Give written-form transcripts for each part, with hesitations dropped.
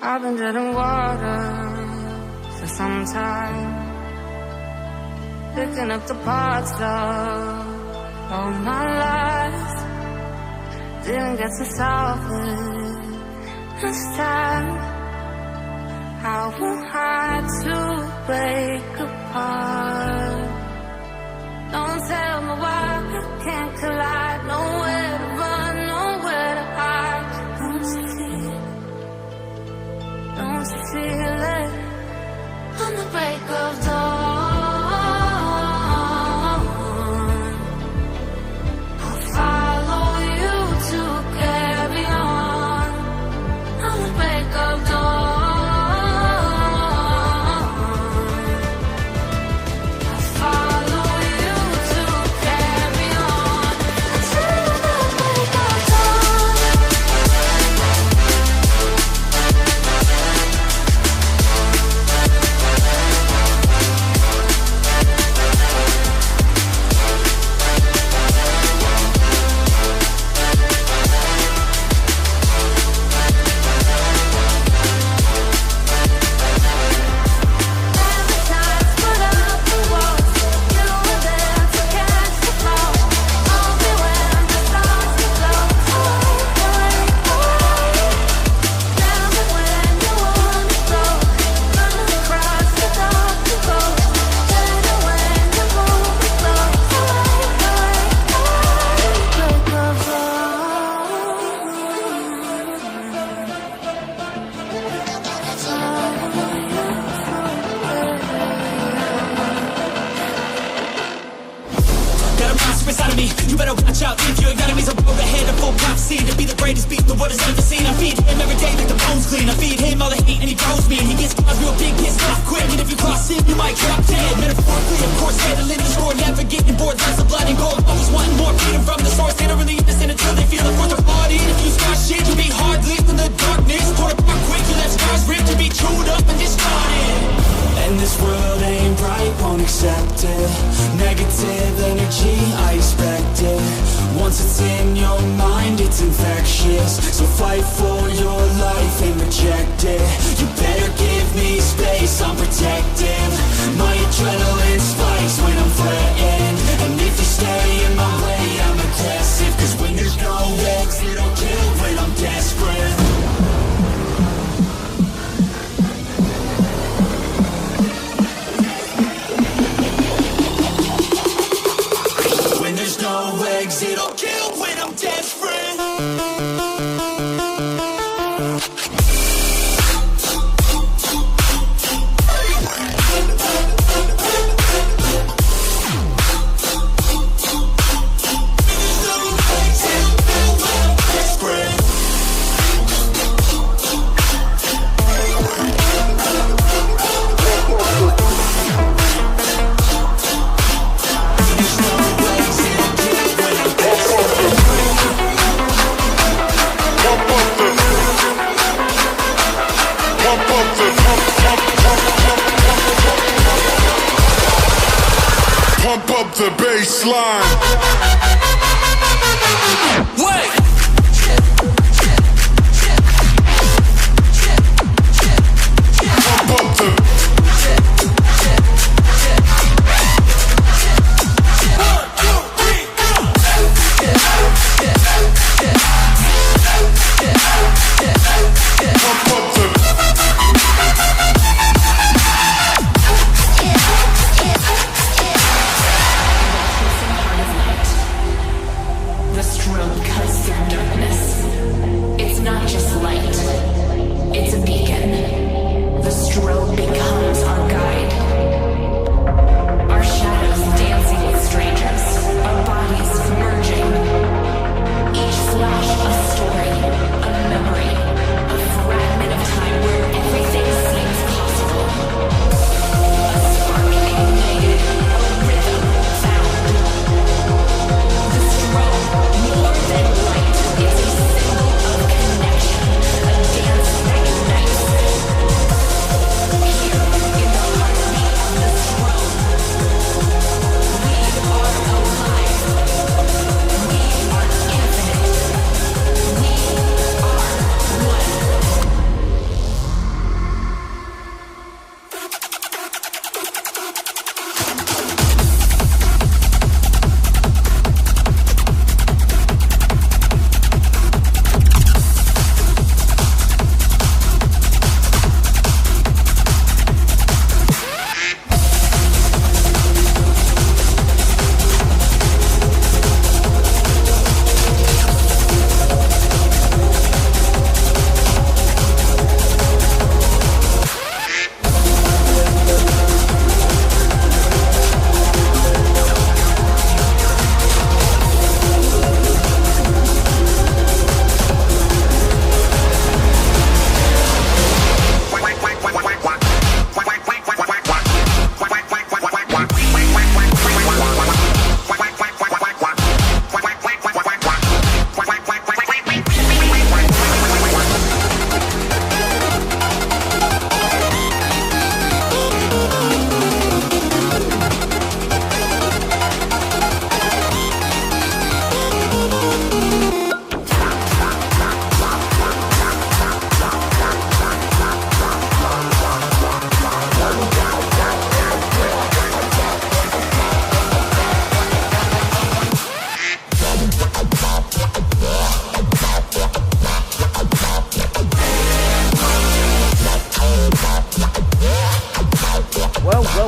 I've been treading water for some time, picking up the parts of all my life. Didn't get to solve it this time. How will I to break apart? Don't tell me why I can't collide. Nowhere to run, nowhere to hide. Don't you feel it? Don't you feel it? On the break of dawn, I'll follow you to carry on. On the break of dawn, I'll follow you to carry on. Until the break of dawn. Got a monster inside of me, you better watch out. If your enemy's a road ahead, a full prophecy to be the greatest beat the world has ever seen. I feed him every day like the bones clean. I feed him all the hate and he grows me. And he gets cause real big, pissed off quick. And if you cross him, you might drop dead. Metaphorically, of course, settling the score. Never getting bored, lots of blood and gore. Always wanting more, freedom from the source. They don't really understand until they feel it for their body. And if you start shit, you'll be hard lived in the darkness. Torn apart quick, you left scars ripped to be chewed up and discarded. And this world ain't right, won't accept it. Negative energy, I expect it. Once it's in your mind, it's infectious. So fight for your life and reject it. You better give me space, I'm protective. My adrenaline spikes when I'm threatened. And if you stay in my way, I'm aggressive. Cause when there's no exit, I'll kill when I'm desperate. There's no exit, I'll kill when I'm desperate. Pump up the bass line. Wait! Pump up the. Pump up the.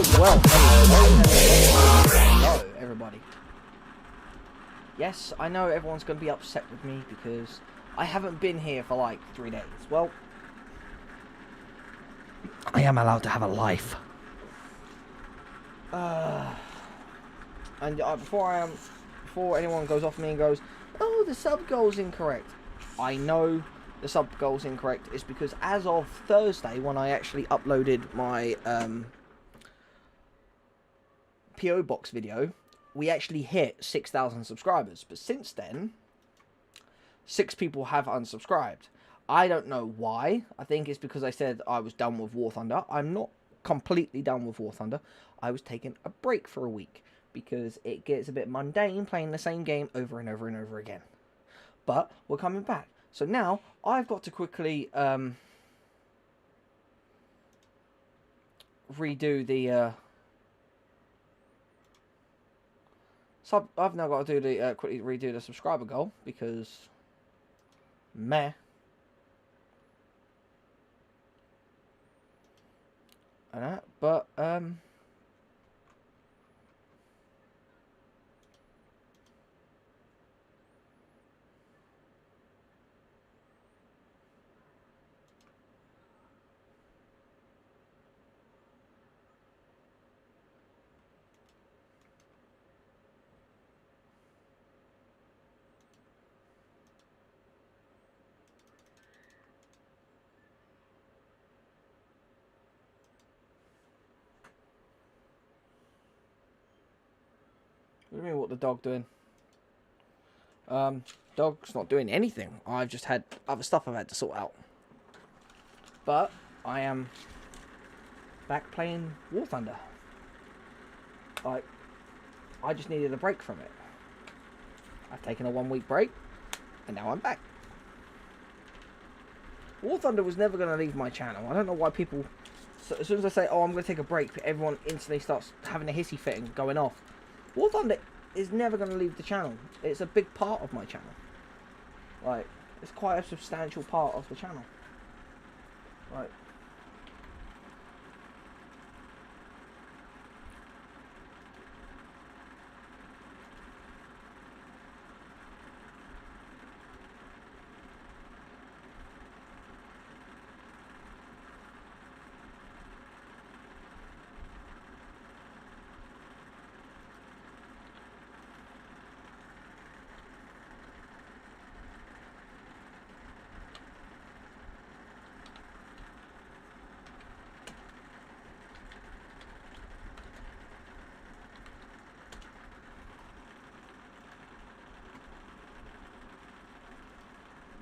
Hello, everybody. Yes, I know everyone's going to be upset with me because I haven't been here for like 3 days. Well, I am allowed to have a life. And before anyone goes off me and goes, oh, the sub goal's incorrect. I know the sub goal's incorrect. It's because as of Thursday, when I actually uploaded my PO box video, we actually hit 6,000 subscribers. But since then, 6 people have unsubscribed. I don't know why. I think it's because I said I was done with War Thunder. I'm not completely done with War Thunder. I was taking a break for a week because it gets a bit mundane playing the same game over and over and over again. But we're coming back. So now I've got to quickly redo the I've now got to do the quickly redo the subscriber goal because meh. And that, but what do you mean, what the dog doing? Dog's not doing anything. I've just had other stuff I've had to sort out. But I am back playing War Thunder. I just needed a break from it. I've taken a 1 week break, and now I'm back. War Thunder was never going to leave my channel. I don't know why people... So as soon as I say, oh, I'm going to take a break, everyone instantly starts having a hissy fit and going off. War Thunder is never going to leave the channel. It's a big part of my channel. Like, it's quite a substantial part of the channel. Like,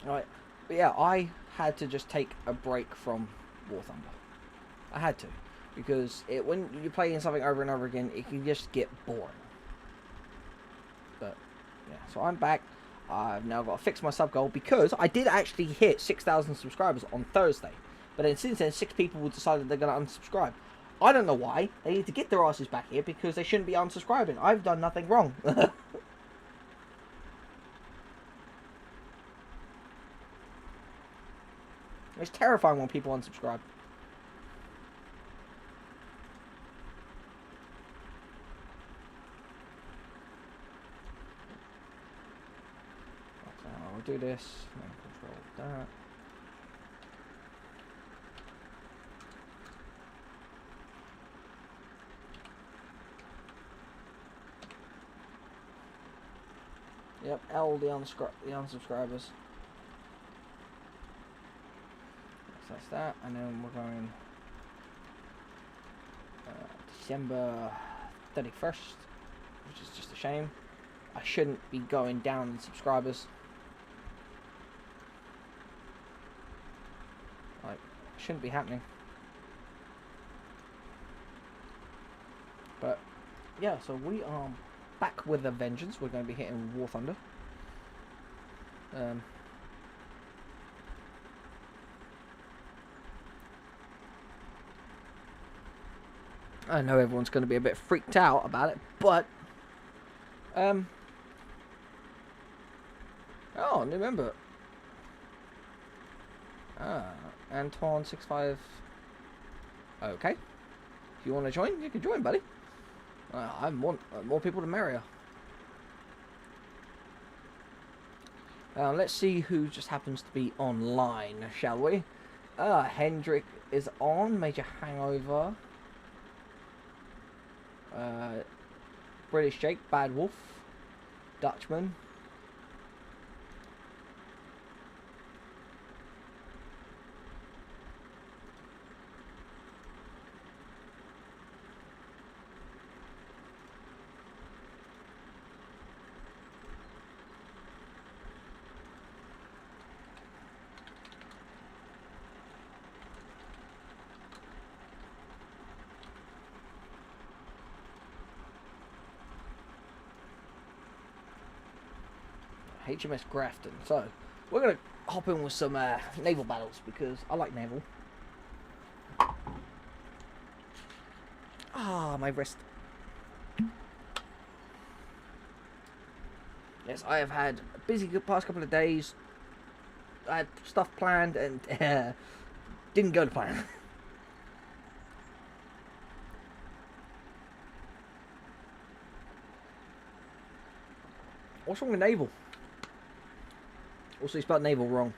right, but yeah, I had to just take a break from War Thunder. I had to, because when you're playing something over and over again, it can just get boring. But yeah, so I'm back. I've now got to fix my sub goal because I did actually hit 6,000 subscribers on Thursday. But then since then, 6 people decided they're going to unsubscribe. I don't know why. They need to get their asses back here because they shouldn't be unsubscribing. I've done nothing wrong. It's terrifying when people unsubscribe. Okay, I'll do this, then control that. Yep, L the unsubscribers. That's that, and then we're going December 31st, which is just a shame. I shouldn't be going down in subscribers. Like, shouldn't be happening. But yeah, so we are back with a vengeance. We're going to be hitting War Thunder. I know everyone's going to be a bit freaked out about it, but oh, new member. Anton65. Okay. you want to join, you can join, buddy. I want more people to merrier. Let's see who just happens to be online, shall we? Hendrik is on. Major Hangover. British Jake. Bad Wolf. Dutchman. HMS Grafton. So, we're going to hop in with some naval battles because I like naval. Ah, my wrist. Yes, I have had a busy past couple of days. I had stuff planned and didn't go to plan. What's wrong with naval? Also, you spelled naval wrong.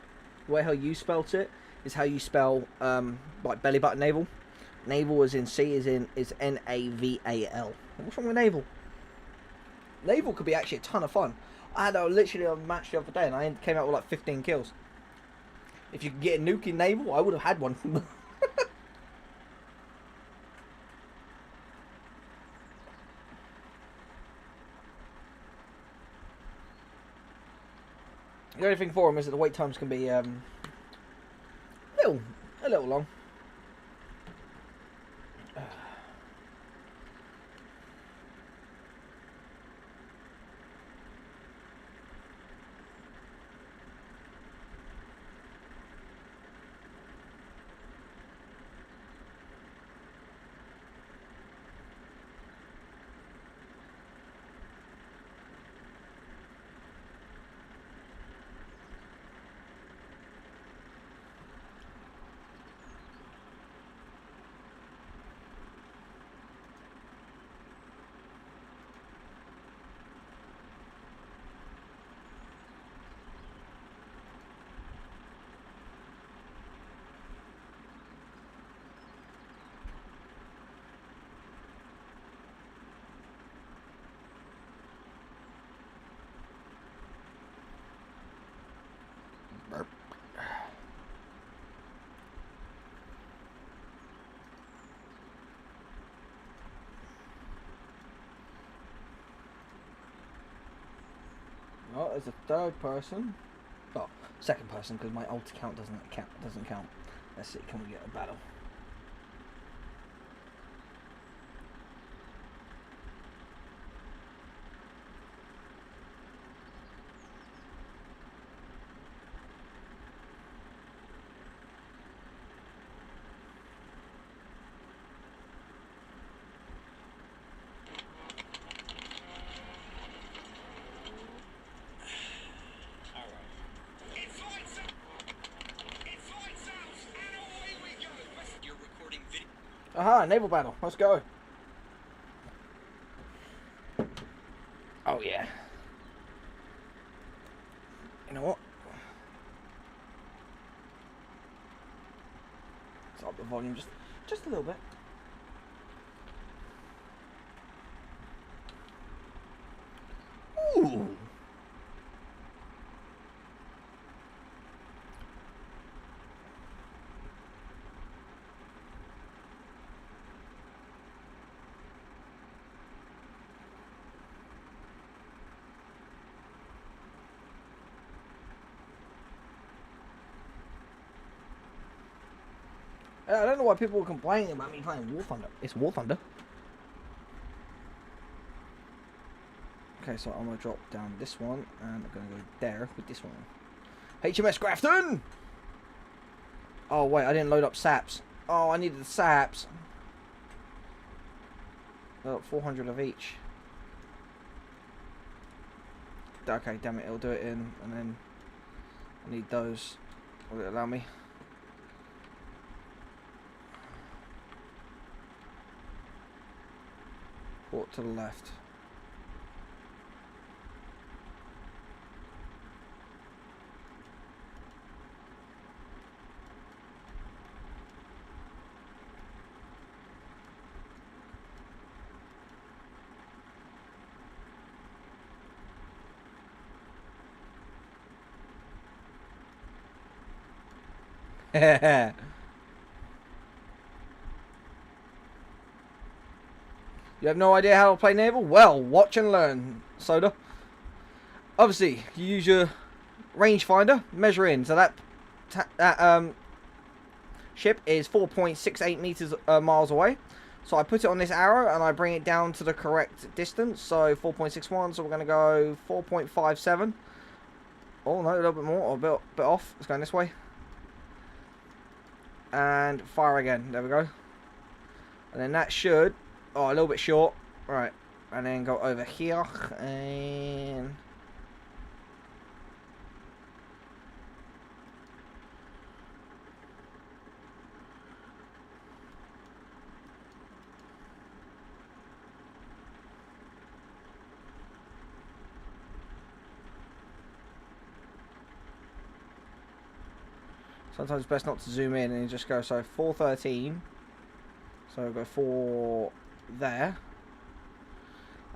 The way how you spelt it is how you spell like belly button naval. Naval is in C is N-A-V-A-L. What's wrong with naval? Naval could be actually a ton of fun. I had literally a match the other day and I came out with like 15 kills. If you could get a nuke in naval, I would have had one. The only thing for them is that the wait times can be a little long. Oh, there's a third person. Oh, second person because my alt account doesn't count. Let's see, can we get a battle? Aha, naval battle. Let's go. Oh, yeah. You know what? Let's up the volume just a little bit. Ooh. I don't know why people were complaining about me playing War Thunder. It's War Thunder. Okay, so I'm going to drop down this one, and I'm going to go there with this one. HMS Grafton! Oh, wait, I didn't load up SAPs. Oh, I needed the SAPs. 400 of each. Okay, damn it, it'll do it in, and then I need those. Will it allow me? Port to the left. You have no idea how to play naval? Well, watch and learn, Soda. Obviously, you use your rangefinder, measure in. So that ship is 4.68 meters miles away. So I put it on this arrow and I bring it down to the correct distance. So 4.61. So we're going to go 4.57. Oh no, a little bit more, or a bit off. It's going this way. And fire again. There we go. And then that should... Oh, a little bit short. Right. And then go over here. And... sometimes it's best not to zoom in and just go, so 413. So we'll go 4 there.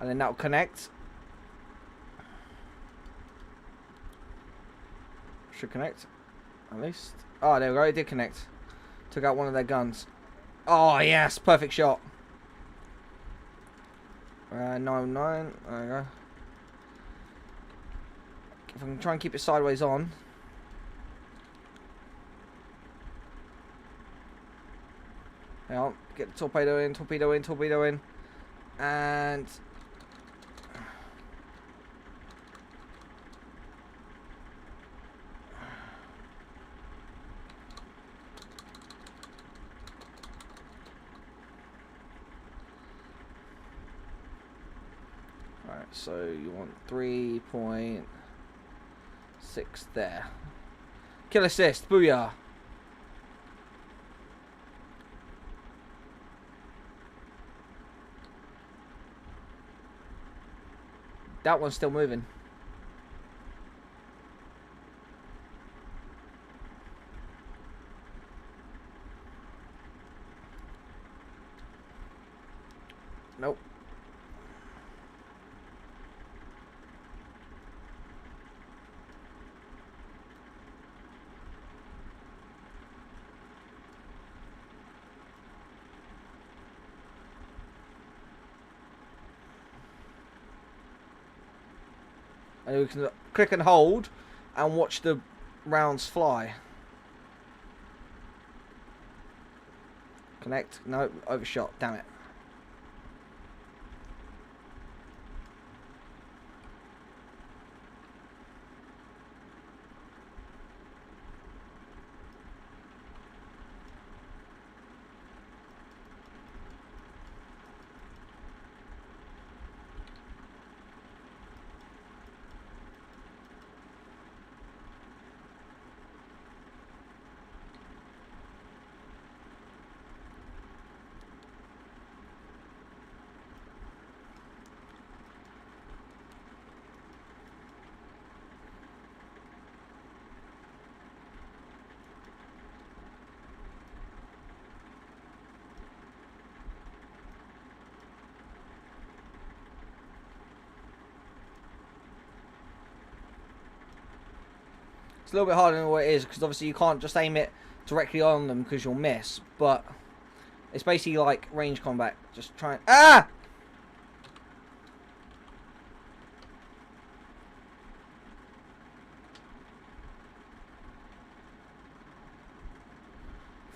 And then that'll connect. Should connect. At least. Oh, there we go. It did connect. Took out one of their guns. Oh, yes. Perfect shot. 9-9. There we go. If I can try and keep it sideways on. Hang on, get the torpedo in, torpedo in, torpedo in. And... Alright, so you want 3.6 there. Kill assist, booyah. That one's still moving. Nope. And you can click and hold and watch the rounds fly. Connect. No, overshot. Damn it. It's a little bit harder than what it is, because obviously you can't just aim it directly on them because you'll miss, but it's basically like range combat. Just try and... Ah!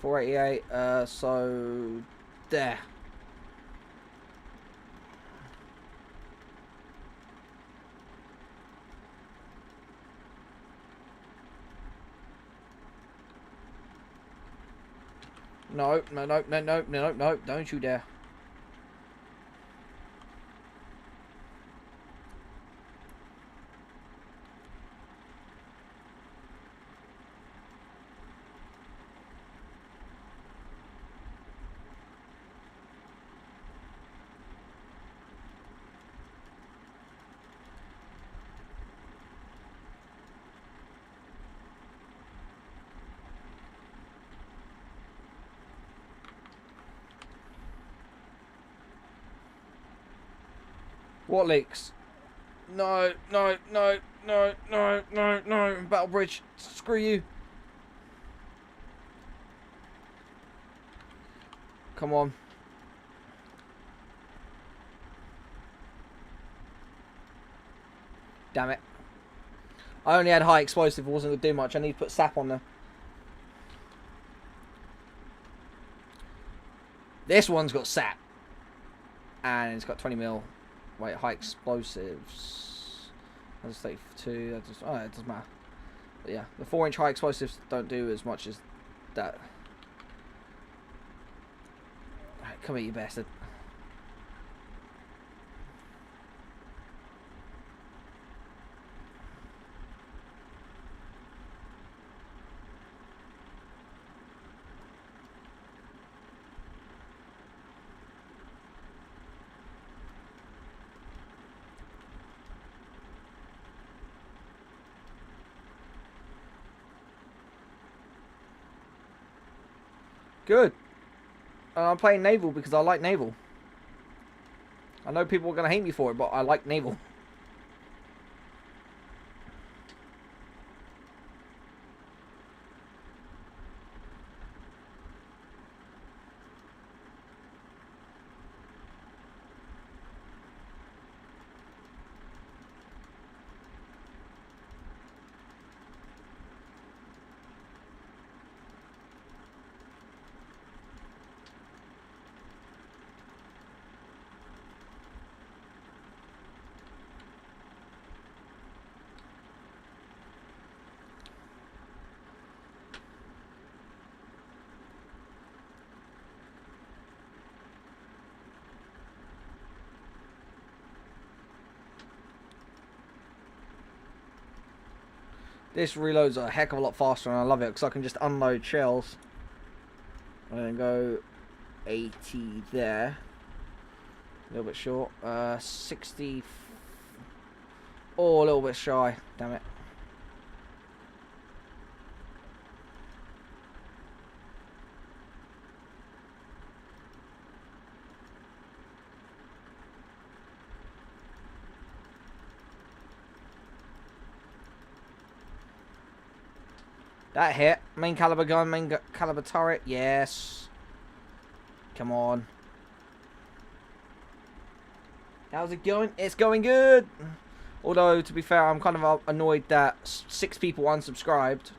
.488, so... There. No, no, no, no, no, no, no, don't you dare. What leaks? No, no, no, no, no, no, no. Battle Bridge. Screw you. Come on. Damn it. I only had high explosive. It wasn't going to do much. I need to put sap on there. This one's got sap. And it's got 20 mil. Wait, high explosives. That's 32. That just, oh, it doesn't matter. But yeah, the 4-inch high explosives don't do as much as that. Right, come here, you bastard. Good. I'm playing naval because I like naval. I know people are going to hate me for it, but I like naval. This reloads a heck of a lot faster, and I love it because I can just unload shells and then go 80 there. A little bit short. 60. Oh, a little bit shy. Damn it. That hit. Main caliber gun, main caliber turret. Yes. Come on. How's it going? It's going good. Although, to be fair, I'm kind of annoyed that 6 people unsubscribed.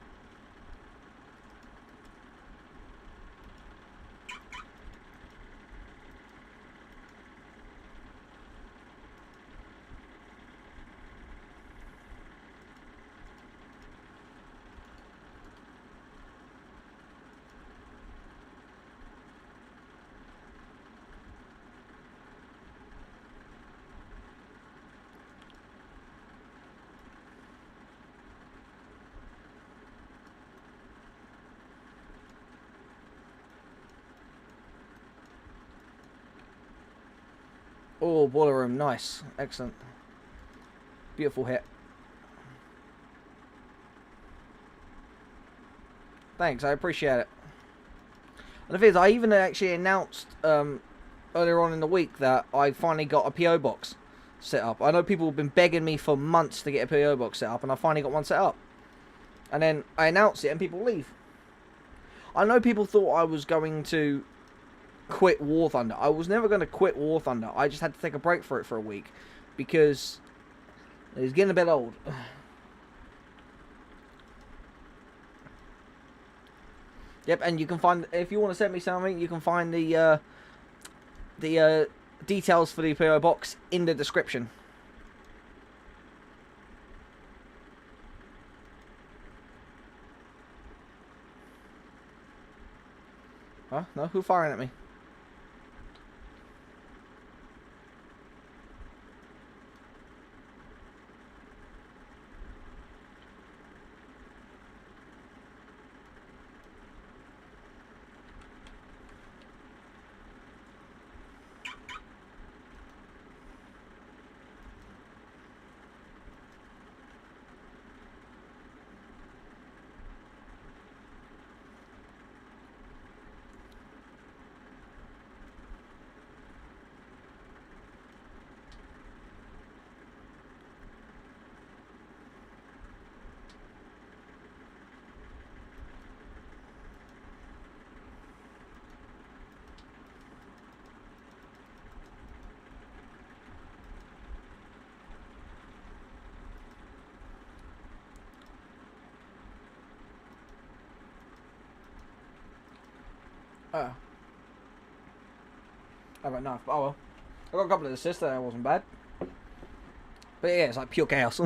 Oh, boiler room. Nice. Excellent. Beautiful hit. Thanks, I appreciate it. And the thing is, I even actually announced earlier on in the week that I finally got a PO box set up. I know people have been begging me for months to get a PO box set up, and I finally got one set up. And then I announce it and people leave. I know people thought I was going to quit War Thunder. I was never going to quit War Thunder. I just had to take a break for it for a week because it was getting a bit old. Yep, and you can find, if you want to send me something, you can find the details for the PO box in the description. Huh? No? Who firing at me? Oh. I got enough. Oh well. I got a couple of assists, that wasn't bad. But yeah, it's like pure chaos.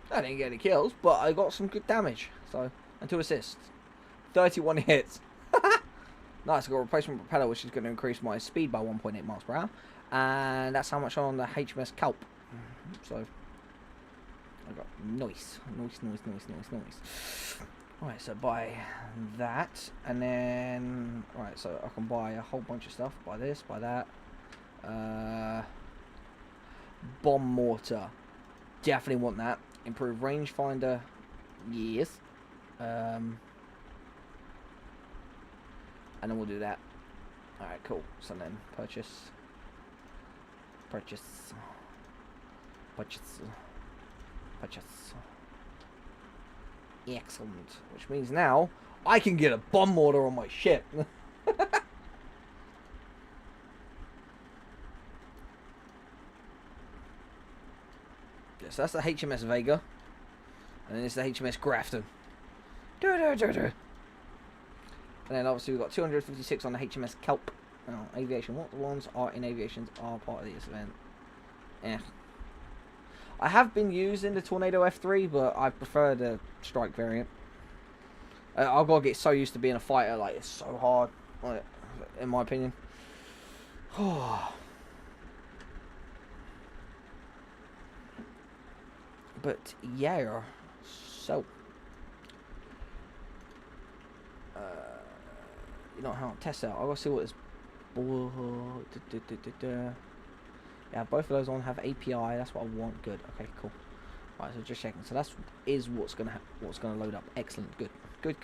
I didn't get any kills, but I got some good damage. So, and 2 assists. 31 hits. Nice, I got a replacement propeller, which is going to increase my speed by 1.8 miles per hour. And that's how much on the HMS Kelp. So, I got nice. Alright, so buy that. And then, right, so I can buy a whole bunch of stuff. Buy this, buy that. Bomb mortar. Definitely want that. Improve rangefinder. Yes. And then we'll do that. Alright, cool. So then purchase. Excellent. Which means now I can get a bomb mortar on my ship. Yes, that's the HMS Vega. And then it's the HMS Grafton. And then obviously we've got 256 on the HMS Kelp. Now, aviation. What ones are in aviations are part of this event? Eh. I have been using the Tornado F3, but I prefer the Strike variant. I've got to get so used to being a fighter, like, it's so hard, like, in my opinion. But, yeah, so... you know how to test out. I gotta see what this. Yeah, both of those on have API. That's what I want. Good. Okay, cool. Right, so just checking. So that's what's gonna load up. Excellent. Good. Good.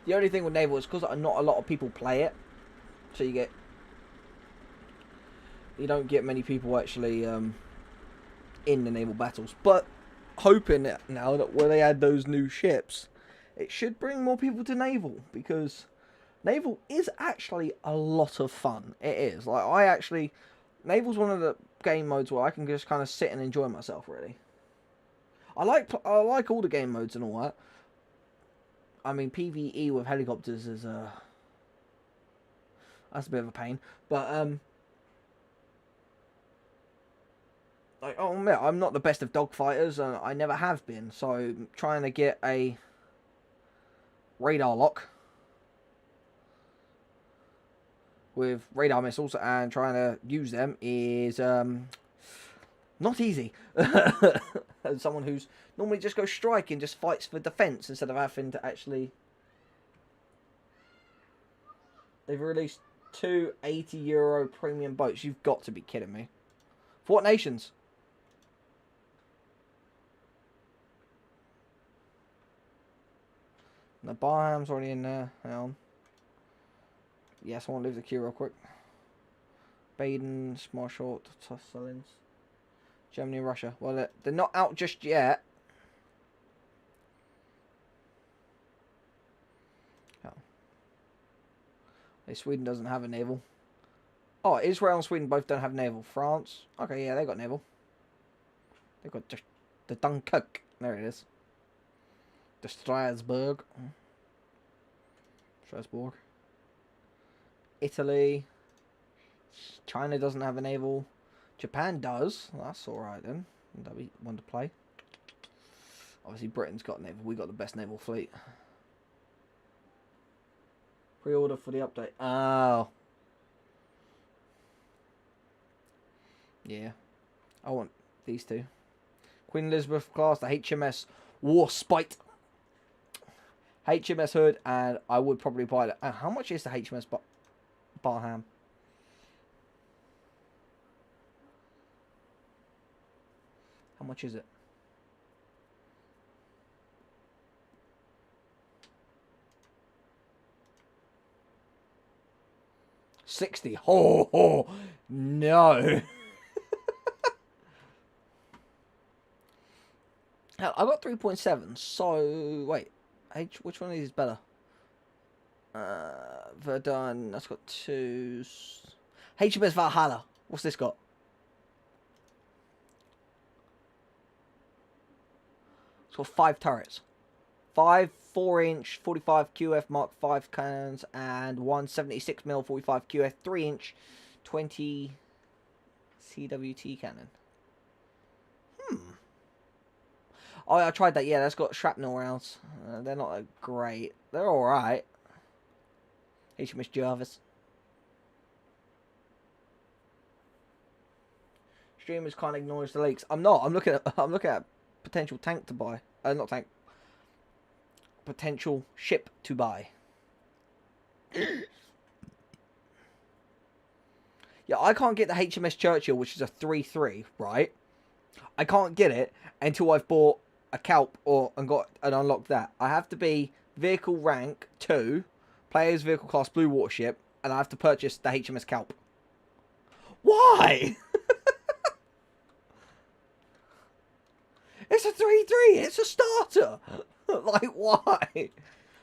The only thing with naval is because not a lot of people play it, so you don't get many people actually in the naval battles. But hoping that now that when they add those new ships, it should bring more people to naval, because naval is actually a lot of fun. It is. Like, naval's one of the game modes where I can just kind of sit and enjoy myself. Really, I like all the game modes and all that. I mean, PvE with helicopters is that's a bit of a pain, but like, oh man, I'm not the best of dogfighters, and I never have been. So trying to get a radar lock with radar missiles and trying to use them is not easy. As someone who's normally just goes strike and just fights for defense instead of having to actually. They've released 2 €80 premium boats. You've got to be kidding me. For what nations? The Baham's already in there. Hang on. Yes, I want to leave the queue real quick. Baden, Small Short, Tussalins. Germany and Russia. Well, they're not out just yet. Oh. Hey, Sweden doesn't have a naval. Oh, Israel and Sweden both don't have naval. France. Okay, yeah, they got naval. They got just the Dunkirk. There it is. The Strasbourg. Italy. China doesn't have a naval. Japan does. Well, that's alright then. That'll be one to play. Obviously, Britain's got naval. We got the best naval fleet. Pre-order for the update. Oh. Yeah. I want these two. Queen Elizabeth class, the HMS Warspite. HMS Hood, and I would probably buy that. How much is the HMS Barham? How much is it? $60. Oh no. Hell, I got 3.7. So wait, which one of these is better? Verdun. That's got 2. HMS Valhalla. What's this got? It's got 5 turrets. 5 4-inch 45 QF Mark 5 cannons and 1 76mm 45 QF 3-inch 20 CWT cannon. Oh, yeah, I tried that. Yeah, that's got shrapnel rounds. They're not great. They're alright. HMS Jarvis. Streamers can't acknowledge the leaks. I'm not. I'm looking at potential tank to buy. Not tank. Potential ship to buy. Yeah, I can't get the HMS Churchill, which is a 3-3, right? I can't get it until I've bought a Calp and unlocked that. I have to be vehicle rank 2, player's vehicle class blue water ship, and I have to purchase the HMS Calp. Why? It's a 3-3. It's a starter. Like, why?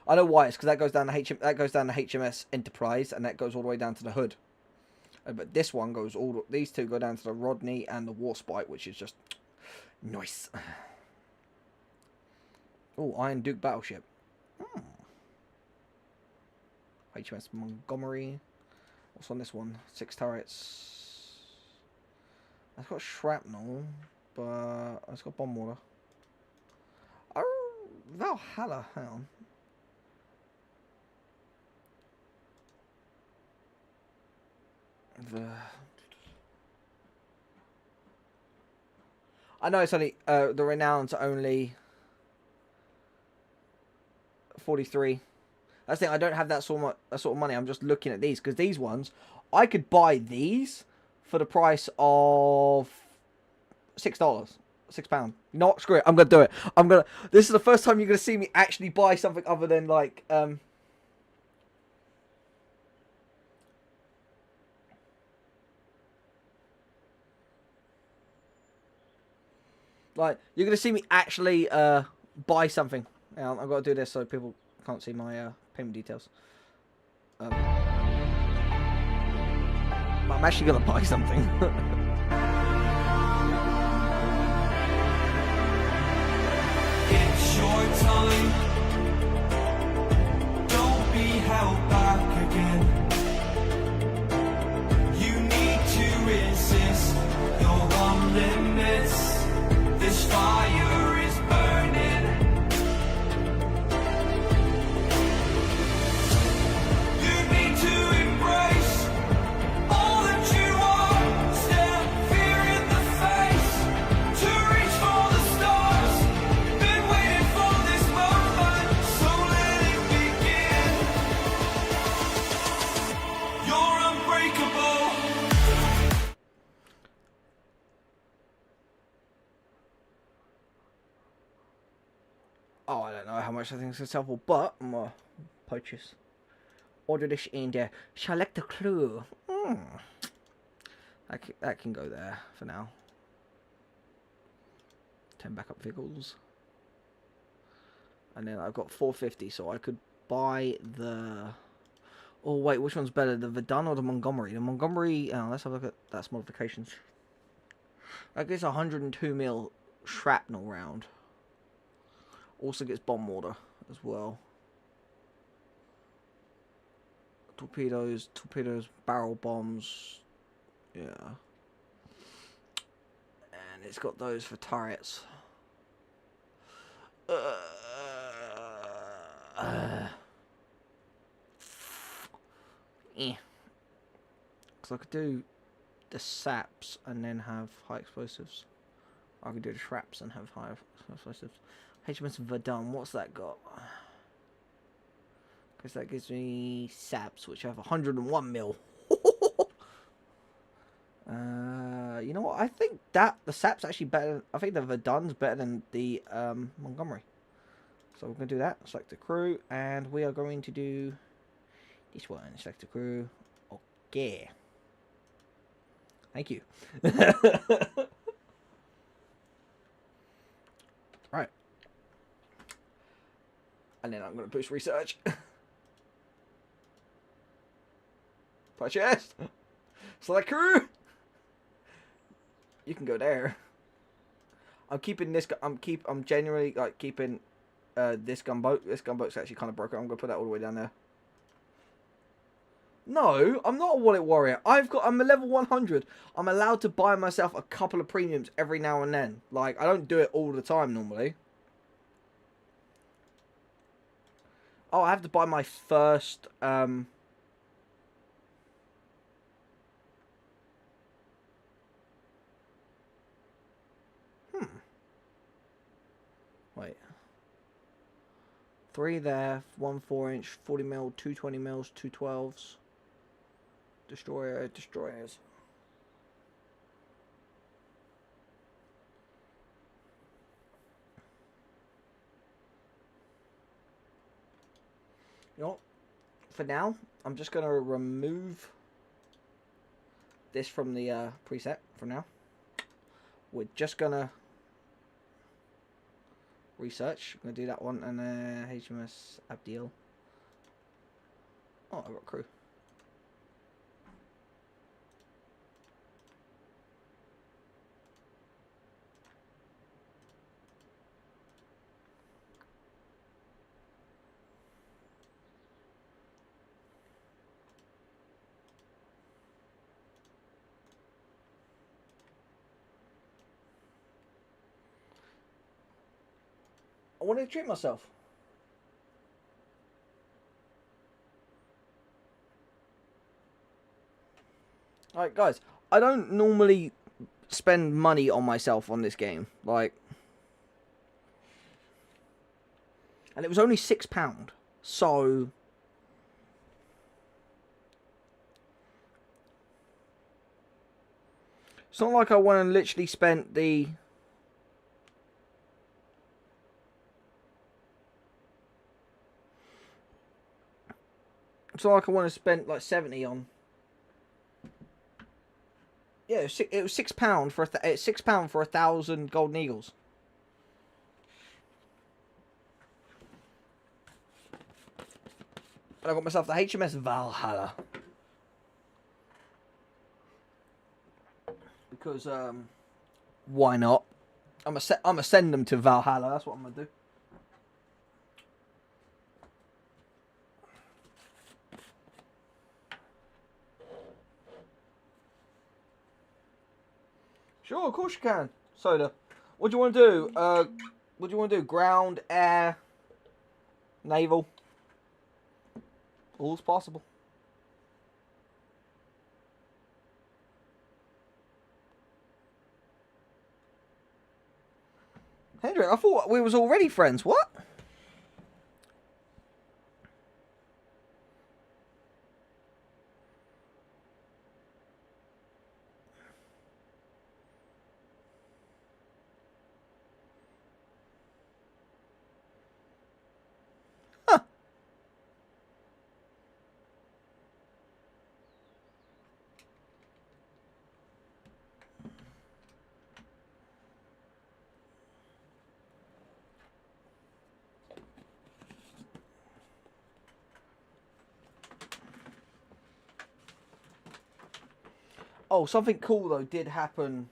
I know why. It's because that goes down to HMS Enterprise, and that goes all the way down to the hood. But this one goes these two go down to the Rodney and the Warspite, which is just nice. Oh, Iron Duke battleship. HMS Montgomery. What's on this one? 6 turrets. That's got shrapnel, but it's got bomb water. Oh, Valhalla, hang on. I know it's only the renown's only 43. That's the thing. I don't have that sort of money. I'm just looking at these because these ones I could buy these for the price of $6, £6. You know what? Screw it. I'm gonna do it. This is the first time you're gonna see me actually buy something other than like Like, you're going to see me actually buy something. I've got to do this so people can't see my payment details. I'm actually going to buy something. It's your time. Don't be held back again. You need to resist. You're on limits. This fire is burning. You need to embrace all that you are. Stare fear in the face. To reach for the stars. Been waiting for this moment, so let it begin. You're unbreakable. Oh, I don't know how much I think it's helpful, but I'm going to purchase. Order this in there. Select the clue. That can go there for now. 10 backup vehicles. And then I've got 450, so I could buy the... Oh, wait, which one's better? The Verdun or the Montgomery? The Montgomery... Oh, let's have a look at that's modifications. That gets 102mm shrapnel round. Also gets bomb water as well. Torpedoes, barrel bombs. Yeah. And it's got those for turrets. Yeah. Because I could do the saps and then have high explosives. I could do the traps and have high explosives. HMS Verdun, what's that got? Because that gives me saps, which have 101mm. You know what? I think that the sap's actually better. I think the Verdun's better than the Montgomery. So we're going to do that. Select the crew, and we are going to do this one. Select the crew. Okay. Thank you. Right. And then I'm going to boost research. Purchase. Select crew. You can go there. I'm keeping this. I'm genuinely like keeping this gunboat. This gunboat's actually kind of broken. I'm going to put that all the way down there. No, I'm not a wallet warrior. I'm a level 100. I'm allowed to buy myself a couple of premiums every now and then. Like, I don't do it all the time normally. Oh, I have to buy my first, Wait. 3 there, 1 4-inch, 40 mil, 2 20 mils, 2 12s. Destroyers. You know what? For now, I'm just going to remove this from the preset for now. We're just going to research. I'm going to do that one and HMS Abdiel. Oh, I got crew. I wanted to treat myself. Alright, guys. I don't normally spend money on myself on this game. Like... And it was only £6. So... It's not like I want to literally spend the... It's not like I want to spend like 70 on. Yeah, it was £6 for £6 for 1,000 golden eagles. And I got myself the HMS Valhalla because why not? I'm gonna send them to Valhalla. That's what I'm gonna do. Sure, of course you can. Soda. What do you want to do? What do you want to do? Ground, air, naval. All's possible. Hendrik, I thought we was already friends. What? Oh, something cool though did happen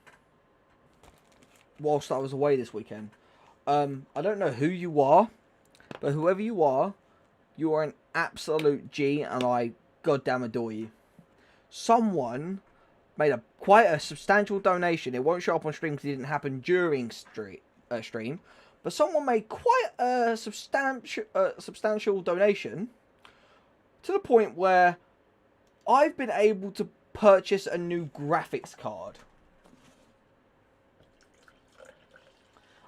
whilst I was away this weekend. I don't know who you are, but whoever you are an absolute G, and I goddamn adore you. Someone made quite a substantial donation. It won't show up on stream because it didn't happen during stream, but someone made quite a substantial donation to the point where I've been able to purchase a new graphics card.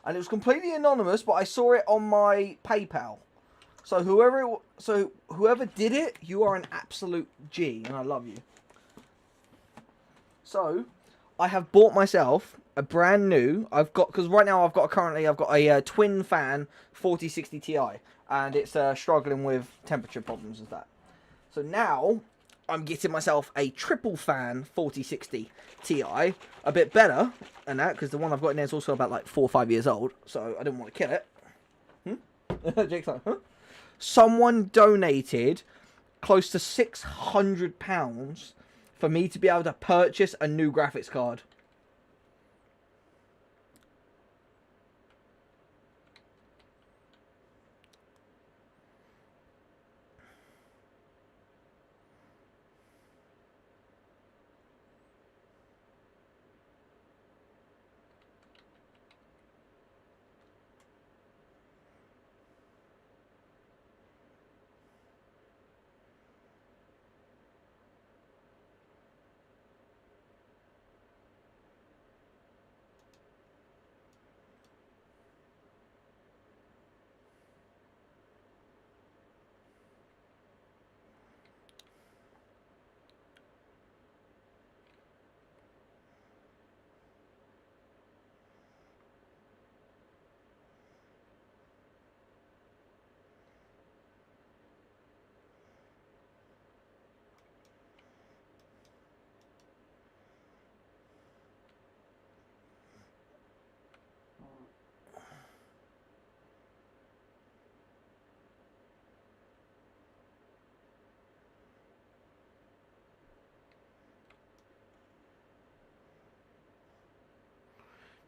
And it was completely anonymous, but I saw it on my PayPal. So whoever did it, you are an absolute G, and I love you. So I have bought myself a brand new. Because right now I've got a twin fan 4060 Ti, and it's struggling with temperature problems and that. So now I'm getting myself a triple fan 4060 Ti, a bit better than that, because the one I've got in there is also about like 4 or 5 years old, so I didn't want to kill it. Jake's like, huh? Someone donated close to £600 for me to be able to purchase a new graphics card.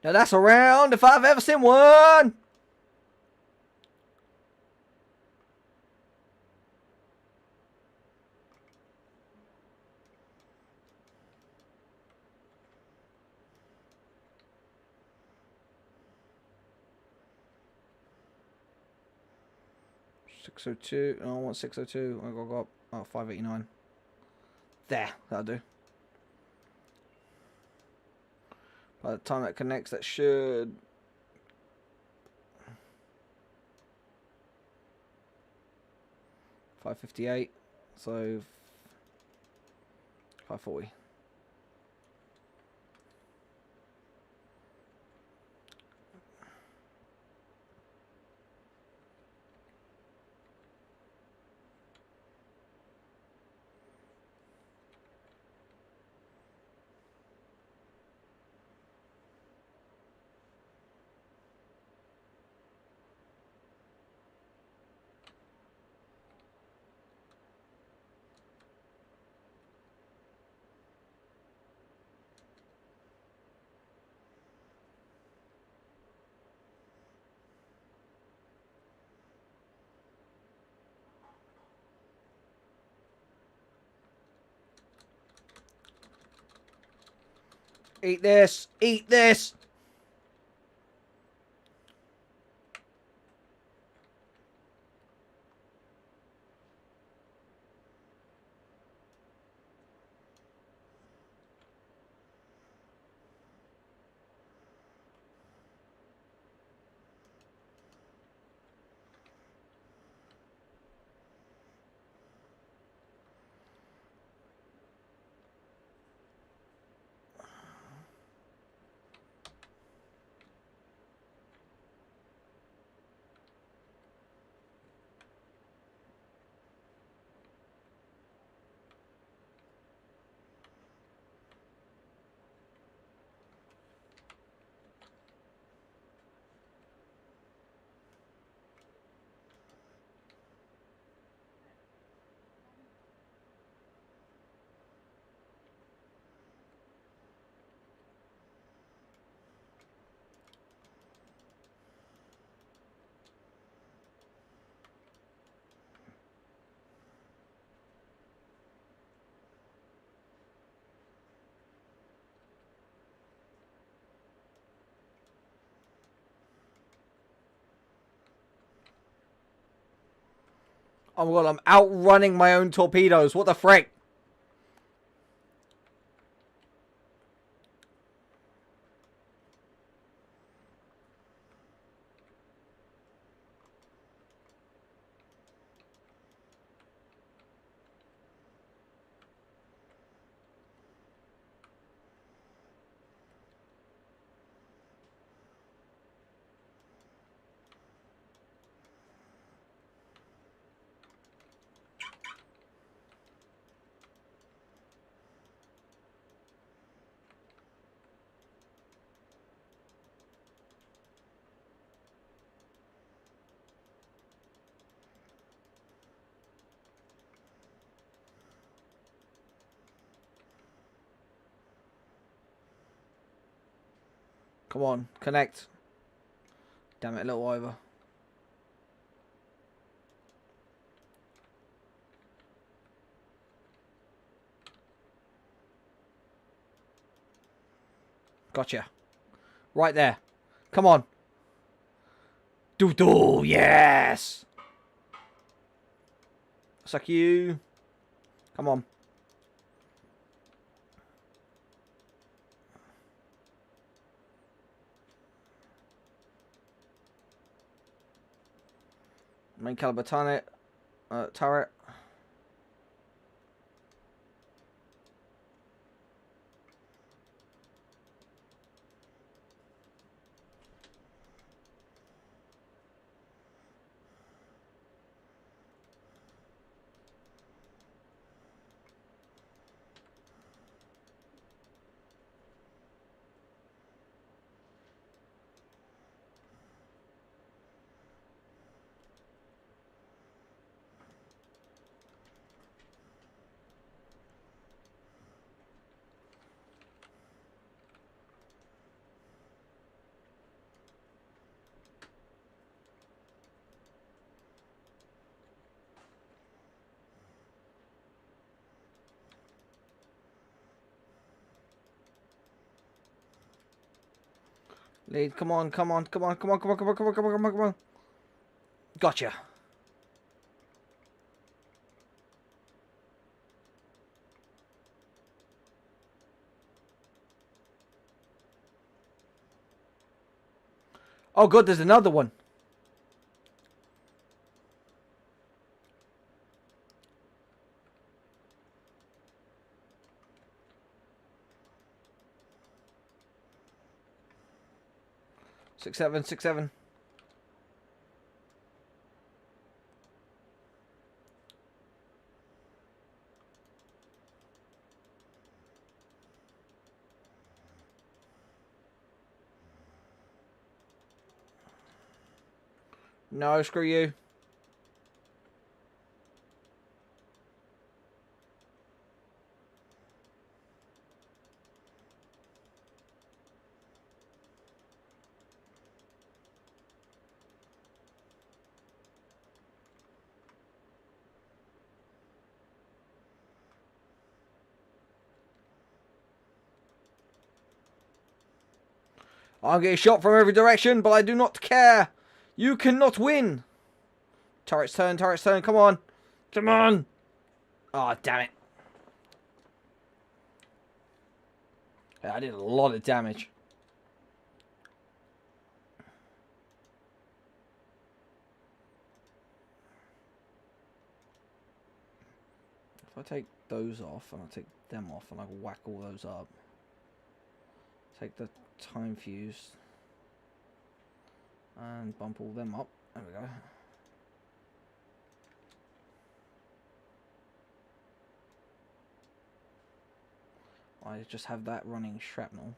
Now that's a round if I've ever seen one. $602. I want $602. I got up. Oh, $589. There, that'll do. By the time that connects, that should. $558. So $540. Eat this! Eat this! Oh my god, I'm outrunning my own torpedoes. What the frick? Come on, connect. Damn it, a little over. Gotcha. Right there. Come on. Doo-doo, yes! Suck you. Come on. Main caliber turret. Turret. Lead, come on, come on, come on, come on, come on, come on, come on, come on, come on, come on. Gotcha. Oh, good, there's another one. Six, seven, 6-7. No, screw you. I'll get shot from every direction, but I do not care. You cannot win. Turret's turn, come on. Come on. Oh, damn it. Yeah, I did a lot of damage. If I take those off, and I take them off, and I whack all those up. Take the time fuse. And bump all them up. There we go. I just have that running shrapnel.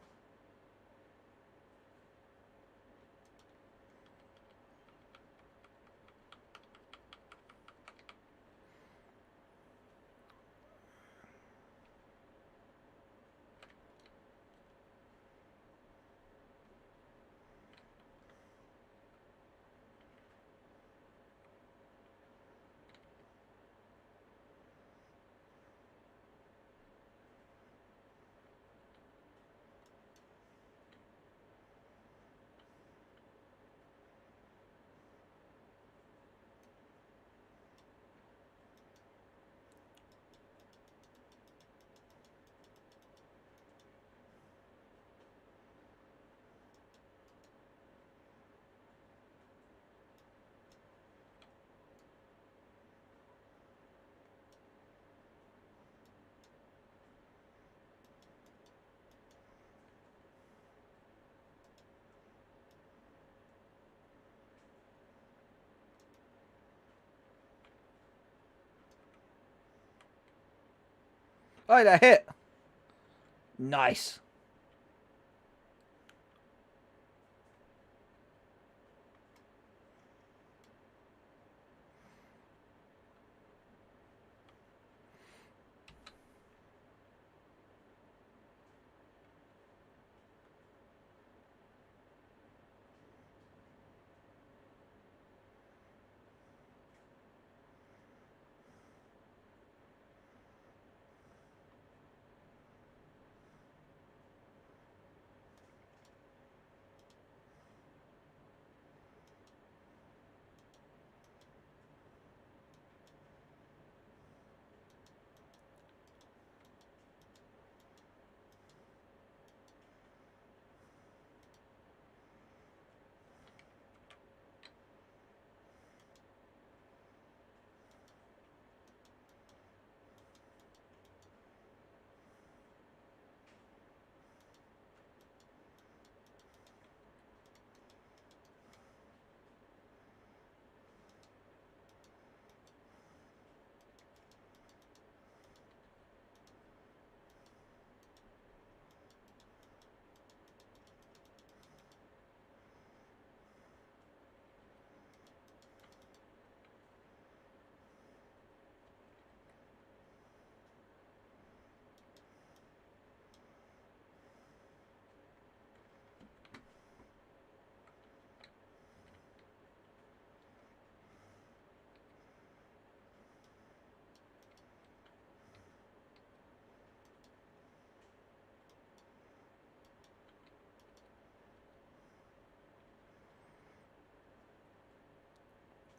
Oh, that hit. Nice.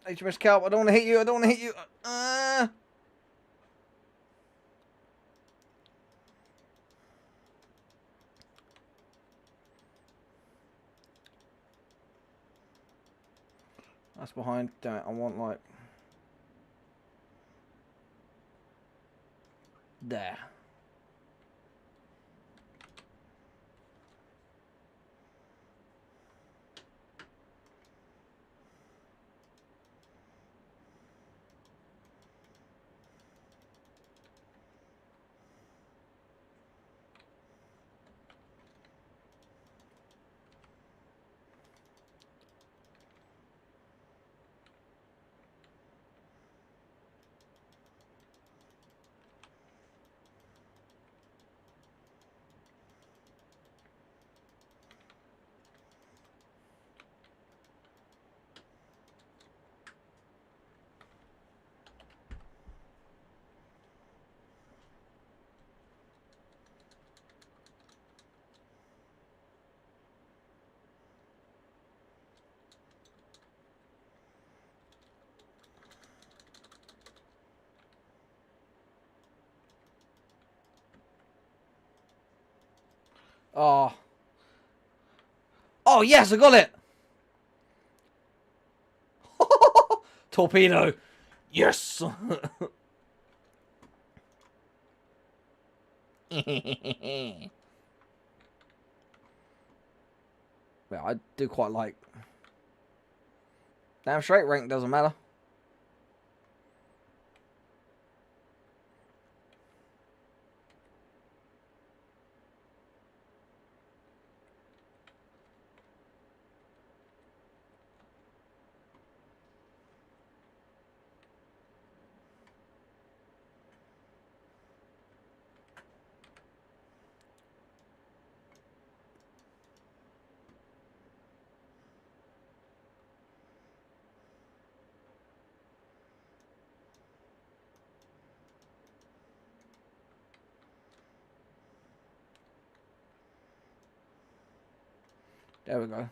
HMS Kelp, I don't want to hit you. I don't want to hit you. That's behind. Damn it, I want like... There. Oh. Oh, yes, I got it. Torpedo. Yes. Well, I do quite like... Damn straight rank doesn't matter. There we go.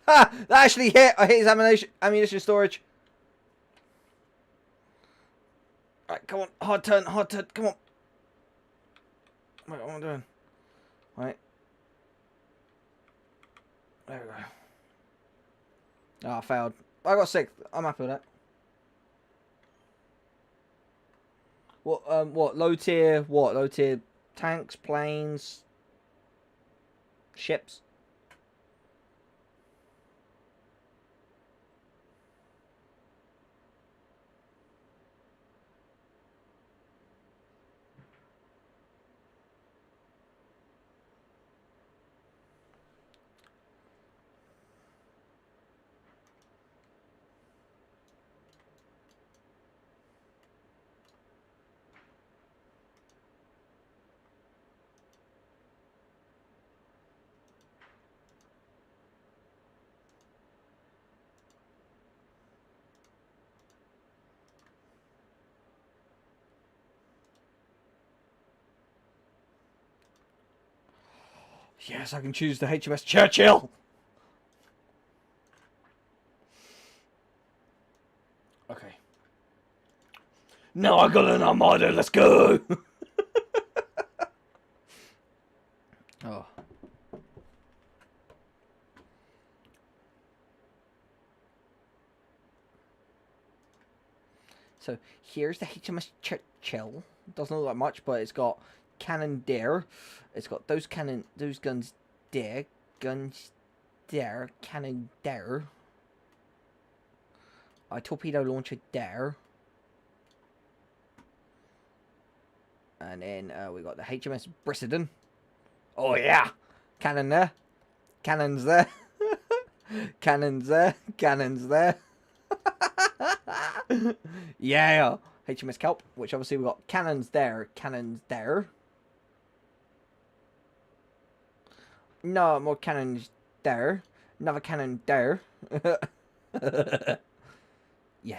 Ha! That actually hit. I hit his ammunition storage. Right, come on. Hard turn, hard turn. Come on. Wait, what am I doing? Right. There we go. Oh, I failed. I got 6th. I'm happy with that. What? Low tier? What? Low tier tanks, planes, ships? Yes, I can choose the HMS Churchill. Okay. Now I got an armada. Let's go. Oh. So here's the HMS Churchill. Doesn't look like much, but it's got cannon there. It's got those guns there, cannon there. A torpedo launcher there. And then we got the HMS Brissenden. Oh yeah, cannon there, cannons there, cannons there, cannons there. Yeah, HMS Kelp, which obviously we got cannons there, cannons there. No more cannons there. Another cannon there. Yeah.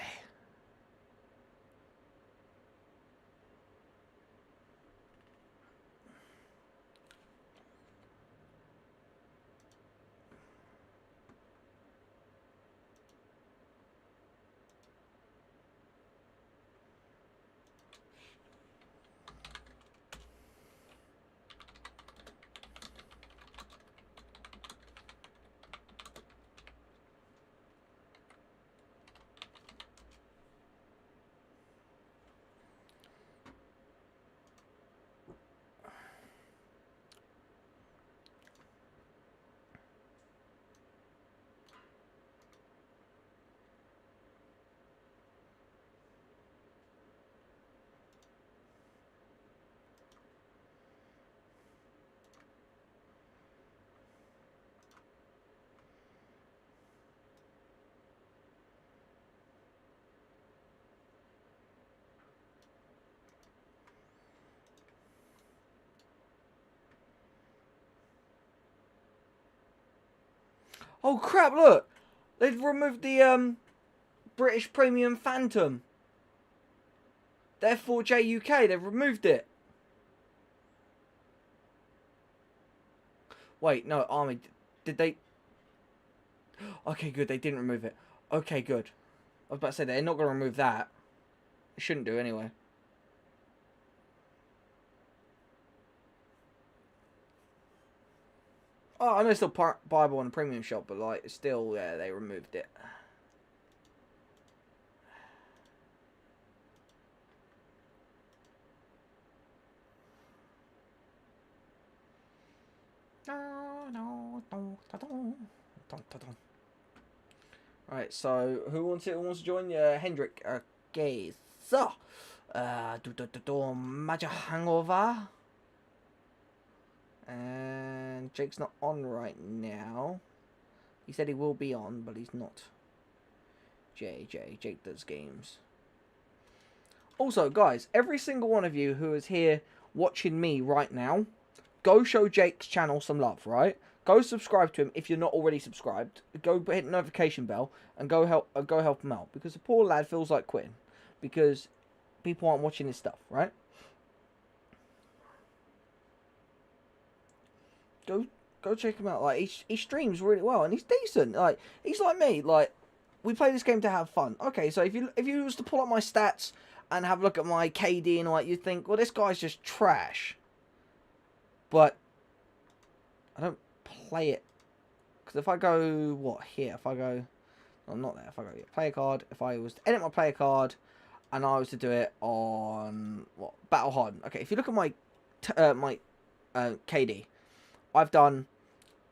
Oh crap, look! They've removed the British Premium Phantom. The F4J UK, they've removed it. Wait, no, Army, did they? Okay, good, they didn't remove it. Okay, good. I was about to say, they're not going to remove that. They shouldn't do anyway. Oh, I know it's still buyable on the premium shop, but like, it's still, yeah, they removed it. Right, so who wants it? Who wants to join? Hendrik. Okay, so Major Hangover. And Jake's not on right now. He said he will be on, but he's not. Jake does games. Also, guys, every single one of you who is here watching me right now, go show Jake's channel some love, right? Go subscribe to him if you're not already subscribed. Go hit the notification bell and go help him out, because the poor lad feels like quitting because people aren't watching his stuff, right? Go check him out. Like, he streams really well and he's decent. Like, he's like me. Like, we play this game to have fun. Okay, so if you was to pull up my stats and have a look at my KD and all that, you'd think, well, this guy's just trash. But I don't play it because Because if I go, what, here, if I go, I'm not there, if I go here, player card, if I was to edit my player card, and I was to do it on, what, Battle Hardened. Okay, if you look at my, KD, I've done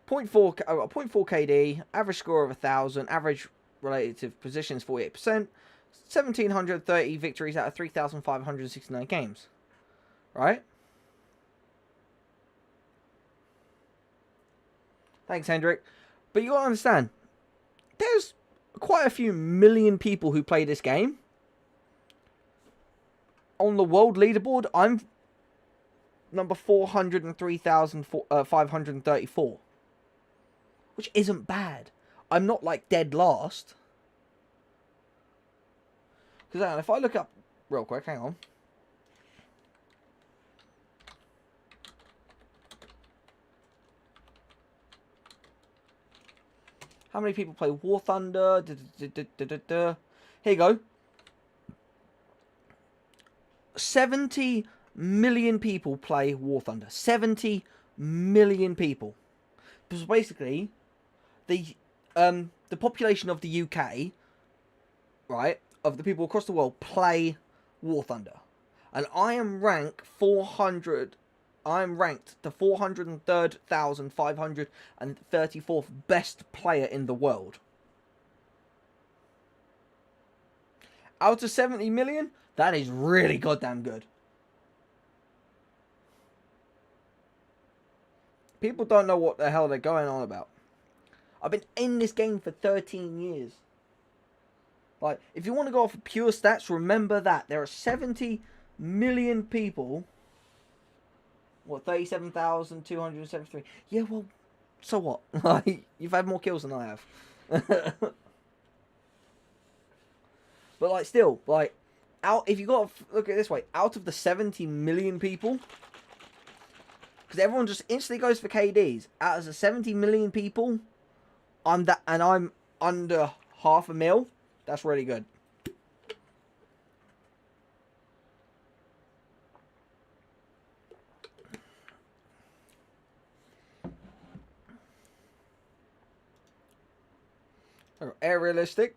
0.4, I've got 0.4 KD, average score of 1,000, average relative positions 48%, 1,730 victories out of 3,569 games. Right? Thanks, Hendrik. But you gotta understand, there's quite a few million people who play this game. On the world leaderboard, I'm number 403,534. Which isn't bad. I'm not like dead last. Because if I look up real quick, hang on. How many people play War Thunder? Here you go. 70 million people play War Thunder. 70 million people. Because basically, the population of the UK, right, of the people across the world play War Thunder. And I am ranked 400. I'm ranked the 403,534th best player in the world. Out of 70 million, that is really goddamn good. People don't know what the hell they're going on about. I've been in this game for 13 years. Like, if you want to go off of pure stats, remember that. There are 70 million people. What, 37,273? Yeah, well, so what? Like, you've had more kills than I have. But, like, still, like, if you got to look at it this way, out of the 70 million people, because everyone just instantly goes for KDs, out of the 70 million people, I'm under 500,000. That's really good. Air realistic.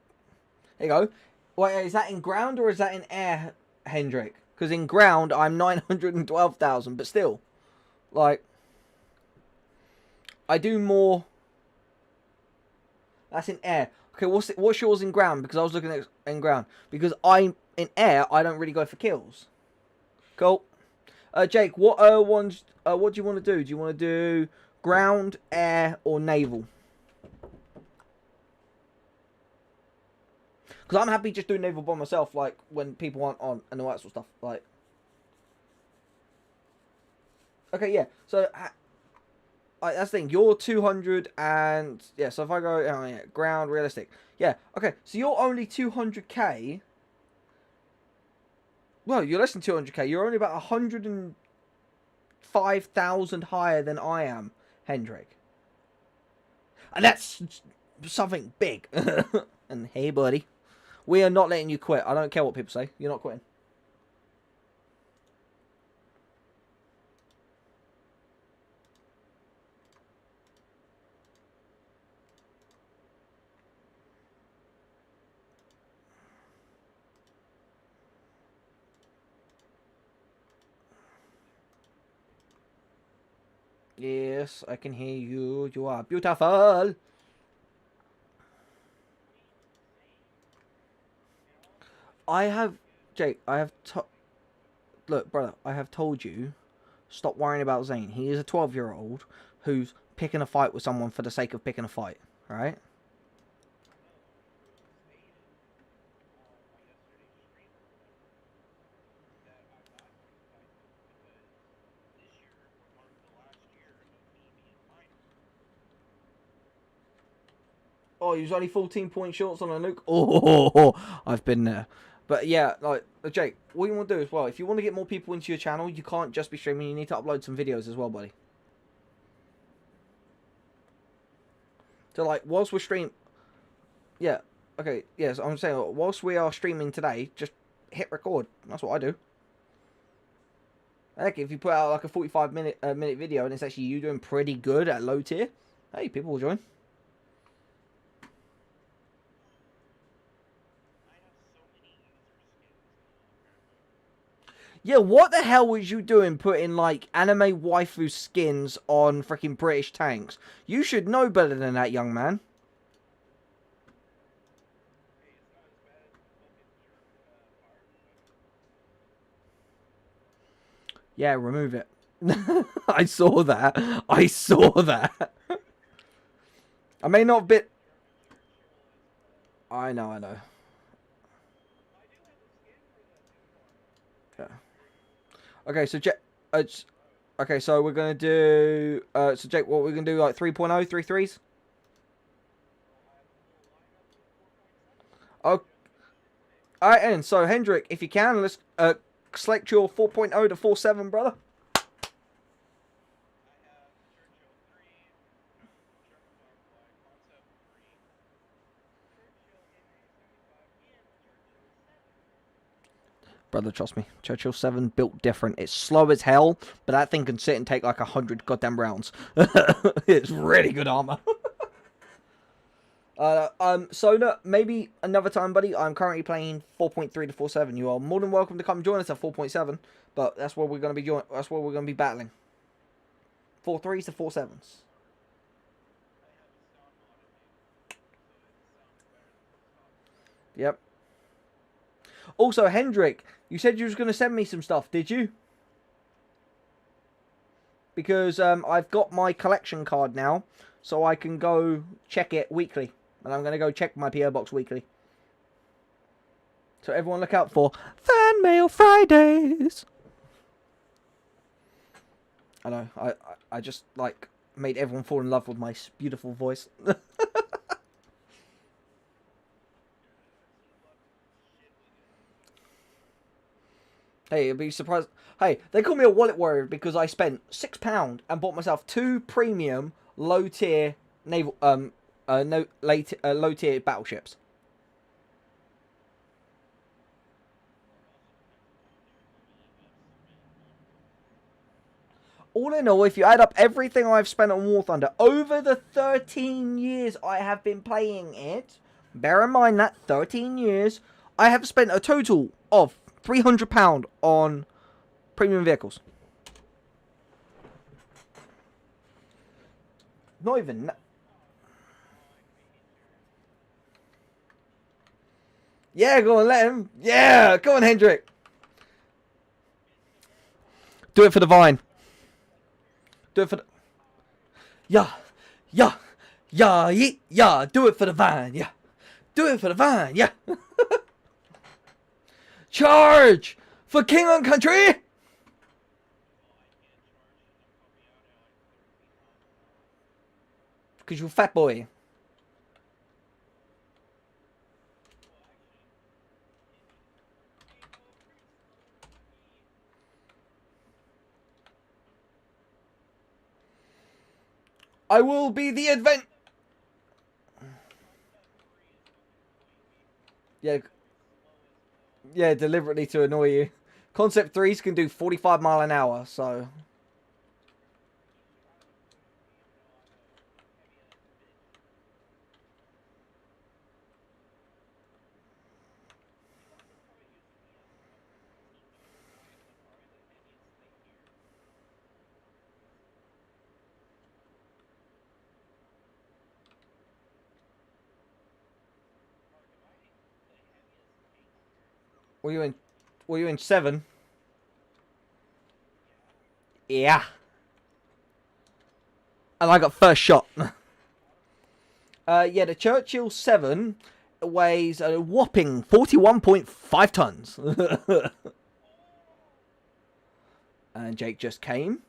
There you go. Wait, is that in ground or is that in air, Hendrik? Because in ground, I'm 912,000, but still. Like, I do more. That's in air. Okay, what's yours in ground? Because I was looking at in ground. Because in air, I don't really go for kills. Cool. Jake, what do you want to do? Do you want to do ground, air, or naval? Because I'm happy just doing naval by myself, like, when people aren't on, and all that sort of stuff, like. Okay, yeah, so, that's the thing, you're 200, and, yeah, so if I go, oh, yeah, ground, realistic, yeah, okay, so you're only 200k, well, you're less than 200k, you're only about 105,000 higher than I am, Hendrik. And that's something big. And hey, buddy. We are not letting you quit. I don't care what people say. You're not quitting. Yes, I can hear you. You are beautiful. Jake, look, brother, I have told you, stop worrying about Zane. He is a 12-year-old who's picking a fight with someone for the sake of picking a fight, right? Oh, he was only 14 point shorts on a nuke. Oh, I've been there. But yeah, like, Jake, what you want to do as well, if you want to get more people into your channel, you can't just be streaming, you need to upload some videos as well, buddy. So, like, whilst we're streaming... Yeah, okay, yes, I'm saying, whilst we are streaming today, just hit record. That's what I do. Heck, if you put out, like, a 45-minute minute video and it's actually you doing pretty good at low tier, hey, people will join. Yeah, what the hell was you doing putting, like, anime waifu skins on freaking British tanks? You should know better than that, young man. Yeah, remove it. I saw that. I saw that. I may not be... I know, I know. Yeah. Okay, so okay, so we're gonna do. So Jake, what we're gonna do? Like 3.0, 3.3s. Oh, all right, and so Hendrik, if you can, let's select your 4.0 to 4.7, brother. Brother, trust me. Churchill 7 built different. It's slow as hell, but that thing can sit and take like 100 goddamn rounds. It's really good armor. So no, maybe another time, buddy. I'm currently playing 4.3 to 4.7. You are more than welcome to come join us at 4.7, but that's where we're gonna be that's where we're gonna be battling. 4.3s to 4.7s. Yep. Also, Hendrik, you said you was going to send me some stuff, did you? Because I've got my collection card now, so I can go check it weekly. And I'm going to go check my PO box weekly. So everyone look out for Fan Mail Fridays. I know, I just, like, made everyone fall in love with my beautiful voice. Hey, you'd be surprised. Hey, they call me a wallet warrior because I spent £6 and bought myself 2 premium low tier naval low tier battleships. All in all, if you add up everything I've spent on War Thunder over the 13 years I have been playing it, bear in mind that 13 years, I have spent a total of £300 on premium vehicles. Not even that. Yeah, go on, let him. Yeah, go on, Hendrik. Do it for the Vine. Do it for the... Yeah, yeah, yeah, yeah, yeah. Do it for the Vine, yeah. Do it for the Vine, yeah. Charge for King and Country. Because you're a fat boy. I will be the advent. Yeah. Yeah, deliberately to annoy you. Concept 3s can do 45 mile an hour, so... Were you in 7? Yeah. And I got first shot. Yeah, the Churchill 7 weighs a whopping 41.5 tons. And Jake just came.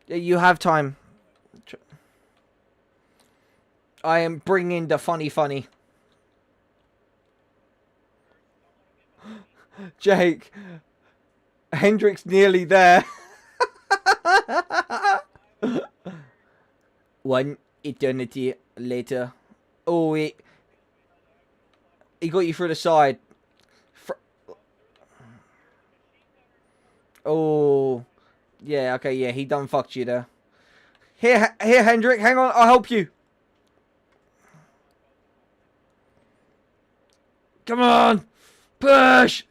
Yeah, you have time. I am bringing the funny. Jake, Hendrik's nearly there. One eternity later. Oh, he got you through the side. Oh, yeah, okay, yeah, he done fucked you there. Here, Hendrik, hang on, I'll help you. Come on, push.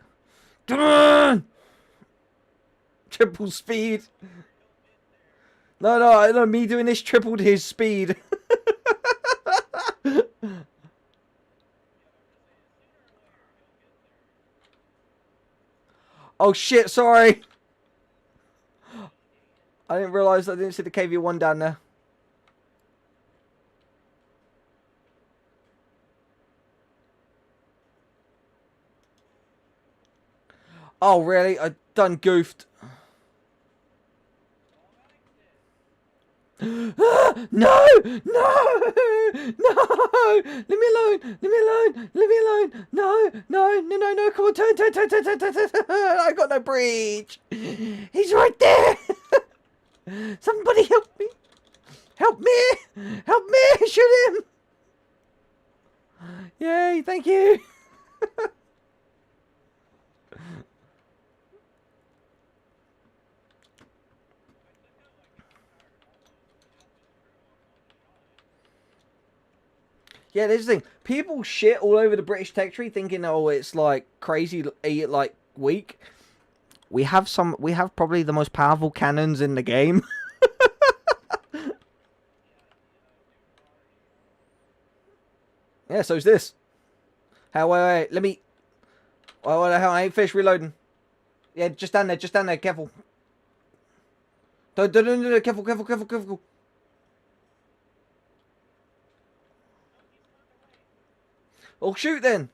Come on. Triple speed. No, me doing this tripled his speed. Oh shit, sorry. I didn't realise I didn't see the KV1 down there. Oh really? I done goofed. No! No! No! Leave me alone! Leave me alone! Leave me alone! No! No! No! No! No! Come on! Turn! Turn! Turn! Turn! Turn! Turn! Turn! I got no breach! He's right there! Somebody help me! Help me! Help me! Shoot him! Yay! Thank you! Yeah, this is the thing. People shit all over the British tech tree thinking, oh, it's like crazy, like weak. We have probably the most powerful cannons in the game. Yeah, so's this. How, wait, let me... Oh, I ain't finished reloading. Yeah, just stand there, careful. Don't, careful. Oh, shoot then.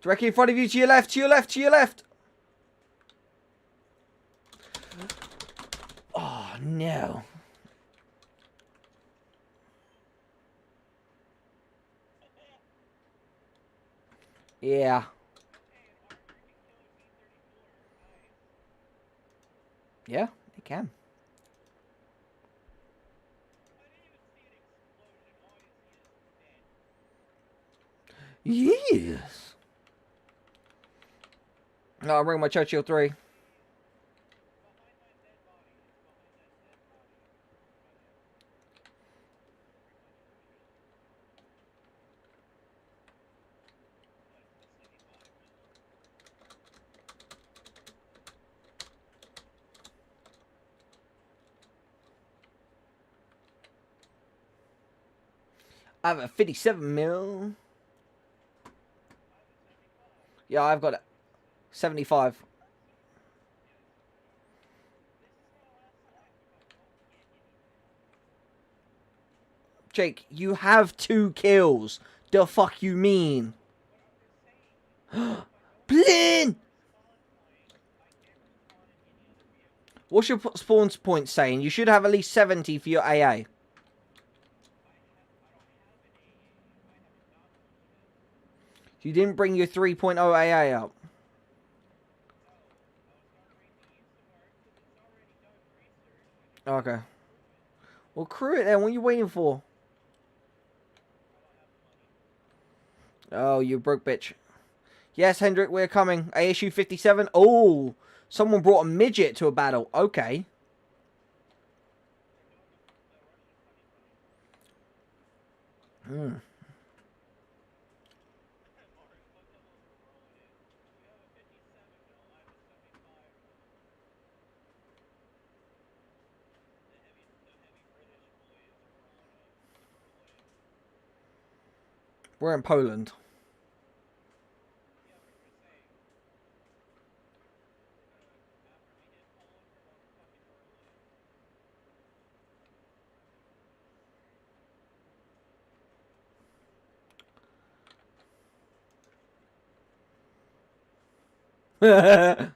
Directly in front of you, to your left. Oh, no. Yeah. Yeah, it can. Yes. No, I'll bring my Churchill 3. I have a 57 mil. Yeah, I've got 75. Jake, you have 2 kills. The fuck you mean? Blin! What's your spawn point saying? You should have at least 70 for your AA. You didn't bring your 3.0 AA up. Okay. Well, crew it then. What are you waiting for? Oh, you broke bitch. Yes, Hendrik, we're coming. ASU 57. Oh, someone brought a midget to a battle. Okay. We're in Poland. The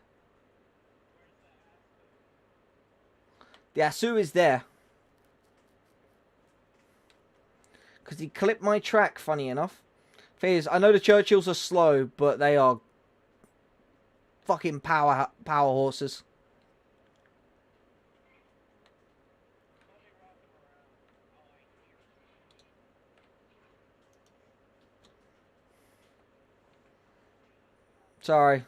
Asu is there. Because he clipped my track, funny enough. Thing is, I know the Churchills are slow, but they are fucking power horses. Sorry.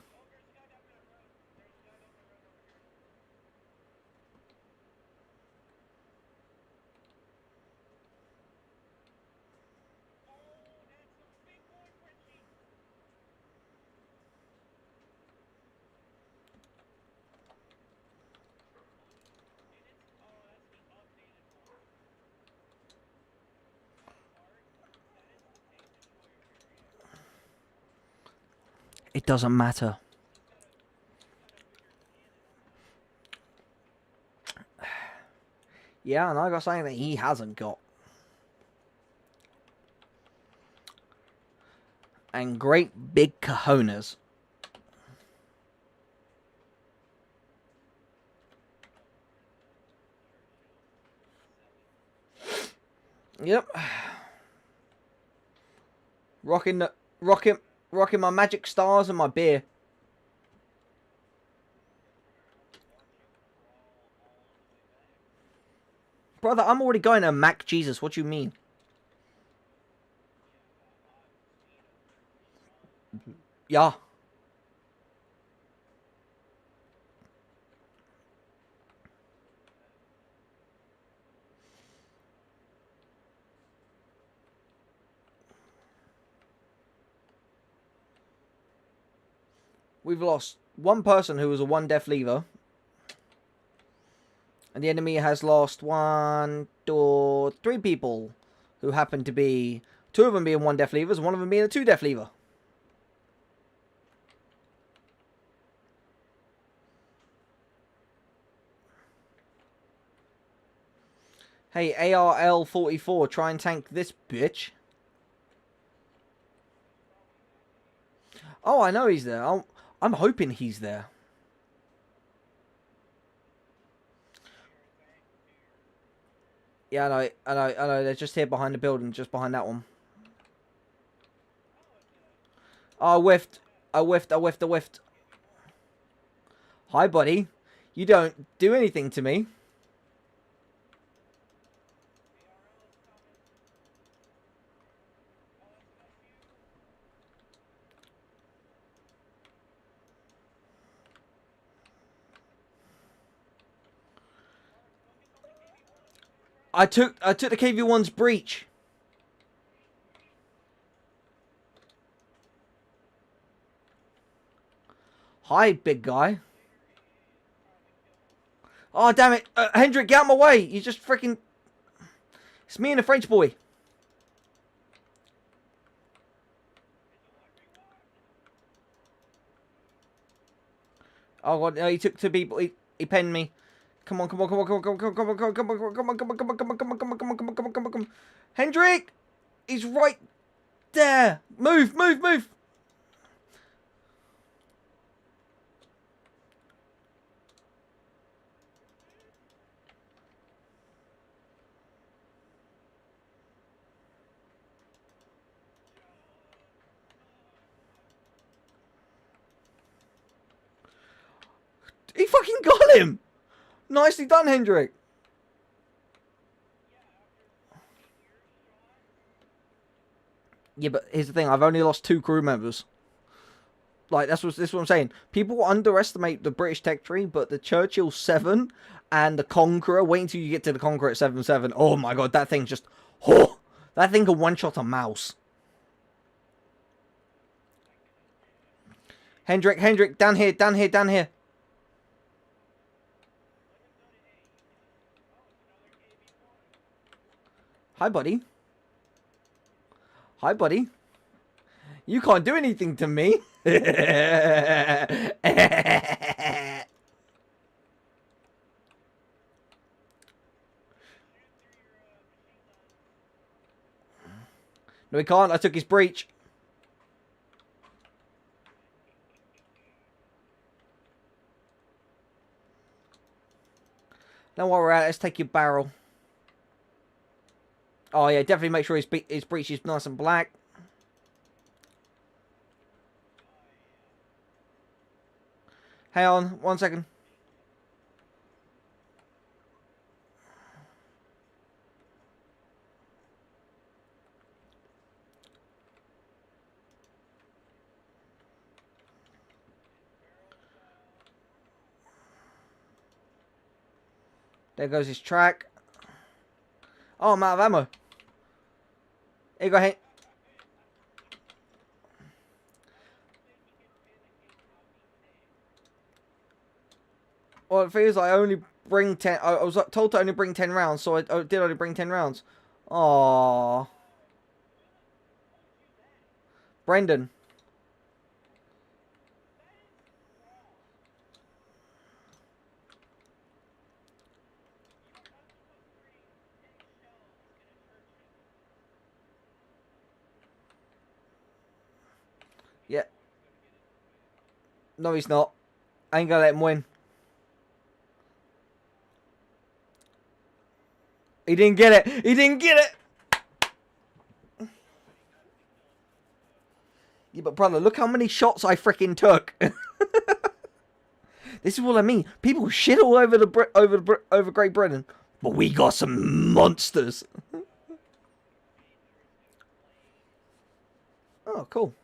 It doesn't matter. Yeah, and I got something that he hasn't got. And great big cojones. Yep. Rocking my magic stars and my beer. Brother, I'm already going to Mac Jesus. What do you mean? Yeah. We've lost one person who was a 1 death leaver. And the enemy has lost 1, 2, 3 people who happen to be 2 of them being 1 death leavers, 1 of them being a 2 death leaver. Hey, ARL44, try and tank this bitch. Oh, I know he's there. I'm hoping he's there. Yeah, I know. They're just here behind the building, just behind that one. Oh, I whiffed. Hi, buddy. You don't do anything to me. I took the KV-1's breach. Hi, big guy. Oh, damn it. Hendrik, get out of my way. You just freaking... It's me and a French boy. Oh, God. No, he took 2 people. He penned me. Come on. Hendrik! He's right there. Move. He fucking got him! Nicely done, Hendrik. Yeah, but here's the thing. I've only lost 2 crew members. Like, this is what I'm saying. People underestimate the British tech tree, but the Churchill 7 and the Conqueror, wait until you get to the Conqueror at 7.7. Oh my god, that thing just... Oh, that thing can one-shot a mouse. Hendrik, down here. Hi, buddy. You can't do anything to me. No, he can't. I took his breach. Now while we're at it, let's take your barrel. Oh yeah, definitely make sure his breach is nice and black. Hang on, 1 second. There goes his track. Oh, I'm out of ammo. Here you go, Hank. Well, it feels like I only bring 10. I was told to only bring 10 rounds, so I did only bring 10 rounds. Aww. Brendan. No, he's not. I ain't gonna let him win. He didn't get it. He didn't get it. Yeah, but brother, look how many shots I freaking took. This is what I mean. People shit all over over Great Britain, but we got some monsters. Oh, cool.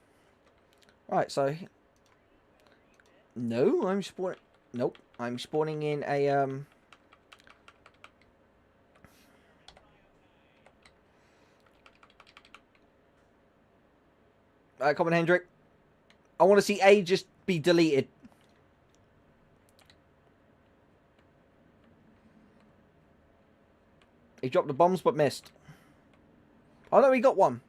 Right, so no, I'm spawning. Nope, I'm spawning in a come on, Hendrik. I want to see A just be deleted. He dropped the bombs but missed. Oh no, he got one.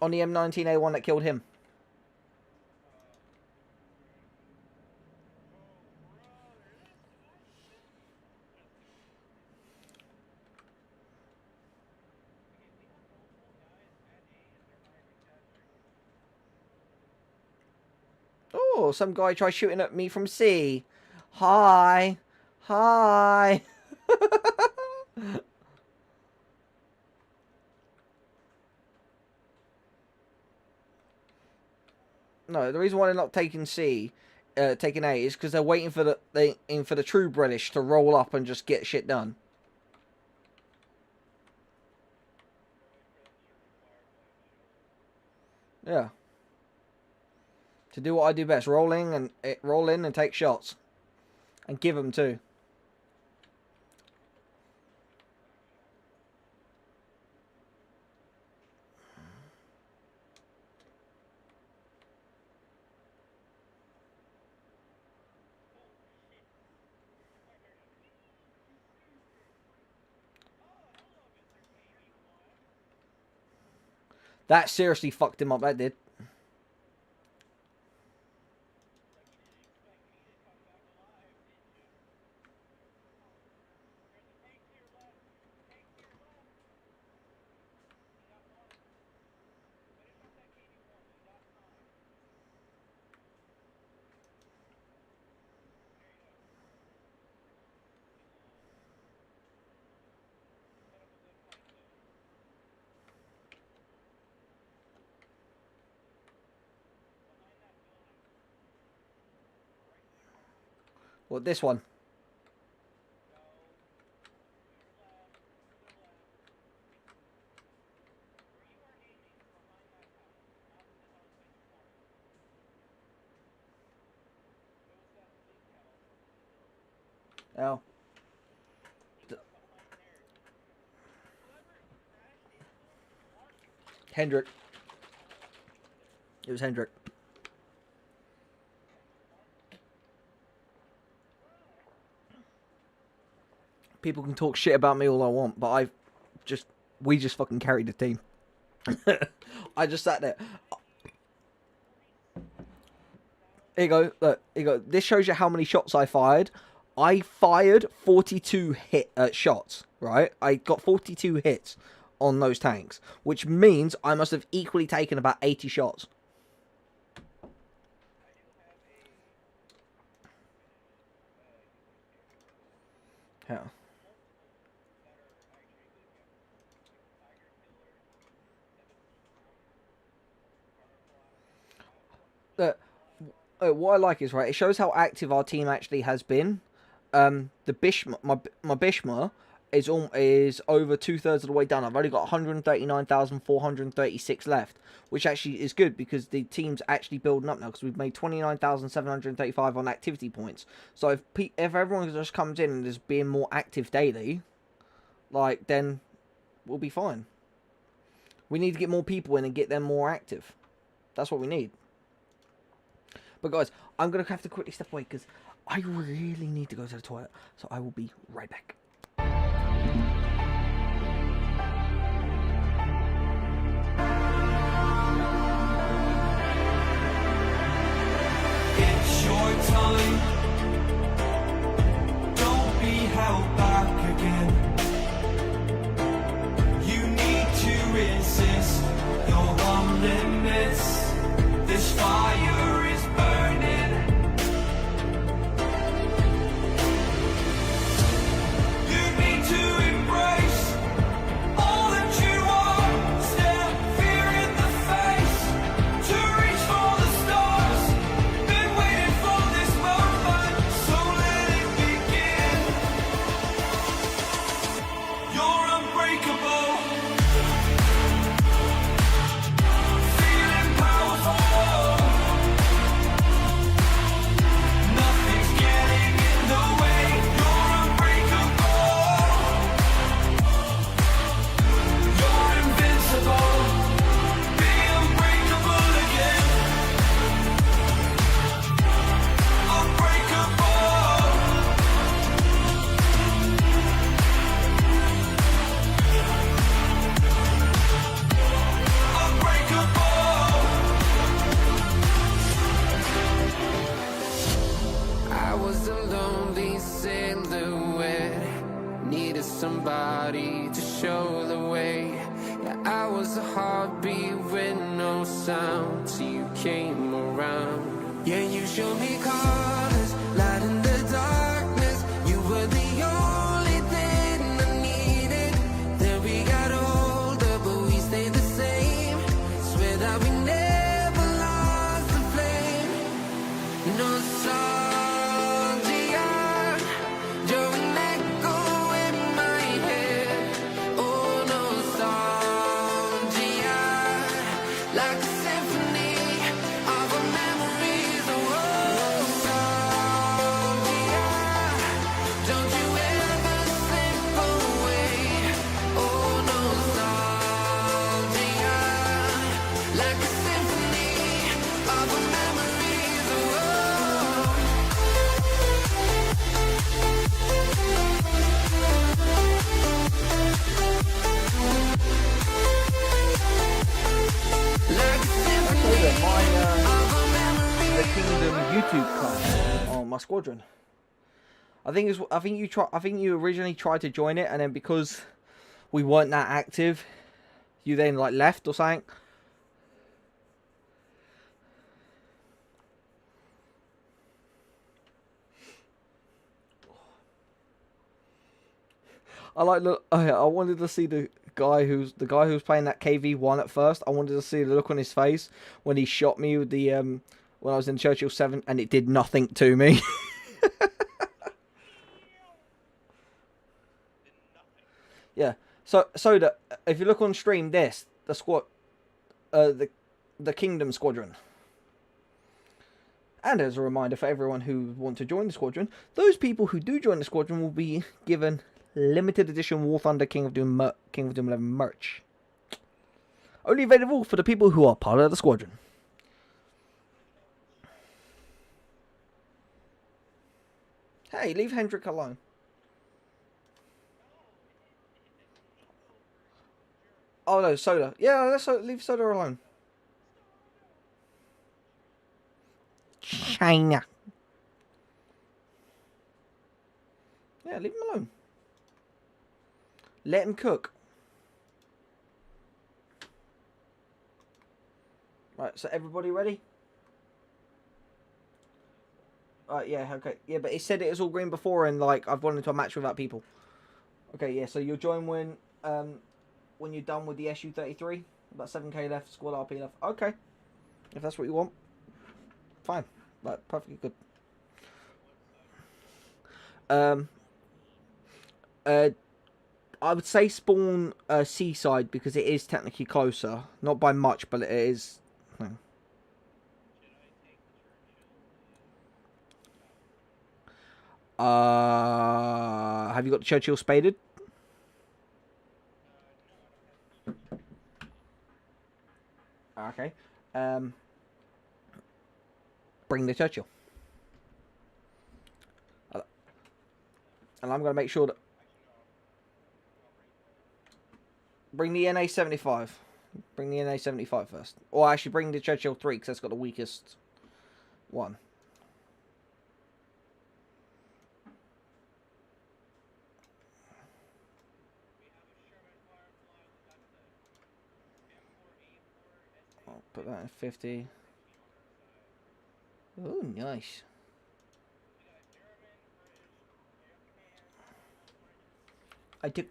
On the M19A1 that killed him. Oh, some guy tried shooting at me from C. Hi. Hi. No, the reason why they're not taking C, taking A, is because they're waiting for the true British to roll up and just get shit done. Yeah. To do what I do best, roll in and take shots, and give them too. That seriously fucked him up, that did. What, this one? Oh. Hendrik. It was Hendrik. People can talk shit about me all I want, but we just fucking carried the team. I just sat there. Here you go. Look, here you go. This shows you how many shots I fired. I fired 42 shots, right? I got 42 hits on those tanks, which means I must have equally taken about 80 shots. Yeah. What I like is, right, it shows how active our team actually has been. The Bishma, my Bishma is over 2/3 of the way done. I've only got 139,436 left, which actually is good because the team's actually building up now because we've made 29,735 on activity points. So if everyone just comes in and is being more active daily, like, then we'll be fine. We need to get more people in and get them more active. That's what we need. But guys, I'm going to have to quickly step away because I really need to go to the toilet. So I will be right back. It's your time. Don't be held back again. You need to resist. You're on limits. This fire is burning. was a lonely silhouette, needed somebody to show the way. Yeah, I was a heartbeat with no sound till you came around. Yeah, you showed me colors, light in the darkness. You were the only thing I needed. Then we got older, but we stayed the same. Swear that we never lost the flame. Nostalgia, you're an echo in my head. Oh, nostalgia, like a symphony of our memories. Oh, nostalgia, don't you ever slip away. Oh, nostalgia, like a symphony of our memories. Oh, like a symphony So my of our memories. the Kingdom YouTube card on my squadron. I think you originally tried to join it, and then because we weren't that active, you then like left or something. I wanted to see the guy who's playing that KV1 at first. I wanted to see the look on his face when he shot me with the when I was in Churchill 7, and it did nothing to me. Yeah. So if you look on stream, the Kingdom Squadron. And as a reminder for everyone who want to join the squadron, those people who do join the squadron will be given limited edition War Thunder King of Doom 11 merch. Only available for the people who are part of the squadron. Hey, leave Hendrik alone. Oh no, Soda. Yeah, let's leave Soda alone. China. Yeah, leave him alone. Let him cook. Right, so everybody ready? Right, yeah, okay. Yeah, but it said it was all green before, and like I've gone into a match without people. Okay, yeah, so you'll join when you're done with the SU-33. About 7k left, squad RP left. Okay. If that's what you want. Fine. Like, perfectly good. I would say spawn seaside because it is technically closer. Not by much, but it is. Have you got Churchill spaded? Okay. Bring the Churchill. And I'm going to make sure that... Bring the NA-75. Bring the NA-75 first. Or actually bring the Churchill 3, because that's got the weakest one. I'll put that in 50. Oh, nice. I took...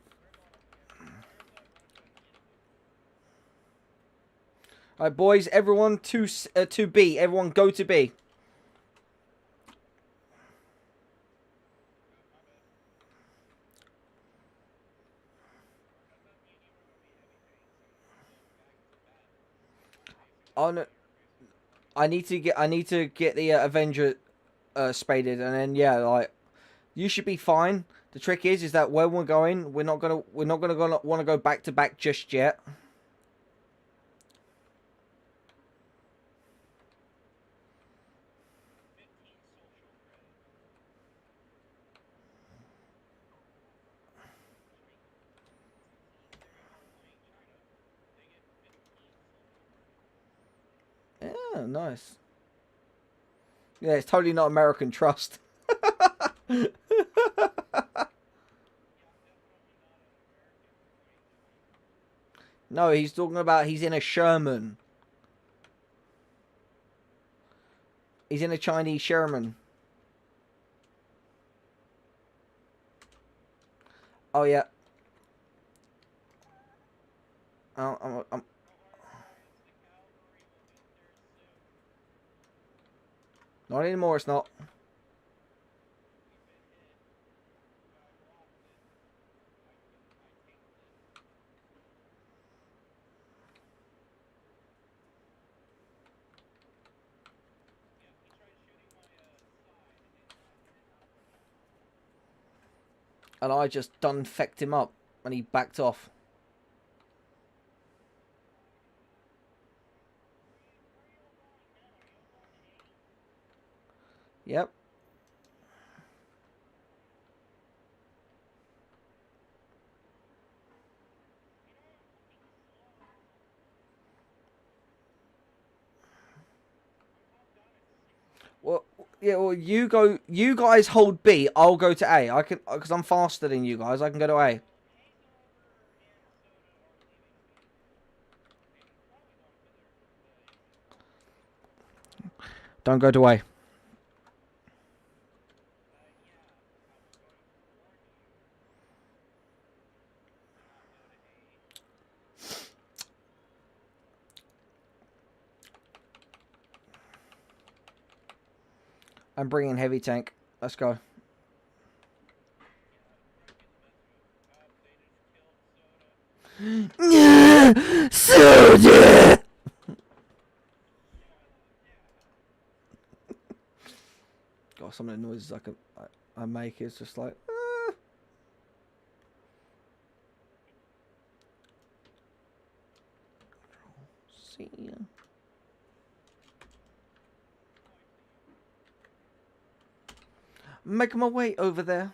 Alright, boys, everyone to B. Everyone go to B. Oh no. I need to get the Avenger spaded, and then yeah, like you should be fine. The trick is that where we're going, we're not gonna want to go back to back just yet. Yeah, nice. Yeah, it's totally not American trust. No, he's talking about he's in a Sherman. He's in a Chinese Sherman. Oh, yeah. I'm... Not anymore, it's not. And I just done fecked him up and he backed off. Yep. Well, yeah, well, you guys hold B, I'll go to A. I can, because I'm faster than you guys, I can go to A. Don't go to A. I'm bringing heavy tank. Let's go. Soda! God, some of the noises I make is just like... See ya. Making my way over there.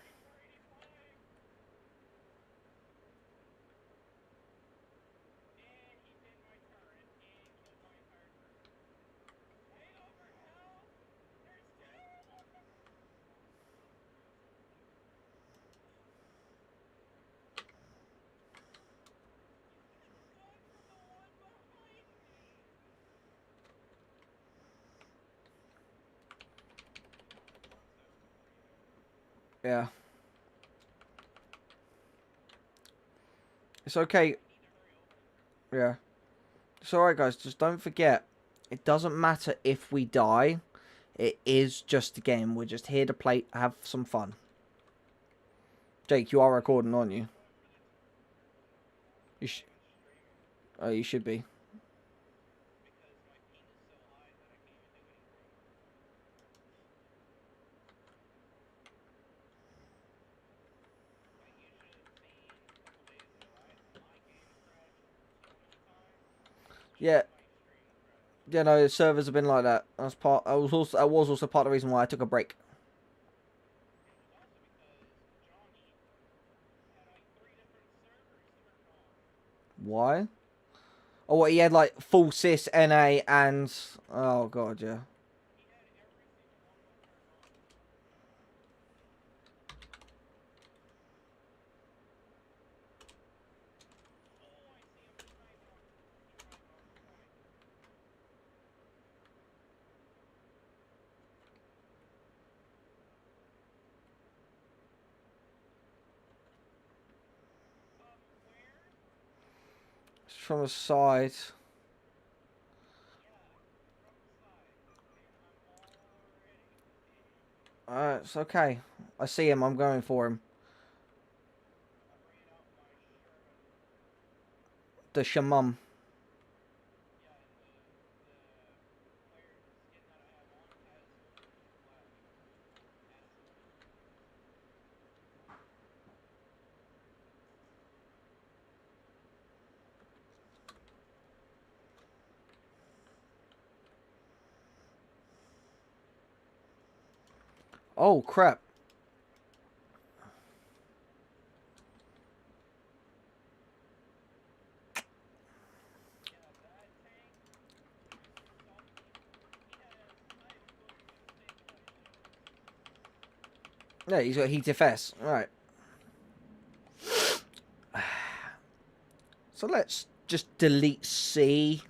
Yeah. It's okay. Yeah. It's alright, guys. Just don't forget. It doesn't matter if we die. It is just a game. We're just here to play, have some fun. Jake, you are recording, aren't you? Oh, you should be. Yeah. Yeah, no, the servers have been like that. That was also part of the reason why I took a break. Why? Oh, what, he had like full cis, NA, and... Oh, God, yeah. It's from the side. It's okay. I see him. I'm going for him. The shamum. Oh, crap. Yeah, he's got heat FS. Right. So let's just delete C.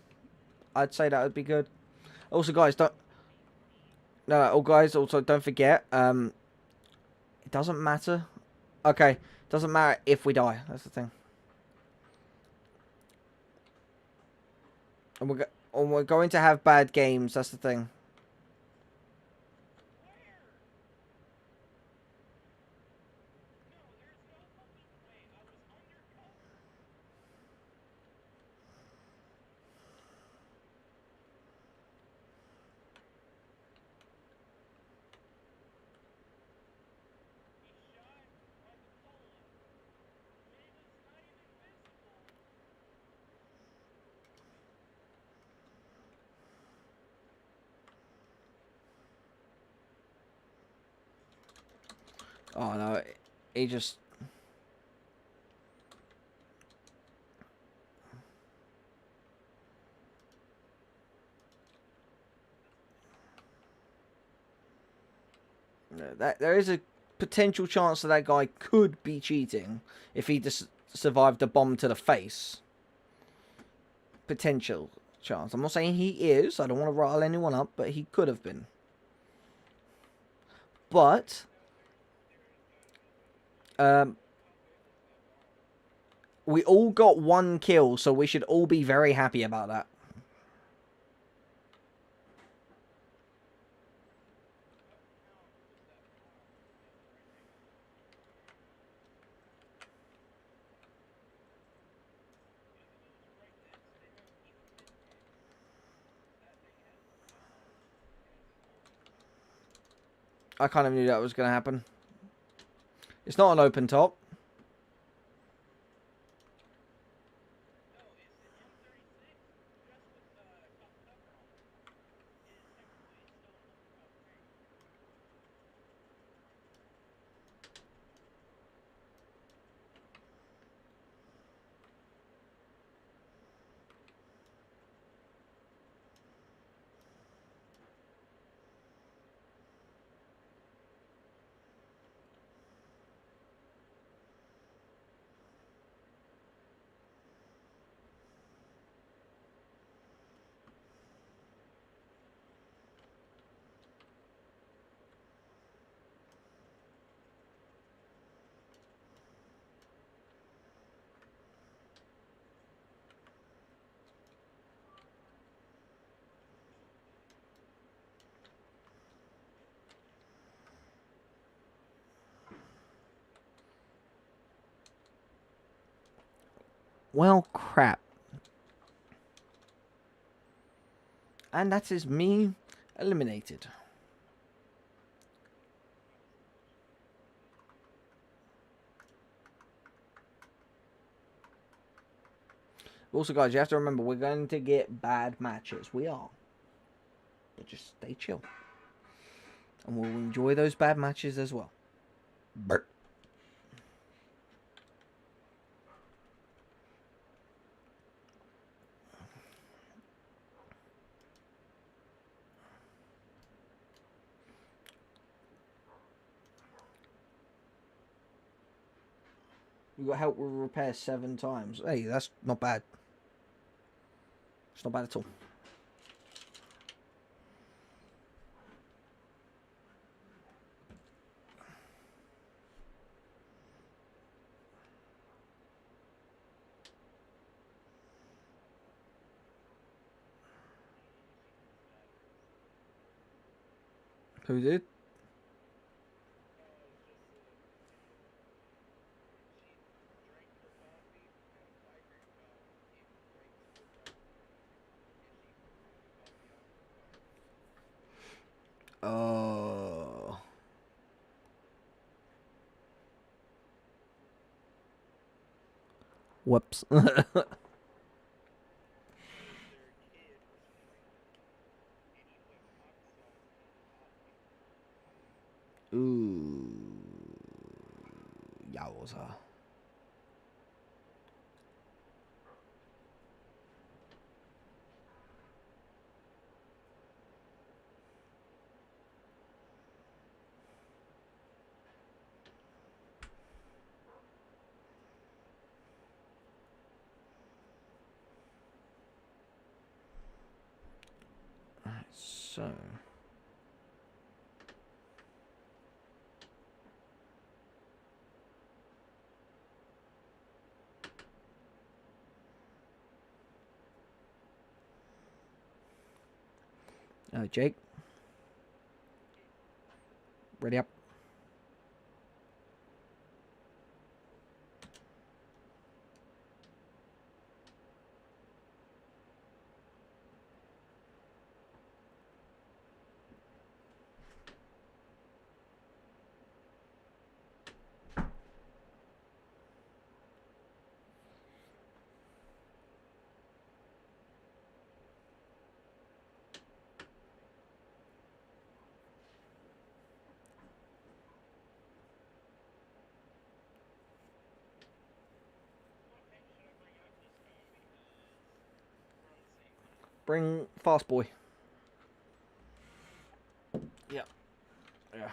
I'd say that would be good. Also, guys, don't... No, oh, guys, also don't forget, it doesn't matter. Okay, doesn't matter if we die. That's the thing. And we're going to have bad games. That's the thing. Oh no, he just... There is a potential chance that that guy could be cheating if he just survived a bomb to the face. Potential chance. I'm not saying he is. I don't want to rile anyone up, but he could have been. But we all got 1 kill, so we should all be very happy about that. I kind of knew that was going to happen. It's not an open top. Well, crap. And that is me eliminated. Also, guys, you have to remember, we're going to get bad matches. We are. But just stay chill. And we'll enjoy those bad matches as well. Bert. We got help with repair 7 times. Hey, that's not bad. It's not bad at all. Who did? Oh. Whoops. Ooh. Yowza. So. Jake. Ready up. Bring Fast Boy. Yep. Yeah.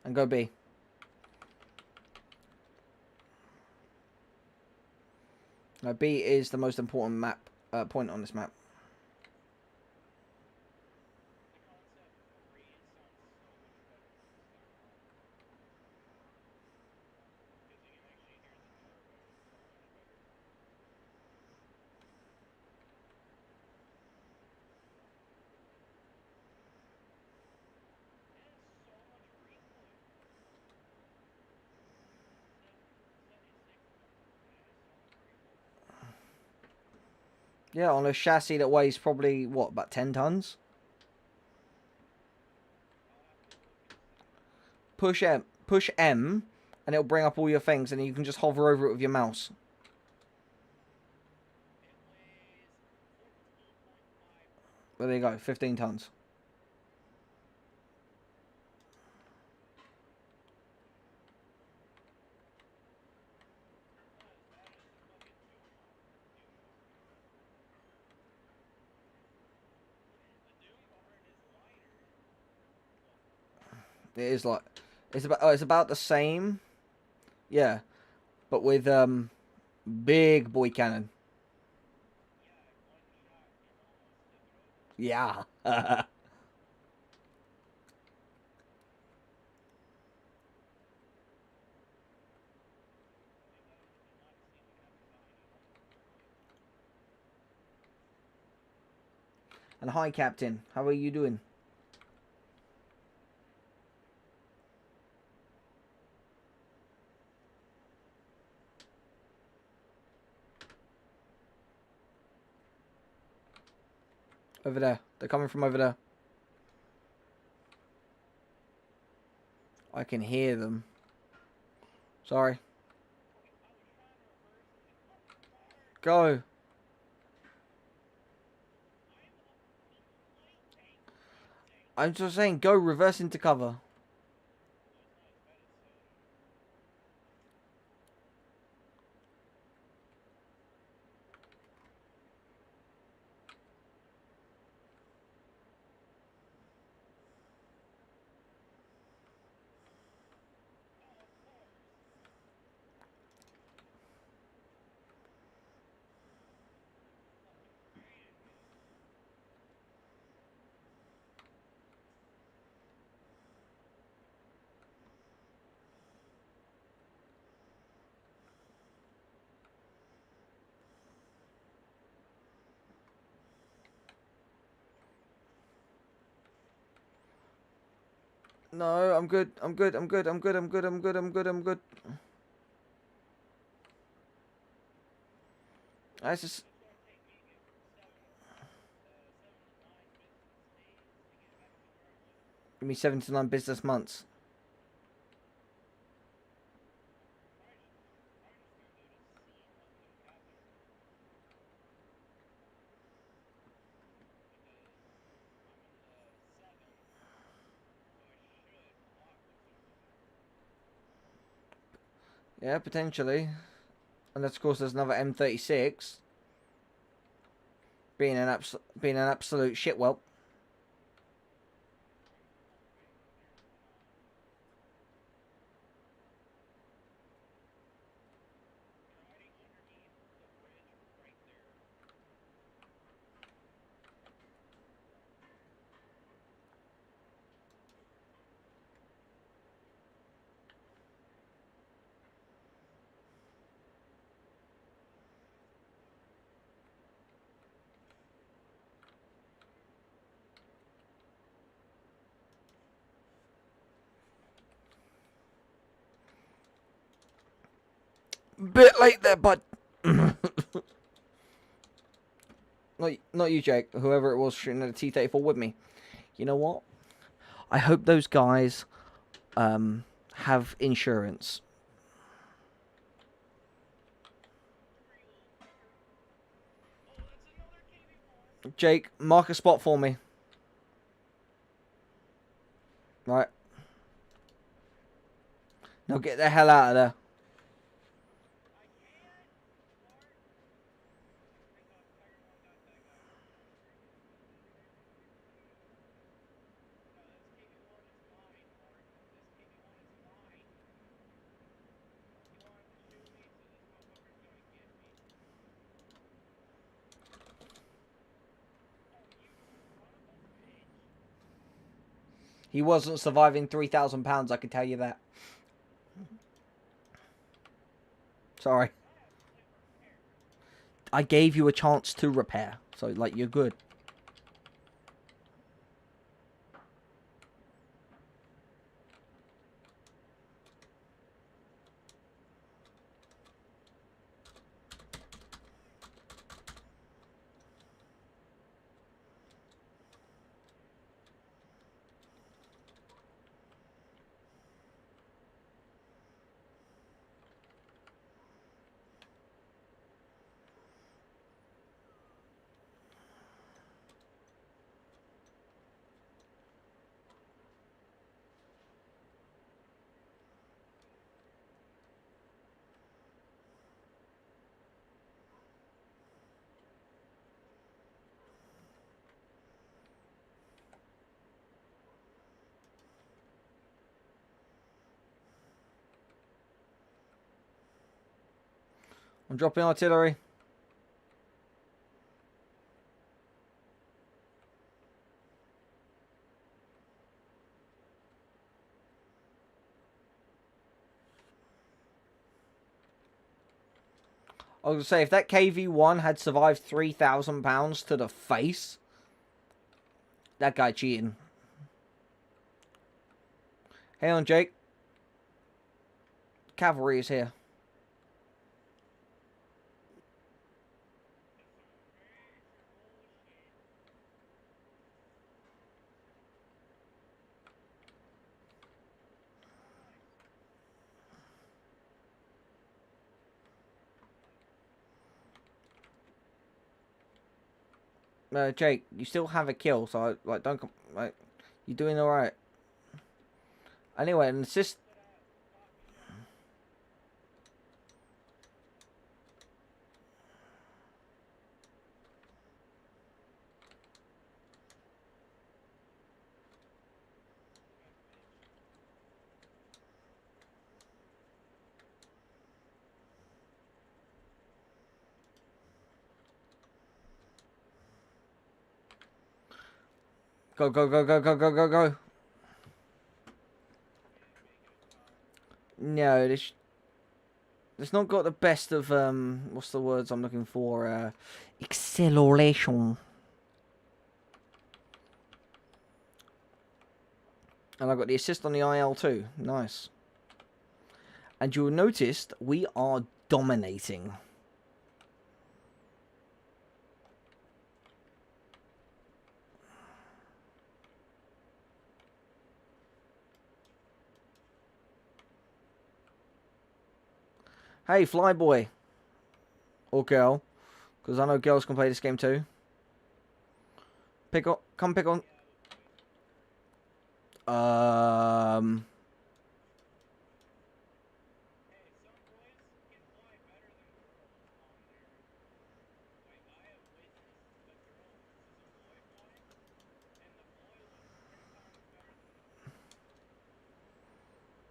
And go B. Now B is the most important map point on this map. Yeah, on a chassis that weighs probably, what, about 10 tons? Push M, and it'll bring up all your things, and you can just hover over it with your mouse. Well, there you go, 15 tons. It is like, it's about the same, yeah, but with big boy cannon. Yeah. And hi, Captain. How are you doing? Over there. They're coming from over there. I can hear them. Sorry. Go. I'm just saying, go reverse into cover. No, I'm good. I'm good. I'm good. I'm good. I'm good. I'm good. I'm good. I'm good. I just. Give me 7 to 9 business months. Yeah, potentially. Unless, of course, there's another M36. Being an absolute shitwhelp. Bit late there, bud. Not you, Jake. Whoever it was shooting at a T-34 with me. You know what? I hope those guys have insurance. Jake, mark a spot for me. Right. Now get the hell out of there. He wasn't surviving £3,000, I can tell you that. Sorry. I gave you a chance to repair. So, like, you're good. I'm dropping artillery. I was going to say, if that KV-1 had survived £3,000 to the face, that guy cheating. Hang on, Jake. Cavalry is here. Jake, you still have a kill, so like, don't like, you're doing all right. Anyway, an assist. Go, go, go, go, go, go, go, go. No, it's not got the best of, what's the words I'm looking for? Acceleration. And I got the assist on the IL too. Nice. And you'll notice we are dominating. Hey, Flyboy. Or girl. Because I know girls can play this game too. Pick on. Come pick on.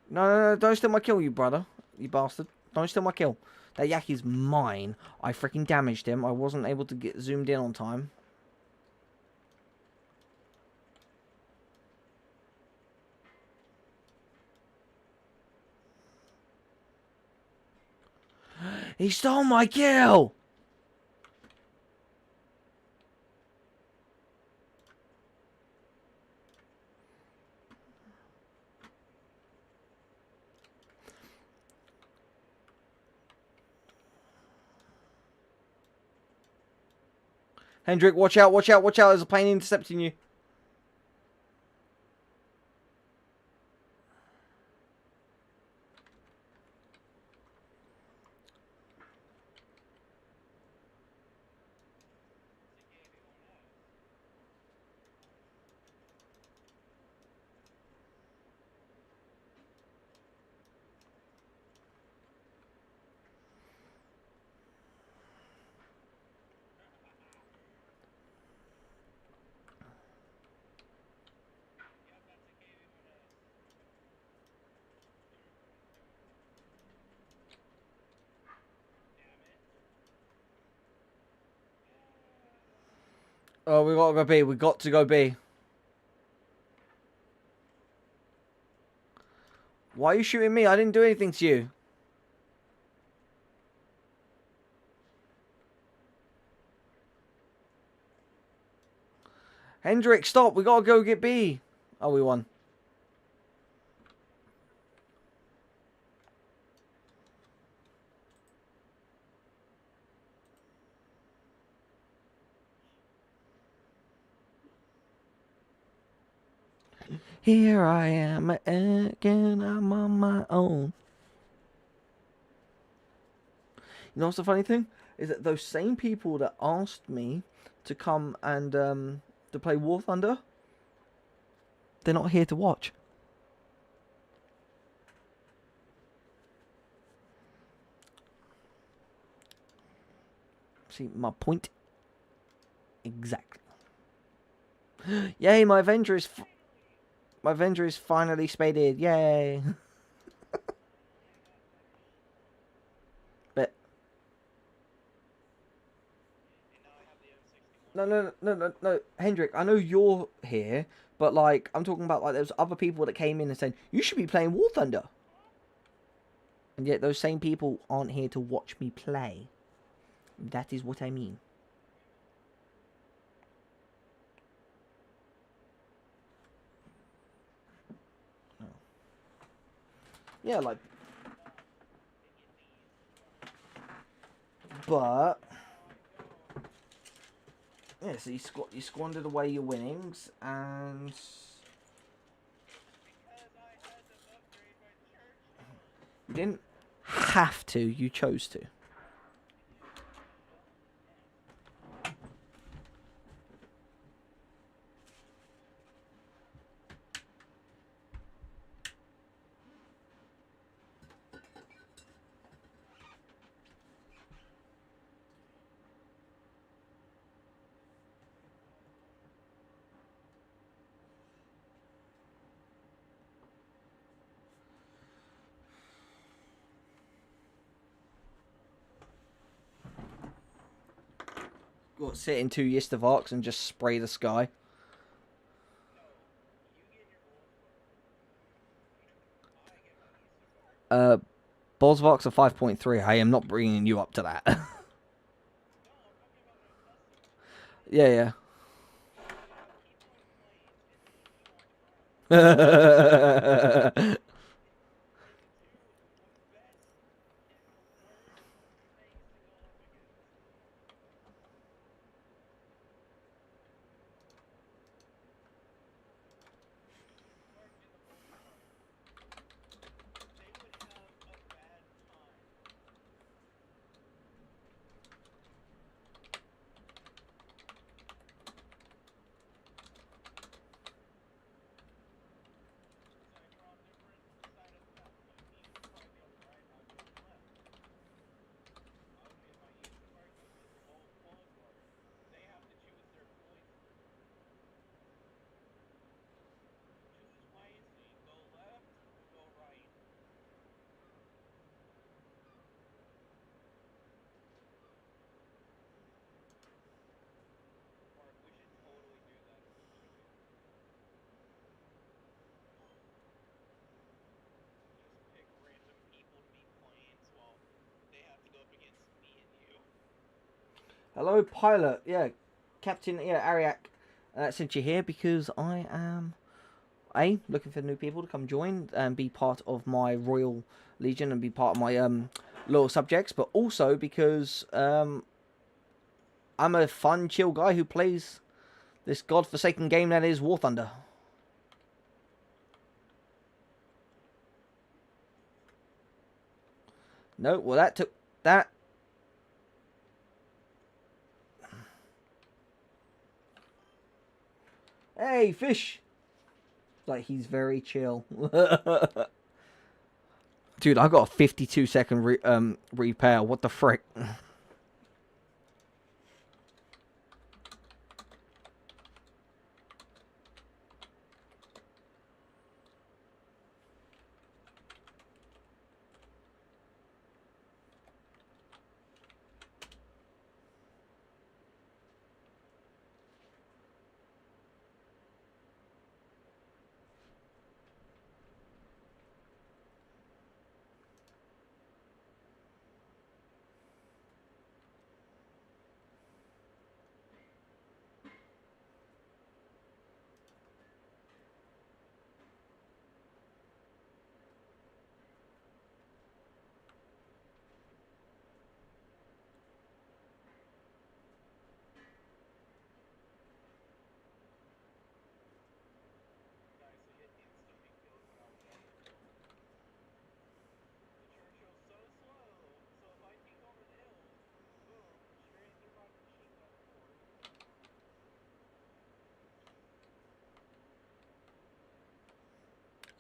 No, don't steal my kill, you brother. You bastard. Don't steal my kill. That yak is mine. I freaking damaged him. I wasn't able to get zoomed in on time. He stole my kill! Hendrik, watch out, watch out, watch out. There's a plane intercepting you. Oh, we gotta go B. We got to go B. Why are you shooting me? I didn't do anything to you. Hendrik, stop. We gotta go get B. Oh, we won. Here I am again, I'm on my own. You know what's the funny thing? Is that those same people that asked me to come and to play War Thunder, they're not here to watch. See my point? Exactly. Yay, my Avenger is... My Avenger is finally spaded. Yay. But... No. Hendrik, I know you're here, but, like, I'm talking about, like, there's other people that came in and said, you should be playing War Thunder. And yet those same people aren't here to watch me play. That is what I mean. Yeah, like... But... Yeah, so you squandered away your winnings, and... You didn't have to, you chose to. Got sit in 2 Yistavaks and just spray the sky. Bosvox are 5.3. I am not bringing you up to that. Yeah. Hello, pilot. Yeah, Captain. Yeah, Ariak. Sent you here because I am looking for new people to come join and be part of my Royal Legion and be part of my loyal subjects, but also because I'm a fun, chill guy who plays this godforsaken game that is War Thunder. No, well that took that. Hey, fish! Like, he's very chill. Dude, I got a 52-second repair. What the frick?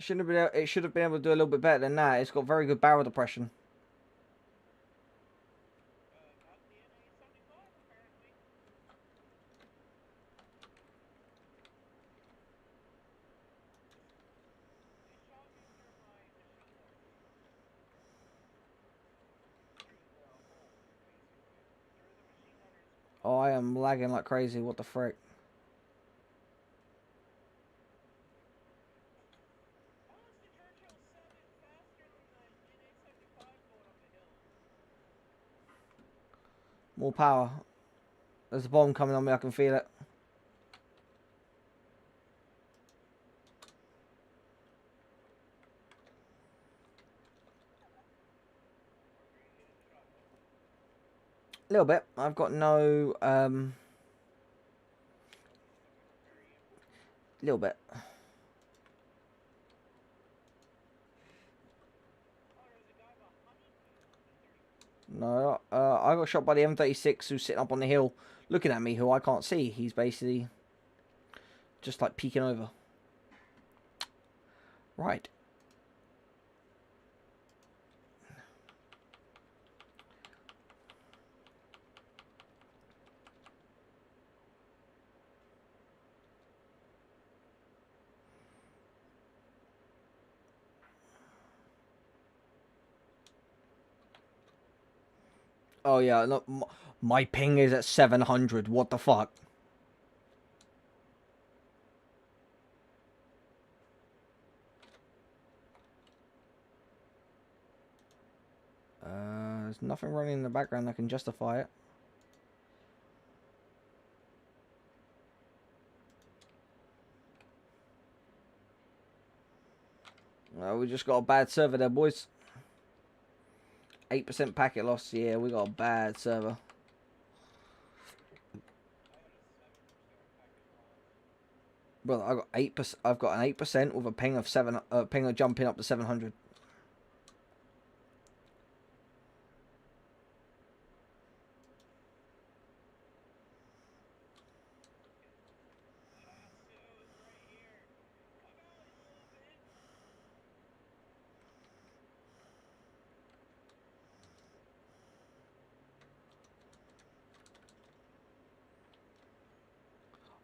It should have been able to do a little bit better than that. It's got very good barrel depression. Oh, I am lagging like crazy. What the frick? More power. There's a bomb coming on me. I can feel it. A little bit. I've got no... little bit. No, I got shot by the M36 who's sitting up on the hill looking at me, who I can't see. He's basically just like peeking over. Right. Oh yeah, look, my ping is at 700. What the fuck? There's nothing running in the background that can justify it. We just got a bad server there, boys. 8% packet loss. Yeah, we got a bad server. Brother, I got 8%. I've got an 8% with a ping of ping of jumping up to 700.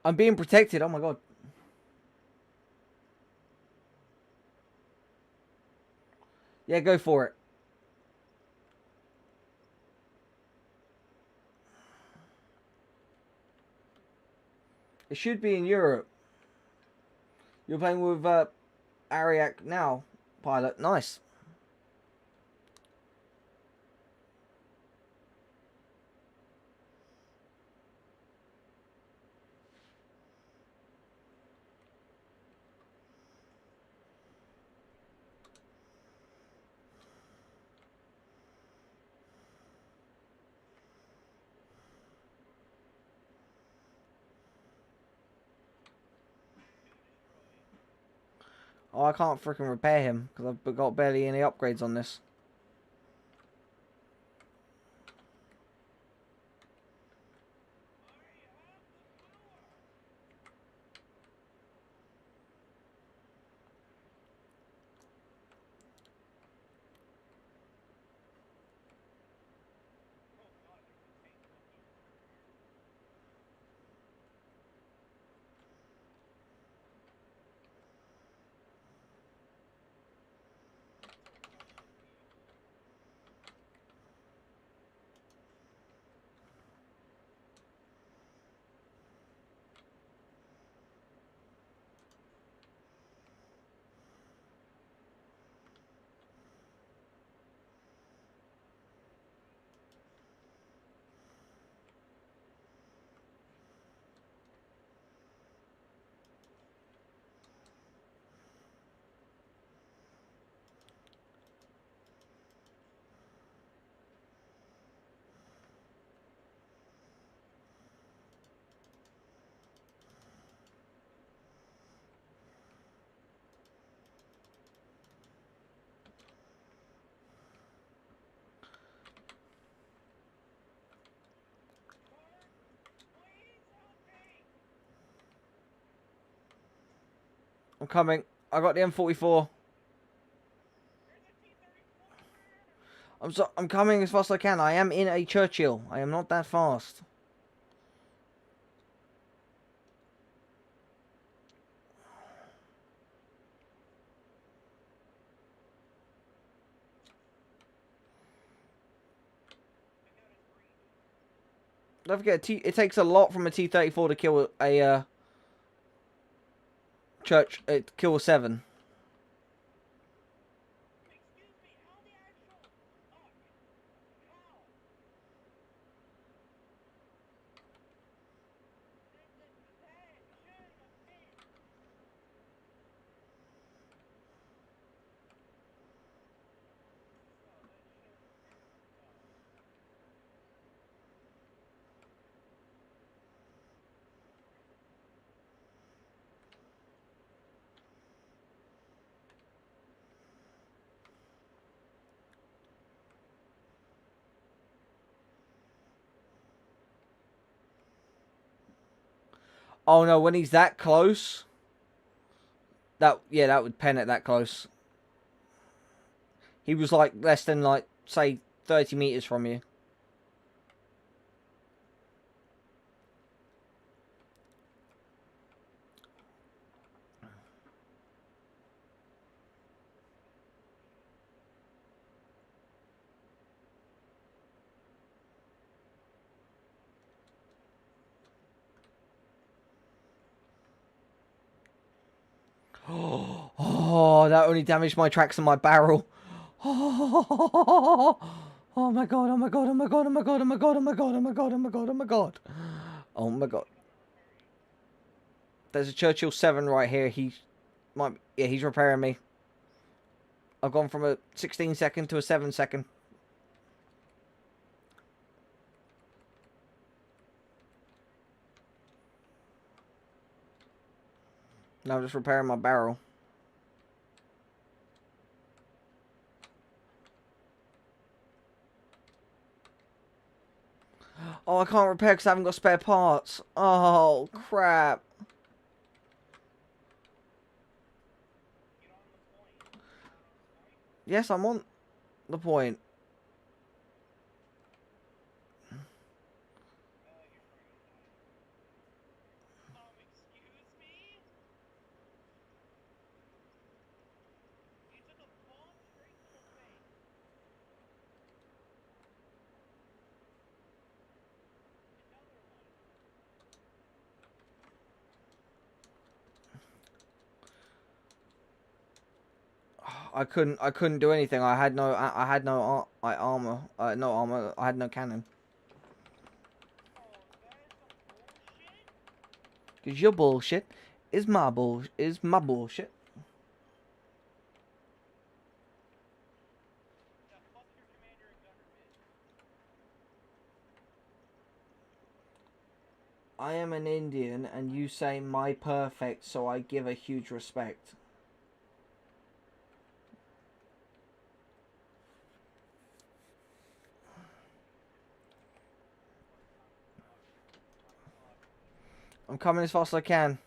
I'm being protected. Oh my god. Yeah, go for it. It should be in Europe. You're playing with Ariak now, pilot. Nice. Oh, I can't freaking repair him because I've got barely any upgrades on this. I'm coming. I got the M44. I'm coming as fast as I can. I am in a Churchill. I am not that fast. Don't forget, it takes a lot from a T-34 to kill a kill a 7. Oh no, when he's that close, that would pen it that close. He was like less than like say 30 meters from you. Oh, that only damaged my tracks and my barrel. Oh my god, oh my god, oh my god, oh my god, oh my god, oh my god, oh my god, oh my god, oh my god. Oh my god. There's a Churchill 7 right here. He's repairing me. I've gone from a 16-second to a 7-second. Now I'm just repairing my barrel. Oh, I can't repair because I haven't got spare parts. Oh, crap. Yes, I'm on the point. I couldn't do anything. I had no armor. No armor. I had no cannon. Cause your bullshit is my bullshit. I am an Indian, and you say my perfect, so I give a huge respect. I'm coming as fast as I can.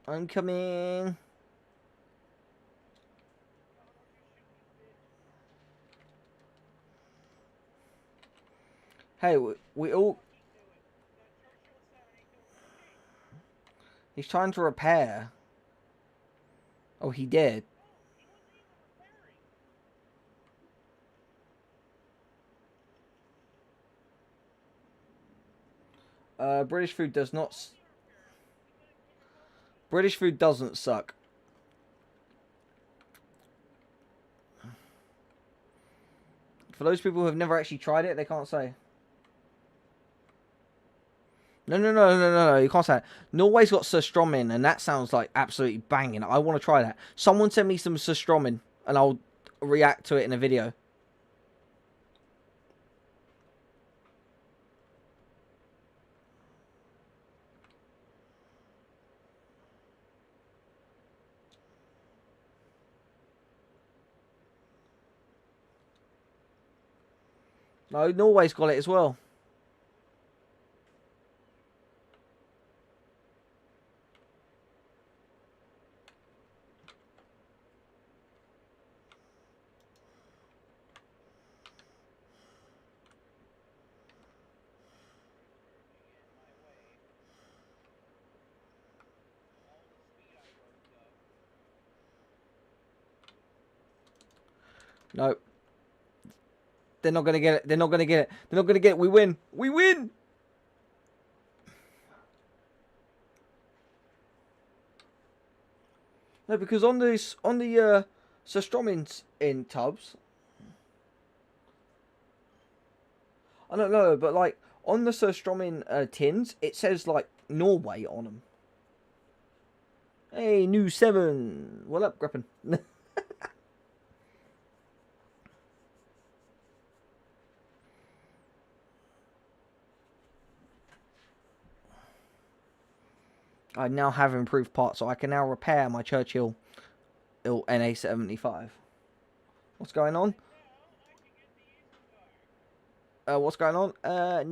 I'm coming. Hey, we all... He's trying to repair. Oh, he did. British food does not... British food doesn't suck. For those people who have never actually tried it, they can't say. No, you can't say that. Norway's got surströmming, and that sounds like absolutely banging. I want to try that. Someone send me some surströmming, and I'll react to it in a video. No, Norway's got it as well. No. They're not going to get it. They're not going to get it. They're not going to get it. We win. We win. No, because on the surströmmings in tubs. I don't know, but like on the surströmming tins, it says like Norway on them. Hey, new 7. What up, Grippin? I now have improved parts, so I can now repair my Churchill NA75. What's going on? What's going on?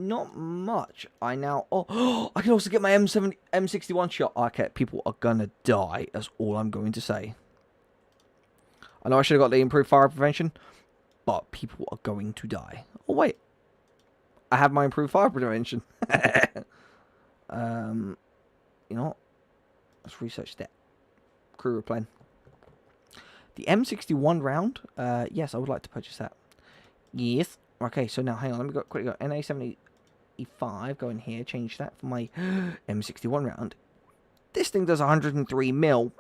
Not much. I now... Oh, I can also get my M61 shot. Okay, people are gonna die. That's all I'm going to say. I know I should have got the improved fire prevention, but people are going to die. Oh, wait. I have my improved fire prevention. You know what? Let's research that. Crew replan. The M61 round. Yes, I would like to purchase that. Yes. Okay, so now hang on. Let me quickly go. NA75. Go in here. Change that for my M61 round. This thing does 103 mil,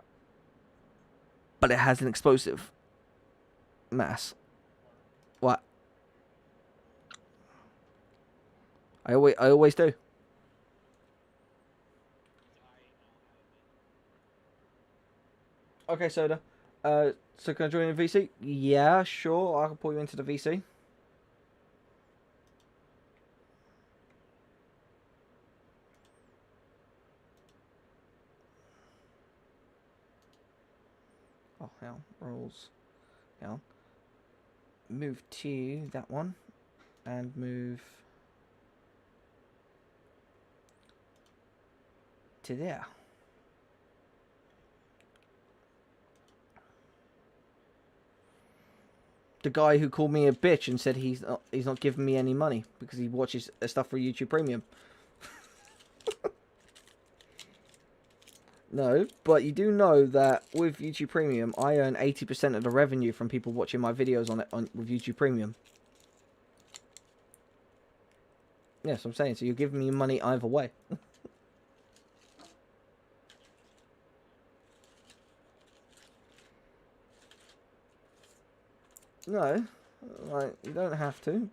but it has an explosive mass. What? I always do. Okay, Soda. So can I join the VC? Yeah, sure. I can pull you into the VC. Oh, hang on. Rules. Hang on. Move to that one. And move to there. The guy who called me a bitch and said he's not giving me any money because he watches stuff for YouTube Premium. No, but you do know that with YouTube Premium, I earn 80% of the revenue from people watching my videos with YouTube Premium. Yes, I'm saying, so you're giving me money either way. No, like, you don't have to.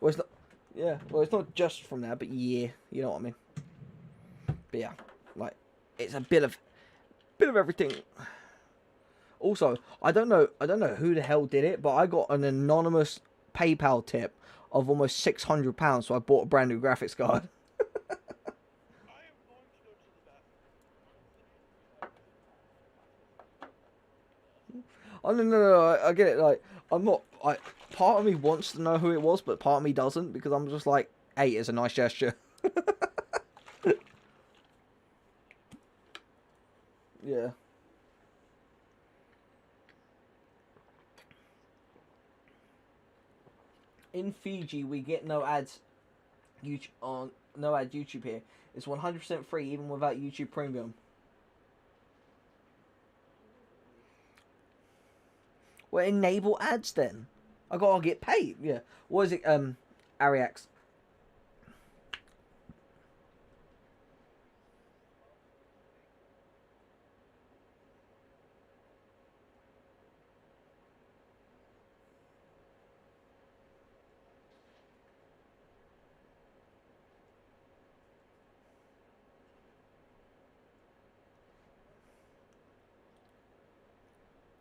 Well, it's not, yeah, well, it's not just from there, but yeah, you know what I mean. But yeah, like, it's a bit of everything. Also, I don't know who the hell did it, but I got an anonymous PayPal tip of almost £600, so I bought a brand new graphics card. Oh no, I get it. Like, I'm not. Part of me wants to know who it was, but part of me doesn't because I'm just like, hey, it's a nice gesture. Yeah. In Fiji, we get no ads. No ad YouTube here. It's 100% free even without YouTube Premium. Well, enable ads then. I gotta get paid. Yeah. What is it? Ariax.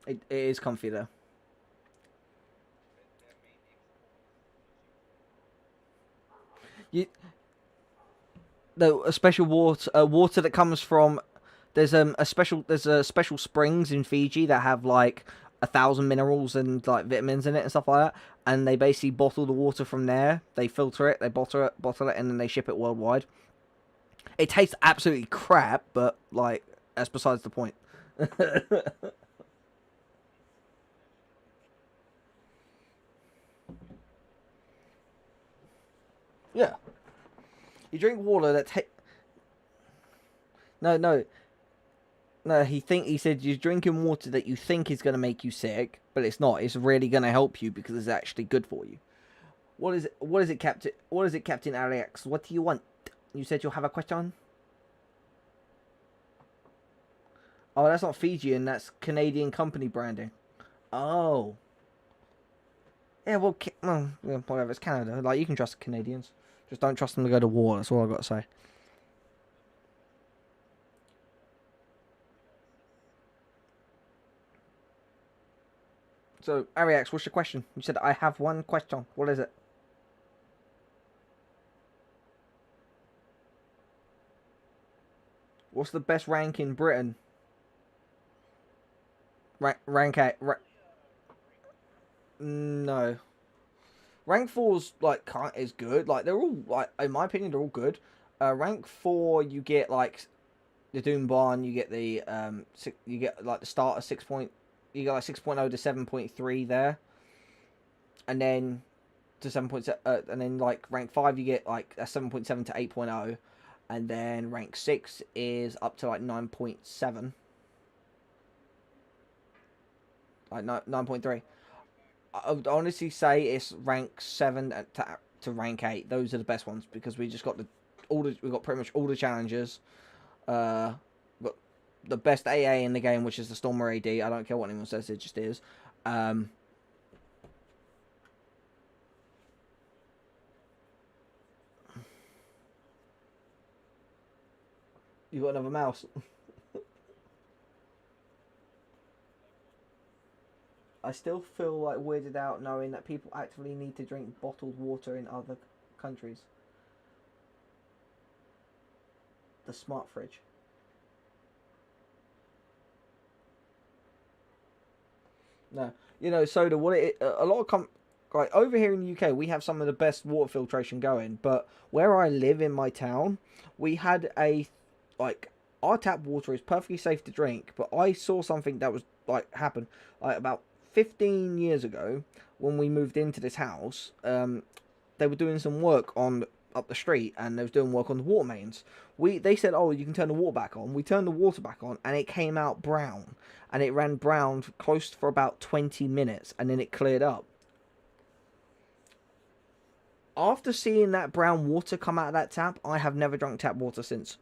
It is comfy though. You a special water that comes from there's a special springs in Fiji that have like 1,000 minerals and like vitamins in it and stuff like that, and they basically bottle the water from there. They filter it, they bottle it, and then they ship it worldwide. It tastes absolutely crap, but like that's besides the point. Yeah, you drink water that no. No, he said you're drinking water that you think is going to make you sick, but it's not. It's really going to help you because it's actually good for you. What is it? What is it, Captain? What is it, Captain Alex? What do you want? You said you'll have a question. Oh, that's not Fijian. That's Canadian company branding. Oh. Yeah, well, whatever. It's Canada. Like, you can trust the Canadians. Just don't trust them to go to war. That's all I've got to say. So, Ariax, what's your question? You said, I have one question. What is it? What's the best rank in Britain? Rank 8. No. Rank 4's, like, is good. Like, they're all, like, in my opinion, they're all good. Rank 4, you get, like, the Doom Barn, you get the, you get, like, the starter 6 point, you get, like, 6.0 to 7.3 there. And then, to 7.7, and then, like, rank 5, you get, like, a 7.7 to 8.0. And then rank 6 is up to, like, 9.7. Like, 9.3. I would honestly say it's rank 7 to rank 8. Those are the best ones because we just got we got pretty much all the challenges. Got the best AA in the game, which is the Stormer AD. I don't care what anyone says, it just is. You got another mouse. I still feel like weirded out knowing that people actively need to drink bottled water in other countries. The smart fridge. No, you know, soda. A lot of like over here in the UK, we have some of the best water filtration going. But where I live in my town, we had our tap water is perfectly safe to drink. But I saw something that was like happen like about 15 years ago when we moved into this house. They were doing some work up the street, and they was doing work on the water mains. They said, oh, you can turn the water back on. We turned the water back on, and it came out brown, and it ran brown close for about 20 minutes, and then it cleared up. After seeing that brown water come out of that tap, I have never drunk tap water since.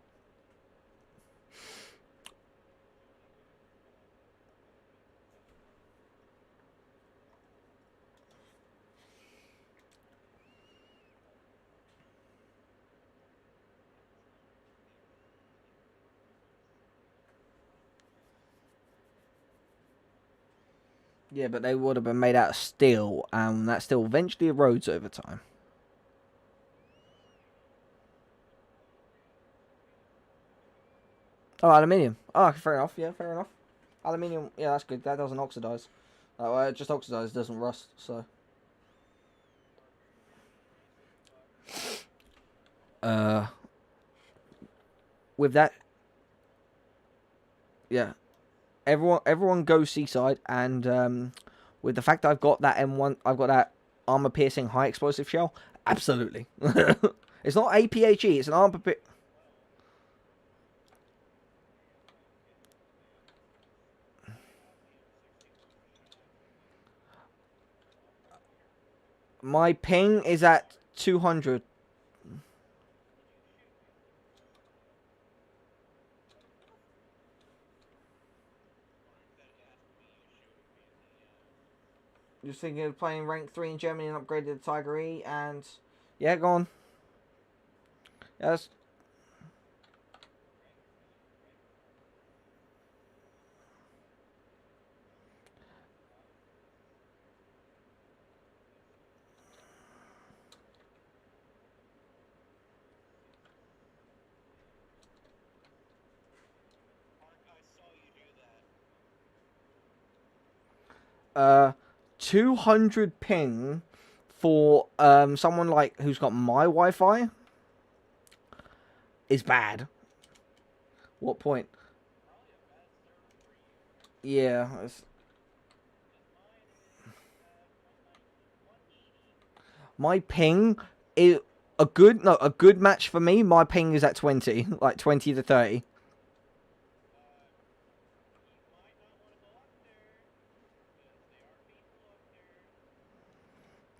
Yeah, but they would have been made out of steel, and that steel eventually erodes over time. Oh, aluminium. Oh, fair enough. Yeah, fair enough. Aluminium. Yeah, that's good. That doesn't oxidize. Oh, it just oxidizes, doesn't rust, so. With that, yeah. Everyone go Seaside, and with the fact that I've got that M1, I've got that armor piercing high explosive shell. Absolutely. It's not APHE, it's an armor piercing. My ping is at 200. Just thinking of playing rank 3 in Germany and upgraded the Tiger E, and yeah, go on. Yes. Uh, 200 ping for someone like who's got my Wi-Fi is bad. What point? Yeah, my ping is a good match for me. My ping is at 20, like 20 to 30.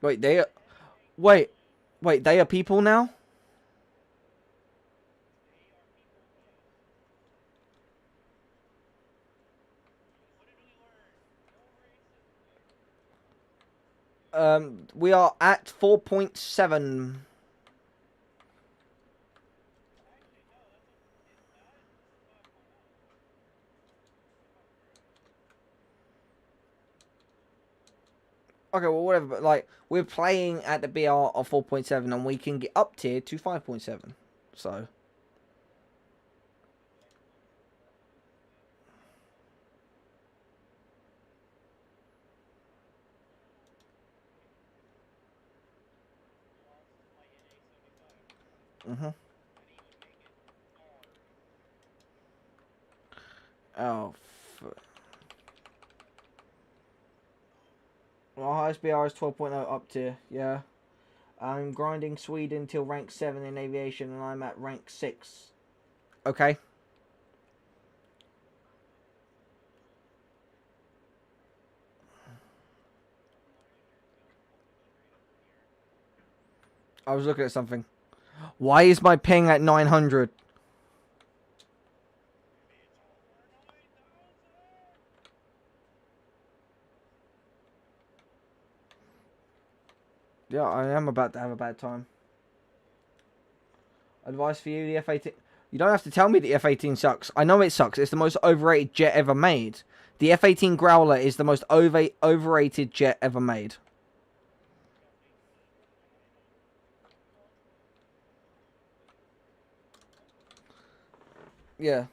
Wait, they are, wait, they are people now? We are at 4.7. Okay, well, whatever, but, like, we're playing at the BR of 4.7, and we can get up tier to 5.7, so. Oh, well, highest BR is 12.0 up tier, yeah. I'm grinding Sweden till rank 7 in aviation, and I'm at rank 6. Okay. I was looking at something. Why is my ping at 900? Yeah, I am about to have a bad time. Advice for you, the F-18... You don't have to tell me the F-18 sucks. I know it sucks. It's the most overrated jet ever made. The F-18 Growler is the most overrated jet ever made. Yeah.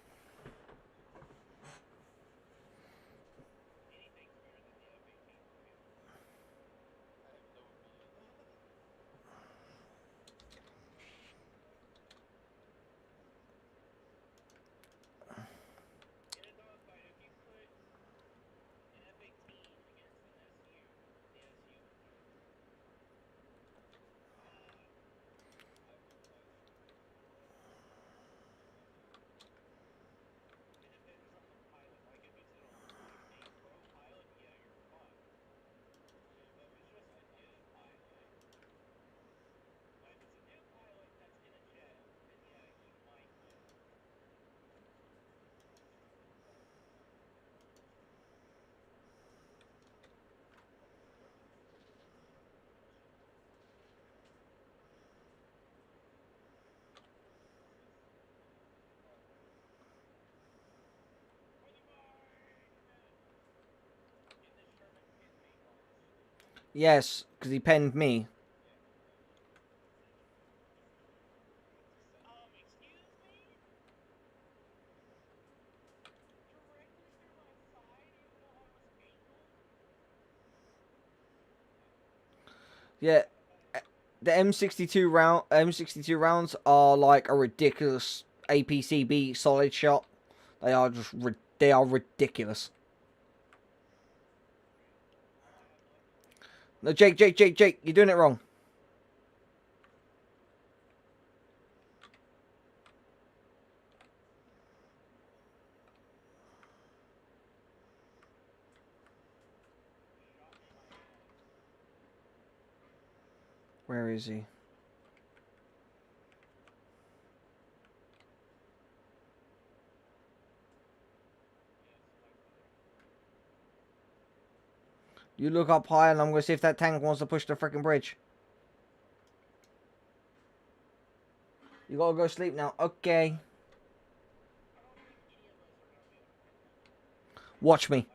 Yes, because he penned me. Yeah, the M62 rounds are like a ridiculous APCB solid shot. They are just they are ridiculous. No, Jake, you're doing it wrong. Where is he? You look up high and I'm going to see if that tank wants to push the freaking bridge. You gotta go sleep now. Okay. Watch me.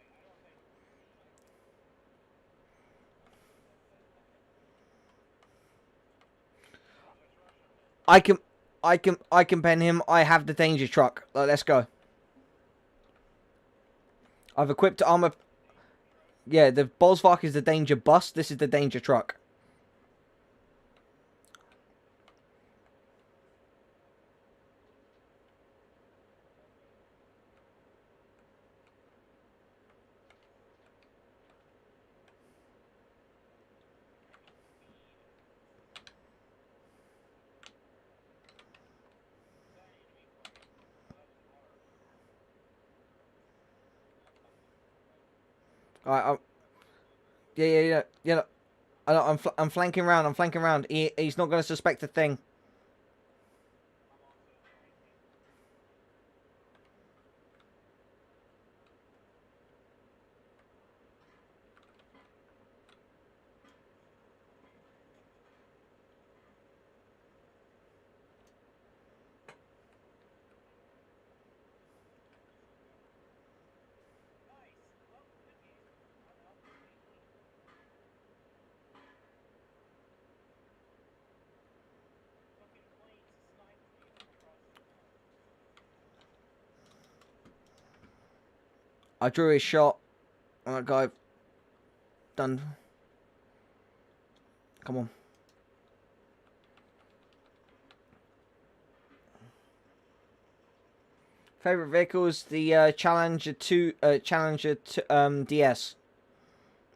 I can pen him. I have the danger truck. Let's go. I've equipped armor. Yeah, the Bolsvark is the danger bus. This is the danger truck. Alright, yeah. I'm flanking around. He's not going to suspect a thing. I drew his shot. Alright, guy. Done. Come on. Favorite vehicle is the Challenger DS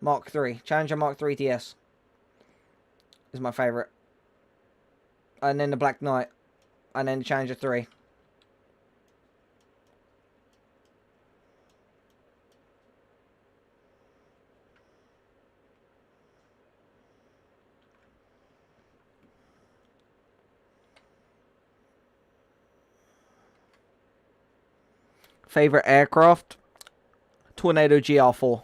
Mark III. Challenger Mark III DS is my favorite. And then the Black Knight. And then the Challenger 3. Favorite aircraft? Tornado GR4.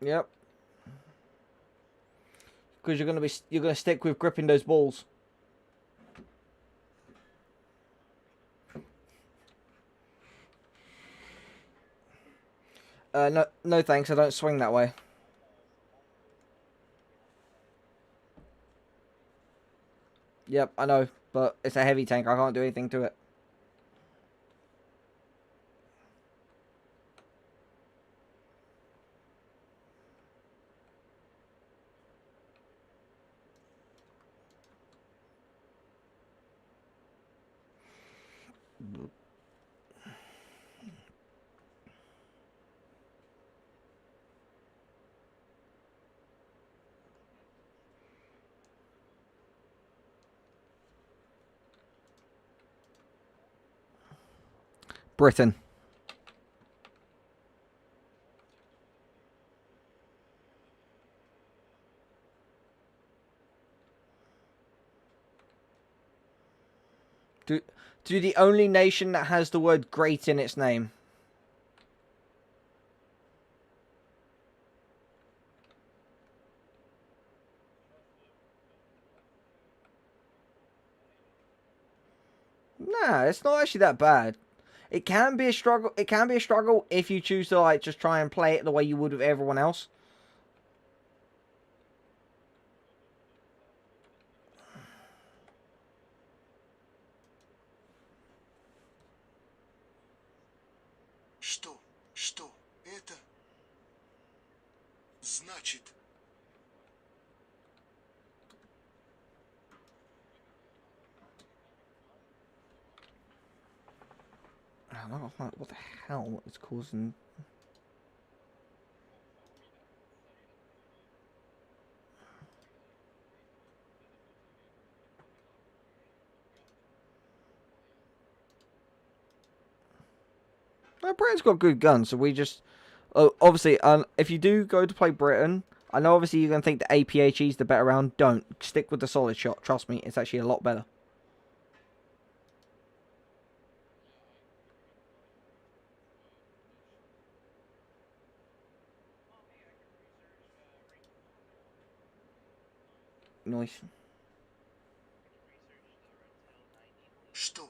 Yep. Because you're gonna stick with gripping those balls. No thanks, I don't swing that way. Yep, I know, but it's a heavy tank, I can't do anything to it. Britain. Do the only nation that has the word great in its name. Nah, it's not actually that bad. It can be a struggle. It can be a struggle if you choose to like just try and play it the way you would with everyone else. Что? Что? Это? Значит... I don't know what the hell is causing... Britain's got good guns, so we just... obviously, if you do go to play Britain, I know obviously you're going to think the APHE is the better round. Don't. Stick with the solid shot. Trust me, it's actually a lot better. Nice. Что?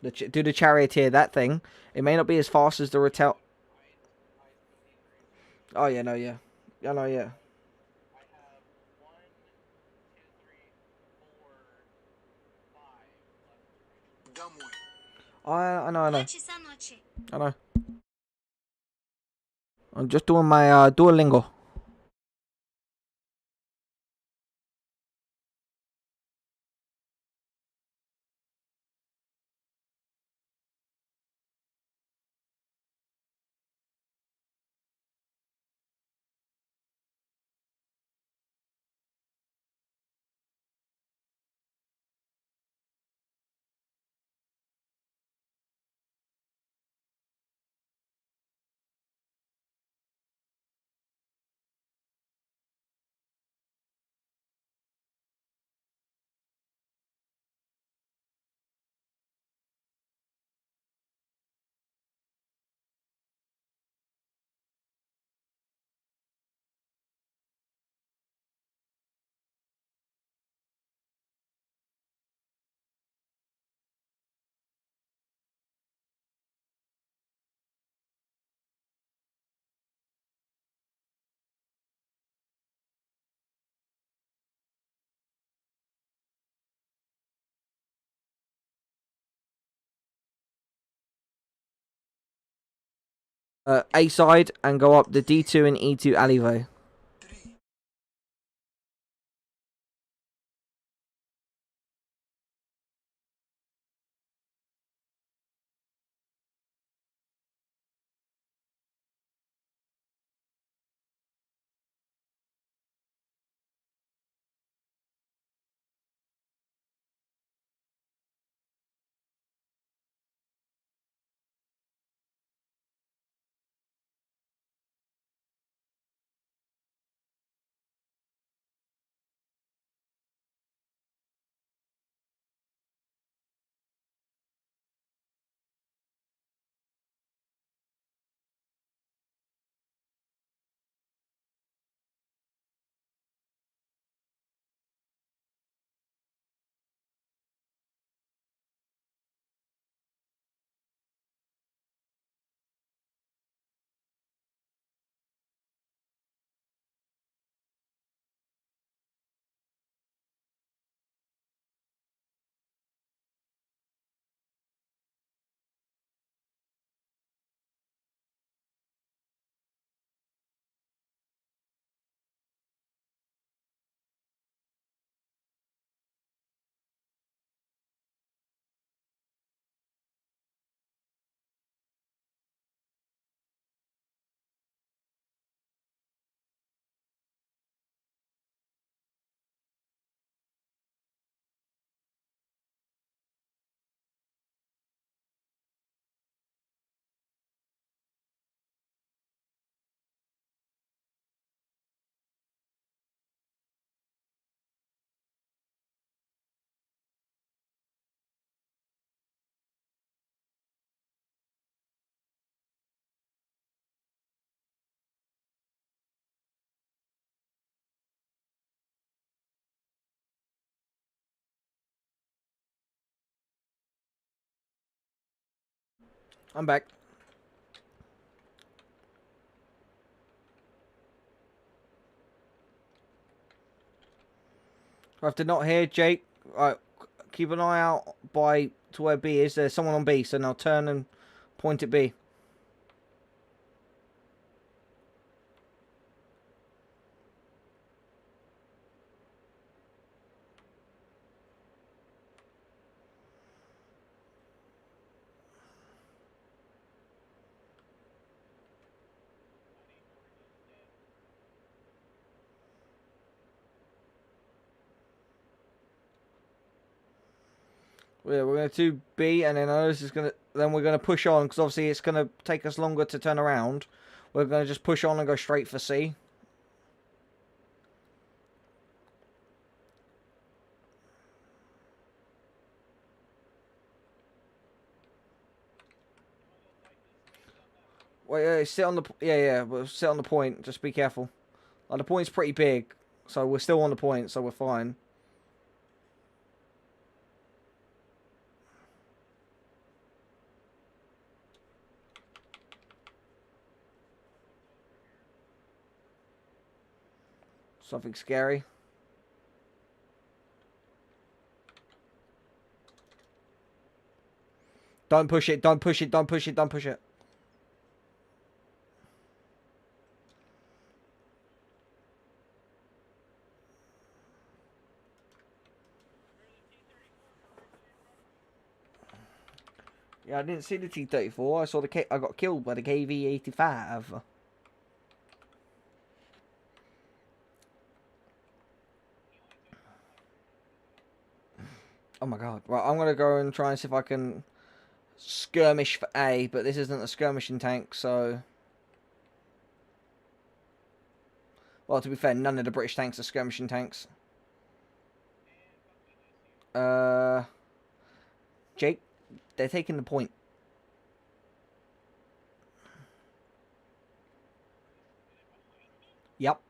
Do the charioteer, that thing. It may not be as fast as the Ratel. Oh yeah, no, yeah. Yeah, no, yeah. Домой. I know, I know. Часа ночи. I know. I'm just doing my Duolingo. A side and go up the D2 and E2 alleyway. I'm back. I have to not hear Jake. Right, keep an eye out by to where B is. There's someone on B, so now turn and point at B. Yeah, we're going to do B, and then this is gonna. Then we're going to push on because obviously it's going to take us longer to turn around. We're going to just push on and go straight for C. Wait, sit on the. Yeah. We'll sit on the point. Just be careful. Like, the point's pretty big, so we're still on the point, so we're fine. Something scary. Don't push it, don't push it, don't push it, don't push it. Yeah, I didn't see the T-34. I saw the I got killed by the KV-85. Oh my god. Right, I'm going to go and try and see if I can skirmish for A, but this isn't a skirmishing tank, so... Well, to be fair, none of the British tanks are skirmishing tanks. Jake, they're taking the point. Yep.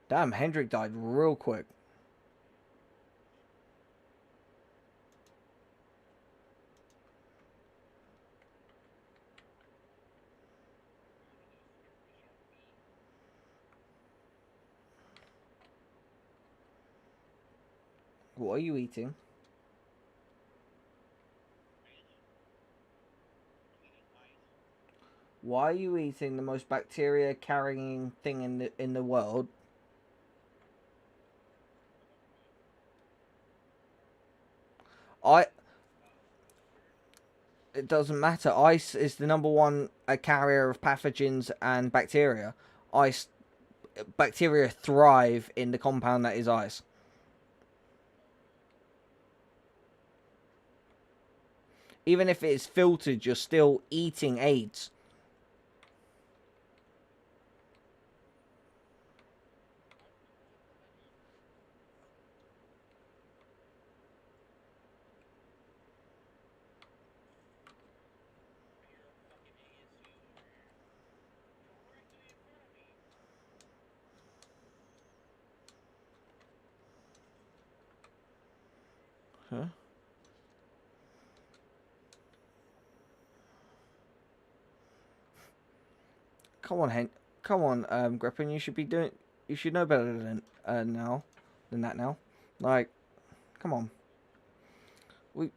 Damn, Hendrik died real quick. What are you eating? Why are you eating the most bacteria carrying thing in the world? It doesn't matter. Ice is the number one carrier of pathogens and bacteria. Bacteria thrive in the compound that is ice. Even if it's filtered, you're still eating AIDS. Huh? Come on, come on, Griffin. You should be doing. You should know better than that now. Like, come on. We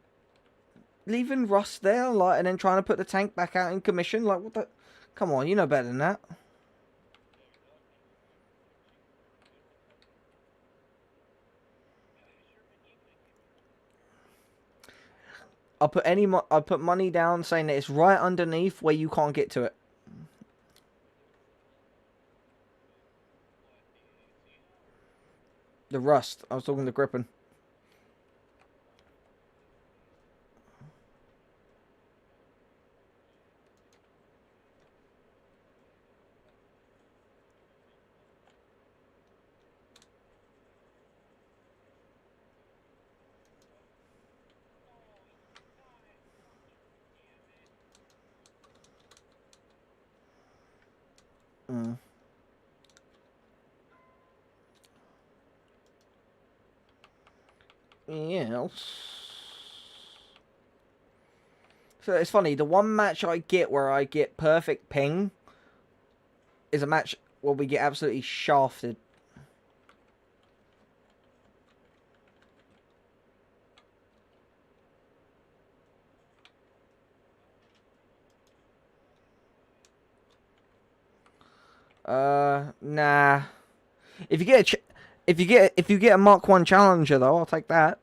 leaving Russ there, like, and then trying to put the tank back out in commission. Like, what the? Come on, you know better than that. I'll put money down saying that it's right underneath where you can't get to it. The rust. I was talking to Griffin. Yes. So it's funny, the one match I get where I get perfect ping is a match where we get absolutely shafted. Nah. If you get if you get a Mark 1 Challenger though, I'll take that.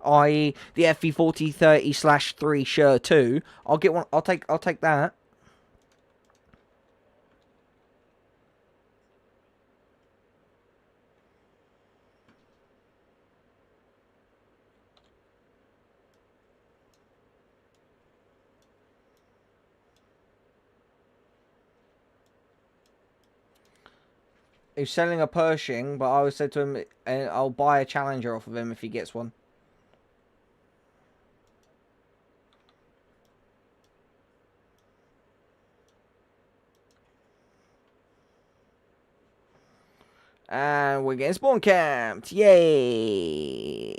I.e. the FV4030/3 Sure 2. I'll get one. I'll take that. He's selling a Pershing, but I would say to him, I'll buy a Challenger off of him if he gets one. And we're getting spawn camped. Yay!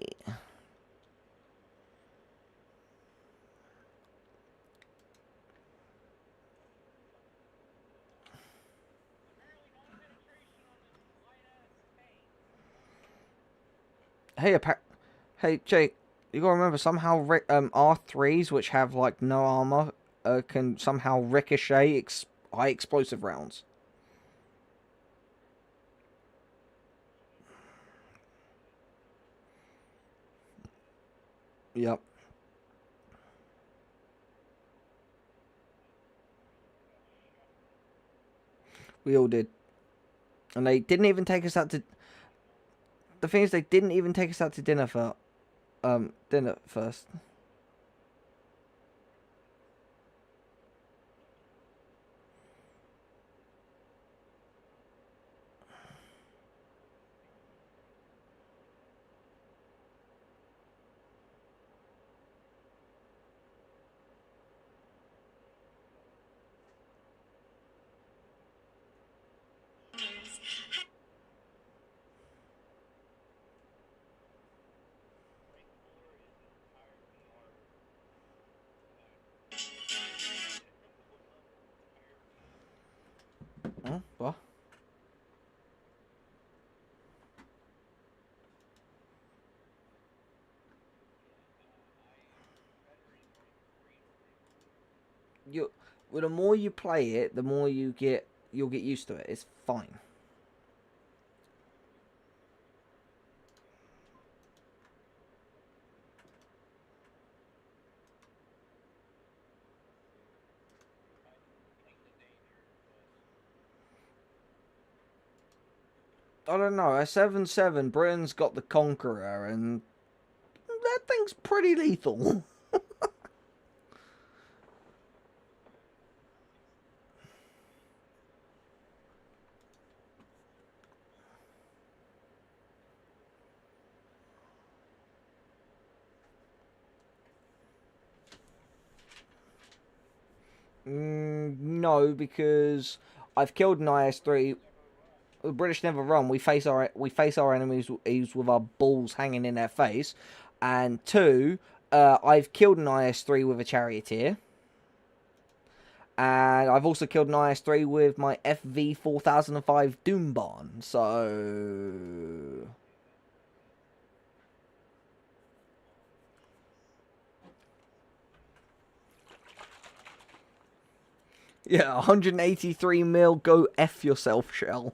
Hey, Jake, you gotta remember somehow R3s, which have like no armor, can somehow ricochet high explosive rounds. Yep. We all did. And they didn't even take us out to... The thing is, they didn't even take us out to dinner dinner first. Huh? What? Well, the more you play it, the more you'll get used to it. It's fine. I don't know. A 7-7, Britain's got the Conqueror, and that thing's pretty lethal. No, because I've killed an IS-3. The British never run. We face our enemies with our balls hanging in their face. And 2, I've killed an IS-3 with a charioteer. And I've also killed an IS-3 with my FV4005 Doom Barn. So... yeah, 183 mil, go F yourself, shell.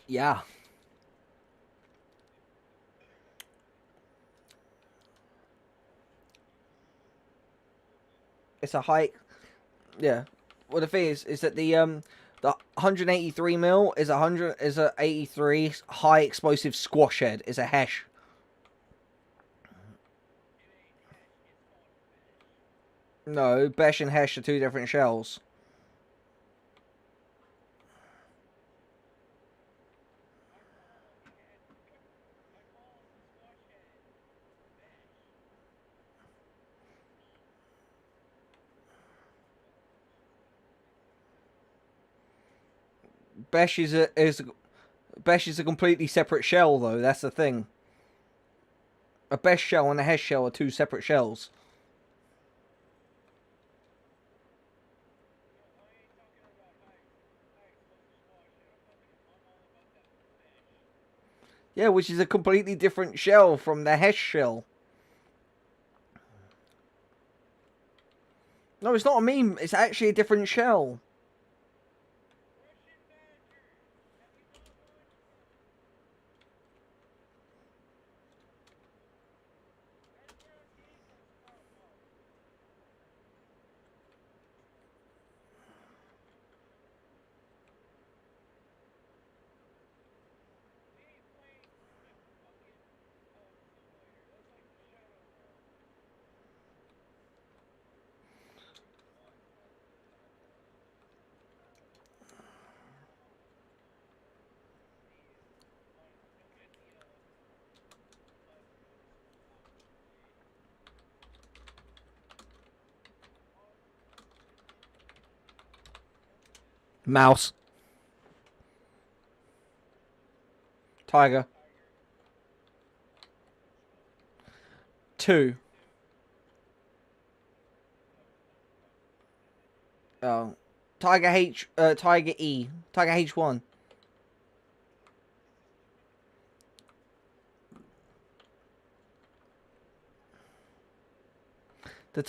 Yeah. It's a high... yeah. Well, the thing is that the 183 mil is a 83 high explosive squash head. Is a Hesh. No, Besh and Hesh are 2 different shells. Besh is a completely separate shell, though. That's the thing. A Besh shell and a Hesh shell are two separate shells. Yeah, which is a completely different shell from the Hesh shell. No, it's not a meme. It's actually a different shell. Mouse. Tiger. 2. Oh. Tiger H. Tiger E. Tiger H1. The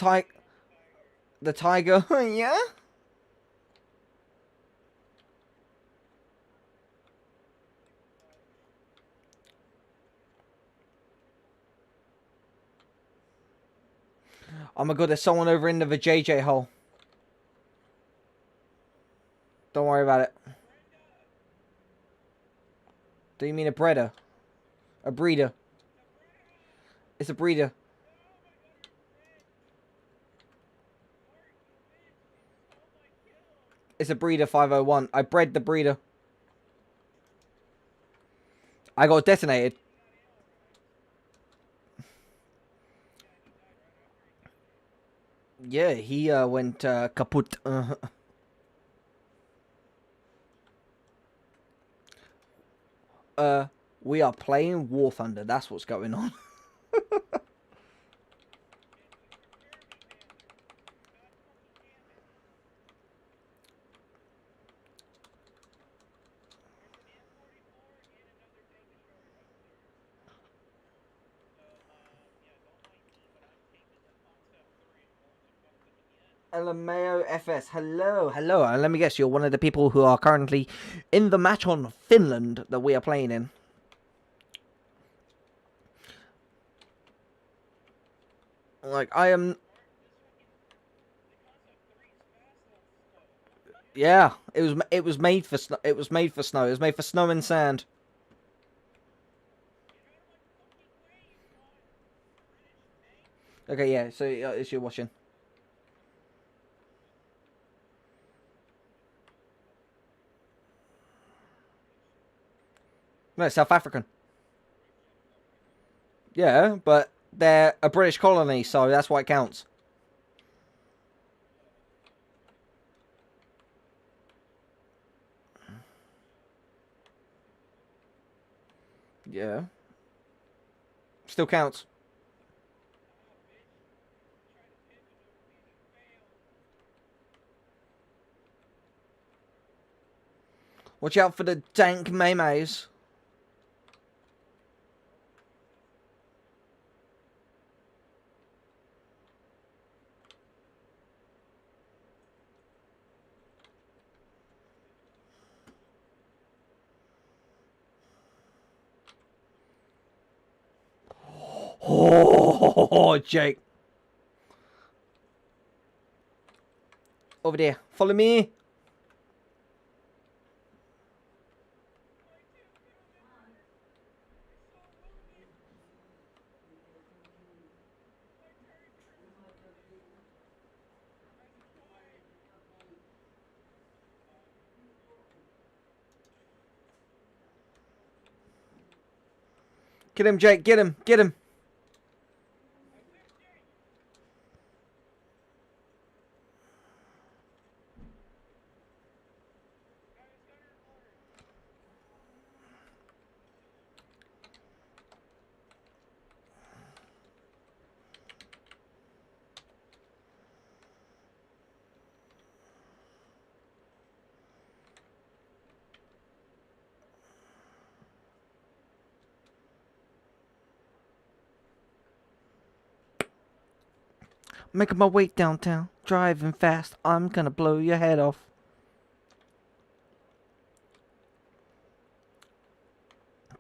tiger. Yeah. Oh my god, there's someone over in the JJ hole. Don't worry about it. Do you mean a breeder? A breeder. It's a breeder. It's a breeder 501. I bred the breeder. I got detonated. Yeah, he went kaput. We are playing War Thunder. That's what's going on. LMAO FS, hello, hello. And let me guess, you're one of the people who are currently in the match on Finland that we are playing in. Like, I am... Yeah, it was made for snow. It was made for snow. It was made for snow and sand. Okay, yeah, so it's you watching. No, South African. Yeah, but they're a British colony, so that's why it counts. Yeah. Still counts. Watch out for the dank maymays. Oh, Jake. Over there. Follow me. Get him, Jake. Get him. Get him. Making my way downtown, driving fast. I'm gonna blow your head off.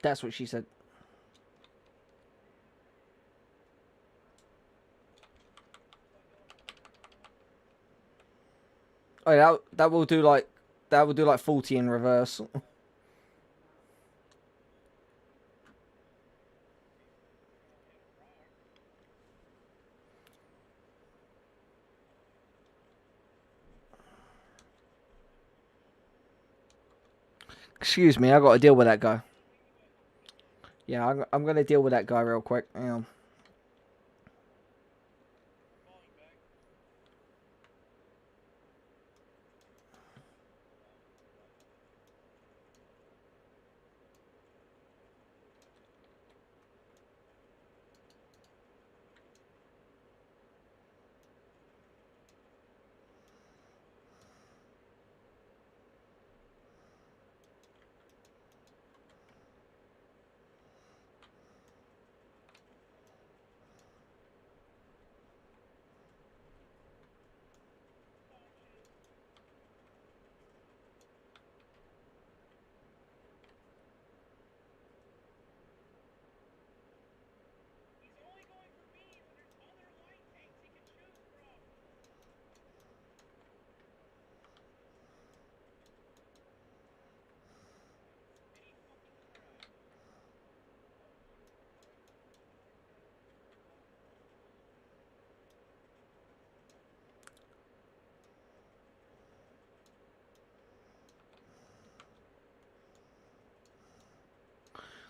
That's what she said. Oh, yeah, that will do like 40 in reverse. Excuse me, I got to deal with that guy. Yeah, I'm gonna deal with that guy real quick. Hang on.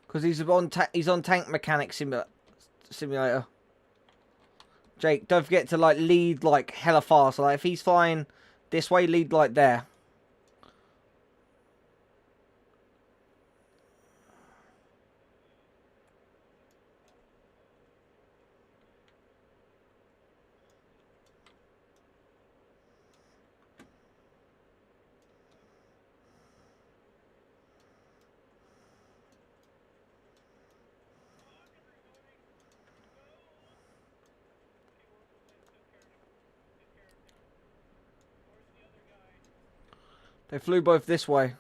Because he's on tank mechanic simulator. Jake, don't forget to like lead like hella fast. Like if he's flying this way, lead like there. They flew both this way.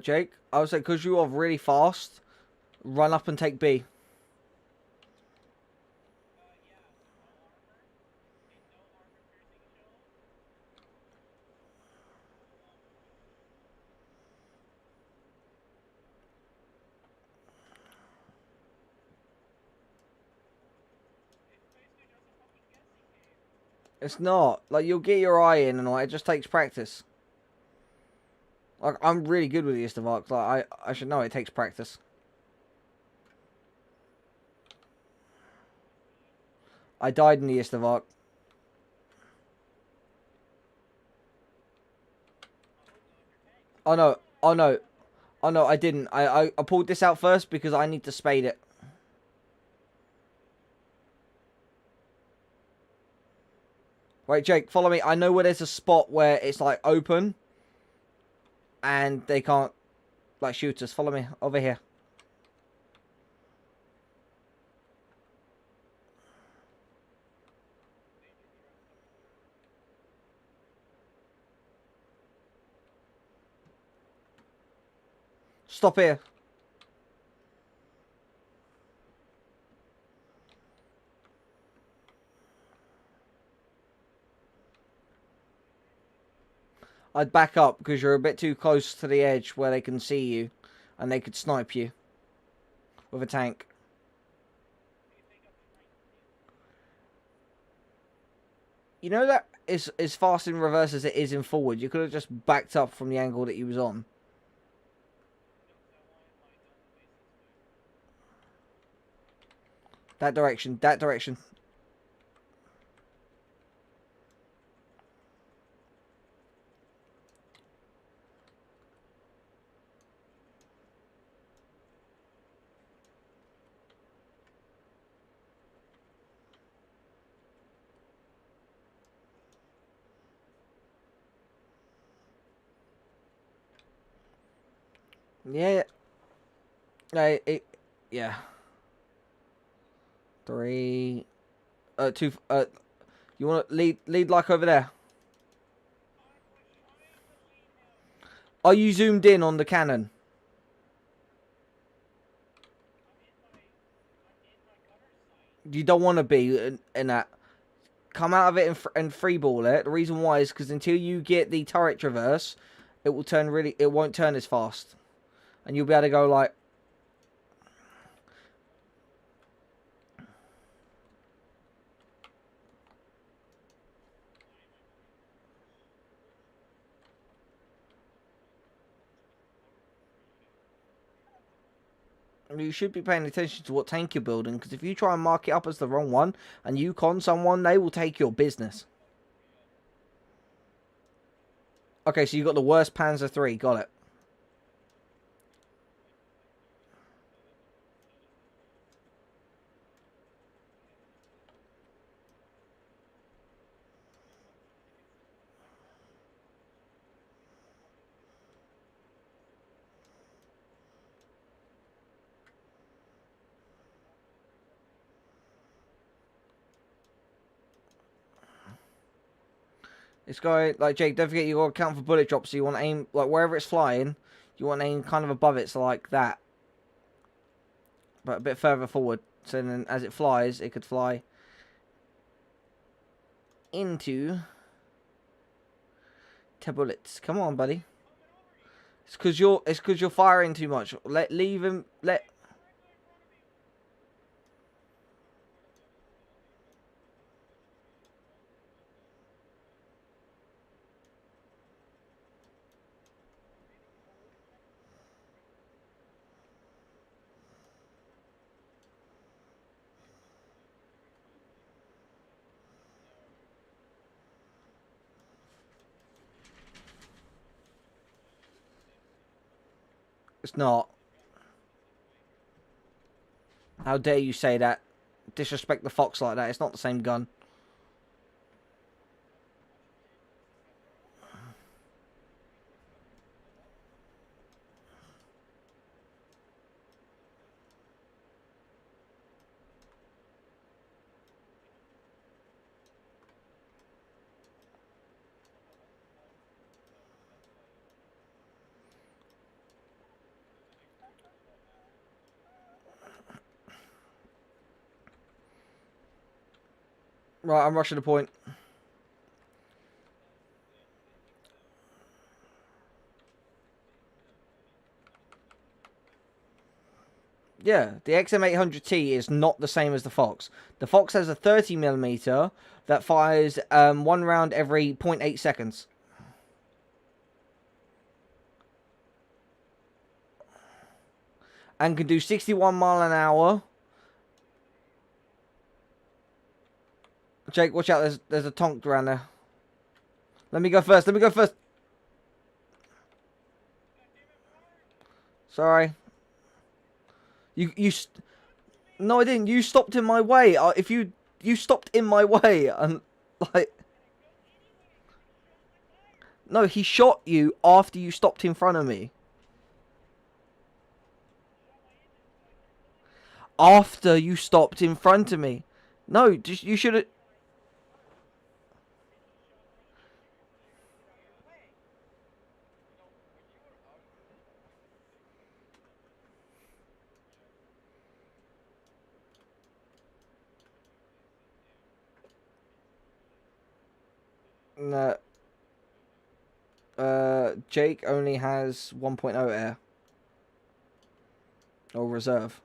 Jake, I would say because you are really fast, run up and take B. It's not. Like, you'll get your eye in and all. It just takes practice. Like, I'm really good with the Istavarks. Like, I should know it takes practice. I died in the Istavark. Oh no. Oh no. Oh no, I didn't. I pulled this out first because I need to spade it. Right, Jake, follow me. I know where there's a spot where it's like open. And they can't like shoot us. Follow me over here. Stop here. I'd back up because you're a bit too close to the edge where they can see you and they could snipe you with a tank. You know that is as fast in reverse as it is in forward. You could have just backed up from the angle that you was on. That direction, that direction. Yeah. Yeah. 3, 2. You want to lead like over there? Are you zoomed in on the cannon? You don't want to be in that. Come out of it and freeball it. The reason why is because until you get the turret traverse, it will turn really. It won't turn as fast, and you'll be able to go like. You should be paying attention to what tank you're building, because if you try and mark it up as the wrong one and you con someone, they will take your business. Okay, so you got the worst Panzer III. Got it. It's going, like, Jake, don't forget you got to count for bullet drops, so you want to aim, like, wherever it's flying, you want to aim kind of above it, so like that. But a bit further forward, so then as it flies, it could fly into the bullets. Come on, buddy. It's because you're firing too much. Leave him, It's not. How dare you say that? Disrespect the Fox like that. It's not the same gun. Right, I'm rushing the point. Yeah, the XM800T is not the same as the Fox. The Fox has a 30mm that fires one round every 0.8 seconds. And can do 61 mile an hour. Jake, watch out, there's a tonk around there. Let me go first, let me go first. Sorry. No, I didn't. You stopped in my way. If you stopped in my way, and like, no, he shot you after you stopped in front of me. After you stopped in front of me. No, just you should have. No. Jake only has 1.0 air. Or reserve.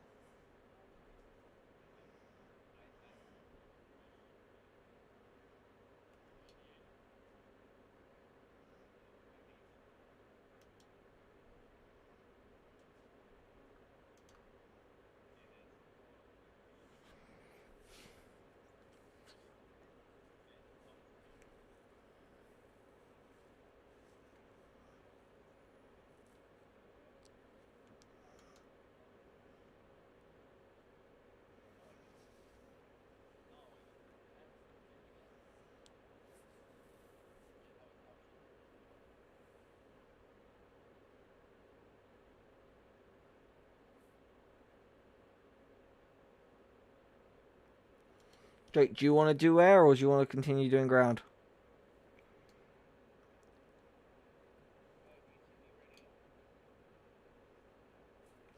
Jake, do you want to do air or do you want to continue doing ground?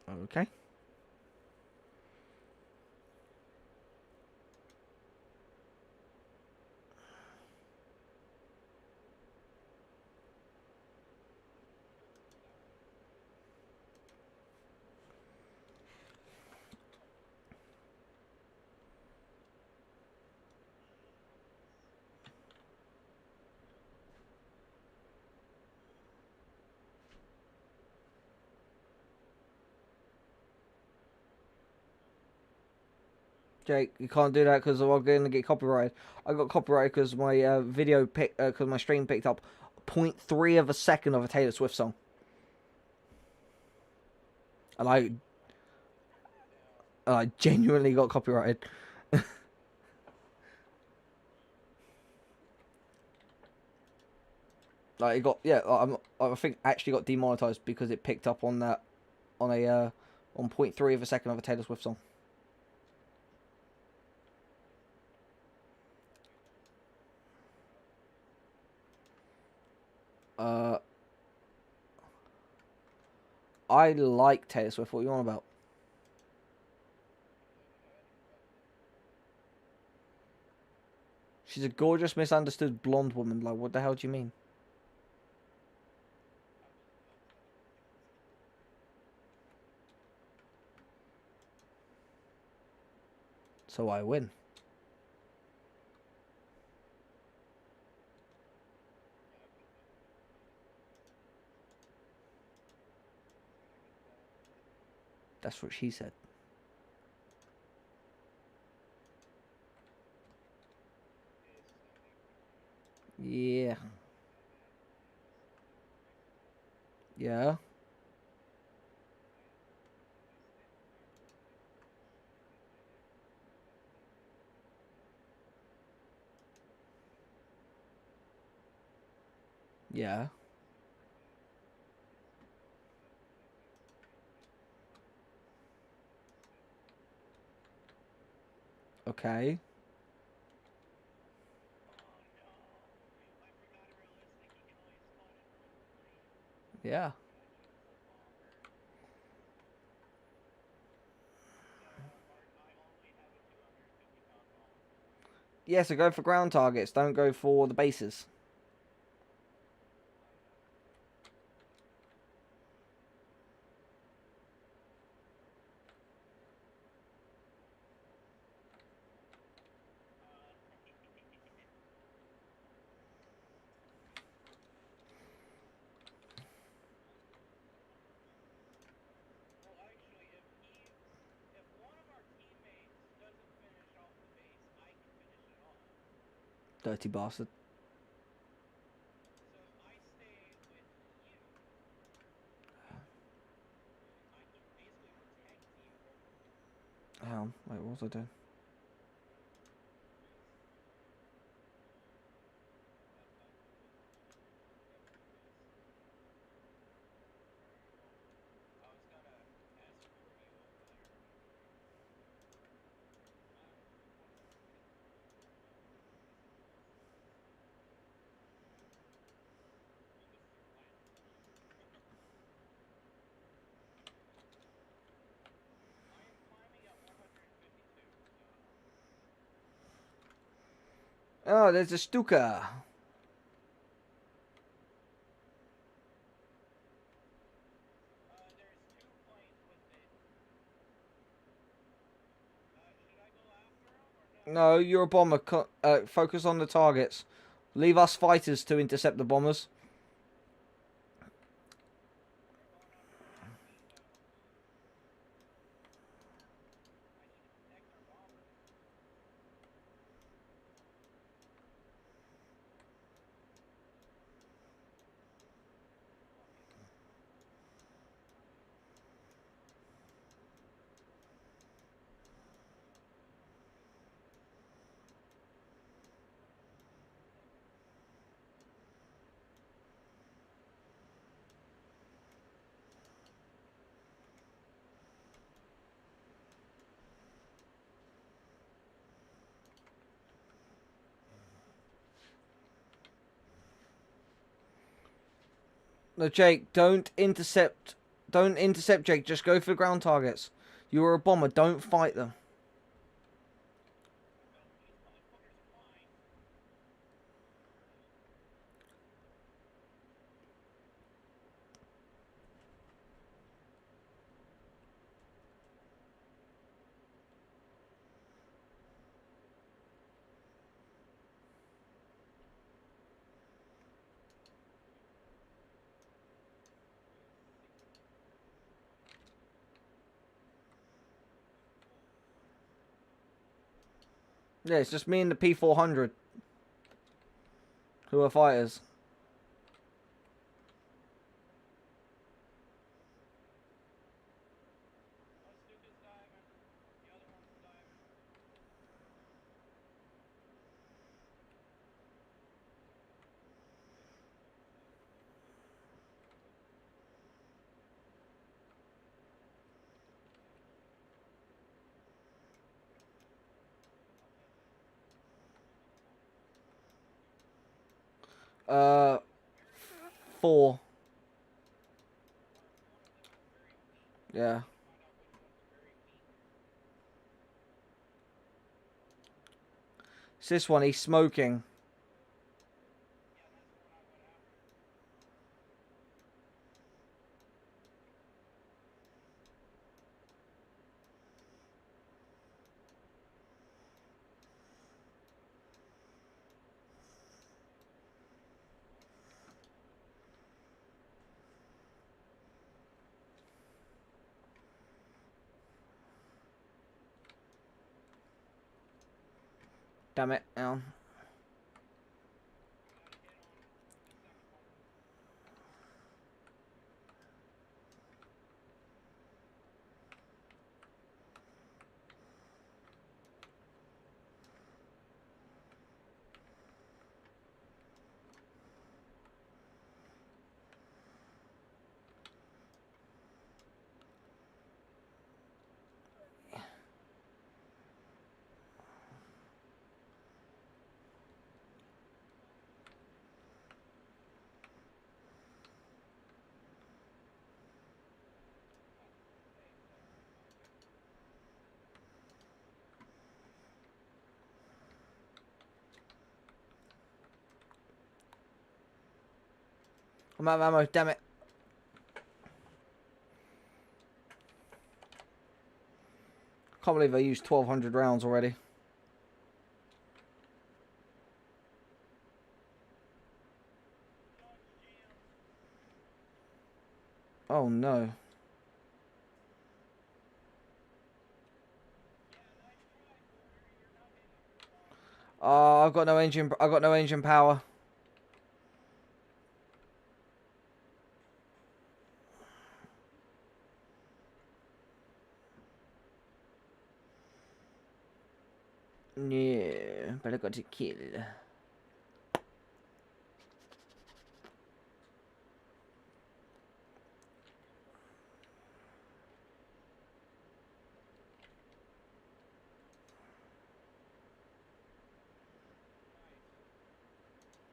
Okay. Jake, you can't do that because I'm going to get copyrighted. I got copyrighted because my video because my stream picked up 0.3 of a second of a Taylor Swift song, and I genuinely got copyrighted. Like it got I think actually got demonetized because it picked up on that on 0.3 of a second of a Taylor Swift song. I like Taylor Swift. What are you on about? She's a gorgeous, misunderstood blonde woman. Like, what the hell do you mean? So I win. That's what she said. Yeah. Yeah. Yeah. Okay. Yeah. Yeah, so go for ground targets. Don't go for the bases. Dirty bastard. Wait, what was I doing? Oh, there's a Stuka. No, you're a bomber. Focus on the targets. Leave us fighters to intercept the bombers. No, Jake, don't intercept. Don't intercept, Jake. Just go for ground targets. You are a bomber. Don't fight them. Yeah, it's just me and the P400 who are fighters. Uh, 4. Yeah. It's this one. He's smoking. Damn it, Alan. I'm out of ammo, damn it. Can't believe I used 1,200 rounds already. Oh no. Oh, I've got no engine. I've got no engine power. Yeah, but I got to kill.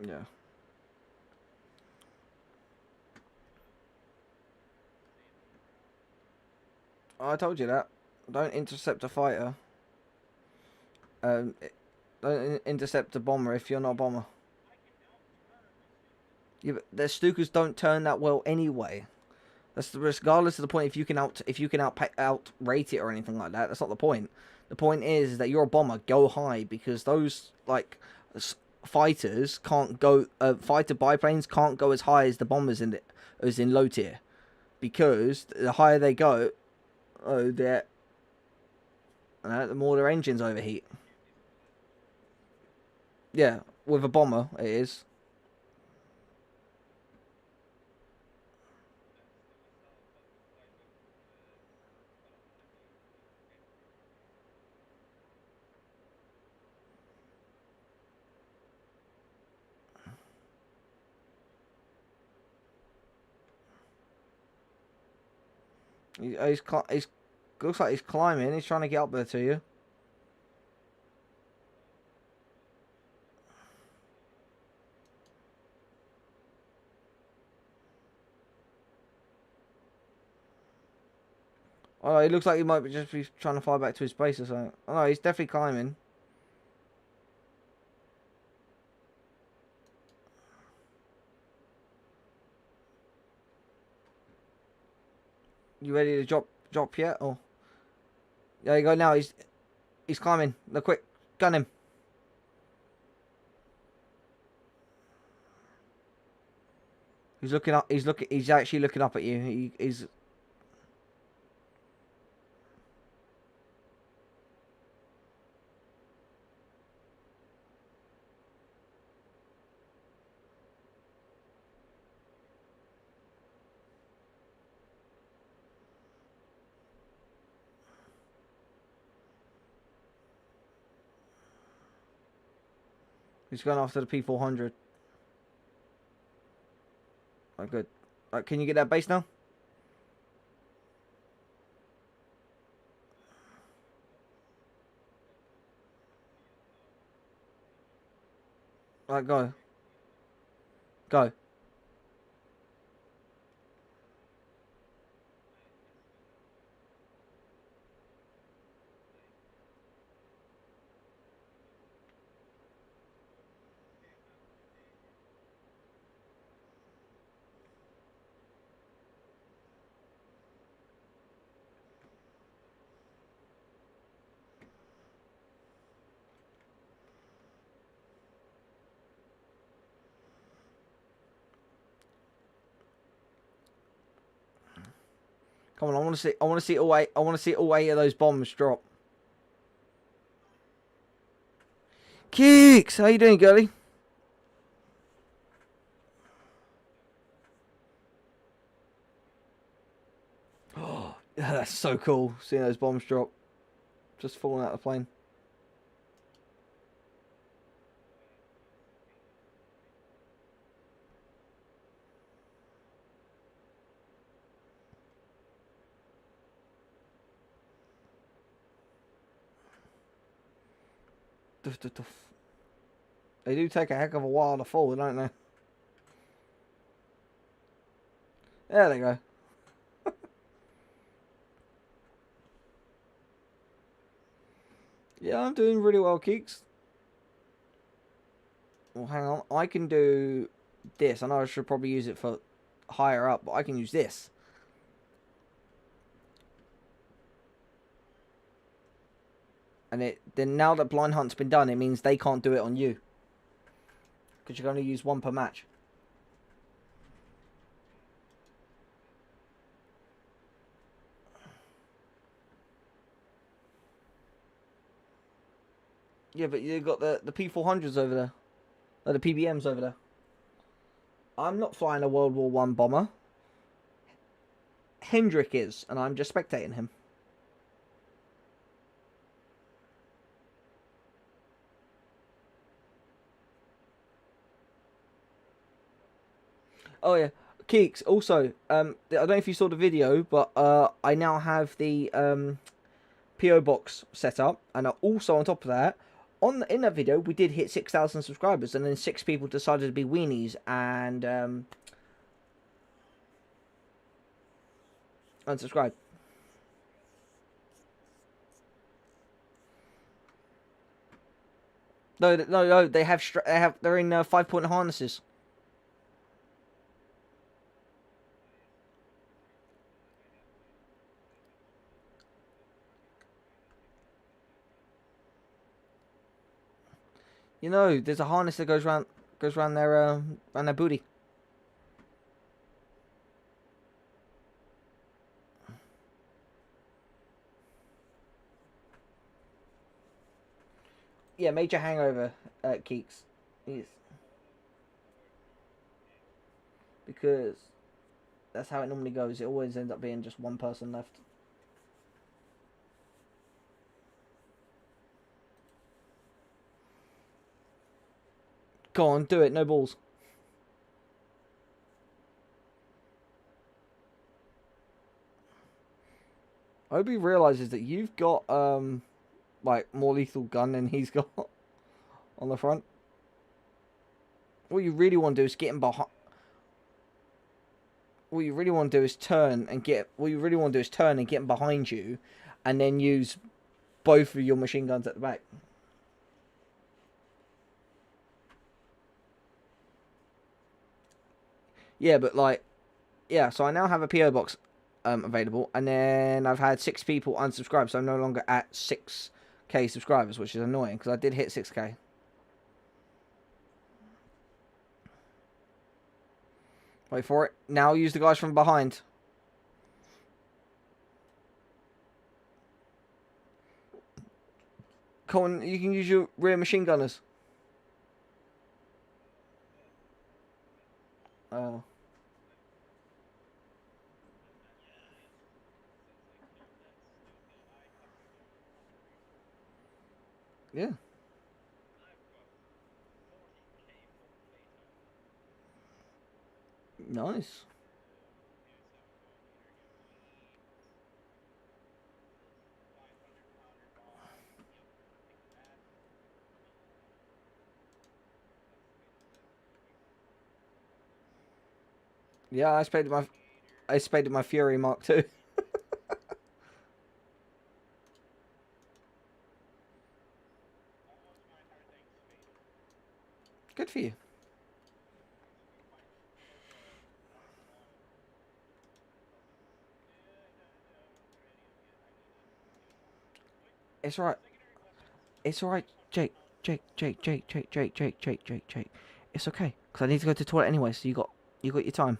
Yeah. I told you that. Don't intercept a fighter. Don't intercept a bomber if you're not a bomber. Yeah, but the Stukas don't turn that well anyway. That's regardless of the point. If you can outrate it or anything like that, that's not the point. The point is that you're a bomber. Go high, because those like fighters can't go. Fighter biplanes can't go as high as the bombers in low tier, because the higher they go, the more their engines overheat. Yeah, with a bomber it is. He's looks like he's climbing. He's trying to get up there to you. Oh, he looks like he might just be trying to fly back to his base or something. Oh no, he's definitely climbing. You ready to drop yet? Or there you go. Now he's climbing. Look, quick, gun him. He's looking up. He's actually looking up at you. He's. He's going after the P400. Oh, good. Right, can you get that base now? Right, go. Go. Come on, I want to see all eight. I want to see all 8 of those bombs drop. Kicks, how you doing, girlie? Oh, that's so cool. Seeing those bombs drop, just falling out of the plane. They do take a heck of a while to fall, don't they? There they go. Yeah, I'm doing really well, Keeks. Well, hang on. I can do this. I know I should probably use it for higher up, but I can use this. And then now that blind hunt's been done, it means they can't do it on you, because you can only use 1 per match. Yeah, but you've got the P400s over there. The PBMs over there. I'm not flying a World War I bomber. Hendrik is, and I'm just spectating him. Oh yeah, Keeks. Also, I don't know if you saw the video, but I now have the PO box set up, and also on top of that, in that video we did hit 6,000 subscribers, and then 6 people decided to be weenies and unsubscribe. No, they're in 5-point harnesses. You know, there's a harness that goes around their booty. Yeah, major hangover, Keeks. Yes. Because that's how it normally goes. It always ends up being just one person left. Go on, do it. No balls. I hope he realizes that you've got like more lethal gun than he's got on the front. What you really want to do is get him behind. What you really want to do is turn and get. What you really want to do is turn and get him behind you, and then use both of your machine guns at the back. Yeah, but like, yeah. So I now have a PO box available, and then I've had 6 people unsubscribe, so I'm no longer at 6K subscribers, which is annoying because I did hit 6K. Wait for it. Now use the guys from behind. Come on, you can use your rear machine gunners. Oh. Yeah. Nice. Yeah, I spaded my Fury Mark II. Good for you. It's alright. It's alright, Jake. It's okay, because I need to go to the toilet anyway, so you got your time.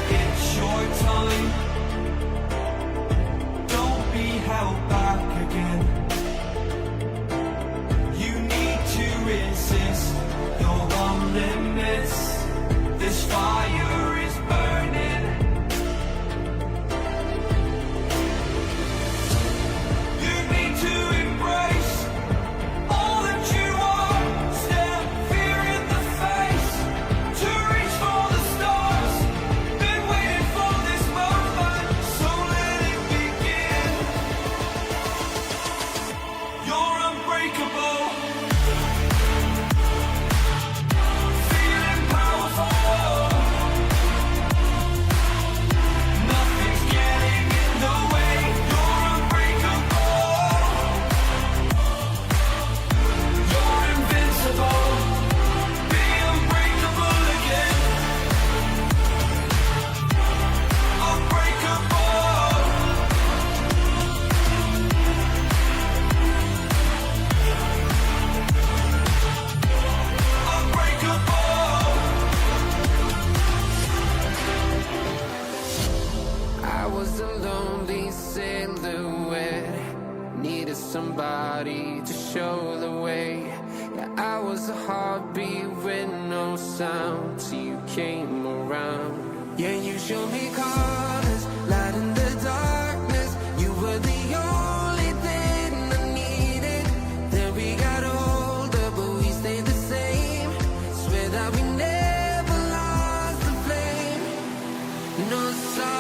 It's your time. Don't be held back again. You need to resist. You're on limits. This fire is burning. You need to embrace all that you are. Stare fear in the face. To reach for the stars. Been waiting for this moment, so let it begin. You're unbreakable. Feeling powerful. Nothing's getting in the way. You're unbreakable. You're invincible. Be unbreakable again. Unbreakable. Unbreakable. I was a lonely silhouette, needed somebody to show the way. Yeah, I was a heartbeat with no sound till you came around. Yeah, you showed me colors, light in the darkness. You were the only thing I needed. Then we got older, but we stayed the same. Swear that we never lost the flame. Nostalgia,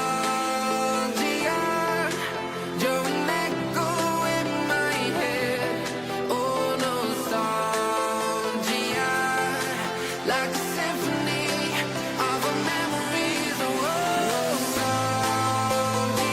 you're an echo in my head. Oh, nostalgia, like a symphony of our memories. Oh, nostalgia.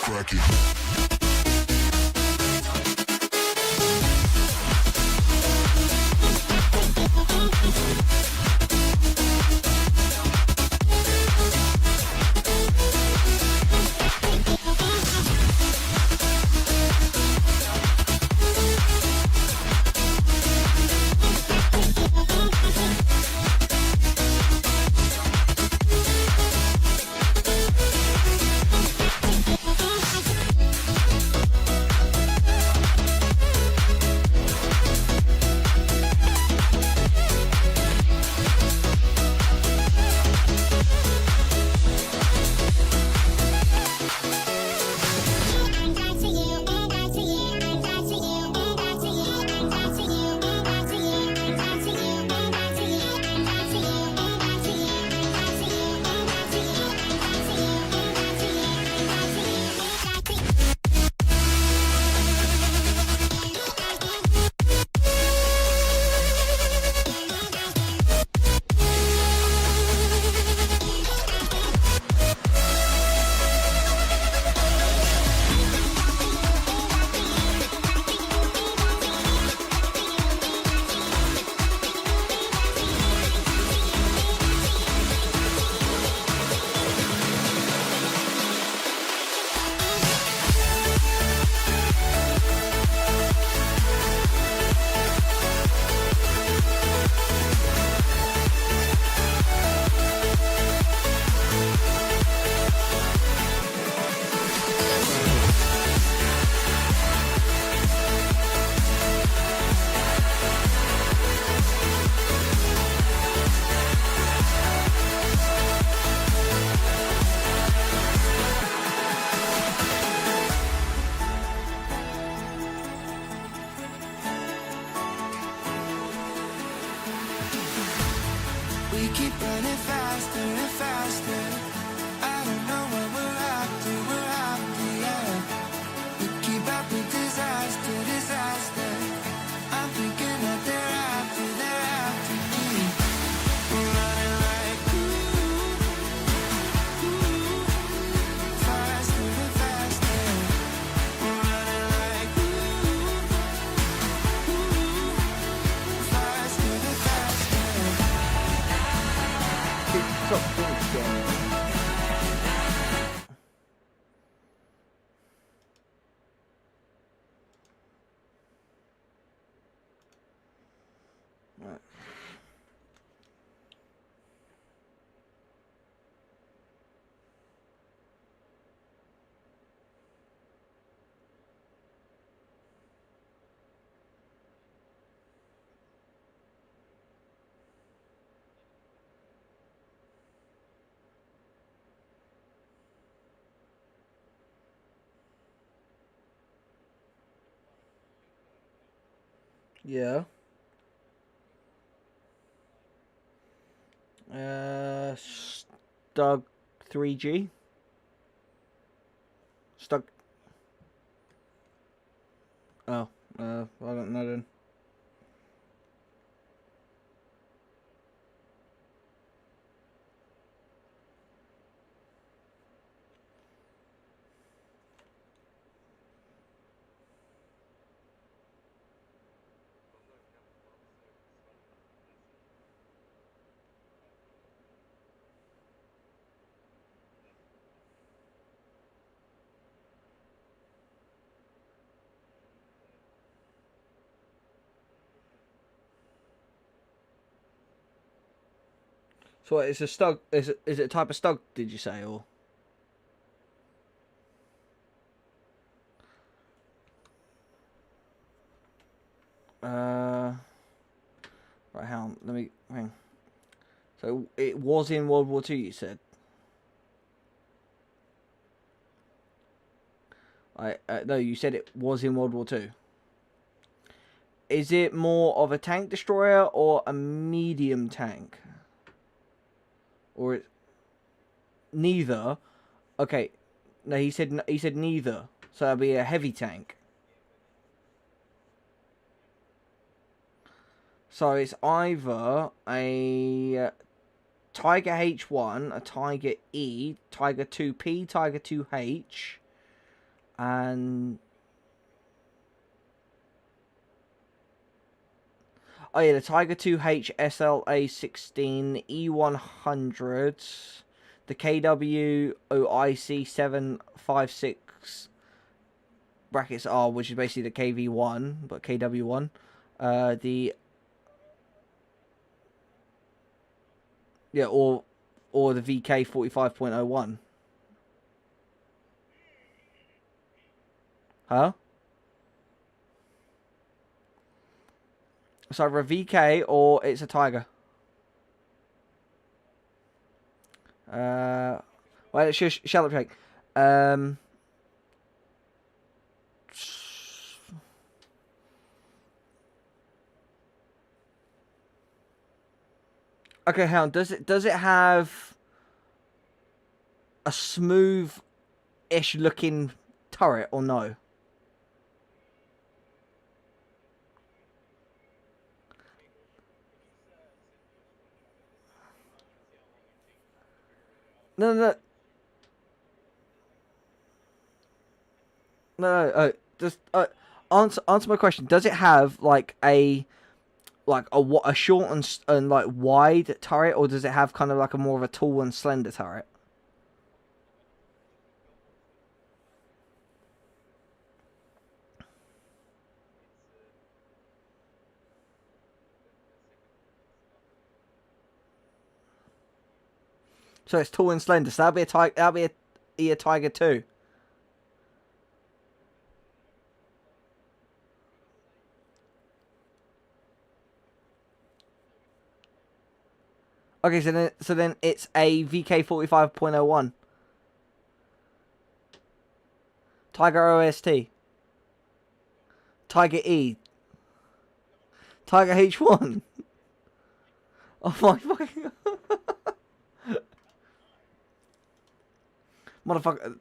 Crack it. We keep running faster and faster. I don't know what we're after, yeah. We keep up with disaster, disaster. I'm thinking that they're after me. We're running like faster and faster. We're running like faster and faster. TikTok bullshit. Right. Yeah. Stug 3G. Stug. Oh, I don't know then. So what, it's a stug. Is it a type of stug? Did you say or? Right, hang on. Let me hang. So it was in World War II. You said. No, you said it was in World War II. Is it more of a tank destroyer or a medium tank? Or it neither? Okay, No, he said neither. So it'll be a heavy tank. So it's either a Tiger H1, a Tiger E, Tiger 2P, Tiger 2H, and oh yeah, the Tiger 2H SLA 16 E100, the KW OIC 756 brackets R, which is basically the KV1, but KW1. The yeah, or the VK 45.01. Huh? It's either a VK or it's a Tiger. Well, shall I check? Okay, hang on. Does it have a smooth-ish looking turret or no? No, no, no, no. Just answer my question. Does it have like a short and like wide turret, or does it have kind of like a more of a tall and slender turret? So it's tall and slender. So that'll be a tiger. That'll be a Tiger 2. Okay, so then it's a VK 45.01. Tiger OST. Tiger E. Tiger H1. Oh my fucking motherfucker.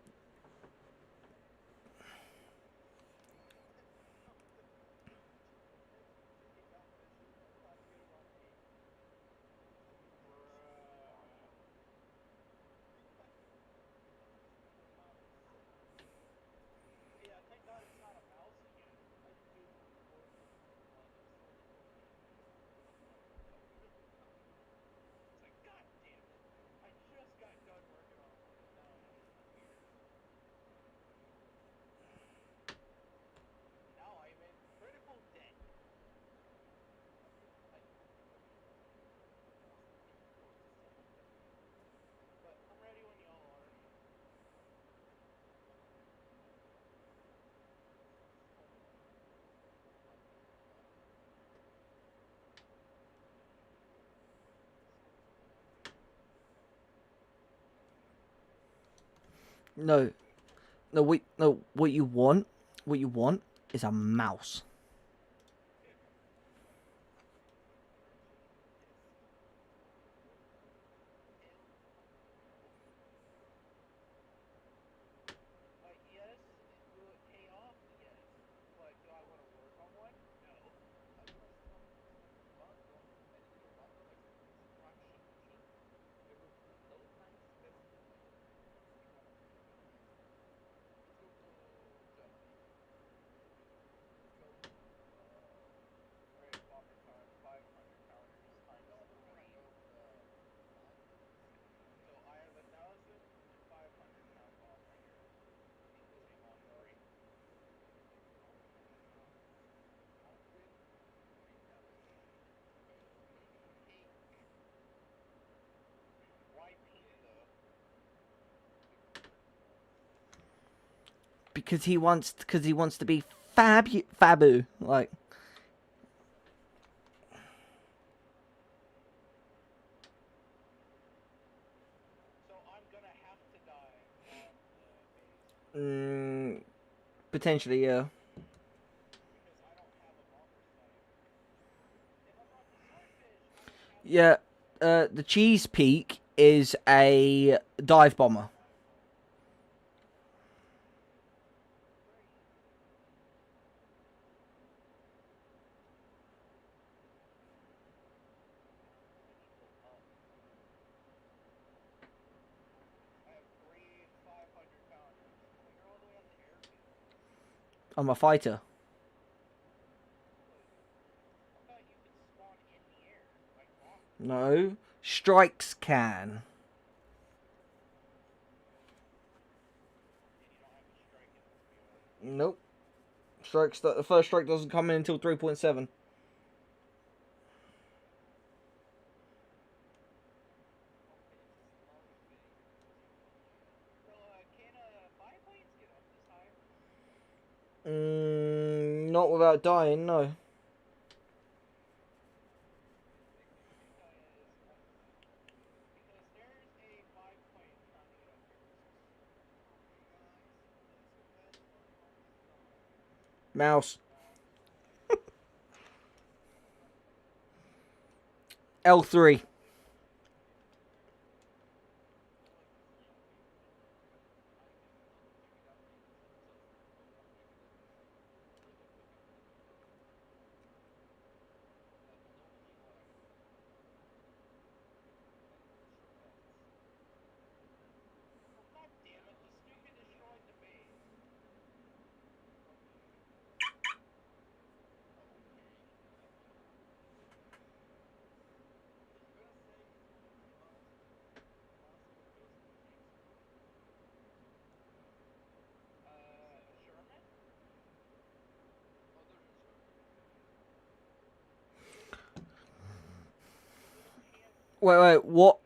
No, no. What you want is a mouse. Because he wants to be Fabu, like. Potentially, yeah. Yeah, the Cheese Peak is a dive bomber. I'm a fighter. No. Strikes can. Nope. The first strike doesn't come in until 3.7. Not without dying, no. Mouse. L3. Wait, what?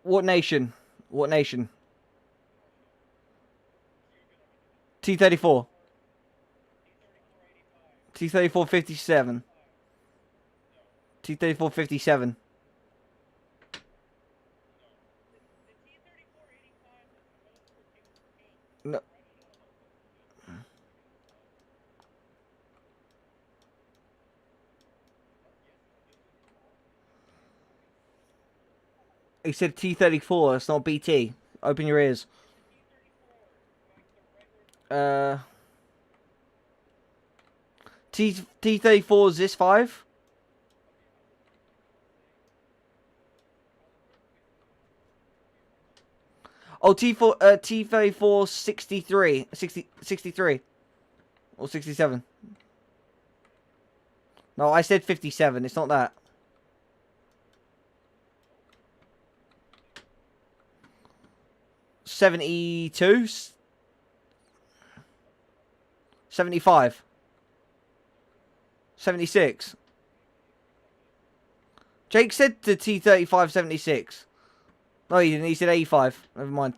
What nation? What nation? T-34. T-34 57. T-34 57. No. He said T-34. It's not BT. Open your ears. T-34 is this 5? Oh, T-34 63. 63. Or 67. No, I said 57. It's not that. $72? 75? 76? Jake said the T-35 76. No, he didn't. He said 85. Never mind.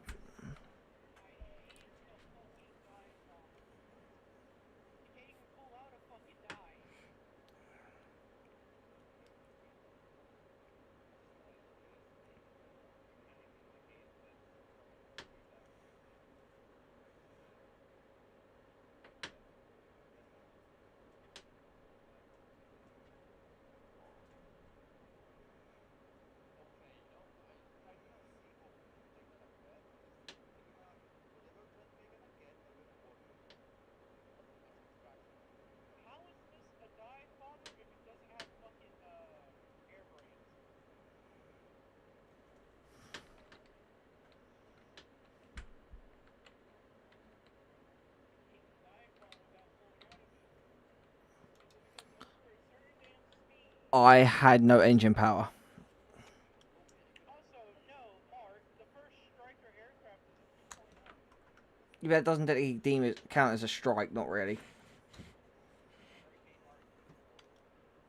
I had no engine power. Yeah, that doesn't deem it count as a strike, not really.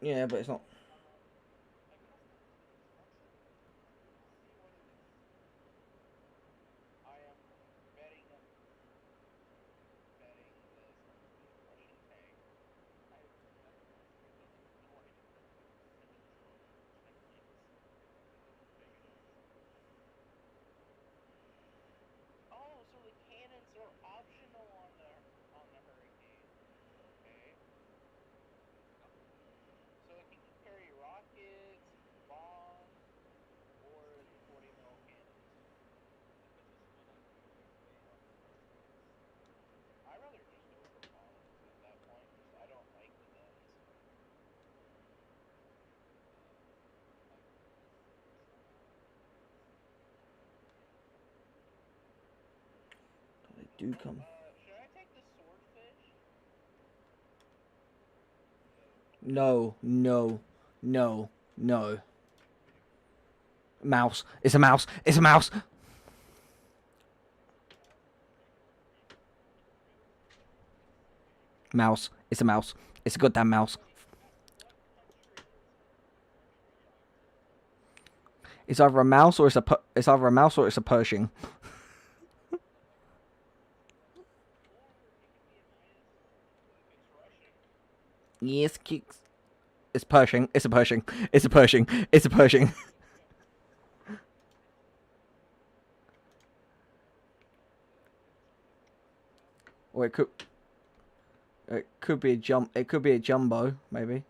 Yeah, but it's not. They do come. No, no, no, no. Mouse. It's a mouse. It's a mouse. Mouse. It's a mouse. It's a goddamn mouse. It's either a mouse or it's either a mouse or it's a Pershing. Yes, kicks. It's Pershing. It's a Pershing. It's a Pershing. It's a Pershing. Or it could be a jump. It could be a jumbo, maybe.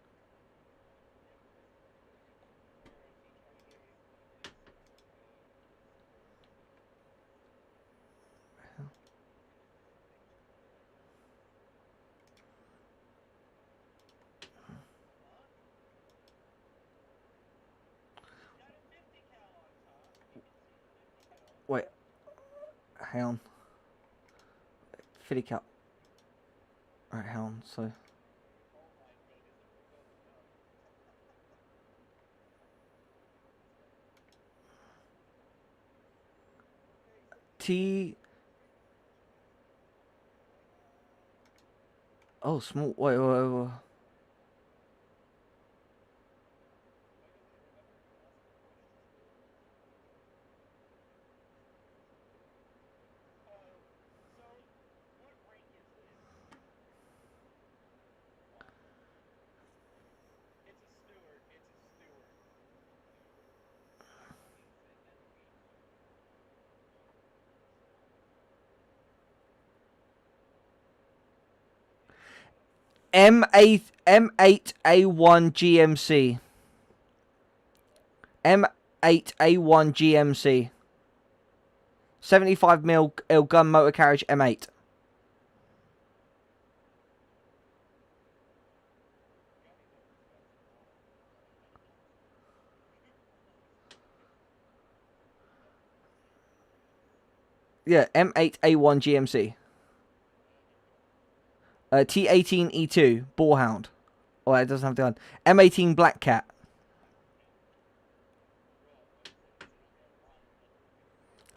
Wait, hang on. 50 cal. Alright, hang on. So. Oh, small. Wait. M8A1 GMC. M8A1 GMC. 75mm gun motor carriage M8. Yeah, M8A1 GMC. T18E2 Boarhound. Oh, it doesn't have the gun. M18 Black Cat.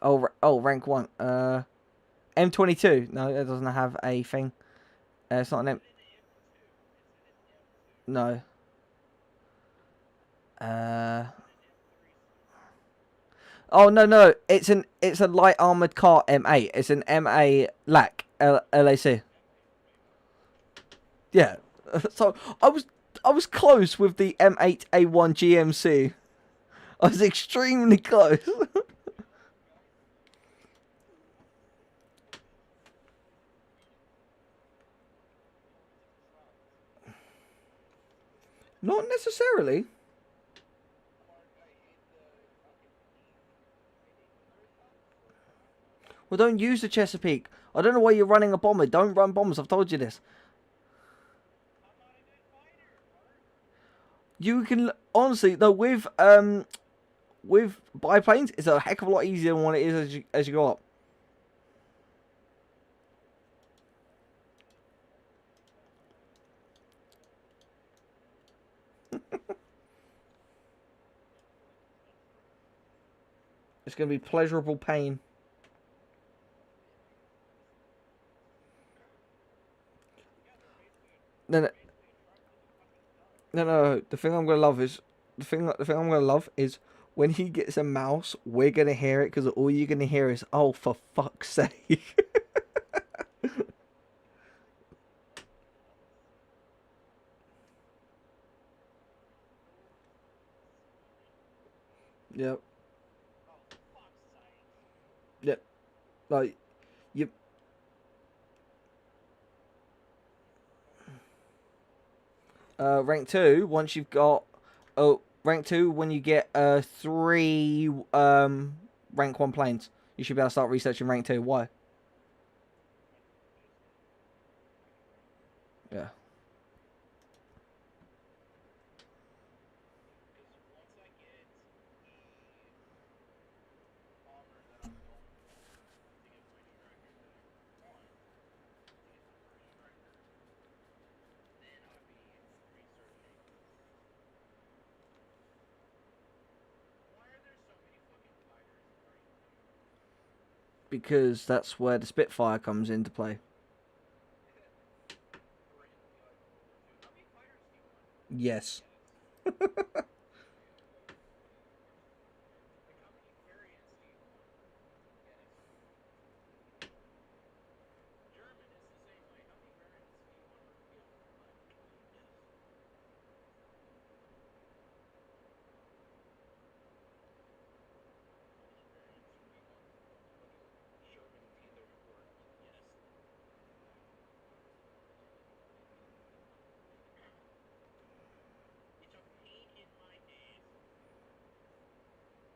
Oh, rank 1. M22. No, it doesn't have a thing. It's not an M. No. Oh no, it's a light armored car M8. It's an MA LAC LAC. Yeah. So I was close with the M8A1 GMC. I was extremely close. Not necessarily. Well, don't use the Chesapeake. I don't know why you're running a bomber. Don't run bombers. I've told you this. You can honestly though with biplanes, it's a heck of a lot easier than what it is as you go up. It's going to be pleasurable pain. No. The thing I'm going to love is the thing I'm going to love is when he gets a mouse, we're going to hear it because all you're going to hear is, "Oh, for fuck's sake." Yep. Yep. Like, you. Rank 2, once you've got... Oh, rank 2, when you get 3 rank 1 planes, you should be able to start researching rank 2. Why? Yeah. because that's where the Spitfire comes into play. Yes.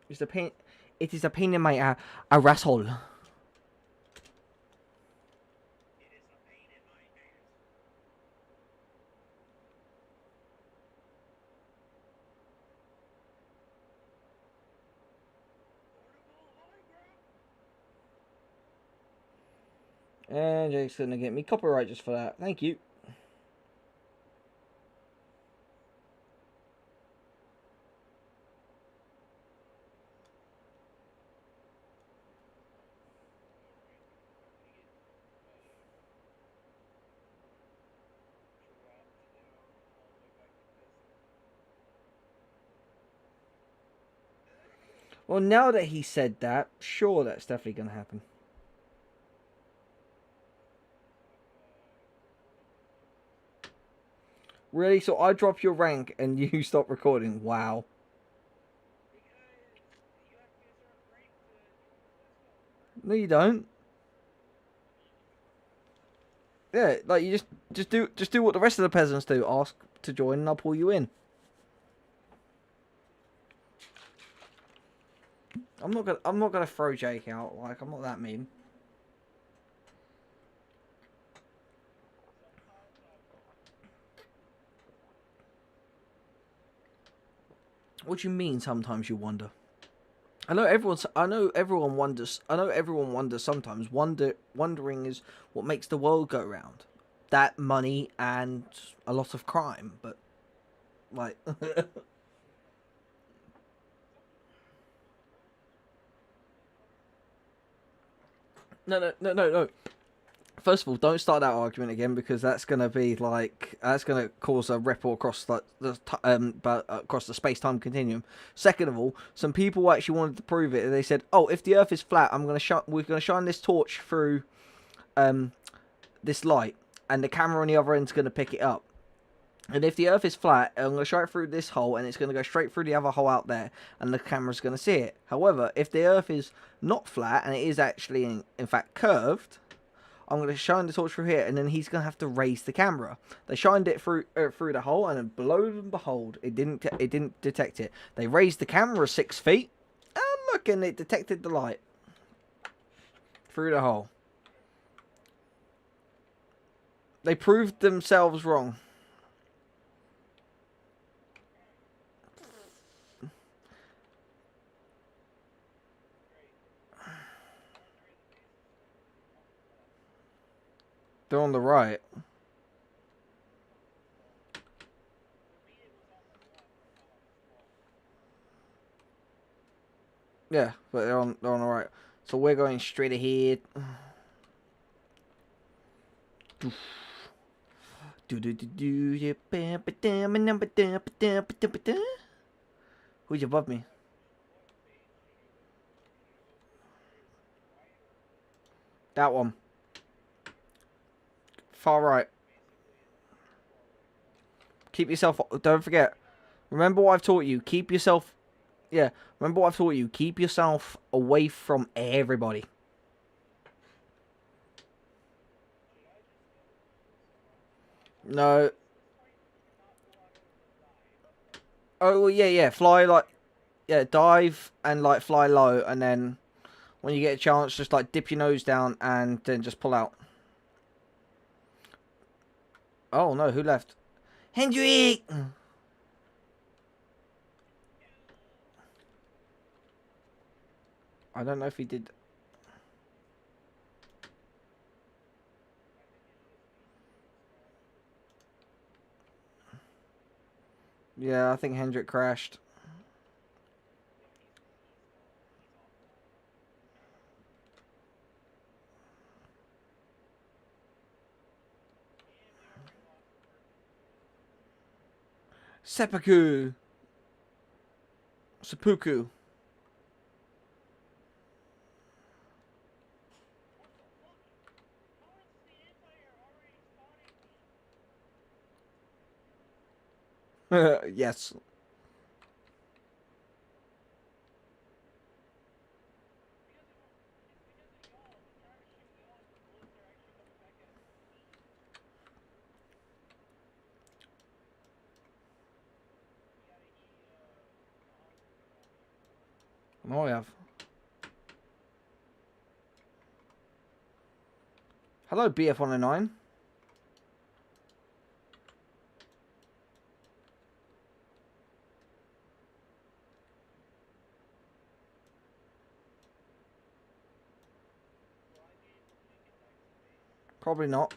It's a pain. It is a pain in my asshole. And Jake's gonna get me copyright just for that. Thank you. Well, now that he said that, sure, that's definitely gonna happen. Really? So I drop your rank and you stop recording? Wow. No, you don't. Yeah, like you just do what the rest of the peasants do. Ask to join, and I'll pull you in. I'm not gonna throw Jake out. Like, I'm not that mean. What do you mean? Sometimes you wonder. I know everyone wonders. I know everyone wonders sometimes. Wondering is what makes the world go round. That, money, and a lot of crime. But like, no. First of all, don't start that argument again, because that's gonna be like, that's gonna cause a ripple across across the space-time continuum. Second of all, some people actually wanted to prove it. They said, "Oh, if the Earth is flat, we're gonna shine this torch through this light, and the camera on the other end is gonna pick it up. And if the Earth is flat, I'm going to shine it through this hole, and it's going to go straight through the other hole out there, and the camera's going to see it. However, if the Earth is not flat, and it is actually, in fact, curved, I'm going to shine the torch through here, and then he's going to have to raise the camera." They shined it through the hole, and then lo and behold, it didn't detect it. They raised the camera 6 feet, and look, and it detected the light through the hole. They proved themselves wrong. They're on the right. Yeah, but they're on the right. So we're going straight ahead. Who's above me? That one. Far right. Keep yourself... Don't forget. Remember what I've taught you. Keep yourself... Yeah. Remember what I've taught you. Keep yourself away from everybody. No. Oh, well, yeah. Fly, like... Yeah, dive and, like, fly low. And then when you get a chance, just, like, dip your nose down and then just pull out. Oh, no. Who left? Hendrik! I don't know if he did. Yeah, I think Hendrik crashed. Seppuku. Seppuku. Yes. Oh, I have. Hello, BF109. Probably not.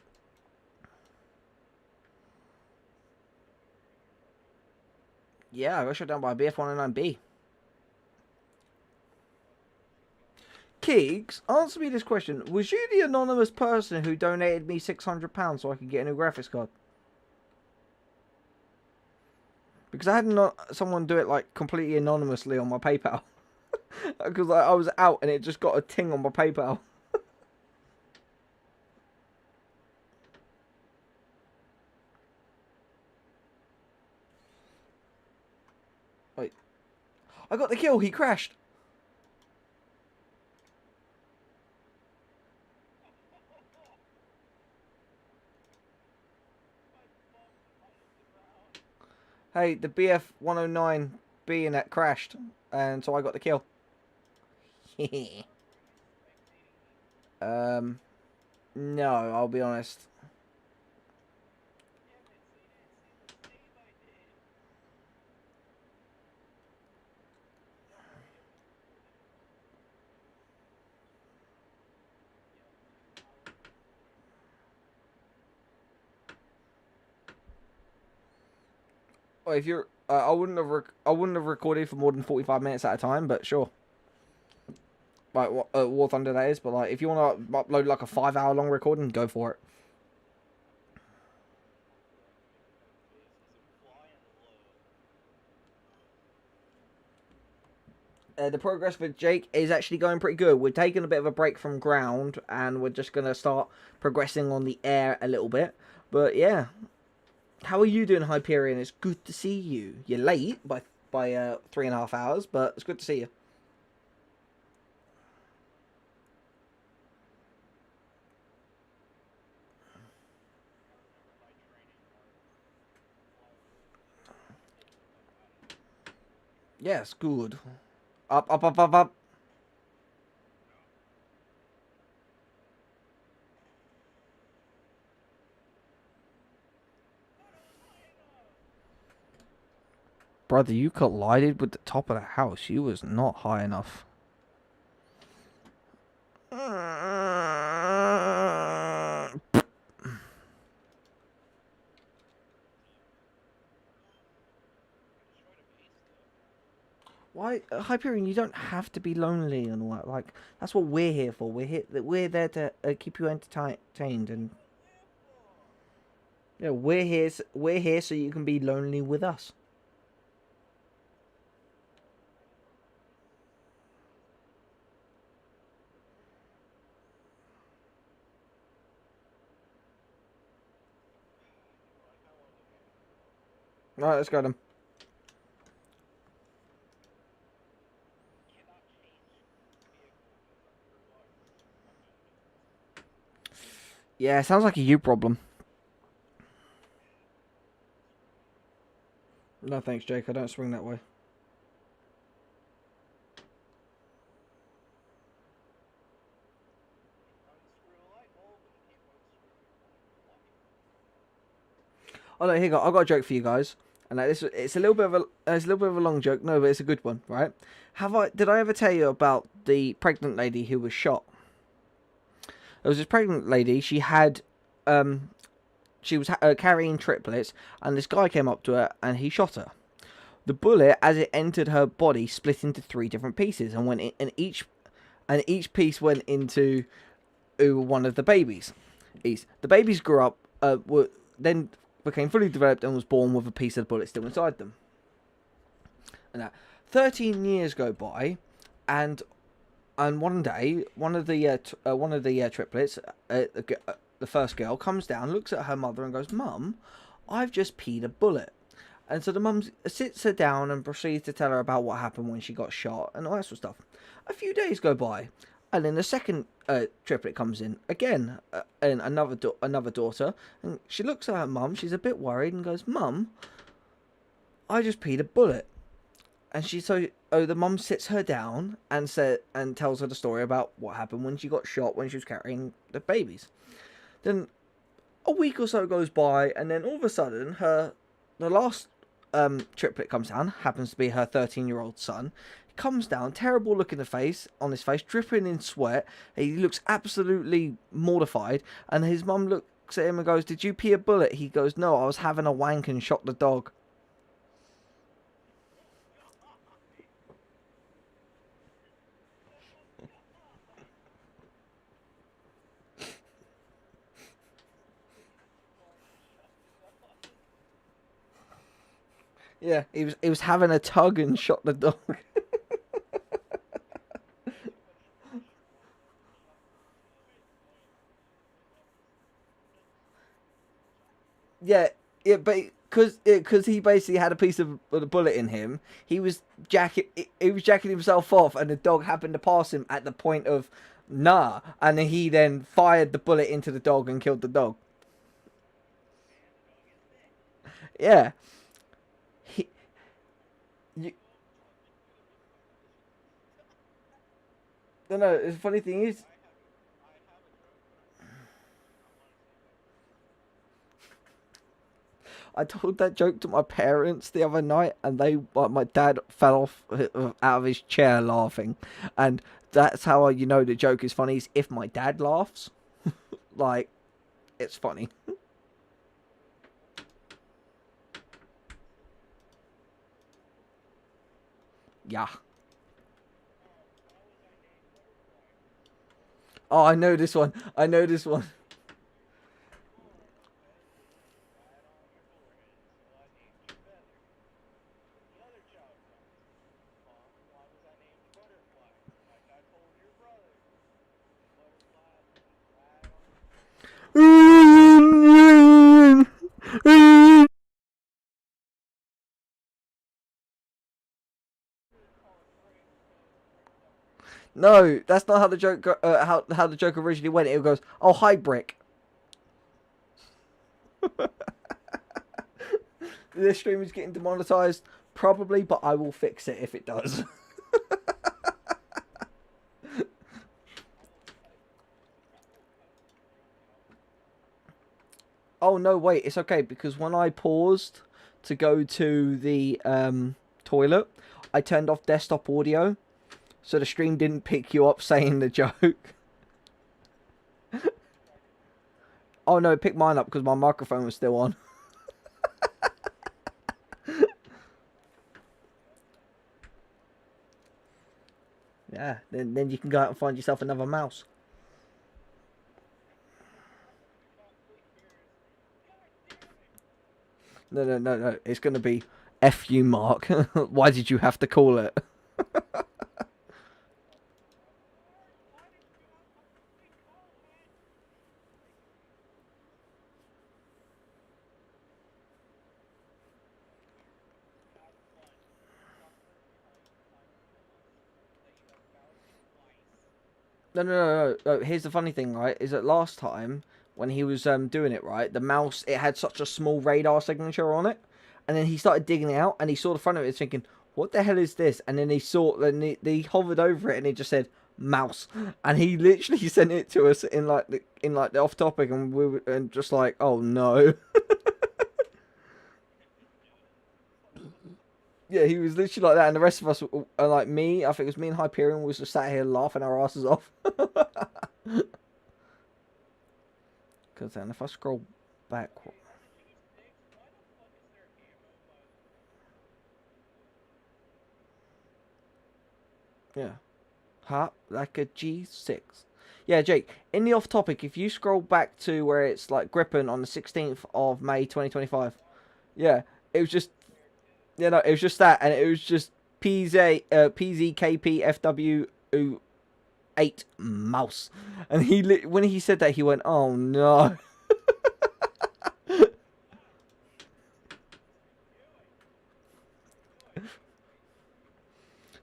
Yeah, I got shut down by BF109B. Keegs, answer me this question. Was you the anonymous person who donated me £600 so I could get a new graphics card? Because I had someone do it like completely anonymously on my PayPal. Because like, I was out and it just got a ting on my PayPal. Wait. I got the kill, he crashed. Hey, the BF109B in that crashed, and so I got the kill. No, I'll be honest. Well, if you're, I wouldn't have recorded for more than 45 minutes at a time, but sure. Like War Thunder that is, but like if you want to upload like a 5-hour long recording, go for it. The progress with Jake is actually going pretty good. We're taking a bit of a break from ground, and we're just gonna start progressing on the air a little bit. But yeah, how are you doing, Hyperion? It's good to see you. You're late by 3.5 hours, but it's good to see you. Yes, good. Up, up, up, up, up. Brother, you collided with the top of the house. You was not high enough. Why, Hyperion? You don't have to be lonely and all that. Like, that's what we're here for. We're there to keep you entertained, and yeah, we're here so you can be lonely with us. All right, let's go then. Yeah, sounds like a you problem. No thanks, Jake. I don't swing that way. Oh no, here you go. I got a joke for you guys, and like this, it's a little bit of a long joke. No, but it's a good one, right? Did I ever tell you about the pregnant lady who was shot? There was this pregnant lady. She had, she was carrying triplets, and this guy came up to her and he shot her. The bullet, as it entered her body, split into 3 different pieces, and went in, and each piece went into one of the babies. The babies grew up, then became fully developed and was born with a piece of the bullet still inside them. And that 13 years go by, and one day one of the triplets, the first girl, comes down, looks at her mother, and goes, "Mum, I've just peed a bullet." And so the mum sits her down and proceeds to tell her about what happened when she got shot and all that sort of stuff. A few days go by, and then the second triplet comes in again, and another daughter, and she looks at her mum. She's a bit worried and goes, "Mum, I just peed a bullet." And the mum sits her down and tells her the story about what happened when she got shot when she was carrying the babies. Then a week or so goes by, and then all of a sudden the last triplet comes down, happens to be her 13-year-old son. He comes down, terrible look on his face, dripping in sweat. He looks absolutely mortified, and his mum looks at him and goes, "Did you pee a bullet?" He goes, "No, I was having a wank and shot the dog." Yeah, he was having a tug and shot the dog. Yeah, but because he basically had a piece of the bullet in him, he was jacking himself off, and the dog happened to pass him at the point of nah, and he then fired the bullet into the dog and killed the dog. Yeah, he, you, no, the funny thing is, I told that joke to my parents the other night, and my dad fell off out of his chair laughing, and that's how you know the joke is funny. Is if my dad laughs, like, it's funny. Yeah. Oh, I know this one. I know this one. No, that's not how the joke how the joke originally went. It goes, "Oh, hi, Brick." This stream is getting demonetized, probably, but I will fix it if it does. Oh no, wait, it's okay because when I paused to go to the toilet, I turned off desktop audio, so the stream didn't pick you up saying the joke. Oh no, it picked mine up because my microphone was still on. Yeah, then you can go out and find yourself another mouse. No. It's going to be F you, Mark. Why did you have to call it? No. Here's the funny thing, right? Is that last time when he was doing it, right, the mouse, it had such a small radar signature on it, and then he started digging it out, and he saw the front of it, thinking, "What the hell is this?" And then he hovered over it, and it just said mouse, and he literally sent it to us in the off topic, and we were and just like, "Oh no." Yeah, he was literally like that, and the rest of us, like me, I think it was me and Hyperion, was just sat here laughing our asses off. Because then if I scroll back... Yeah. Hot like a G6. Yeah, Jake, in the off topic, if you scroll back to where it's like gripping on the 16th of May 2025, yeah, it was just, you know, it was just that, and it was just PZKPFW8 mouse. And when he said that, he went, oh no.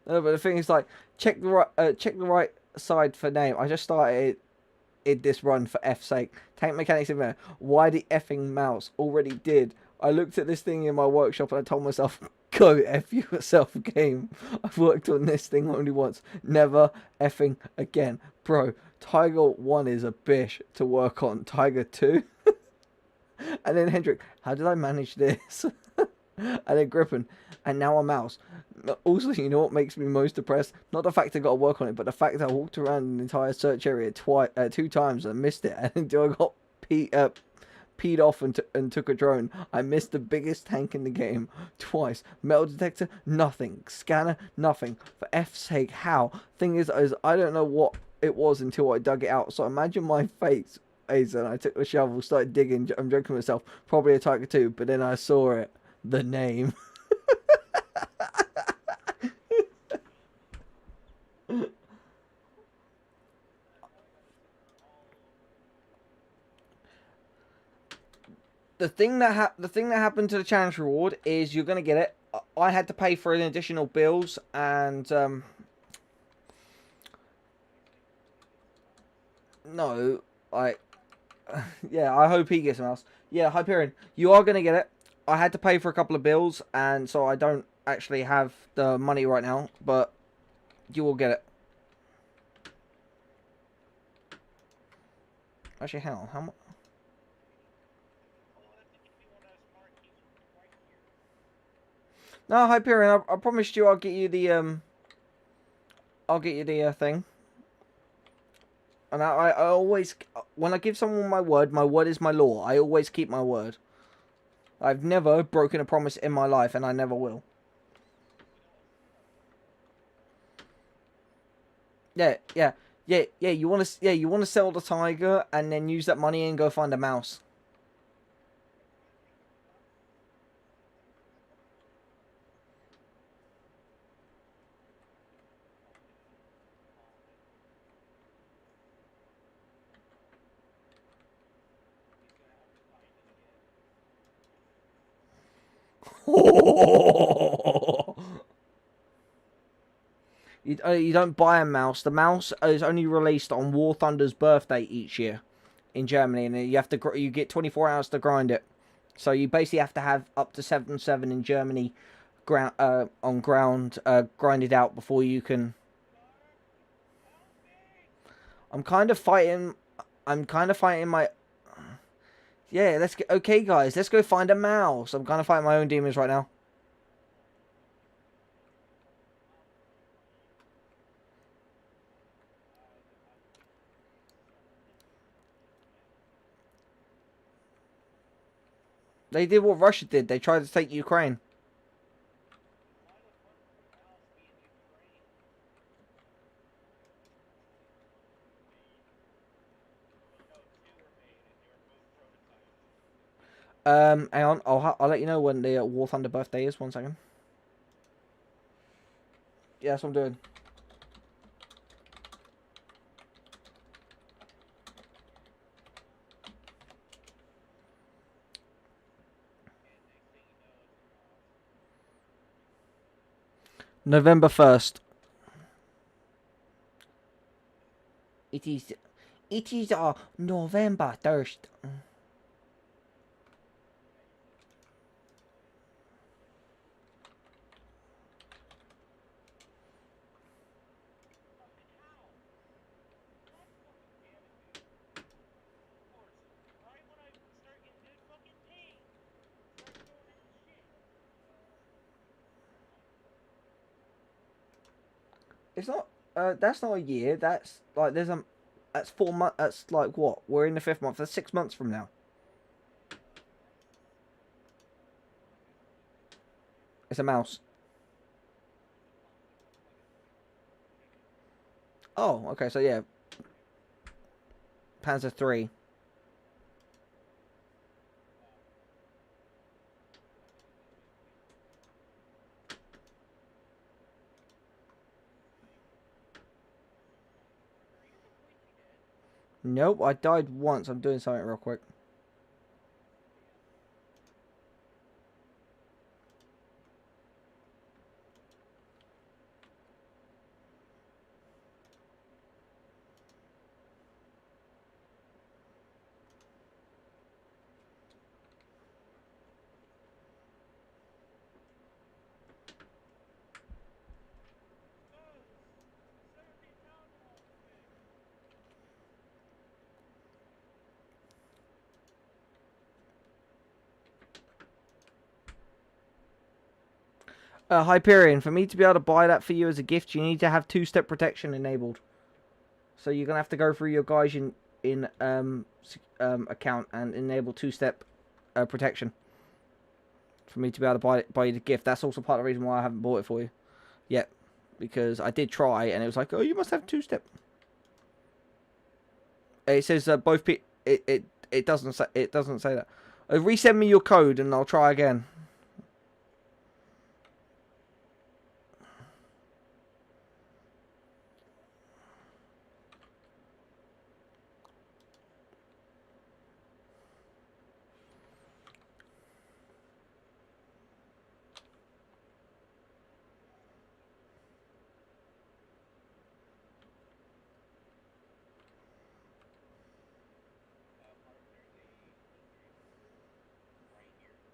No, but the thing is, like, check the right side for name. I just started this run for F's sake. Tank mechanics in there. Why the effing mouse? Already did. I looked at this thing in my workshop and I told myself, go F yourself, game. I've worked on this thing only once. Never effing again. Bro, Tiger 1 is a bish to work on. Tiger 2? And then Hendrik, how did I manage this? And then Griffin, and now a mouse. Also, you know what makes me most depressed? Not the fact I got to work on it, but the fact that I walked around an entire search area 2 times and missed it, and until I got peed off and took a drone. I missed the biggest tank in the game twice. Metal detector, nothing. Scanner, nothing. For F's sake, how? Thing is I don't know what it was until I dug it out. So imagine my face as I took the shovel, started digging. I'm joking myself. Probably a Tiger 2, but then I saw it. The name. The thing that happened to the challenge reward is you're gonna get it. I had to pay for an additional bills and no, yeah, I hope he gets a mouse. Yeah, Hyperion, you are gonna get it. I had to pay for a couple of bills, and so I don't actually have the money right now, but you will get it. Actually, hang on, how much? No, Hyperion, I promised you I'll get you the thing. And I always, when I give someone my word is my law. I always keep my word. I've never broken a promise in my life, and I never will. Yeah. You want to sell the tiger and then use that money and go find a mouse. You don't buy a mouse. The mouse is only released on War Thunder's birthday each year in Germany, and you get 24 hours to grind it. So you basically have to have up to 7-7 in Germany on ground grinded out before you can. I'm kind of fighting my. Yeah, let's get okay, guys. Let's go find a mouse. I'm kind of fighting my own demons right now. They did what Russia did. They tried to take Ukraine. Hang on. I'll let you know when the War Thunder birthday is. 1 second. Yeah, that's what I'm doing. November 1st. It is November 1st. It's not. That's not a year. That's like That's 4 months. That's like what? We're in the 5th month. That's 6 months from now. It's a mouse. Oh, okay. So yeah. Panzer III. Nope, I died once. I'm doing something real quick. Hyperion, for me to be able to buy that for you as a gift, you need to have two-step protection enabled. So you're gonna have to go through your Gaijin in account and enable two-step protection for me to be able to buy you the gift. That's also part of the reason why I haven't bought it for you yet, because I did try and it was like, oh, you must have two-step. It says both it doesn't say that. Resend me your code and I'll try again.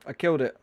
I killed it.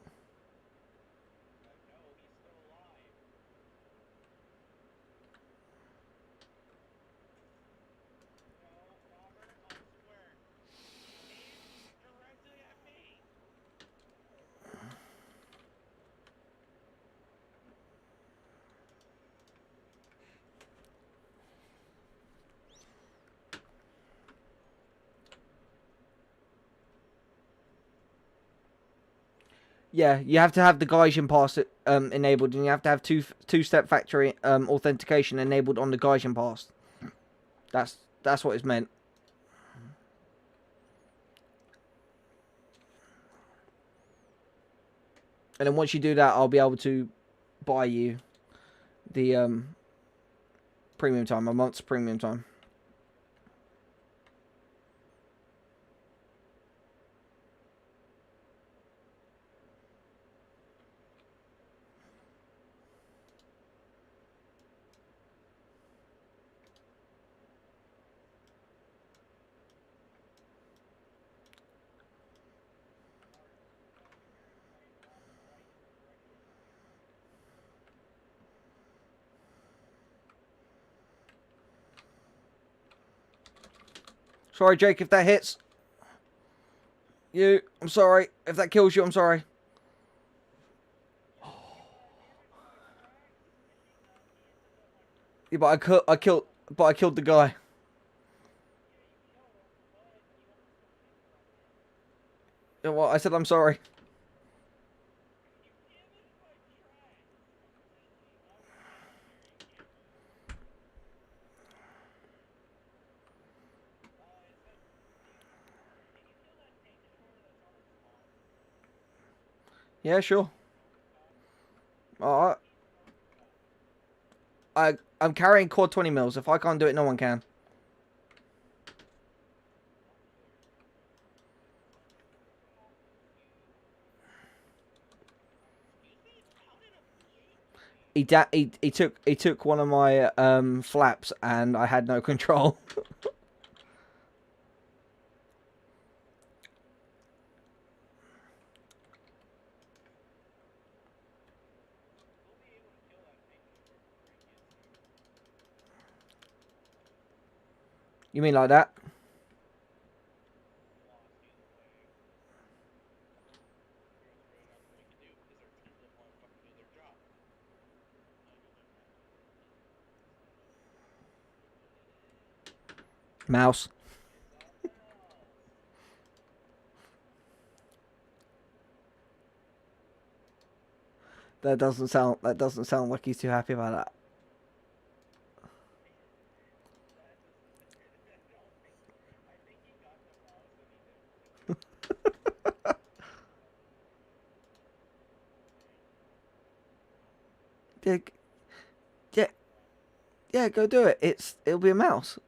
Yeah, you have to have the Gaijin pass enabled, and you have to have two-step factory authentication enabled on the Gaijin pass. That's what it's meant. And then once you do that, I'll be able to buy you the premium time, a month's premium time. Sorry, Jake, if that hits you, I'm sorry. If that kills you, I'm sorry. Yeah, but I killed the guy. Yeah, well, I said I'm sorry. Yeah, sure. Alright. I'm carrying core 20 mils. If I can't do it, no one can. He took one of my flaps and I had no control. You mean like that? Mouse. That doesn't sound like he's too happy about that. Yeah, yeah, yeah. Go do it. It'll be a mouse.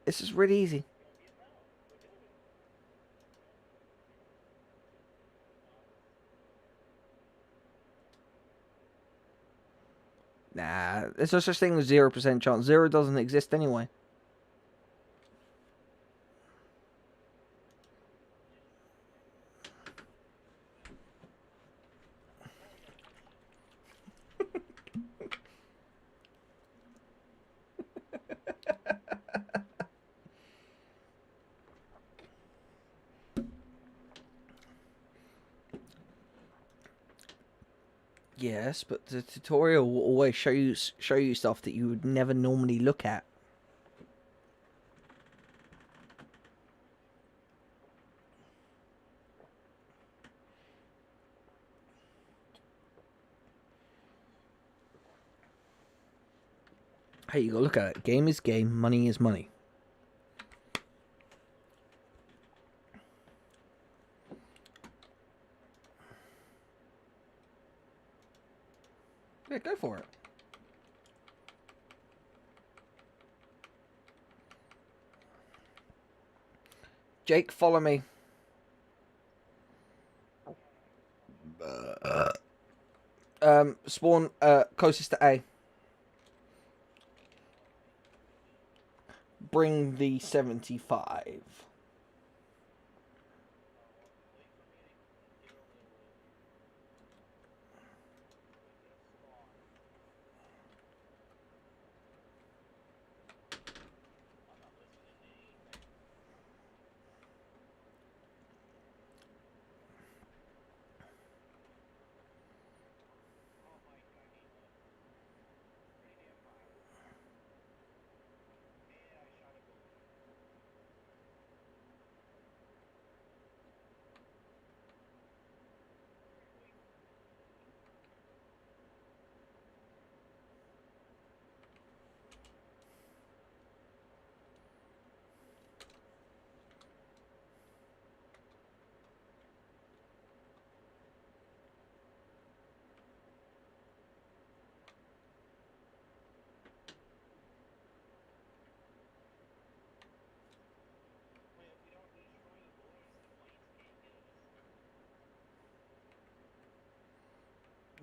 It's just really easy. Nah, there's no such thing as 0% chance. Zero doesn't exist anyway. Yes, but the tutorial will always show you stuff that you would never normally look at. Hey, you gotta look at it. Game is game, money is money. Yeah, go for it. Jake, follow me. Spawn closest to A. Bring the 75.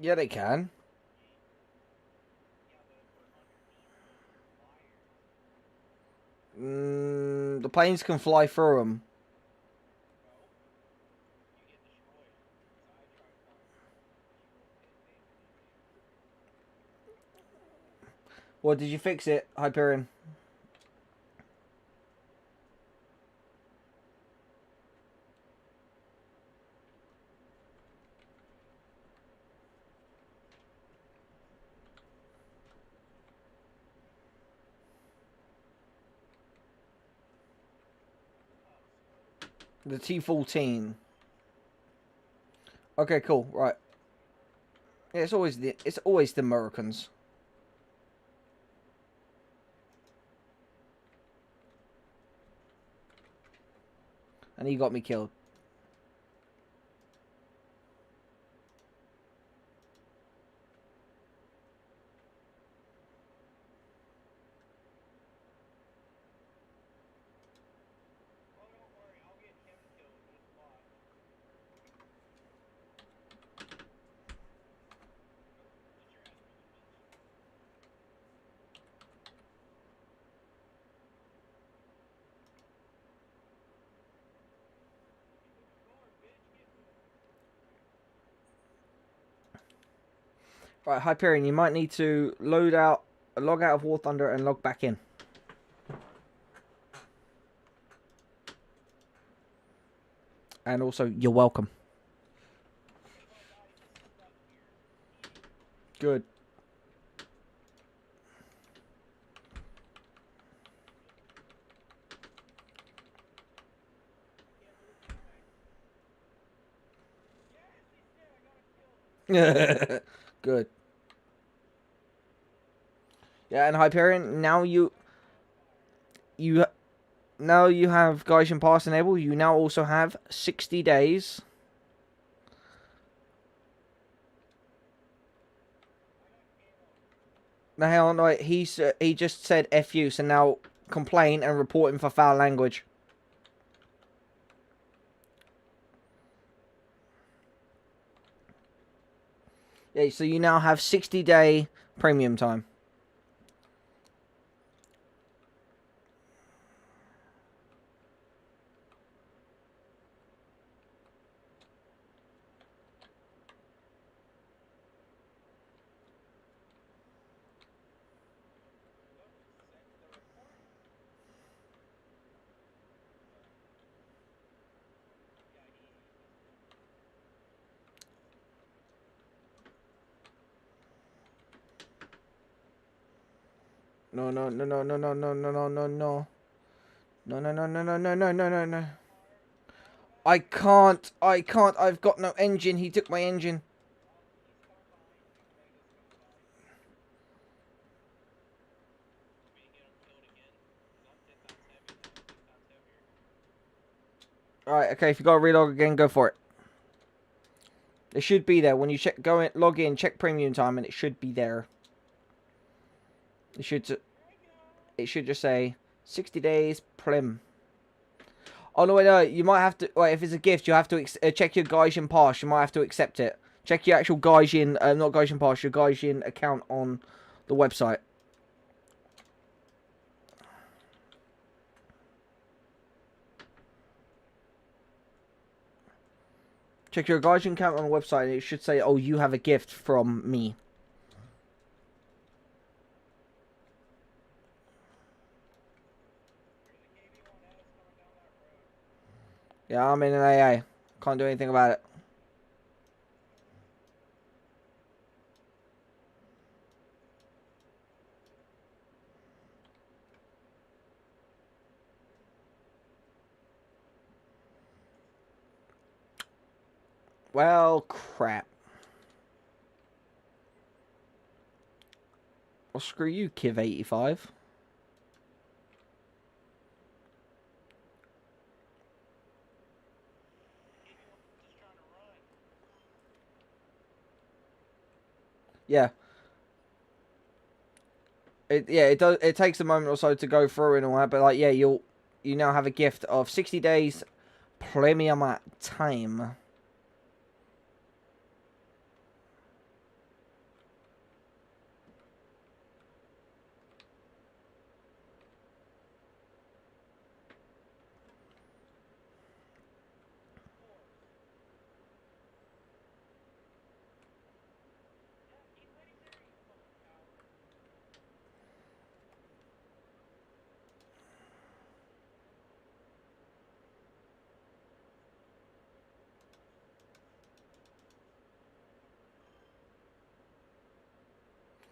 Yeah, they can. The planes can fly through them. Well, did you fix it, Hyperion? The T-14. Okay, cool. Right. Yeah, it's always the Americans. And he got me killed. Right, Hyperion, you might need to log out of War Thunder and log back in. And also, you're welcome. Good. Good. Yeah, and Hyperion, now you have Gaijin Pass enabled. You now also have 60 days. No, hang on, no, he just said F you, so now complain and report him for foul language. Yeah, so you now have 60-day premium time. No, no, no, no, no, no, no, no, no, no, no. No, no, no, no, no, no, no, no, no, no. I can't. I've got no engine. He took my engine. Alright, okay, if you gotta relog again, go for it. It should be there. When you check, go in, log in, check premium time, and it should be there. It should just say 60 days prim. Oh no, wait, no, you might have to. Wait, if it's a gift, you have to check your Gaijin pass. You might have to accept it. Check your actual Gaijin, not Gaijin pass, your Gaijin account on the website. Check your Gaijin account on the website, and it should say, "Oh, you have a gift from me." Yeah, I'm in an AA. Can't do anything about it. Well, crap. Well, screw you, Kiv85. Yeah. It does. It takes a moment or so to go through and all that, but like, yeah, you now have a gift of 60 days premium time.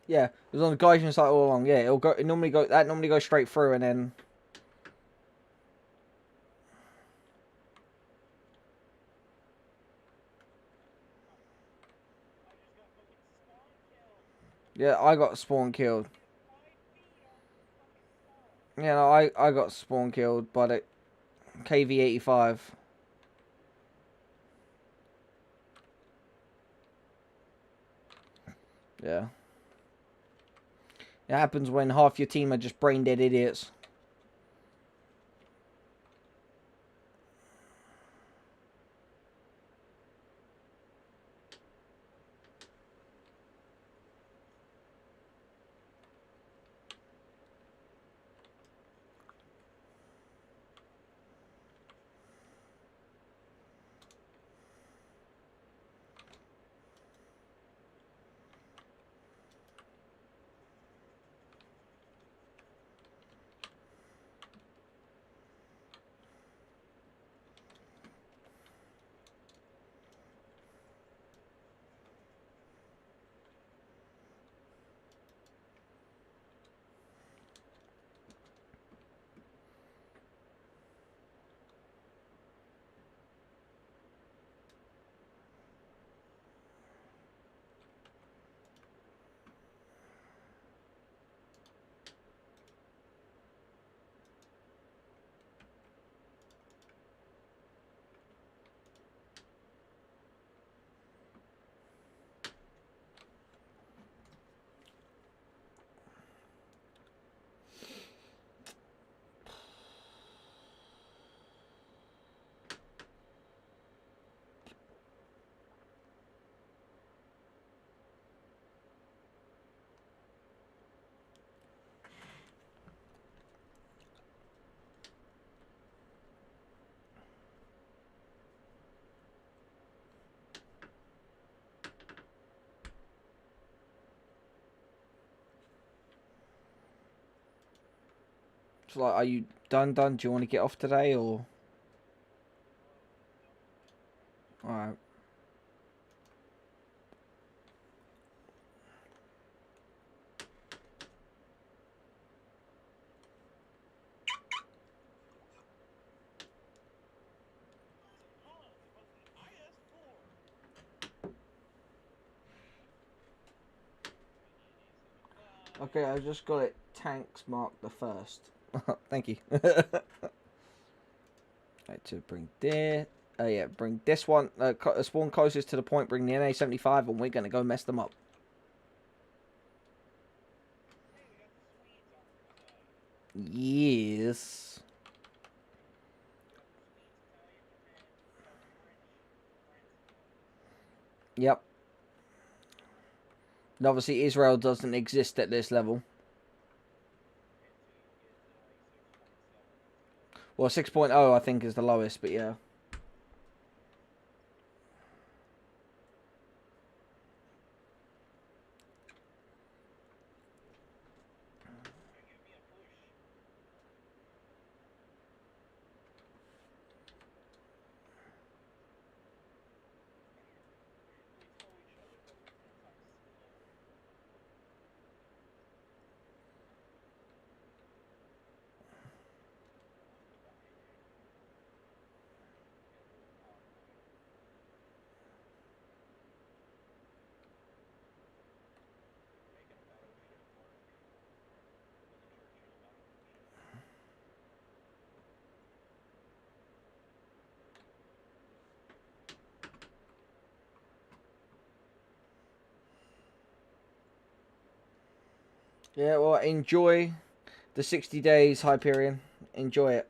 Yeah, it was on the Gaijin site all along. Yeah, it'll go. It normally goes straight through, and then. Yeah, I got spawn killed. Yeah, no, I got spawn killed by the KV85. Yeah. It happens when half your team are just brain dead idiots. So, like, are you done? Do you want to get off today, or? Alright. Okay, I just got it. Tanks mark the first. Thank you. Right, to bring this. Yeah, bring this one. Spawn closest to the point. Bring the NA-75, and we're gonna go mess them up. Yes. Yep. And obviously, Israel doesn't exist at this level. Well, 6.0 I think is the lowest, but yeah. Yeah, well, enjoy the 60 days Hyperion. Enjoy it.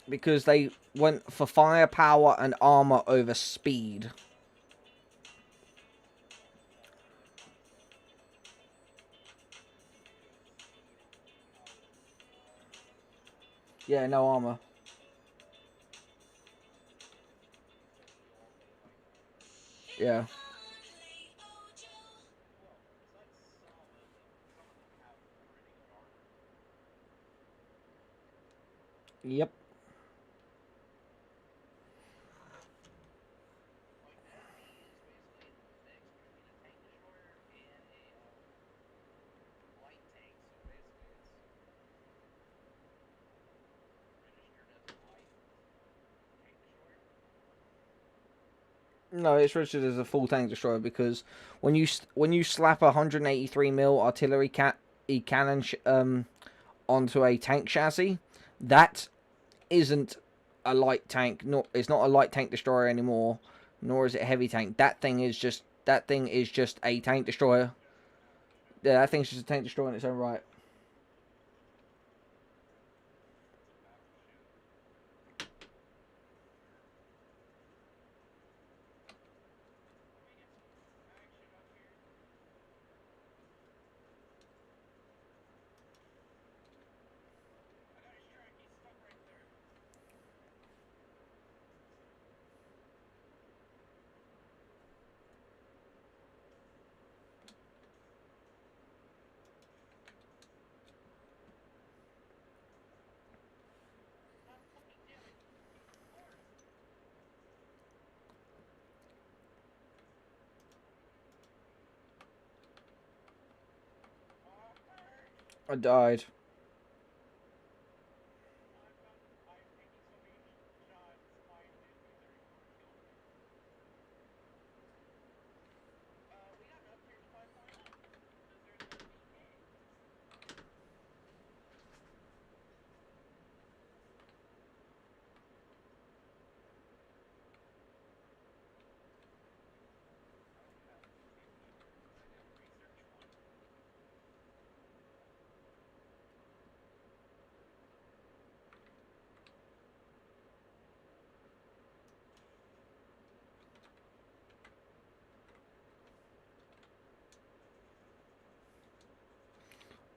Because they went for firepower and armor over speed. Yeah, no armor. Yeah. Yep. No, it's registered as a full tank destroyer because when you slap a 183mm artillery cannon onto a tank chassis, that isn't a light tank. It's not a light tank destroyer anymore, nor is it a heavy tank. That thing is just a tank destroyer. Yeah, that thing's just a tank destroyer in its own right. I died.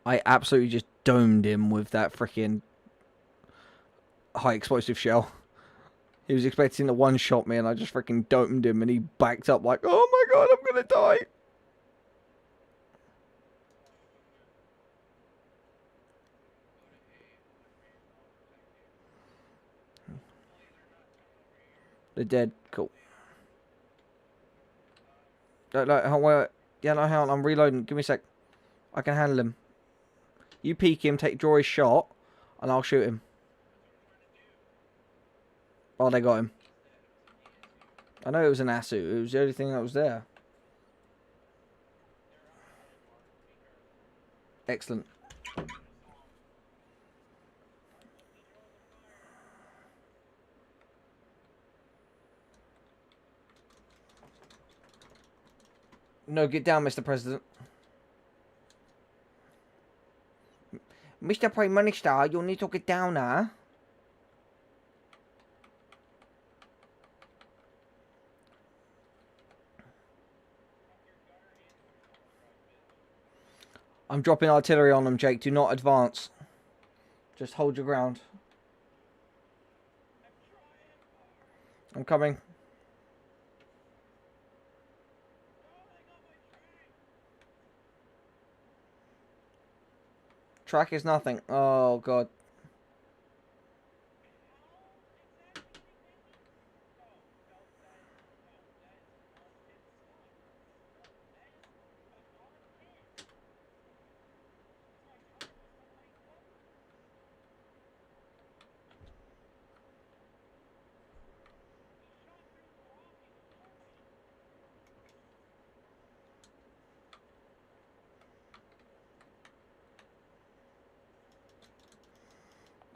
I absolutely just domed him with that freaking high explosive shell. He was expecting to one-shot me, and I just freaking domed him, and he backed up like, oh my god, I'm gonna die. They're dead. Cool. No, wait. Yeah, no, hang on. I'm reloading. Give me a sec. I can handle him. You peek him, draw his shot, and I'll shoot him. Oh, they got him. I know it was an Asu. It was the only thing that was there. Excellent. No, get down, Mr. President. Mr. Prime Minister, you'll need to get down now. I'm dropping artillery on them, Jake. Do not advance. Just hold your ground. I'm coming. Track is nothing. Oh, God.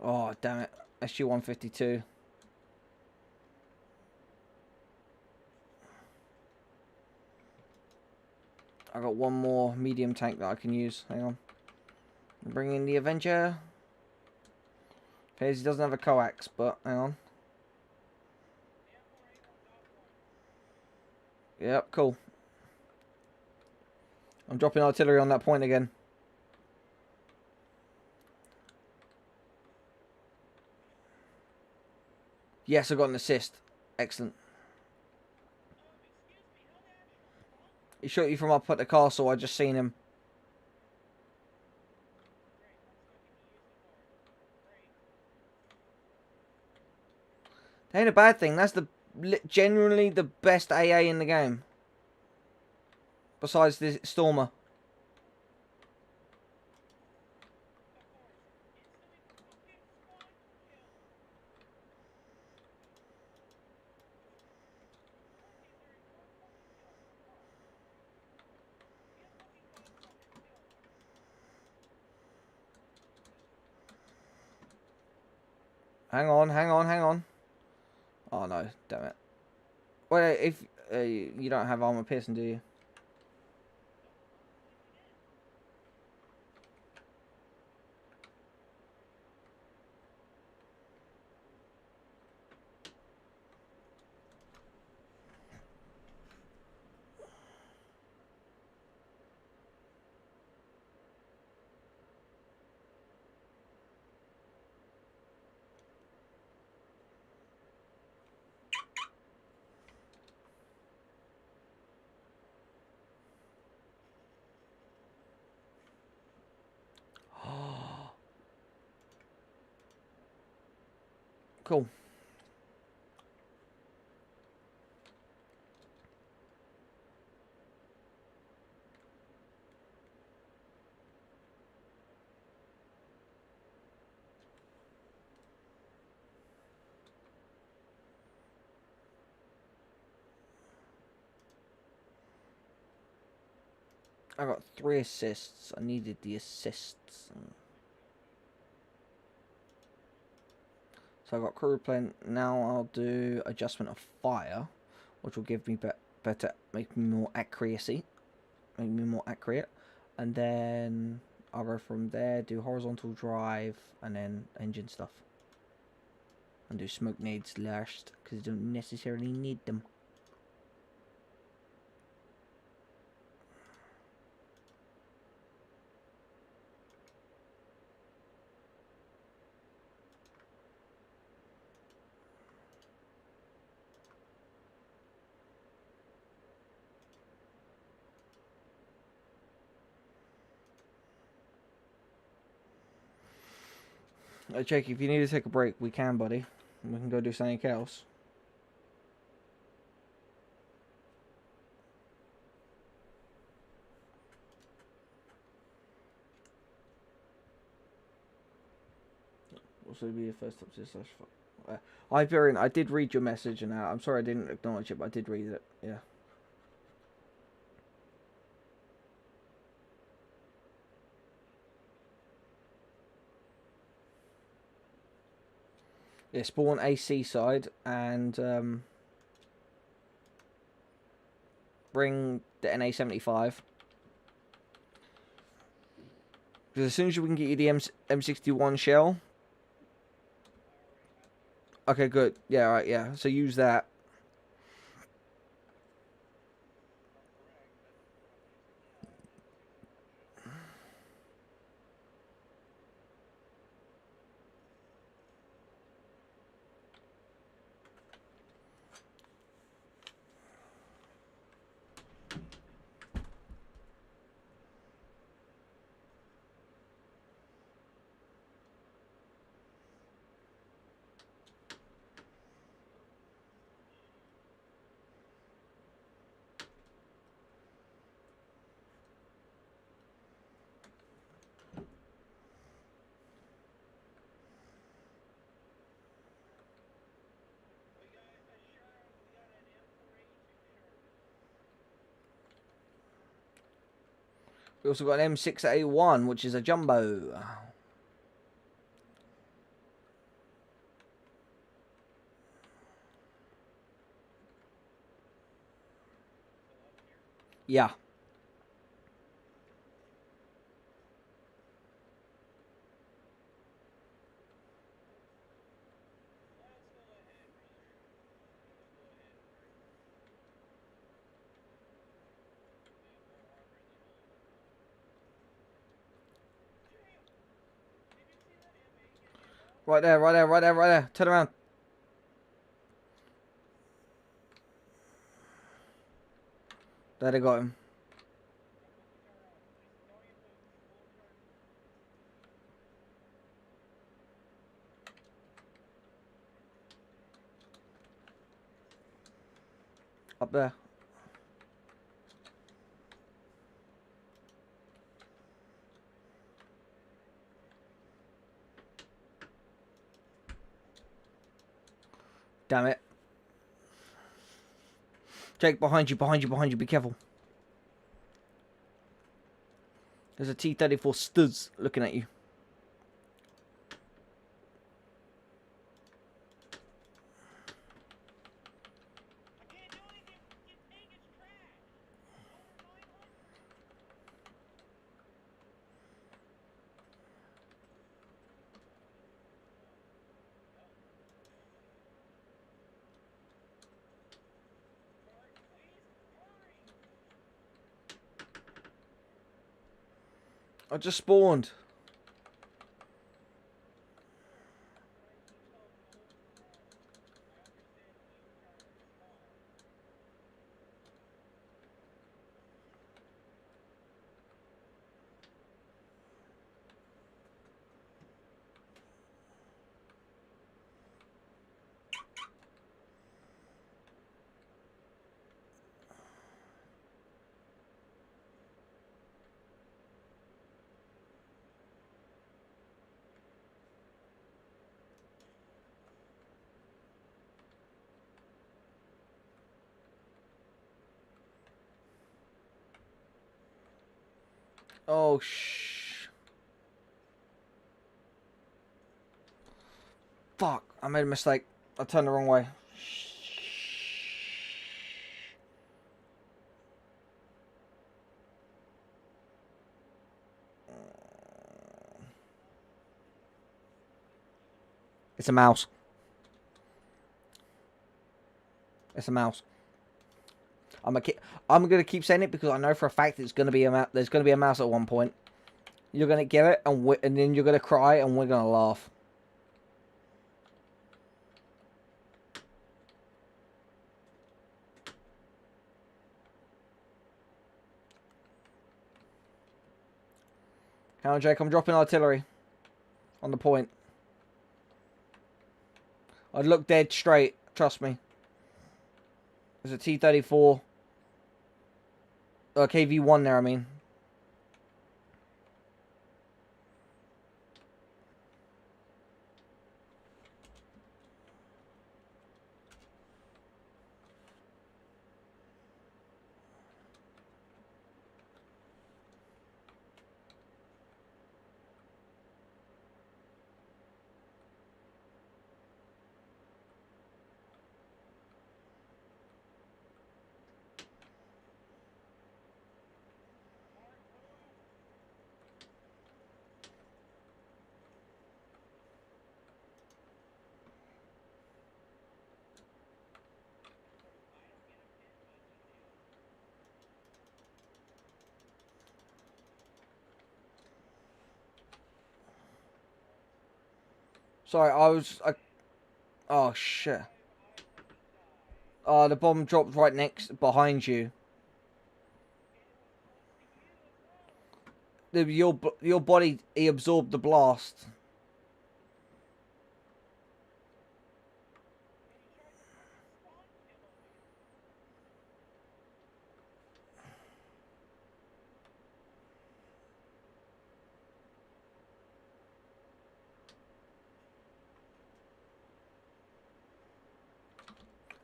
Oh, damn it. SU-152. I got one more medium tank that I can use. Hang on. Bring in the Avenger. Appears he doesn't have a coax, but hang on. Yep, cool. I'm dropping artillery on that point again. Yes, I got an assist. Excellent. He shot you from up at the castle. I just seen him. That ain't a bad thing. That's genuinely the best AA in the game. Besides the Stormer. Hang on, hang on, hang on. Oh no, damn it. Well, if you don't have armor piercing, do you? Cool. I got 3 assists. I needed the assists. So I got crew plan. Now I'll do adjustment of fire, which will give me better, make me more accuracy, make me more accurate, and then I'll go from there, do horizontal drive, and then engine stuff, and do smoke nades last because you don't necessarily need them. Jake, if you need to take a break, we can, buddy. We can go do something else. Also, be your first up to slash. Hi, Varian. I did read your message, and I'm sorry I didn't acknowledge it, but I did read it. Yeah. Yeah, spawn AC side and bring the NA75. Because as soon as we can get you the M61 shell. Okay, good. Yeah, right, yeah. So use that. We also got an M6A1, which is a jumbo. Yeah. Right there, right there, right there, right there. Turn around. There, they got him. Up there. Damn it. Jake, behind you, behind you, behind you. Be careful. There's a T-34 studs looking at you. I just spawned. Oh, fuck, I made a mistake. I turned the wrong way. It's a mouse. It's a mouse. I'm gonna keep saying it because I know for a fact it's gonna be there's gonna be a mouse at one point. You're gonna get it and then you're gonna cry and we're gonna laugh. Hang on, Jake. I'm dropping artillery on the point. I'd look dead straight. Trust me. There's a T-34. KV-1 there, I mean. Sorry, oh, shit. Oh, the bomb dropped right behind you. Your body, he absorbed the blast.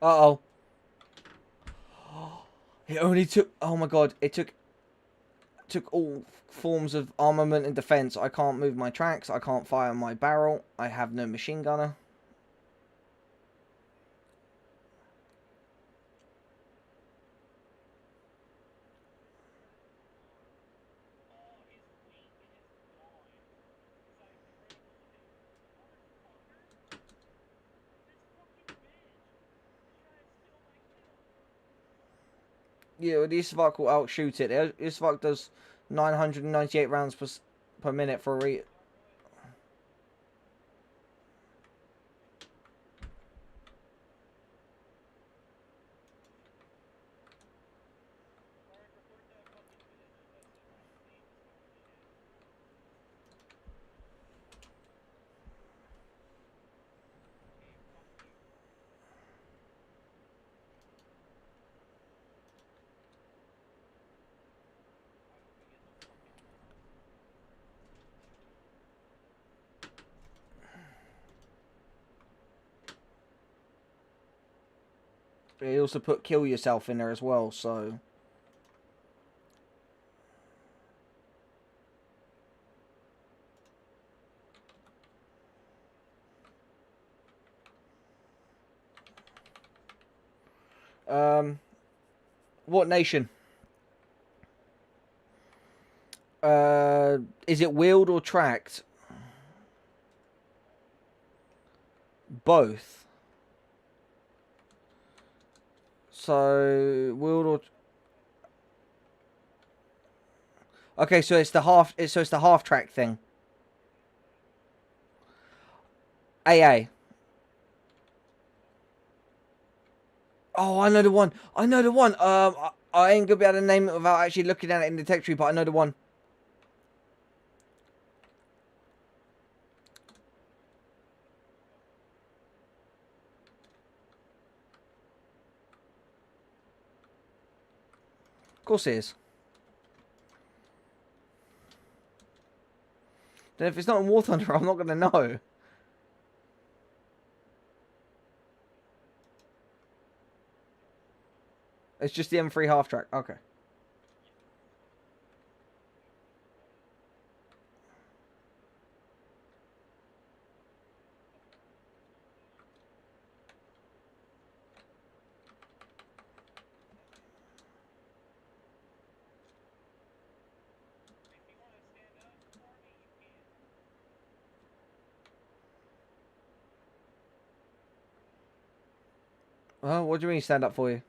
Uh-oh. It only took... Oh my god. It took all forms of armament and defense. I can't move my tracks. I can't fire my barrel. I have no machine gunner. Yeah, well, this fuck will outshoot it. This fuck does 998 rounds per minute for a They also put kill yourself in there as well, so... What nation? Is it wheeled or tracked? Both. So wheeled or... Okay, so it's the half track thing. AA. Oh, I know the one. I know the one. I ain't gonna be able to name it without actually looking at it in the tech tree, but I know the one. Of course it is. Then if it's not in War Thunder, I'm not gonna know. It's just the M3 half track. Okay. Well, what do you mean stand up for you?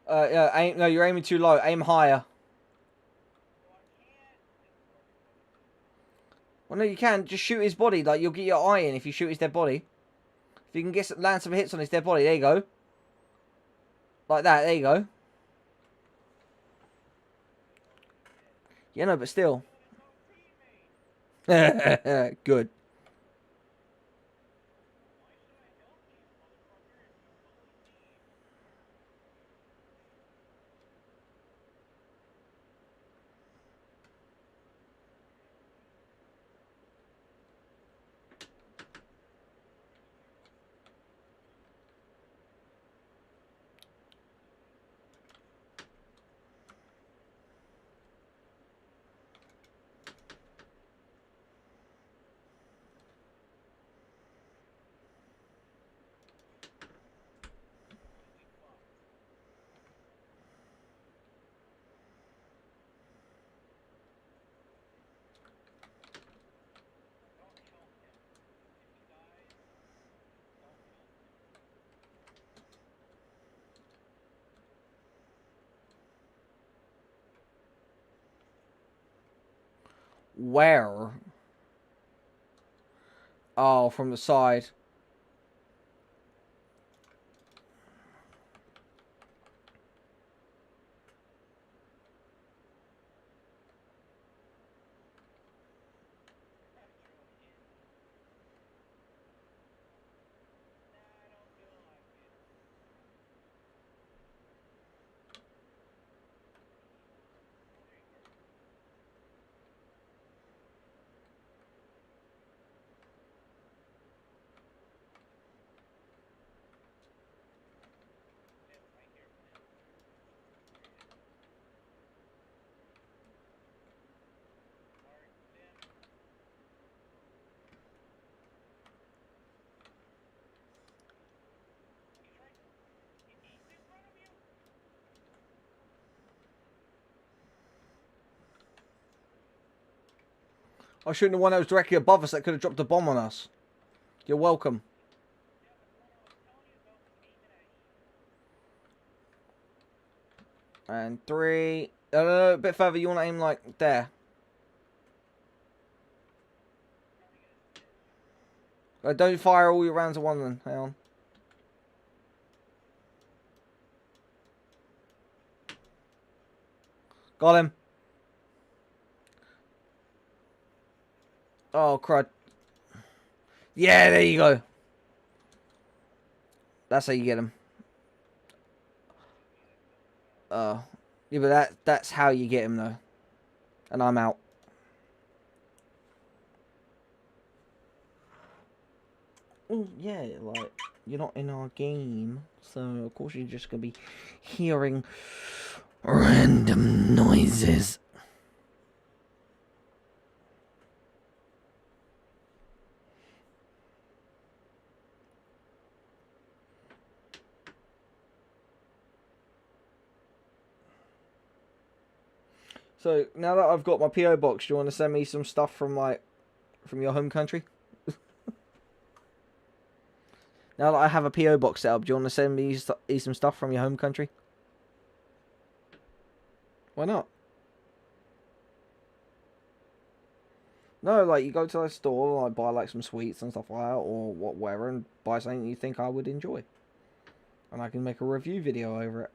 Yeah, no, you're aiming too low. Aim higher. Well, no, you can. Just shoot his body. Like, you'll get your eye in if you shoot his dead body. If you can land some hits on his dead body, there you go. Like that, there you go. Yeah, no, but still. Good. Where? Oh, from the side. I was shooting the one that was directly above us that could have dropped a bomb on us. You're welcome. And 3. A bit further, you want to aim like there. Don't fire all your rounds at one then. Hang on. Got him. Oh, crud. Yeah, there you go. That's how you get him. Yeah, but that's how you get him, though. And I'm out. Oh, yeah, like, you're not in our game. So, of course, you're just going to be hearing random noises. So, now that I've got my P.O. box, do you want to send me some stuff from, like, from your home country? Now that I have a P.O. box set up, do you want to send me some stuff from your home country? Why not? No, like, you go to a store and like, buy, like, some sweets and stuff like that, or whatever, and buy something you think I would enjoy. And I can make a review video over it.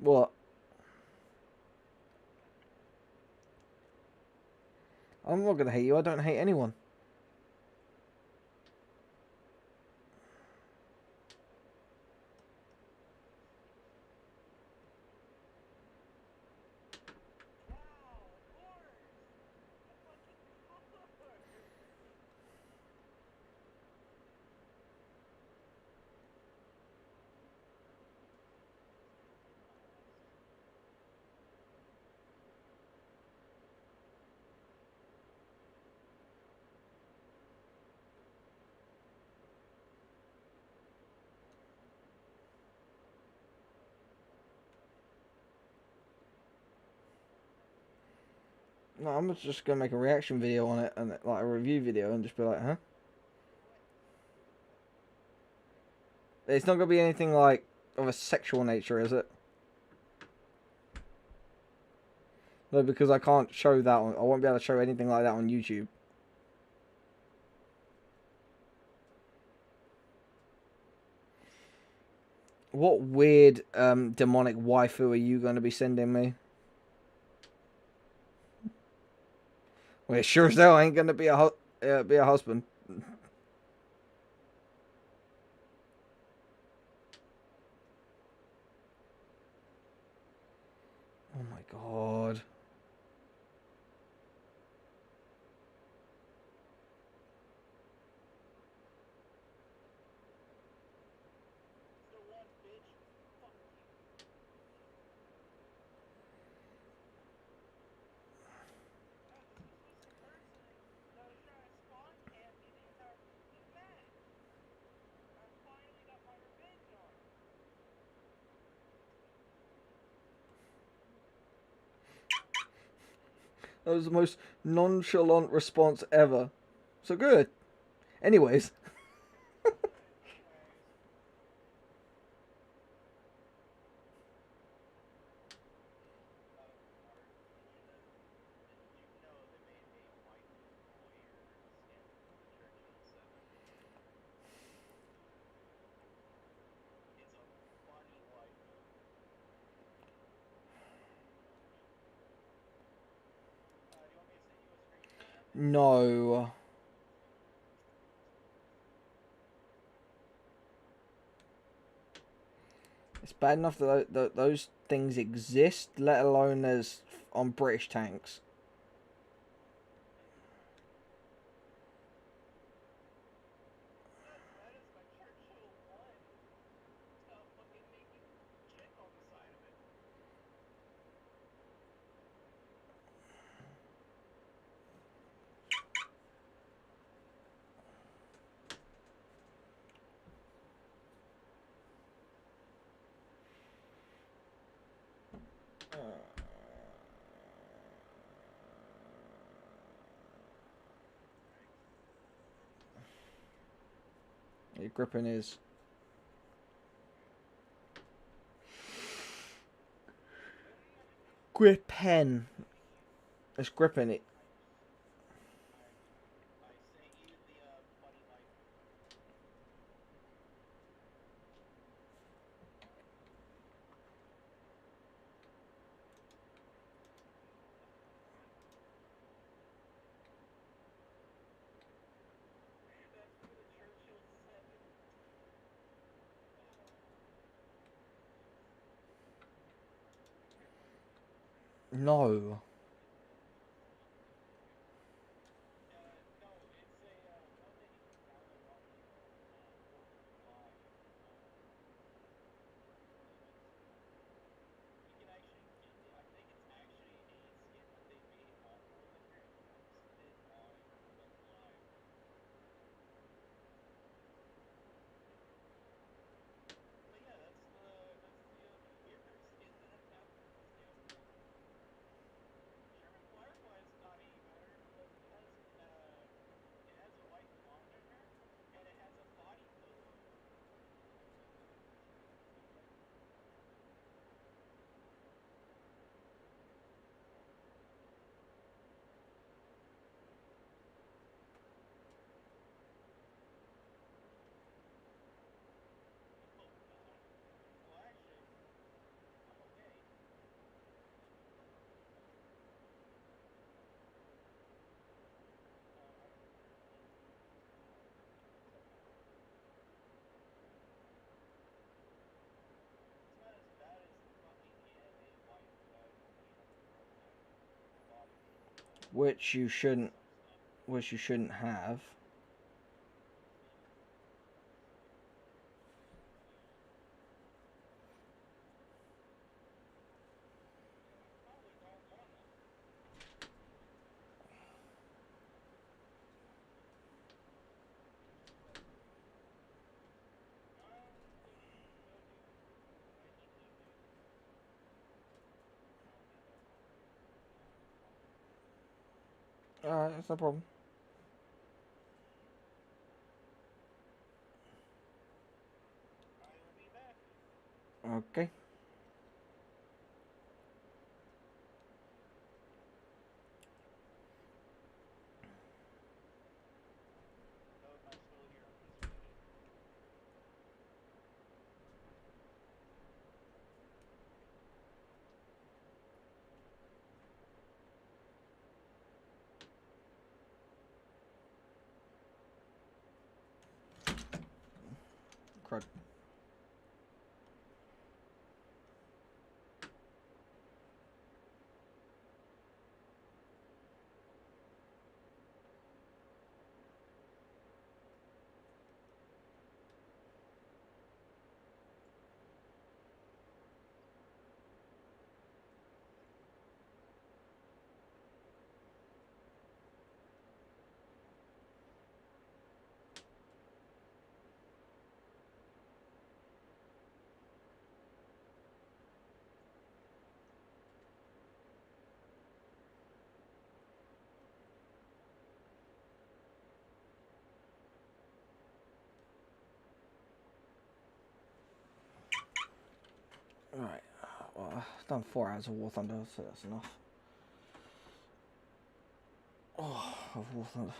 What? I'm not gonna hate you. I don't hate anyone. No, I'm just gonna make a reaction video on it and like a review video and just be like, huh? It's not gonna be anything like of a sexual nature, is it? No, because I can't show that on. I won't be able to show anything like that on YouTube. What weird demonic waifu are you going to be sending me? Well, sure as hell ain't going to be a husband. Oh my god. That was the most nonchalant response ever. So good. Anyways. No. It's bad enough that those things exist, let alone as on British tanks. Your gripping is gripping. It's gripping it. No. Which you shouldn't have. Alright, that's no problem. Okay. Crud. Alright, well, I've done 4 hours of War Thunder, so that's enough. Oh, of War Thunder.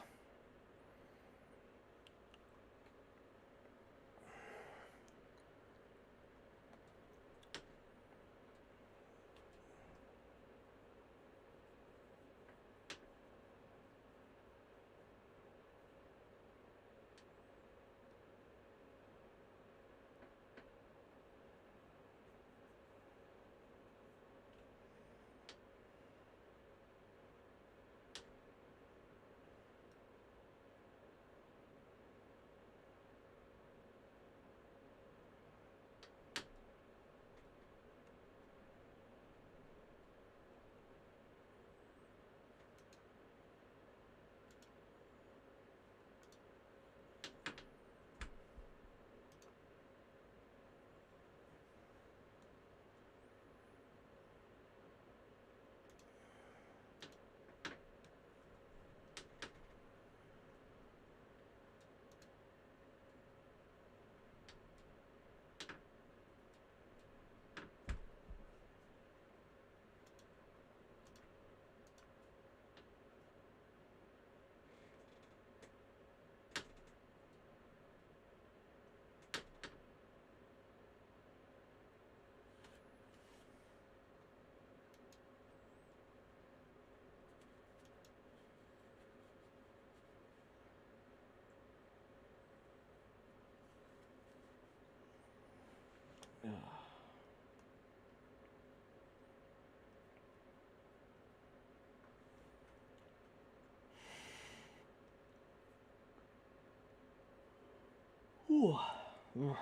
Ooh. Ooh.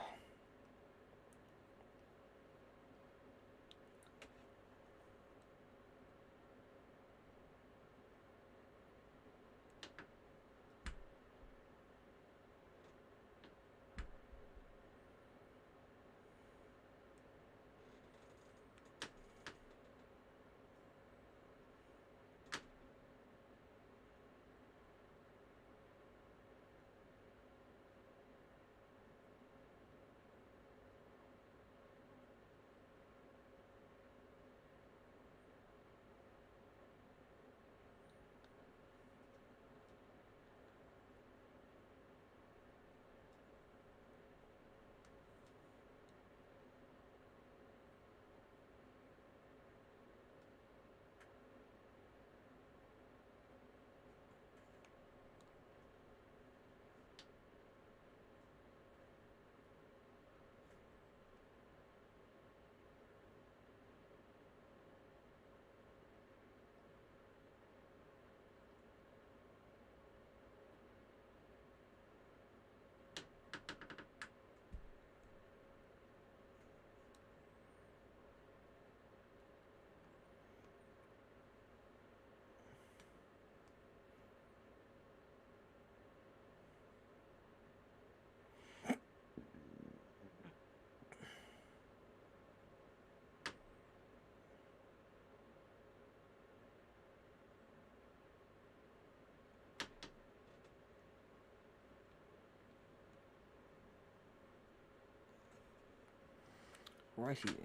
Righty then.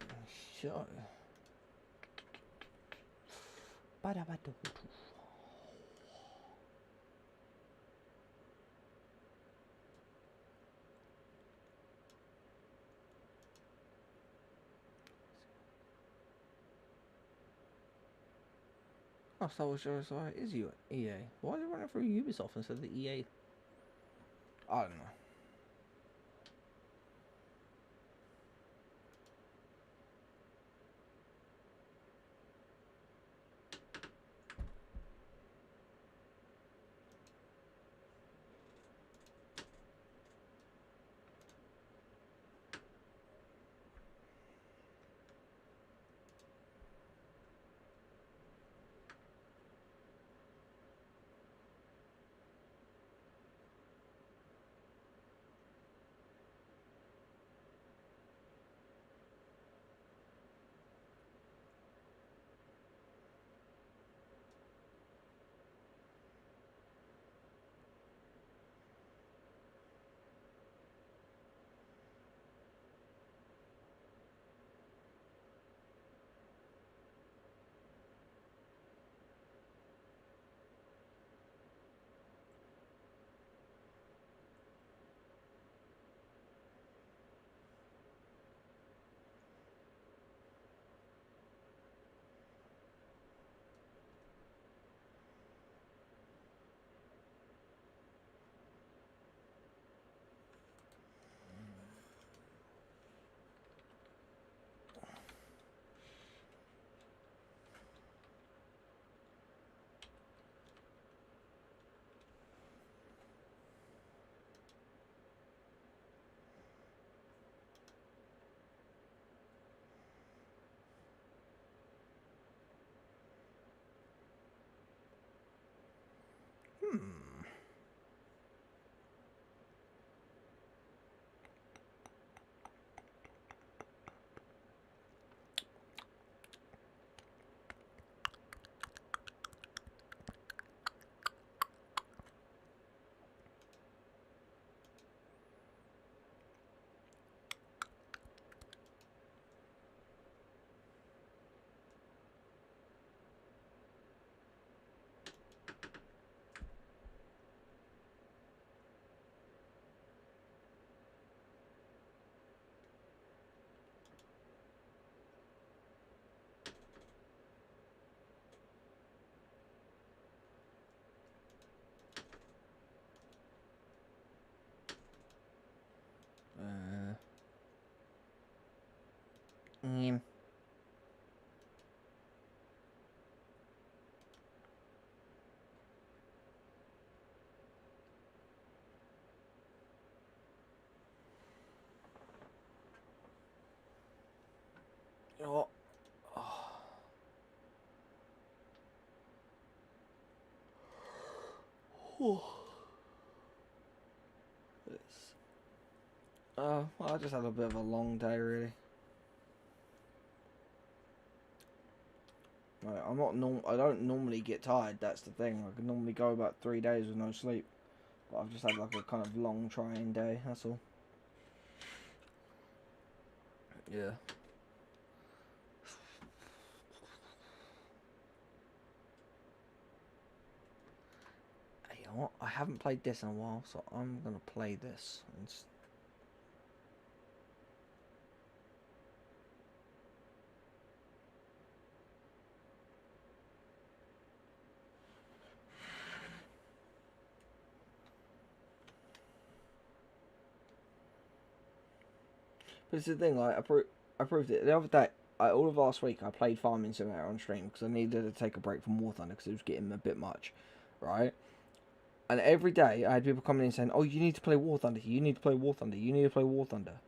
So. Oh, Star Wars Jedi is EA. Why is it running through Ubisoft instead of the EA? I don't know. Mm. You know what? Well, I just had a bit of a long day, really. Like, I don't normally get tired. That's the thing. I can normally go about 3 days with no sleep, but I've just had like a kind of long, trying day. That's all. Yeah. You know what? I haven't played this in a while, so I'm gonna play this. But it's the thing, like, I proved it the other day. All of last week, I played Farming Simulator on stream because I needed to take a break from War Thunder because it was getting a bit much, right? And every day, I had people coming in saying, "Oh, you need to play War Thunder. You need to play War Thunder. You need to play War Thunder."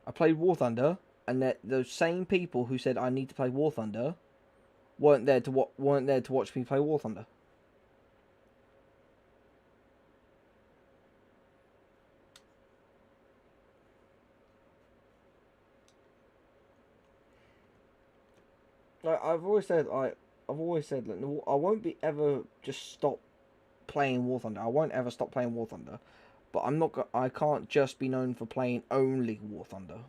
I played War Thunder, and those same people who said I need to play War Thunder weren't there to watch me play War Thunder. Like, I've always said that I won't be ever just stop playing War Thunder. I won't ever stop playing War Thunder, but I can't just be known for playing only War Thunder.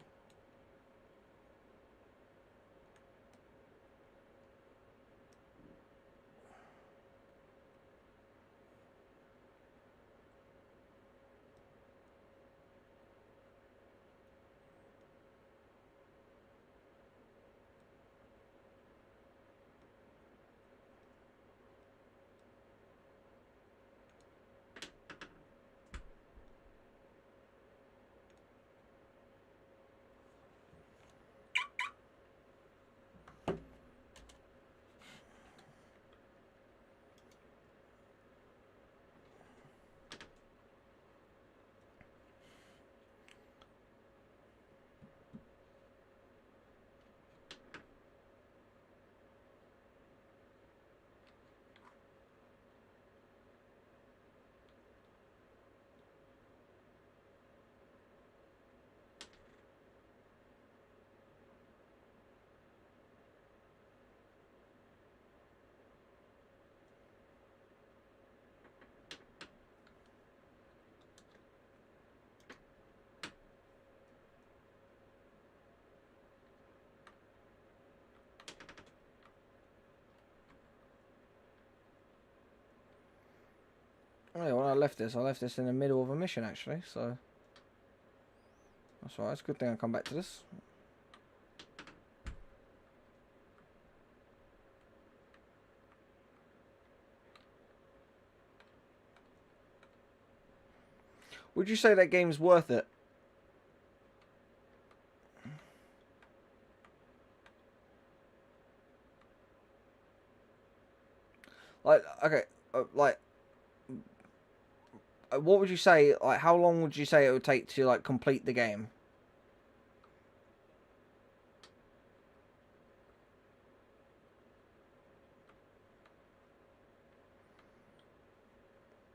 Oh, yeah, when I left this in the middle of a mission actually, so that's alright. It's a good thing I come back to this. Would you say that game's worth it? Like, okay, like, what would you say? Like, how long would you say it would take to like complete the game?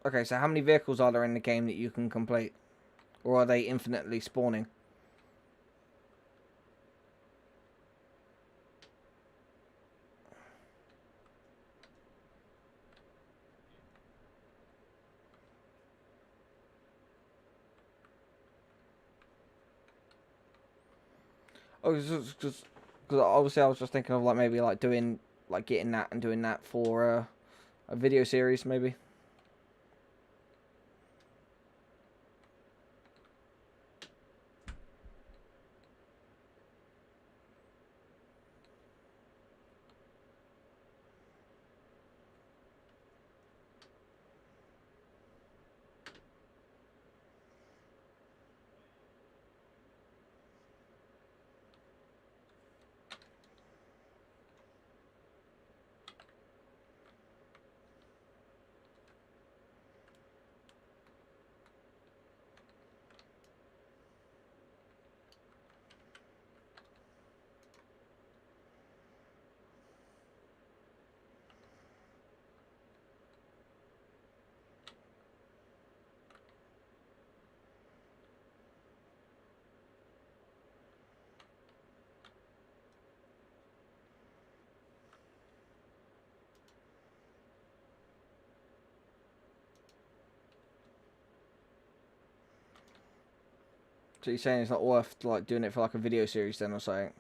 Okay, so how many vehicles are there in the game that you can complete, or are they infinitely spawning? Oh, because obviously I was just thinking of like maybe like doing like getting that and doing that for a video series maybe. So you're saying it's not worth like doing it for like a video series then or something?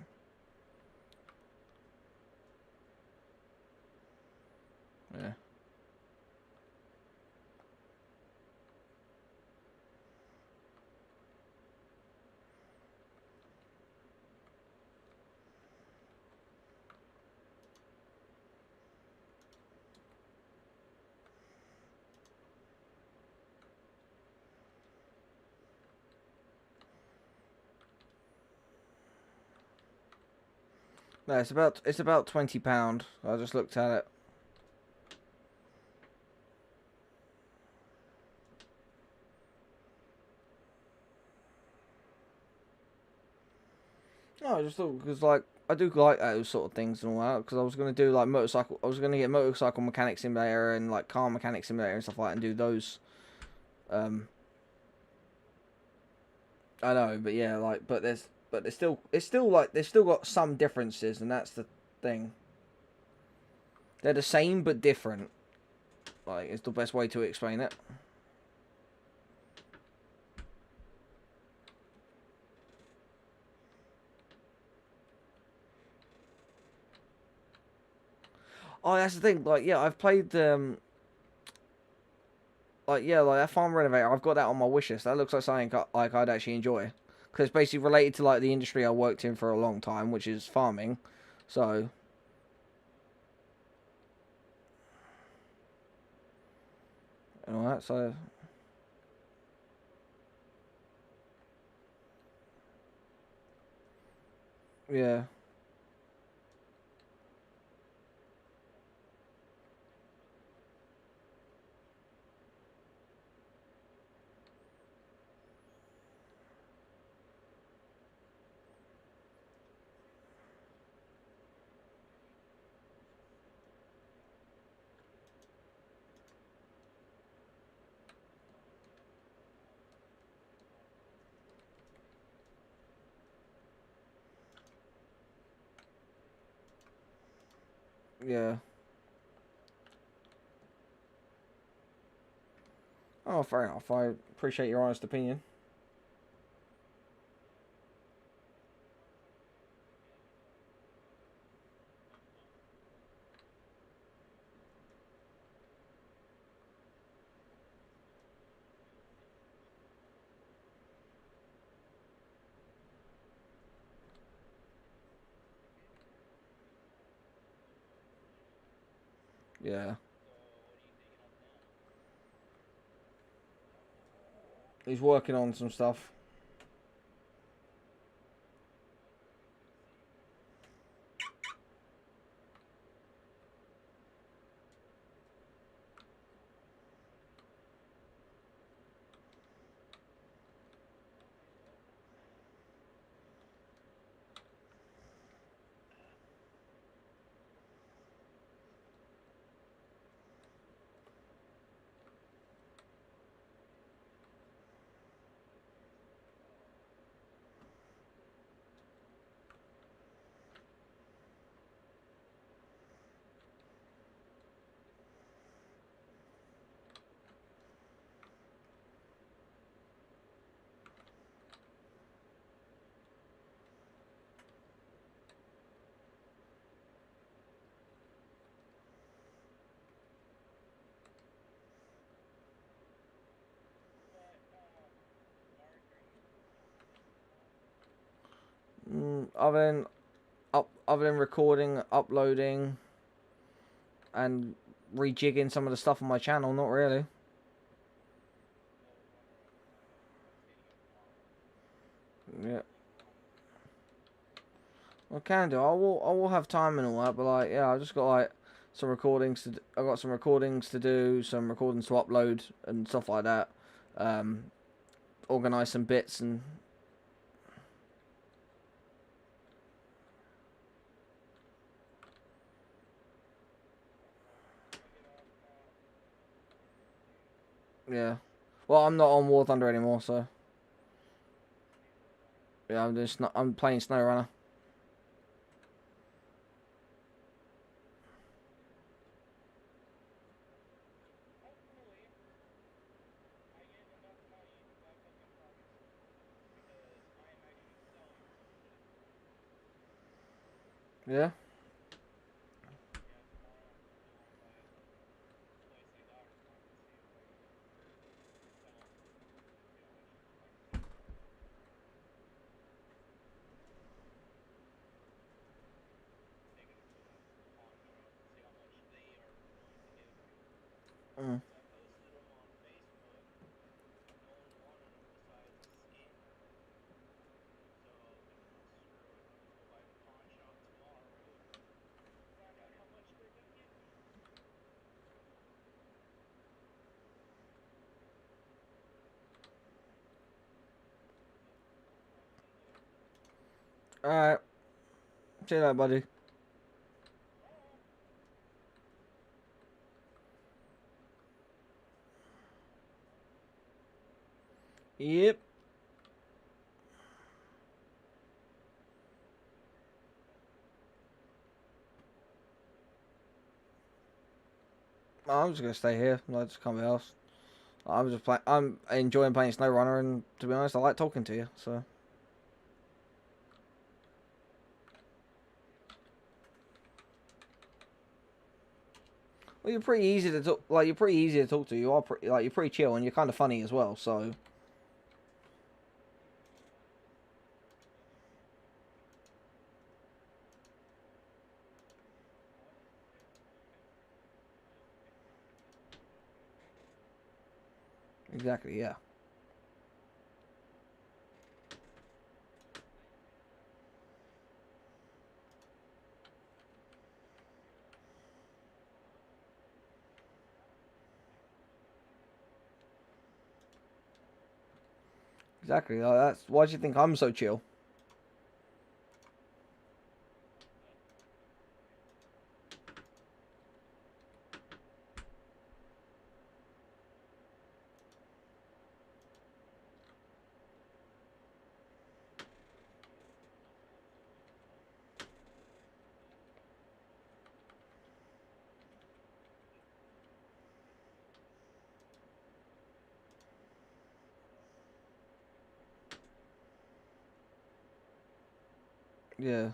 Yeah. No, it's about £20. I just looked at it. No, I just thought because like I do like those sort of things and all that because I was gonna do like motorcycle. I was gonna get motorcycle mechanic simulator and like car mechanic simulator and stuff like that and do those. I know, but yeah, like but it's still like there's still got some differences and that's the thing. They're the same but different. Like it's the best way to explain it. Oh, that's the thing. Like, yeah, I've played like yeah, like that farm renovator. I've got that on my wish list. That looks like something like I'd actually enjoy, because it's basically related to like the industry I worked in for a long time, which is farming. So, and all that. So, yeah, yeah. Oh, fair enough. I appreciate your honest opinion. Yeah. He's working on some stuff. Other than recording, uploading, and rejigging some of the stuff on my channel, not really. Yeah. I can do. I will have time and all that, but like, yeah, I just got like some recordings to. I got some recordings to do, some recordings to upload and stuff like that. Organize some bits and. Yeah. Well, I'm not on War Thunder anymore, so. Yeah, I'm playing SnowRunner. Yeah. Mm. All right. See you later, buddy. Yep. I'm just gonna stay here. Like, just come else. I'm just playing. I'm enjoying playing SnowRunner, and to be honest, I like talking to you. So. Well, you're pretty easy to talk. Like, you're pretty easy to talk to. You are you're pretty chill, and you're kind of funny as well. So. Exactly. Yeah. Exactly. That's why do you think I'm so chill? Yeah.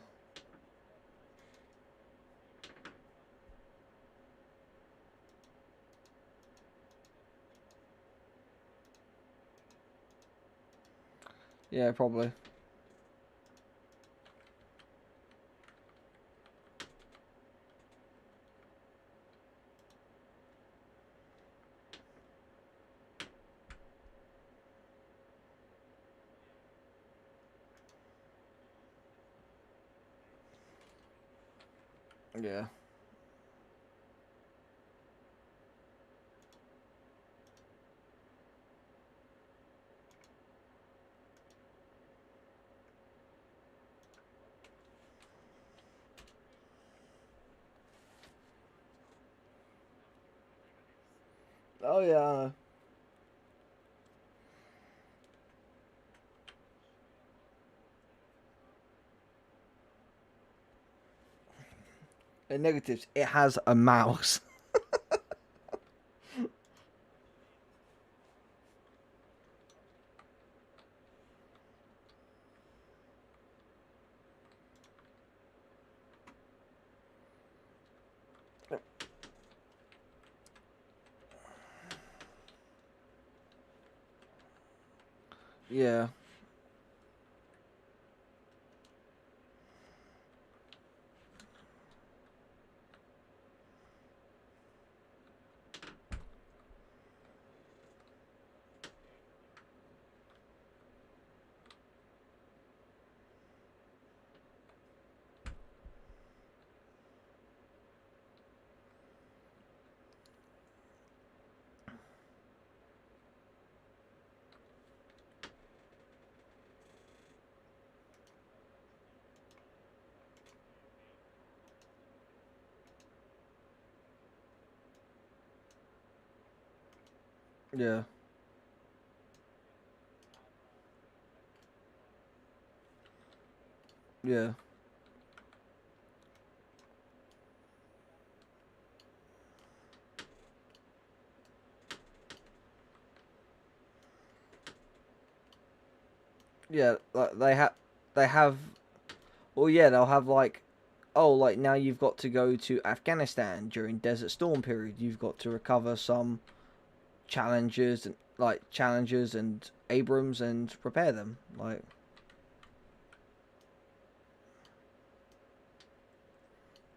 Yeah, probably. Yeah. Oh yeah. The negatives. It has a mouse. Yeah. Yeah. Yeah. Yeah, like they have well yeah, they'll have like oh like now you've got to go to Afghanistan during Desert Storm period. You've got to recover some challengers and Abrams and prepare them. Like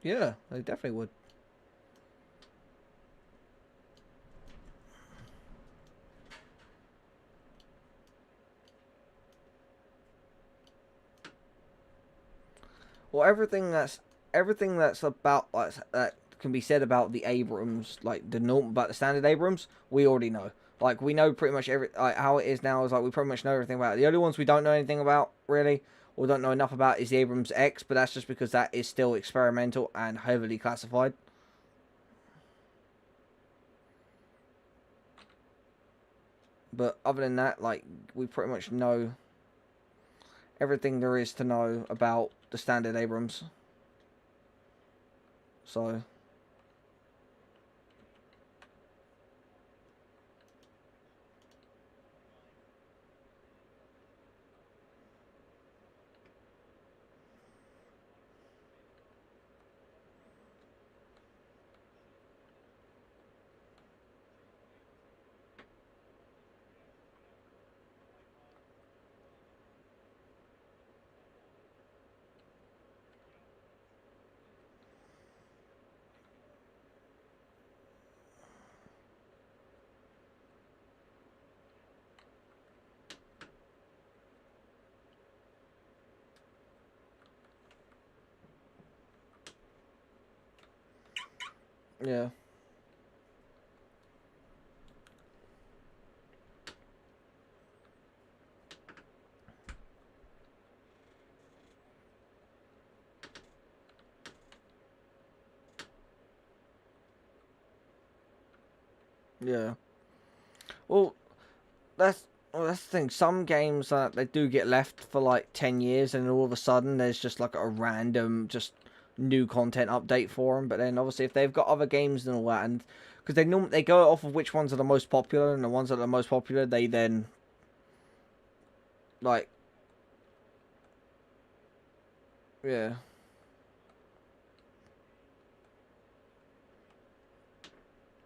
yeah, they definitely would. Well, everything that's about like that can be said about the Abrams, like the norm about the standard Abrams, we already know. Like we know pretty much every like how it is now is like we pretty much know everything about it. The only ones we don't know anything about really, or don't know enough about, is the Abrams X, but that's just because that is still experimental and heavily classified. But other than that, like we pretty much know everything there is to know about the standard Abrams. So yeah, yeah. Well, that's the thing. Some games they do get left for like 10 years, and all of a sudden there's just like a random just new content update for them. But then obviously if they've got other games and all that, and because they go off of which ones are the most popular, and the ones that are the most popular they then like yeah,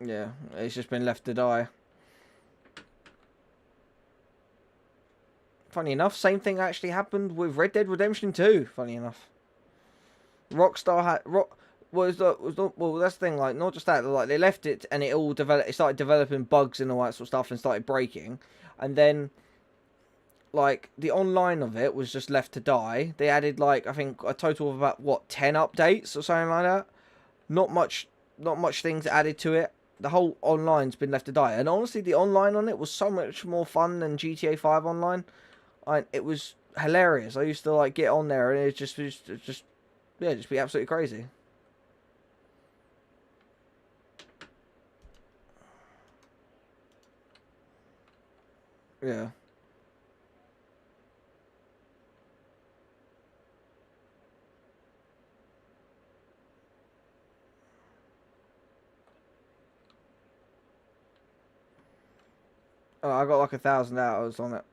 yeah, it's just been left to die. Funny enough, same thing actually happened with Red Dead Redemption 2. Funny enough, Rockstar had well that's the thing, like not just that, like they left it and it started developing bugs and all that sort of stuff and started breaking, and then like the online of it was just left to die. They added like I think a total of about 10 updates or something like that, not much things added to it. The whole online's been left to die. And honestly, the online on it was so much more fun than GTA 5 online. It was hilarious. I used to like get on there and just be absolutely crazy. Yeah. Oh, I got like 1,000 hours on it.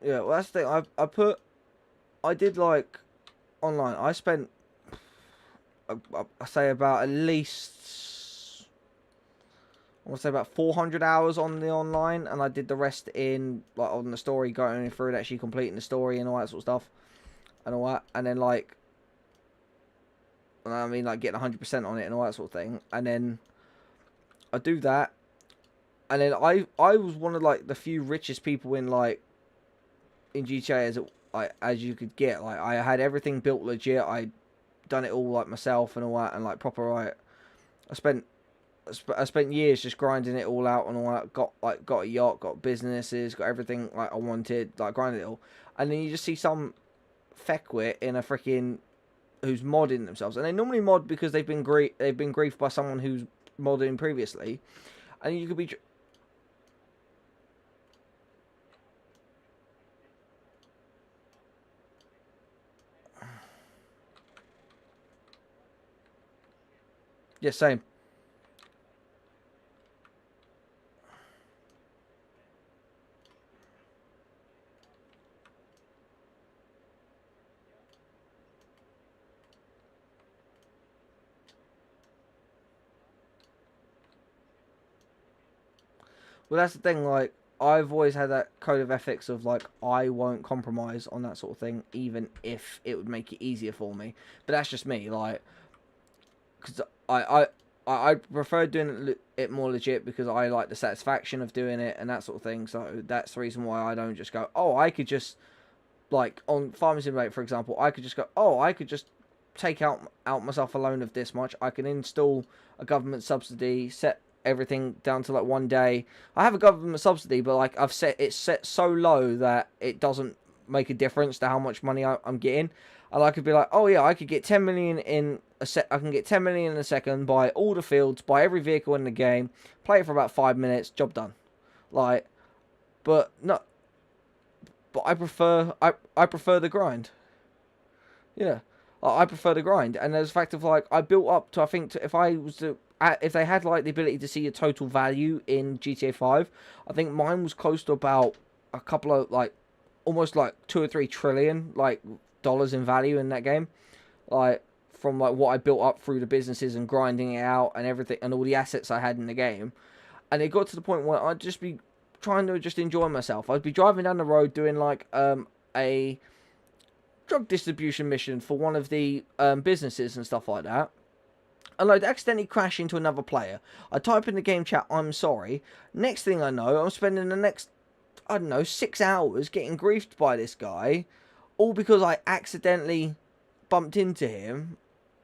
Yeah, well that's the thing. I did like online. I spent I say about at least I want to say about 400 hours on the online, and I did the rest in like on the story, going through and actually completing the story and all that sort of stuff, and all that, and then like, I mean like getting 100% on it and all that sort of thing, and then I do that, and then I was one of like the few richest people in like in GTA as you could get. Like I had everything built legit. I done it all like myself and all that, and like proper right. I spent years just grinding it all out and all that. Got a yacht, got businesses, got everything like I wanted, like grinded it all. And then you just see some feckwit in a freaking who's modding themselves, and they normally mod because they've been griefed by someone who's modding previously, and you could be. Yeah, same. Well, that's the thing, like, I've always had that code of ethics of, like, I won't compromise on that sort of thing, even if it would make it easier for me. But that's just me, like, because I prefer doing it more legit because I like the satisfaction of doing it and that sort of thing. So that's the reason why I don't just go, oh, I could just, like, on Farming Simulator, for example, I could just go, oh, I could just take out myself a loan of this much. I can install a government subsidy, set everything down to like 1 day. I have a government subsidy, but like I've set it so low that it doesn't make a difference to how much money I'm getting. And I could be like, oh yeah, I could get 10 million in a set. I can get 10 million in a second, buy all the fields, buy every vehicle in the game, play it for about 5 minutes, job done. Like, but no, but I prefer the grind. Yeah, I prefer the grind, and there's the fact of like I built up to, I think if I was to if they had like the ability to see a total value in GTA 5, I think mine was close to about a couple of like almost like 2 or 3 trillion like dollars in value in that game, like from like what I built up through the businesses and grinding it out and everything and all the assets I had in the game. And it got to the point where I'd just be trying to just enjoy myself. I'd be driving down the road doing like a drug distribution mission for one of the businesses and stuff like that, and I'd accidentally crash into another player. I type in the game chat, I'm sorry. Next thing I know, I'm spending the next, I don't know, 6 hours getting griefed by this guy, all because I accidentally bumped into him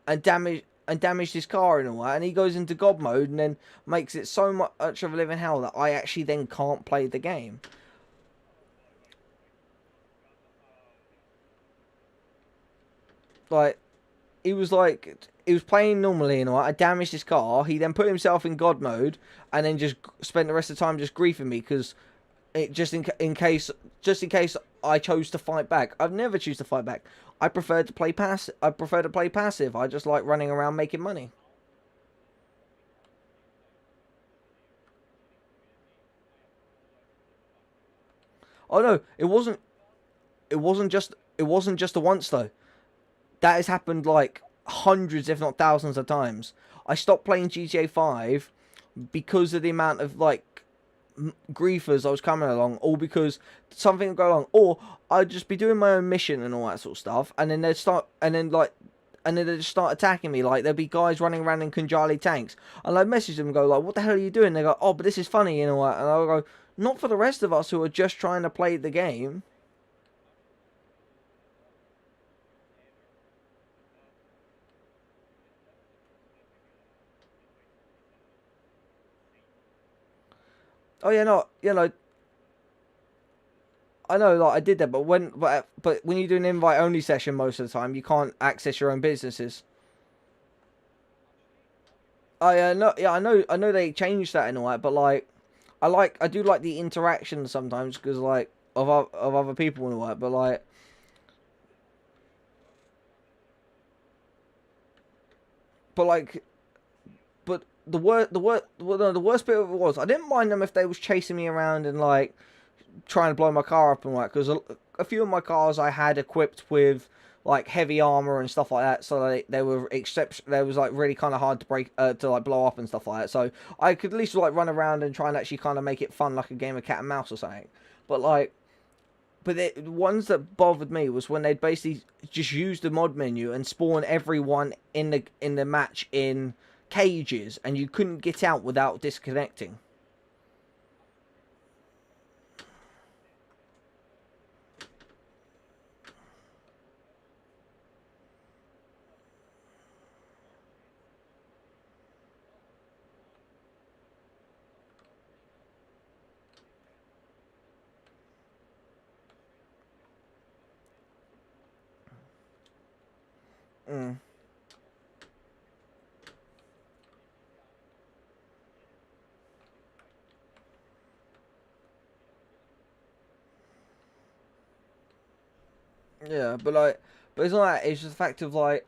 and damaged his car and all that, and he goes into God mode and then makes it so much of a living hell that I actually then can't play the game. Like, he was playing normally and all that. I damaged his car. He then put himself in God mode and then just spent the rest of the time just griefing me because it just in case I chose to fight back. I've never choose to fight back. I prefer to play passive. I just like running around making money. Oh no, it wasn't. It wasn't just the once though. That has happened like hundreds, if not thousands of times. I stopped playing GTA 5 because of the amount of like griefers I was coming along, all because something would go wrong, or I'd just be doing my own mission and all that sort of stuff, and then they'd start, and then they'd just start attacking me. Like, there'd be guys running around in Kunjali tanks, and I'd message them and go like, what the hell are you doing? They go, oh, but this is funny, you know, and I'll go, not for the rest of us who are just trying to play the game. Oh yeah, no, you know, I know, like I did that, but when you do an invite only session most of the time, you can't access your own businesses. No, yeah, I know they changed that and all that, but like, I do like the interaction sometimes because like of other people and all that, but like, but like, but the worst bit of it was I didn't mind them if they was chasing me around and like trying to blow my car up and like, because a few of my cars I had equipped with like heavy armor and stuff like that, so they were they was like really kind of hard to break to like blow up and stuff like that, so I could at least like run around and try and actually kind of make it fun, like a game of cat and mouse or something. But like, the ones that bothered me was when they'd basically just use the mod menu and spawn everyone in the match in cages, and you couldn't get out without disconnecting. Mm. Yeah, but like, but it's not that. It's just the fact of like,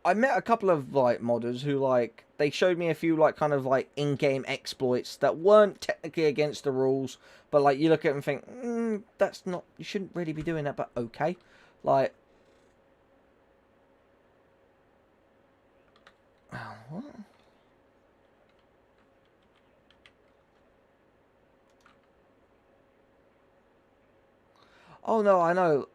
I met a couple of like modders who like they showed me a few like kind of like in-game exploits that weren't technically against the rules, but like you look at them and think, that's not, you shouldn't really be doing that, but okay, like, what? Oh no, I know.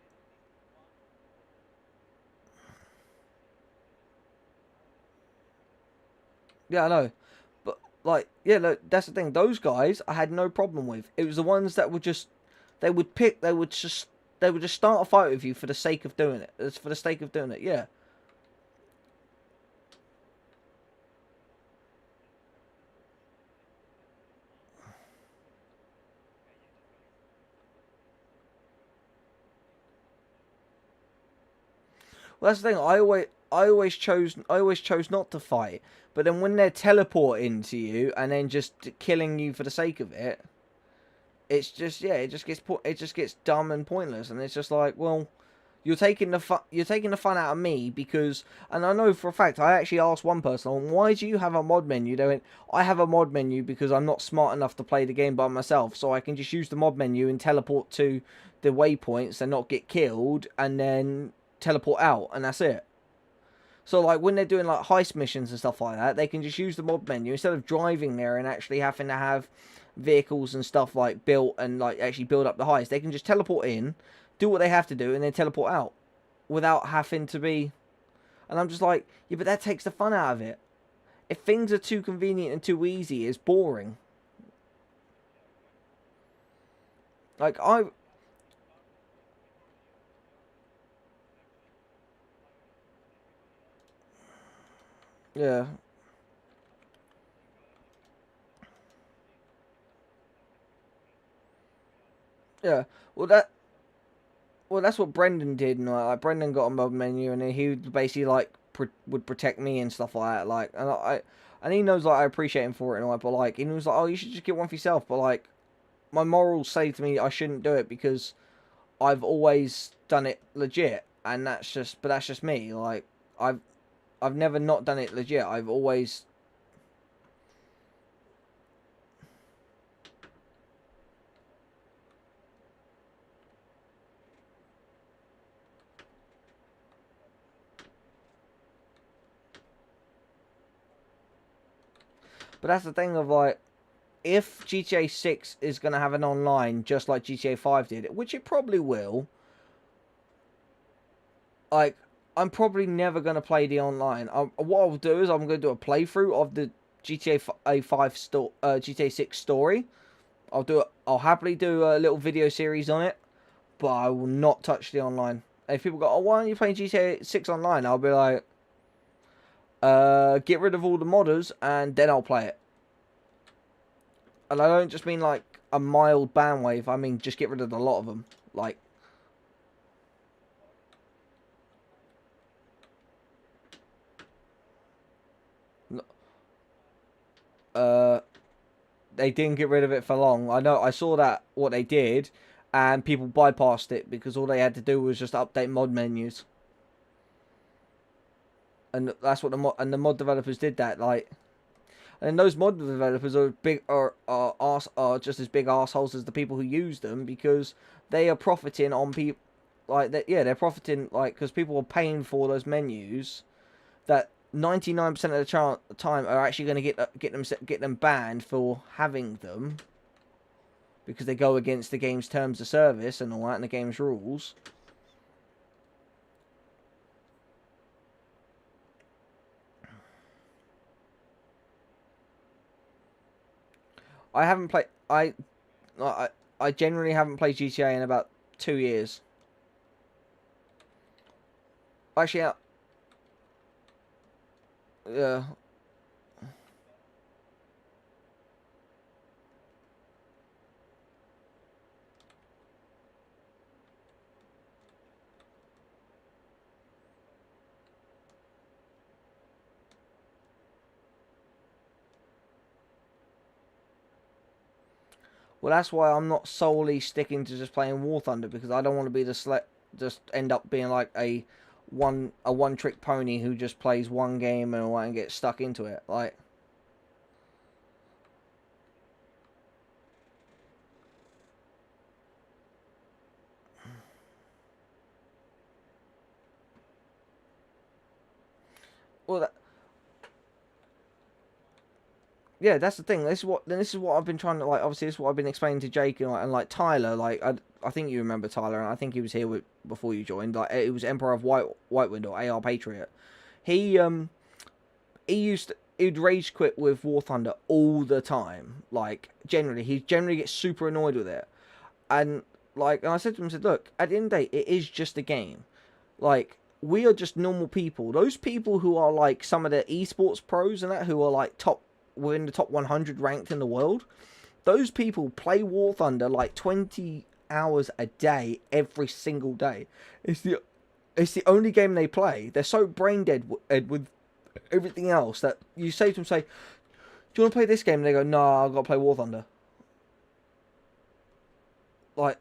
Yeah, I know. But like, yeah, look, that's the thing. Those guys, I had no problem with. It was the ones that would just, they would just start a fight with you for the sake of doing it. It's for the sake of doing it. Yeah. Well, that's the thing. I always chose not to fight. But then when they're teleporting to you and then just killing you for the sake of it, it's just, yeah, it just gets dumb and pointless. And it's just like, well, you're taking the fun out of me because, and I know for a fact I actually asked one person, why do you have a mod menu? They went, I have a mod menu because I'm not smart enough to play the game by myself, so I can just use the mod menu and teleport to the waypoints and not get killed, and then teleport out, and that's it. So like when they're doing like heist missions and stuff like that, they can just use the mod menu instead of driving there and actually having to have vehicles and stuff like built and like actually build up the heist. They can just teleport in, do what they have to do, and then teleport out without having to be. And I'm just like, yeah, but that takes the fun out of it. If things are too convenient and too easy, it's boring. Like yeah, yeah. Well, that's what Brendan did, and like Brendan got a mod menu, and then he would basically like would protect me and stuff like that. Like, and he knows like I appreciate him for it and all that, but like, he was like, oh, you should just get one for yourself. But like, my morals say to me I shouldn't do it because I've always done it legit, and that's just me. Like, I've never not done it legit. I've always. But that's the thing of like, if GTA 6 is going to have an online just like GTA 5 did, which it probably will, like, I'm probably never going to play the online. What I'll do is I'm going to do a playthrough of the GTA 6 story. I'll happily do a little video series on it, but I will not touch the online. If people go, oh, why aren't you playing GTA 6 online? I'll be like, get rid of all the modders and then I'll play it. And I don't just mean like a mild ban wave. I mean just get rid of a lot of them. Like, they didn't get rid of it for long. I saw that what they did, and people bypassed it because all they had to do was just update mod menus. And that's what the mod developers did that, like. And those mod developers are just as big assholes as the people who use them, because they are profiting on people, like that. Yeah, they're profiting, like, because people are paying for those menus that 99% of the time are actually going to get them banned for having them, because they go against the game's terms of service and all that, and the game's rules. I haven't played. I generally haven't played GTA in about 2 years. Actually, yeah. Well, that's why I'm not solely sticking to just playing War Thunder, because I don't want to be just end up being like a one trick pony who just plays one game and gets stuck into it. Like, well, yeah, that's the thing. This is what I've been trying to, like. Obviously, this is what I've been explaining to Jake and like Tyler. Like, I think you remember Tyler, and I think he was here before you joined. Like, it was Emperor of Whitewind, or AR Patriot. He'd rage quit with War Thunder all the time. Like, he generally gets super annoyed with it, and like, and I said to him, look, at the end of the day, it is just a game. Like, we are just normal people. Those people who are like some of the esports pros and that, who are like within the top 100 ranked in the world, those people play War Thunder like 20 hours a day every single day. It's the only game they play. They're so brain dead with everything else that you say to them, do you want to play this game? And they go, no, I've got to play War Thunder. Like,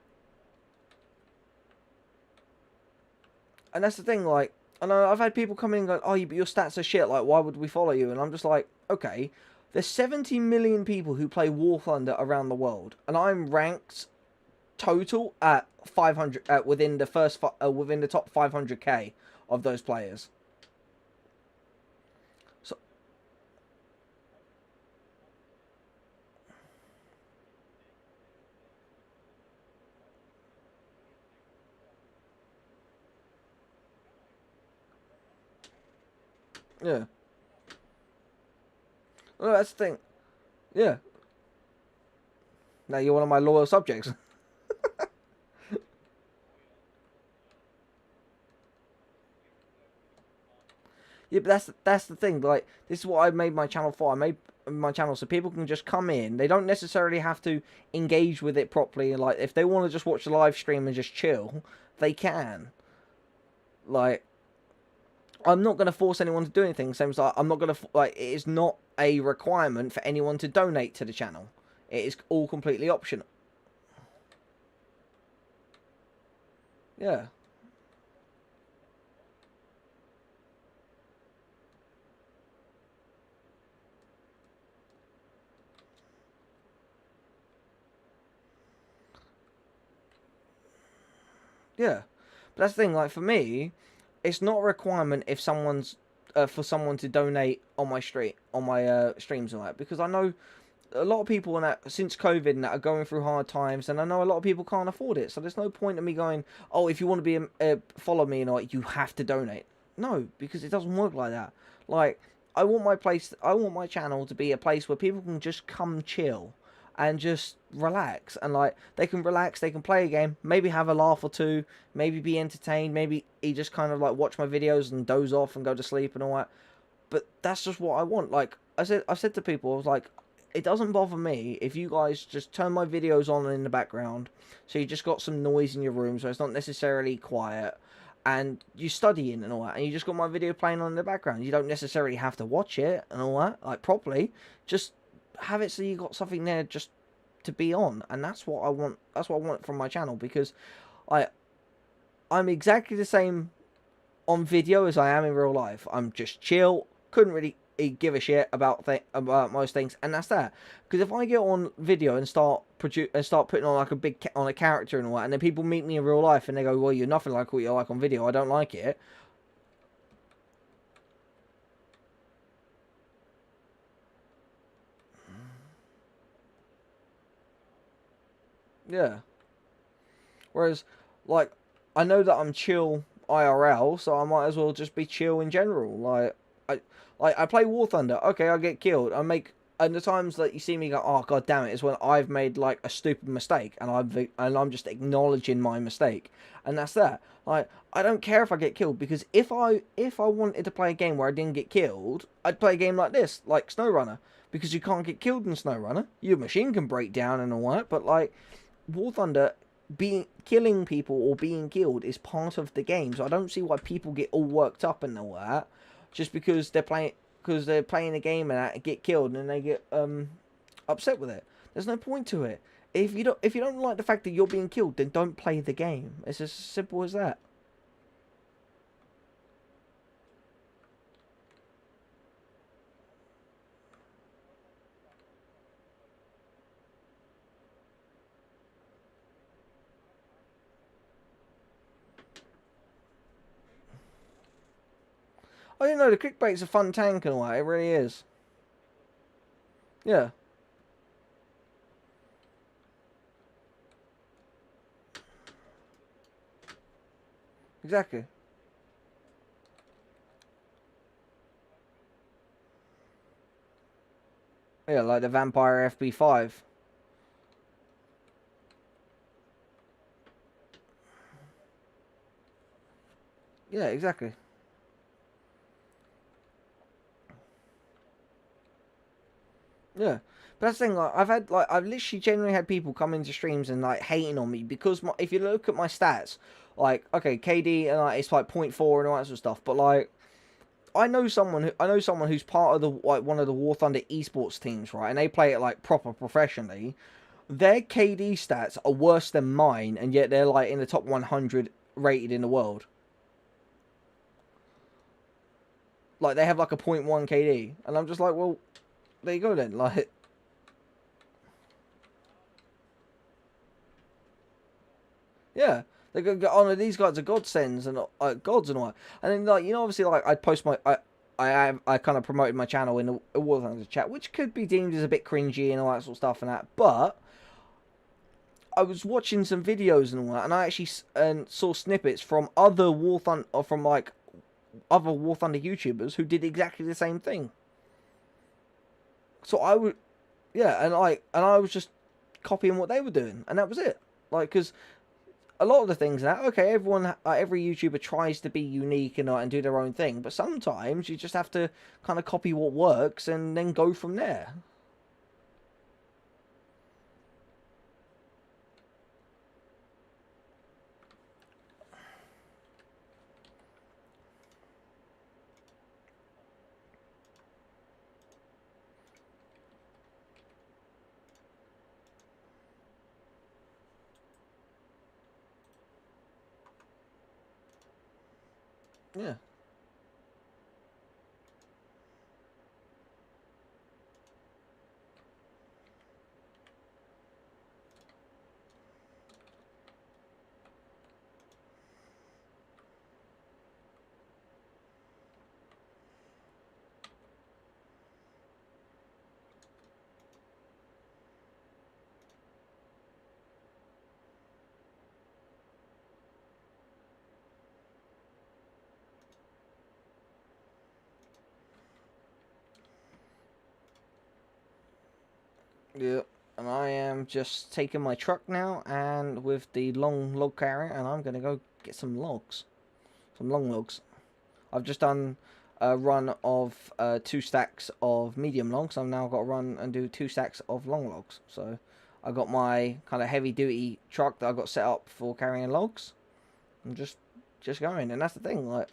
and that's the thing, like, I know I've had people come in and go, oh, but your stats are shit, like, why would we follow you? And I'm just like, okay, there's 70 million people who play War Thunder around the world, and I'm ranked total at 500 within the top 500k of those players. So yeah. Well, that's the thing. Yeah. Now you're one of my loyal subjects. Yeah, but that's the thing. Like, this is what I made my channel for. I made my channel so people can just come in. They don't necessarily have to engage with it properly. Like, if they want to just watch the live stream and just chill, they can. Like, I'm not going to force anyone to do anything. Same as I'm not going to, like, it is not a requirement for anyone to donate to the channel. It is all completely optional. Yeah. Yeah. But that's the thing, like, for me, it's not a requirement if someone's for someone to donate on my streams and that, because I know a lot of people in that, since COVID and that, are going through hard times, and I know a lot of people can't afford it. So there's no point in me going, oh, if you want to be follow me, you have to donate. No, because it doesn't work like that. Like, I want my channel to be a place where people can just come chill and just relax, and like they can relax, they can play a game, maybe have a laugh or two, maybe be entertained, maybe he just kind of like watch my videos and doze off and go to sleep and all that. But that's just what I want. Like I said to people, I was like, it doesn't bother me if you guys just turn my videos on in the background, so you just got some noise in your room, so it's not necessarily quiet, and you studying and all that, and you just got my video playing on in the background. You don't necessarily have to watch it and all that, like properly. Just have it so you got something there just to be on, and that's what I want. That's what I want from my channel, because I'm exactly the same on video as I am in real life. I'm just chill. Couldn't really give a shit about most things, and that's that. Because if I get on video and start putting on like a character and all that, and then people meet me in real life and they go, well, you're nothing like what you're like on video, I don't like it. Yeah. Whereas, like, I know that I'm chill IRL, so I might as well just be chill in general. I play War Thunder. Okay, I get killed. And the times that you see me go, oh god damn it, is when I've made like a stupid mistake, and I'm just acknowledging my mistake, and that's that. Like, I don't care if I get killed, because if I wanted to play a game where I didn't get killed, I'd play a game like this, like SnowRunner, because you can't get killed in SnowRunner. Your machine can break down and all that, but like War Thunder, killing people or being killed is part of the game. So I don't see why people get all worked up and all that just because they're playing a game and that get killed, and then they get upset with it. There's no point to it. If you don't like the fact that you're being killed, then don't play the game. It's as simple as that. I didn't know the clickbait's a fun tank and all that. It really is. Yeah. Exactly. Yeah, like the Vampire FB5. Yeah, exactly. Yeah, but that's the thing. Like, I've literally genuinely had people come into streams and like hating on me because if you look at my stats, like, okay, KD and like it's like 0.4 and all that sort of stuff, but like I know someone who's part of the one of the War Thunder esports teams, right? And they play it like proper professionally. Their KD stats are worse than mine, and yet they're like in the top 100 rated in the world. Like, they have like a 0.1 KD, and I'm just like, well, there you go then. Like, yeah, they go, oh no, these guys are godsends and gods and all that. And then, like, obviously, like, I post I kind of promoted my channel in the War Thunder chat, which could be deemed as a bit cringy and all that sort of stuff and that, but I was watching some videos and all that, and I actually saw snippets from other War Thunder, from like other War Thunder YouTubers who did exactly the same thing. So I would, yeah, and I was just copying what they were doing, and that was it. Like, because a lot of the things that, okay, every YouTuber tries to be unique and do their own thing, but sometimes you just have to kind of copy what works and then go from there. Yeah. Yeah, and I am just taking my truck now, and with the long log carrier, and I'm gonna go get some logs, some long logs. I've just done a run of 2 stacks of medium logs. I've now got to run and do 2 stacks of long logs. So I got my kind of heavy duty truck that I got set up for carrying logs. I'm just going, and that's the thing. Like,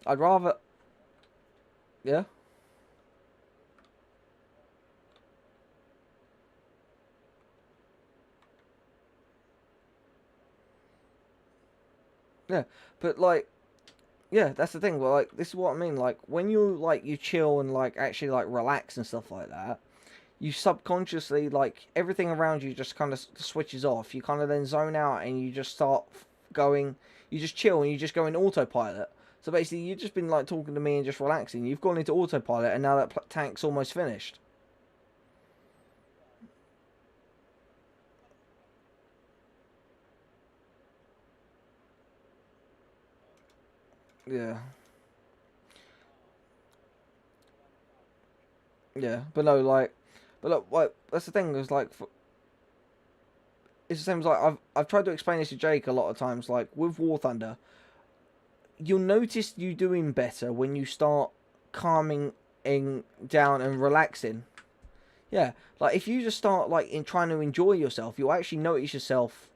I'd rather, yeah. Yeah, but like, yeah, that's the thing. Well, like, this is what I mean. Like, when you chill and like actually like relax and stuff like that, you subconsciously, like, everything around you just kind of switches off. You kind of then zone out and you just start going. You just chill and you just go in autopilot. So basically, you've just been like talking to me and just relaxing. You've gone into autopilot, and now that tank's almost finished. Yeah. Yeah, but no, like, but look, like, that's the thing. Is like, it's the same as like I've tried to explain this to Jake a lot of times. Like with War Thunder, you'll notice you doing better when you start calming in down and relaxing. Yeah, like if you just start like in trying to enjoy yourself, you'll actually notice yourself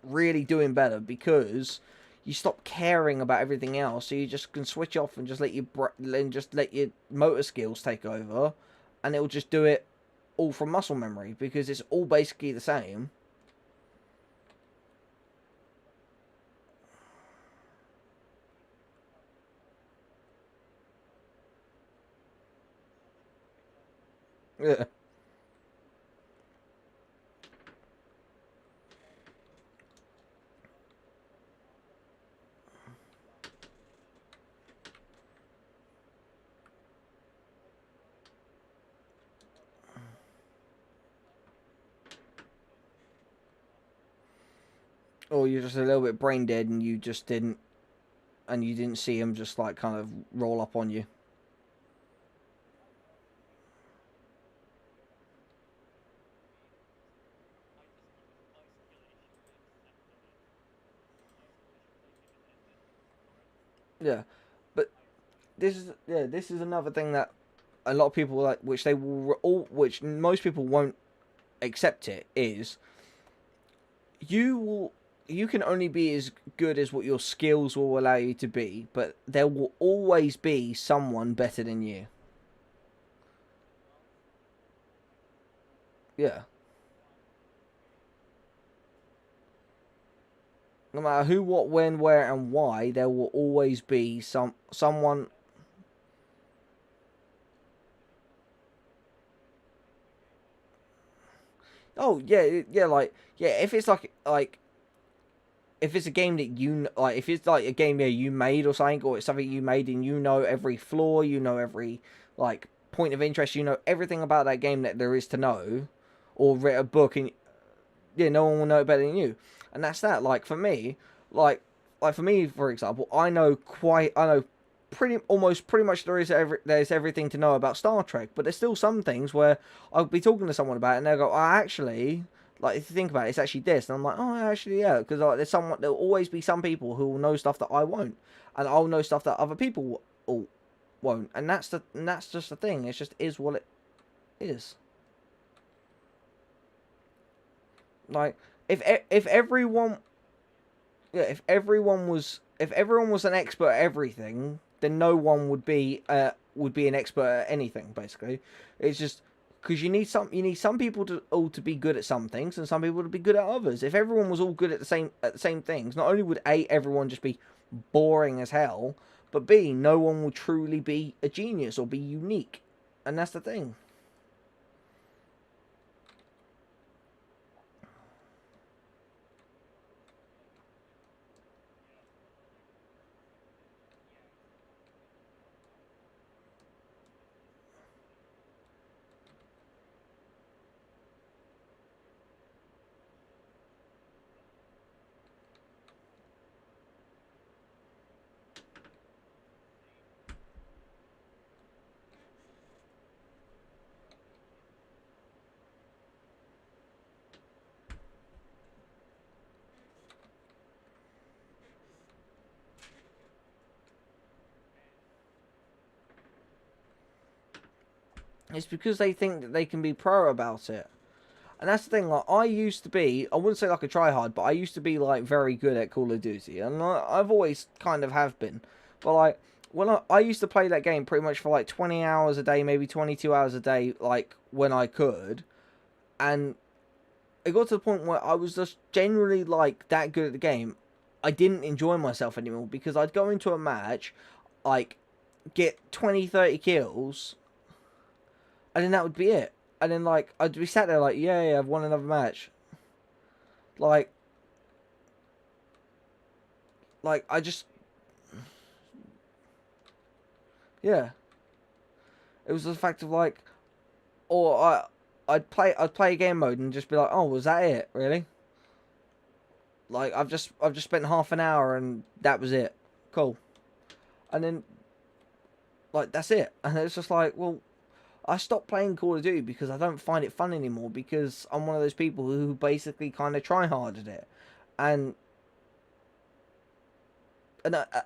really doing better because you stop caring about everything else. So you just can switch off and just let your motor skills take over, and it'll just do it all from muscle memory because it's all basically the same. Yeah. Or you're just a little bit brain dead and you didn't see him just like kind of roll up on you. Yeah, but this is another thing that a lot of people like, which they will all, which most people won't accept it is you can only be as good as what your skills will allow you to be, but there will always be someone better than you. Yeah. No matter who, what, when, where, and why, there will always be someone. Oh yeah, yeah, like yeah. If it's like if it's a game that you like, if it's like a game that you made or something, or it's something you made and you know every flaw, you know every like point of interest, you know everything about that game that there is to know, or read a book and yeah, no one will know it better than you, and that's that. Like for me, like for me, for example, I know pretty much there's everything to know about Star Trek, but there's still some things where I'll be talking to someone about it and they'll go, oh, actually, like if you think about it, it's actually this, and I'm like, oh, actually, yeah, because like there'll always be some people who will know stuff that I won't, and I'll know stuff that other people won't, and that's just the thing. It's just is what it is. Like if everyone, yeah, if everyone was an expert at everything, then no one would be an expert at anything. Basically, it's just because you need some people to all to be good at some things and some people to be good at others. If everyone was all good at the same things, not only would everyone just be boring as hell, but B, no one will truly be a genius or be unique, and that's the thing. It's because they think that they can be pro about it. And that's the thing, like, I used to be, I wouldn't say like a tryhard, but I used to be, like, very good at Call of Duty. And I've always kind of have been. But, like, when I used to play that game pretty much for, like, 20 hours a day, maybe 22 hours a day, like, when I could. And it got to the point where I was just generally, like, that good at the game. I didn't enjoy myself anymore because I'd go into a match, like, get 20, 30 kills, and then that would be it. And then, like, I'd be sat there like, yeah, I've won another match. Like, I just... Yeah. It was the fact of, like... Or I'd play a game mode and just be like, oh, was that it? Really? Like, I've just spent half an hour and that was it. Cool. And then, like, that's it. And it's just like, well... I stopped playing Call of Duty because I don't find it fun anymore, because I'm one of those people who basically kind of try hard at it. And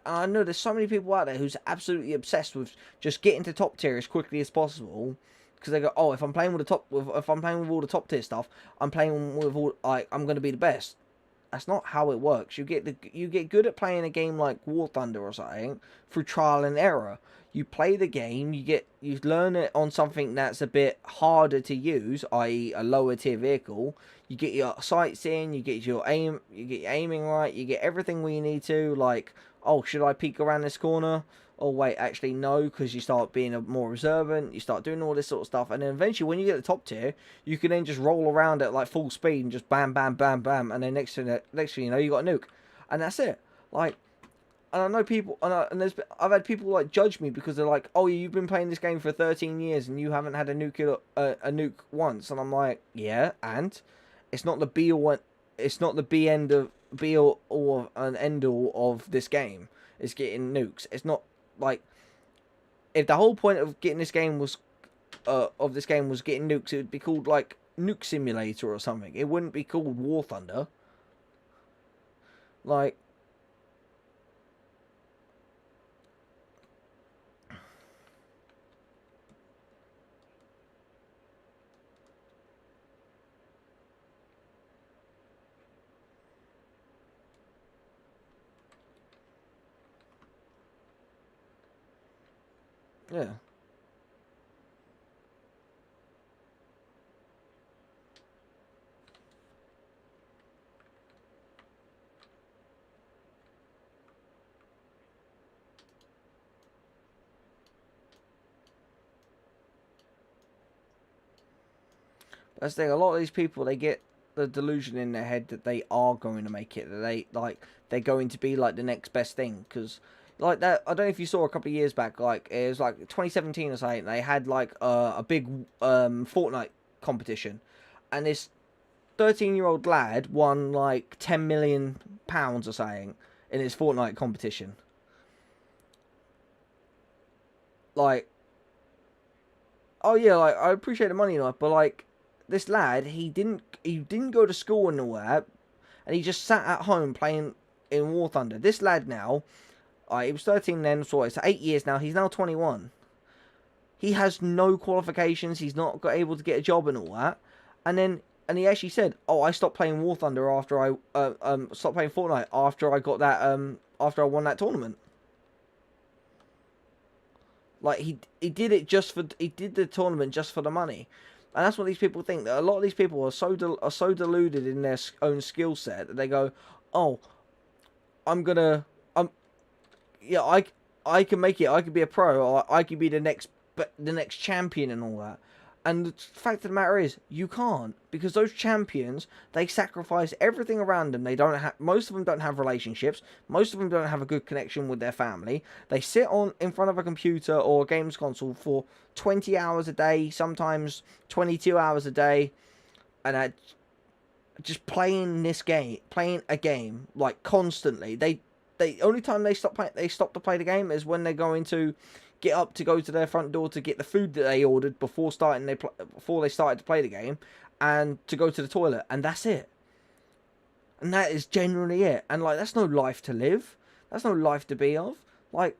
I know there's so many people out there who's absolutely obsessed with just getting to top tier as quickly as possible, because they go, oh, if I'm playing with all the top tier stuff, I'm playing with all, like, I'm going to be the best. That's not how it works. You get good at playing a game like War Thunder or something through trial and error. You play the game, you learn it on something that's a bit harder to use, i.e. a lower tier vehicle. You get your sights in, you get your aiming right, you get everything where you need to, like, oh, should I peek around this corner? Oh wait, actually no, because you start being more observant, you start doing all this sort of stuff, and then eventually when you get the top tier, you can then just roll around at like full speed and just bam, bam, bam, bam, and then next thing you know, you got a nuke, and that's it. Like, and I know people, I've had people like judge me because they're like, oh, you've been playing this game for 13 years and you haven't had a nuke once, and I'm like, yeah, and it's not the be all, it's not the be all or an end all of this game. It's getting nukes. It's not. Like, if the whole point of getting this game was, getting nukes, it would be called, like, Nuke Simulator or something. It wouldn't be called War Thunder. Like, yeah. That's the thing, a lot of these people, they get the delusion in their head that they are going to make it, that they're going to be, like, the next best thing, because, like, that, I don't know if you saw a couple of years back, like, it was, like, 2017 or something, they had, like, a big, Fortnite competition, and this 13-year-old lad won, like, £10 million or something in his Fortnite competition. Like, oh yeah, like, I appreciate the money, but, like, this lad, he didn't go to school and all that, and he just sat at home playing in War Thunder. This lad now, he was 13 then, so it's 8 years now, he's now 21. He has no qualifications, he's not able to get a job and all that, and he actually said, oh, I stopped playing War Thunder after I, stopped playing Fortnite after I got that, after I won that tournament. Like, he did it he did the tournament just for the money. And that's what these people think. That a lot of these people are so deluded in their own skill set that they go, oh, yeah, I can make it. I could be a pro, or I could be the next champion and all that. And the fact of the matter is, you can't, because those champions, they sacrifice everything around them. Most of them don't have relationships. Most of them don't have a good connection with their family. They sit in front of a computer or a games console for 20 hours a day, sometimes 22 hours a day, and just playing a game like constantly. The only time they stop to play the game is when they're going to get up to go to their front door to get the food that they ordered before they started to play the game, and to go to the toilet, and that's it. And that is generally it. And, like, that's no life to live. That's no life to be of. Like,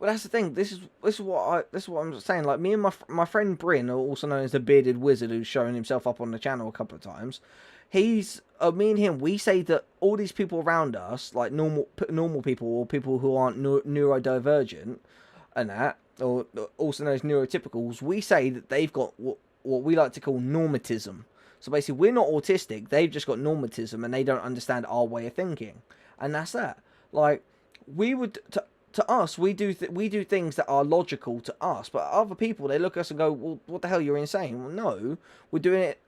Well, that's the thing. This is what I'm saying. Like, me and my friend Bryn, also known as the bearded wizard, who's shown himself up on the channel a couple of times. He's me and him. We say that all these people around us, like normal people or people who aren't neurodivergent, and that, or also known as neurotypicals, we say that they've got what we like to call normatism. So basically, we're not autistic. They've just got normatism, and they don't understand our way of thinking, and that's that. Like, we would. To us, we do things that are logical to us, but other people, they look at us and go, well, what the hell, you're insane. Well, no, we're doing it.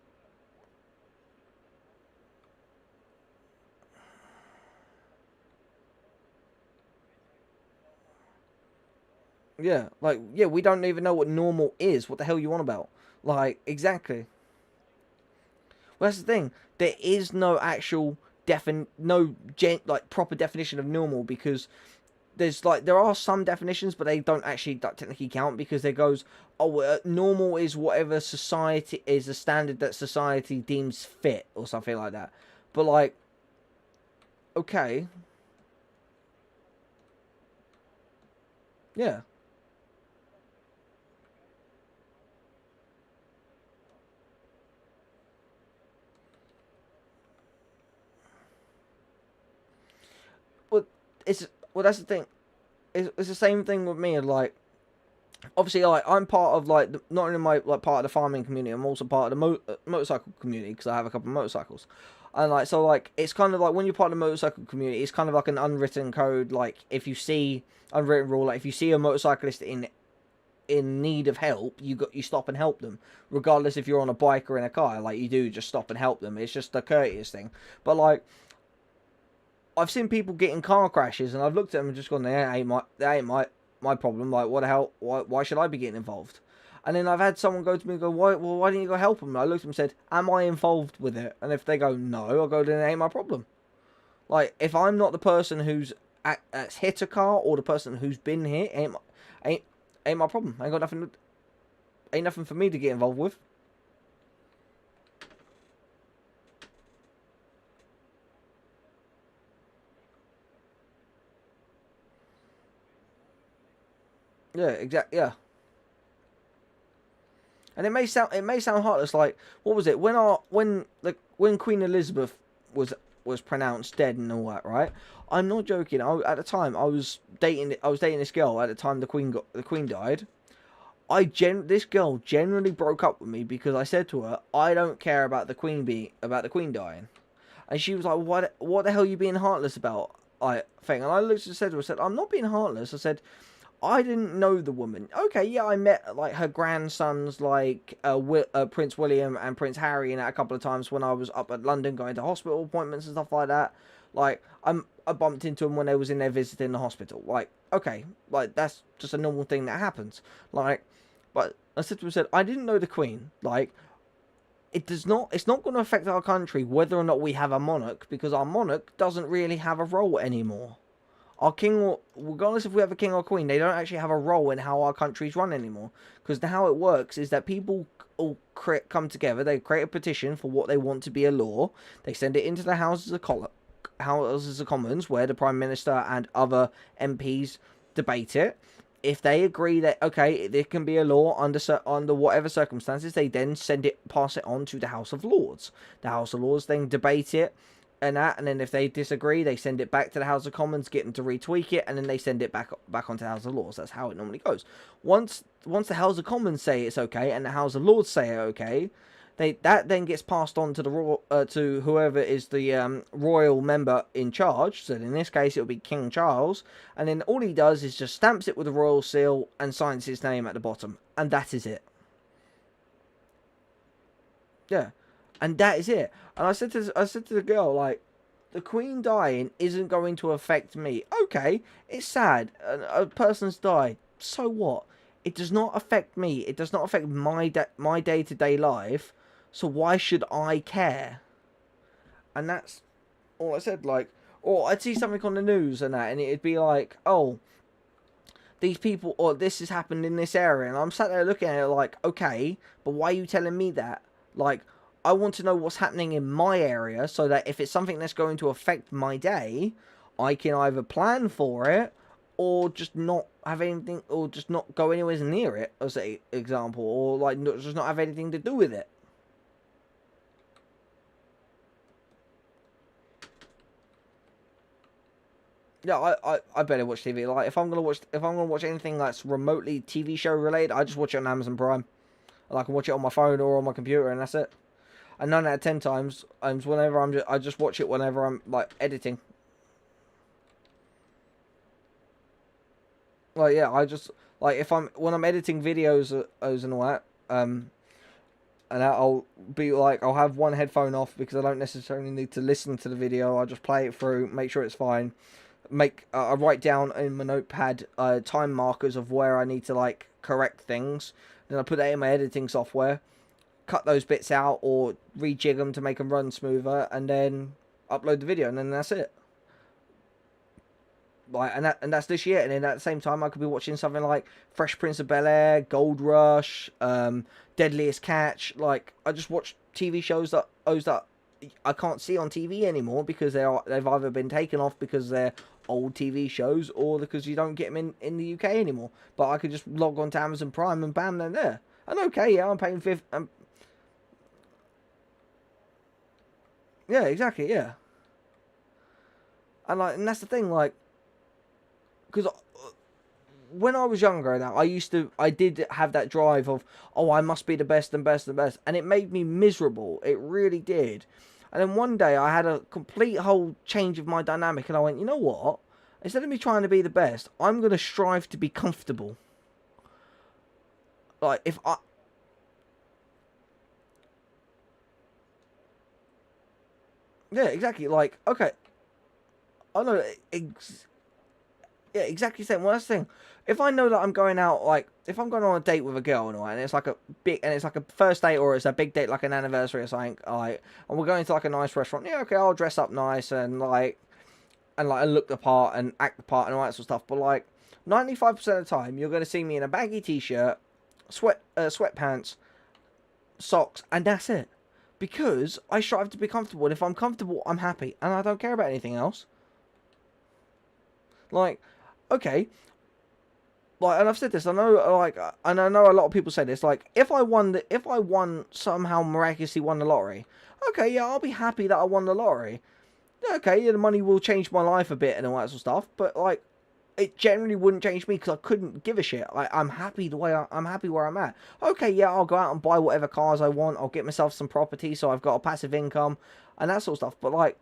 Yeah, like, yeah, we don't even know what normal is. What the hell you on about? Like, exactly. Well, that's the thing. There is no actual like proper definition of normal, because there are some definitions, but they don't actually technically count, because there goes, normal is whatever society is, the standard that society deems fit, or something like that. But like, okay, yeah. Well, that's the thing. It's the same thing with me. Like, obviously, like, I'm part of, like, not only my, like, part of the farming community, I'm also part of the motorcycle community, because I have a couple of motorcycles. And like, so like, it's kind of like, when you're part of the motorcycle community, it's kind of like an unwritten code. Like, if you see unwritten rule, like, if you see a motorcyclist in need of help, you stop and help them, regardless if you're on a bike or in a car. Like, you do just stop and help them. It's just a courteous thing. But like, I've seen people get in car crashes, and I've looked at them and just gone, that ain't my problem. Like, what the hell? Why should I be getting involved? And then I've had someone go to me and go, why didn't you go help them? And I looked at them and said, am I involved with it? And if they go, no, I'll go, then it ain't my problem. Like, if I'm not the person who's that's hit a car, or the person who's been hit, ain't my problem. Ain't nothing for me to get involved with. Yeah, exactly. Yeah. And it may sound heartless. Like, what was it, when Queen Elizabeth was pronounced dead and all that, right? I'm not joking. At the time, I was dating this girl. At the time the Queen died. This girl generally broke up with me because I said to her, I don't care about the Queen dying, and she was like, what the hell are you being heartless about? And I looked and said to her, I'm not being heartless. I said, I didn't know the woman. Okay, yeah, I met, like, her grandsons, like, Prince William and Prince Harry, and a couple of times when I was up at London going to hospital appointments and stuff like that. Like, I bumped into them when they was in there visiting the hospital. Like, okay, like, that's just a normal thing that happens. Like, but I said to her, I didn't know the Queen. Like, it's not going to affect our country whether or not we have a monarch, because our monarch doesn't really have a role anymore. Our king, regardless if we have a king or queen, they don't actually have a role in how our country's run anymore. Because how it works is that people all come together, they create a petition for what they want to be a law, they send it into the Houses of Commons, where the Prime Minister and other MPs debate it. If they agree that, okay, there can be a law under whatever circumstances, they then pass it on to the House of Lords. The House of Lords then debate it, and then if they disagree, they send it back to the House of Commons, get them to retweak it, and then they send it back onto the House of Lords. That's how it normally goes. Once the House of Commons say it's okay, and the House of Lords say it's okay, that then gets passed on to to whoever is the royal member in charge. So in this case, it'll be King Charles, and then all he does is just stamps it with the royal seal and signs his name at the bottom, and that is it. Yeah. And that is it. And I said to the girl, like, the Queen dying isn't going to affect me. Okay, it's sad. A person's died. So what? It does not affect me. It does not affect my day-to-day life. So why should I care? And that's all I said. Like, or I'd see something on the news and that, and it'd be like, oh, these people, or this has happened in this area. And I'm sat there looking at it like, okay, but why are you telling me that? Like, I want to know what's happening in my area, so that if it's something that's going to affect my day, I can either plan for it or just not have anything, or just not go anywhere near it, as an example, or like just not have anything to do with it. Yeah, I better watch TV. Like if I'm gonna watch anything that's remotely TV show related, I just watch it on Amazon Prime. And I can watch it on my phone or on my computer, and that's it. And 9 out of 10 times, whenever I just watch it whenever I'm like editing. Like yeah, I just like when I'm editing videos and all that, and I'll be like, I'll have one headphone off because I don't necessarily need to listen to the video. I just play it through, make sure it's fine. I write down in my notepad time markers of where I need to like correct things. Then I put that in my editing software, cut those bits out or rejig them to make them run smoother, and then upload the video, and then that's it. Like, and that's this year. And then at the same time, I could be watching something like Fresh Prince of Bel-Air, Gold Rush, Deadliest Catch. Like, I just watch TV shows that I can't see on TV anymore because they've either been taken off because they're old TV shows, or because you don't get them in the UK anymore. But I could just log on to Amazon Prime and bam, they're there. And okay, yeah, I'm paying yeah, exactly, yeah. And that's the thing, like, because when I was younger, now I did have that drive of, oh, I must be the best and best and best, and it made me miserable. It really did. And then one day I had a complete whole change of my dynamic, and I went, you know what? Instead of me trying to be the best, I'm gonna strive to be comfortable. Like if I. Yeah, exactly. Like, okay, I know. Yeah, exactly the same. Well, that's the thing. If I know that I'm going out, like, if I'm going on a date with a girl and all, and it's like a first date, or it's a big date, like an anniversary or something, like, and we're going to like a nice restaurant. Yeah, okay, I'll dress up nice and look the part and act the part and all that sort of stuff. But like, 95% of the time, you're going to see me in a baggy t-shirt, sweatpants, socks, and that's it. Because I strive to be comfortable, and if I'm comfortable, I'm happy, and I don't care about anything else. Like, okay, like, and I've said this. I know, like, and I know a lot of people say this. Like, if I somehow miraculously won the lottery, okay, yeah, I'll be happy that I won the lottery. Okay, yeah, the money will change my life a bit and all that sort of stuff. But like, it generally wouldn't change me because I couldn't give a shit. Like, I'm happy I'm happy where I'm at. Okay, yeah, I'll go out and buy whatever cars I want. I'll get myself some property so I've got a passive income and that sort of stuff. But like,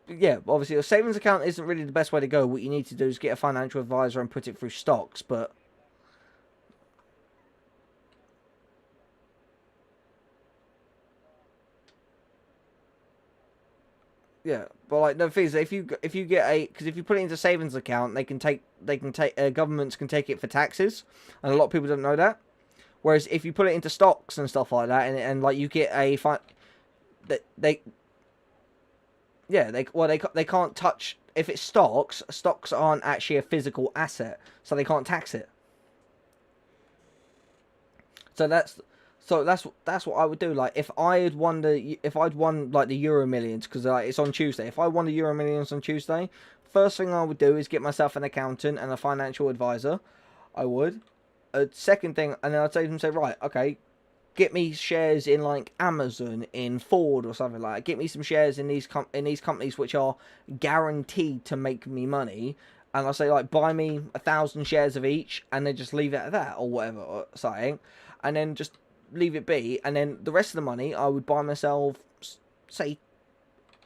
yeah, obviously a savings account isn't really the best way to go. What you need to do is get a financial advisor and put it through stocks. But yeah, but like the thing is, if you get because if you put it into savings account, governments can take it for taxes, and a lot of people don't know that. Whereas if you put it into stocks and stuff like that, and like you get they they can't touch, if it's stocks. Stocks aren't actually a physical asset, so they can't tax it. So that's what I would do. Like if I'd won like the Euro Millions, because like, it's on Tuesday. If I won the Euro Millions on Tuesday, first thing I would do is get myself an accountant and a financial advisor. I would. Second thing, and then I'd say to them, right, okay, get me shares in like Amazon, in Ford or something like that. Get me some shares in these companies which are guaranteed to make me money. And I'll say, like, buy me 1,000 shares of each, and then just leave it at that, or whatever, or saying, and then just leave it be. And then the rest of the money, I would buy myself, say,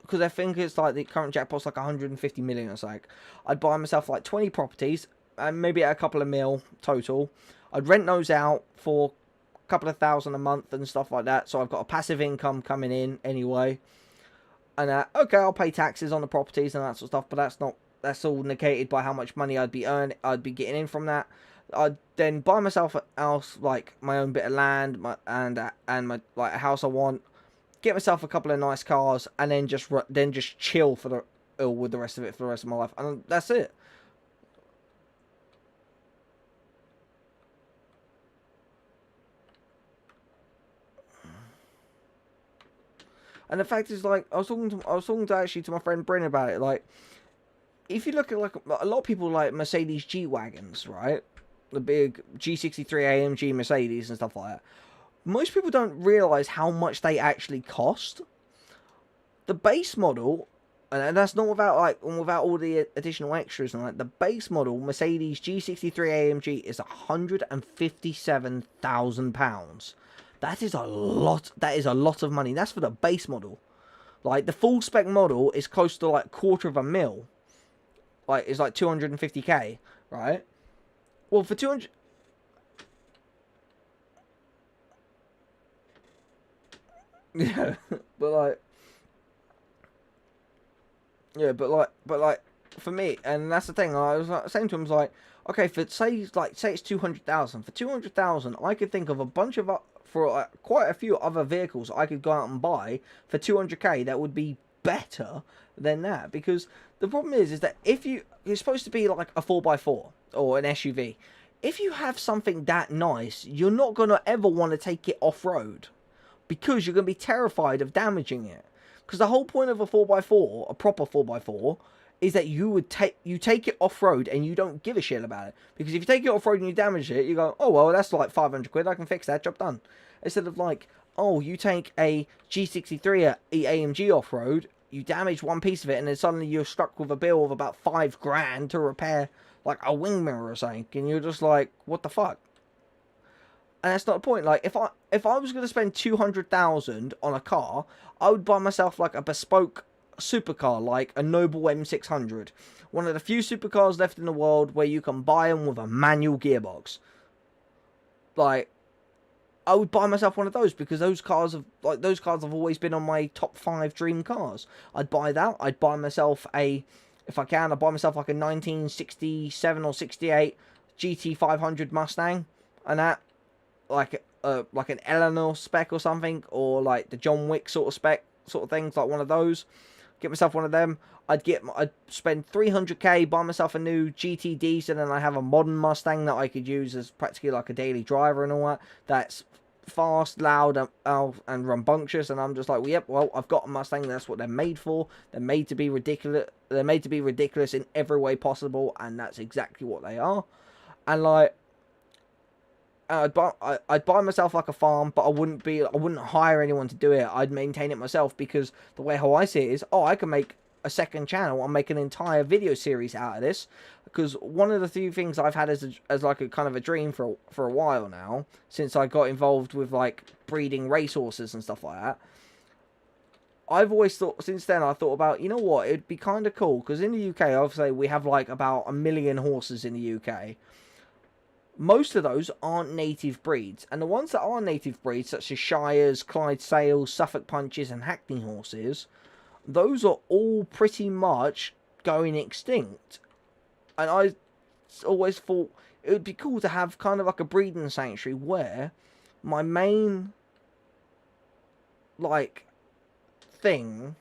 because I think it's like the current jackpot's like 150 million or something. I'd buy myself like 20 properties, and maybe at a couple of mil total. I'd rent those out for a couple of thousand a month and stuff like that. So I've got a passive income coming in anyway. And okay, I'll pay taxes on the properties and that sort of stuff, but that's all negated by how much money I'd be getting in from that. I'd then buy myself a house, like my own bit of land, and my like a house I want. Get myself a couple of nice cars, and then just chill with the rest of it for the rest of my life, and that's it. And the fact is, like, I was talking to actually to my friend Bryn about it. Like, if you look at like a lot of people like Mercedes G wagons, right? The big G63 AMG Mercedes and stuff like that. Most people don't realize how much they actually cost. The base model, and that's not without all the additional extras and like the base model Mercedes G63 AMG is £157,000. That is a lot. That is a lot of money. That's for the base model. Like the full spec model is close to like $250,000. Like it's like 250k, right? Well, for 200. Yeah, but like. Yeah, but like, for me, and that's the thing. I was like, saying to him, like, okay, for say it's 200,000. For 200,000, I could think of a bunch of for quite a few other vehicles I could go out and buy for 200k that would be better than that. Because the problem is that if it's supposed to be like a 4x4 or an SUV, if you have something that nice, you're not gonna ever want to take it off road because you're gonna be terrified of damaging it. Because the whole point of a 4x4, a proper 4x4, is that you take it off-road and you don't give a shit about it. Because if you take it off-road and you damage it, you go, oh, well, that's like 500 quid, I can fix that, job done. Instead of like, oh, you take a G63 AMG off-road, you damage one piece of it, and then suddenly you're stuck with a bill of about $5,000 to repair like a wing mirror or something, and you're just like, what the fuck? And that's not the point. Like, if I was going to spend 200,000 on a car, I would buy myself like a bespoke supercar, like a Noble M600. One of the few supercars left in the world where you can buy them with a manual gearbox. Like, I would buy myself one of those because those cars have always been on my top 5 dream cars. I'd buy that. I'd buy myself if I can, I'd buy myself like a 1967 or 68 GT500 Mustang, and that. Like an Eleanor spec or something, or like the John Wick sort of spec sort of things, like one of those. Get myself one of them. I'd spend 300k, buy myself a new GT diesel, and I have a modern Mustang that I could use as practically like a daily driver and all that. That's fast, loud, and rambunctious, and I'm just like, well, yep, well, I've got a Mustang. That's what they're made for. They're made to be ridiculous. They're made to be ridiculous in every way possible, and that's exactly what they are. And like. I'd buy myself like a farm, but I wouldn't hire anyone to do it. I'd maintain it myself, because the way how I see it is, I can make a second channel. I'll make an entire video series out of this, because one of the few things I've had as like a kind of a dream for a while now, since I got involved with like breeding racehorses and stuff like that. I've always thought, since then, I thought about, you know what, it'd be kind of cool, because in the UK, obviously, we have like about 1 million horses in the UK. Most of those aren't native breeds, and the ones that are native breeds, such as Shires, Clydesdales, Suffolk Punches, and Hackney horses, those are all pretty much going extinct. And I always thought it would be cool to have kind of like a breeding sanctuary where my main, like, thing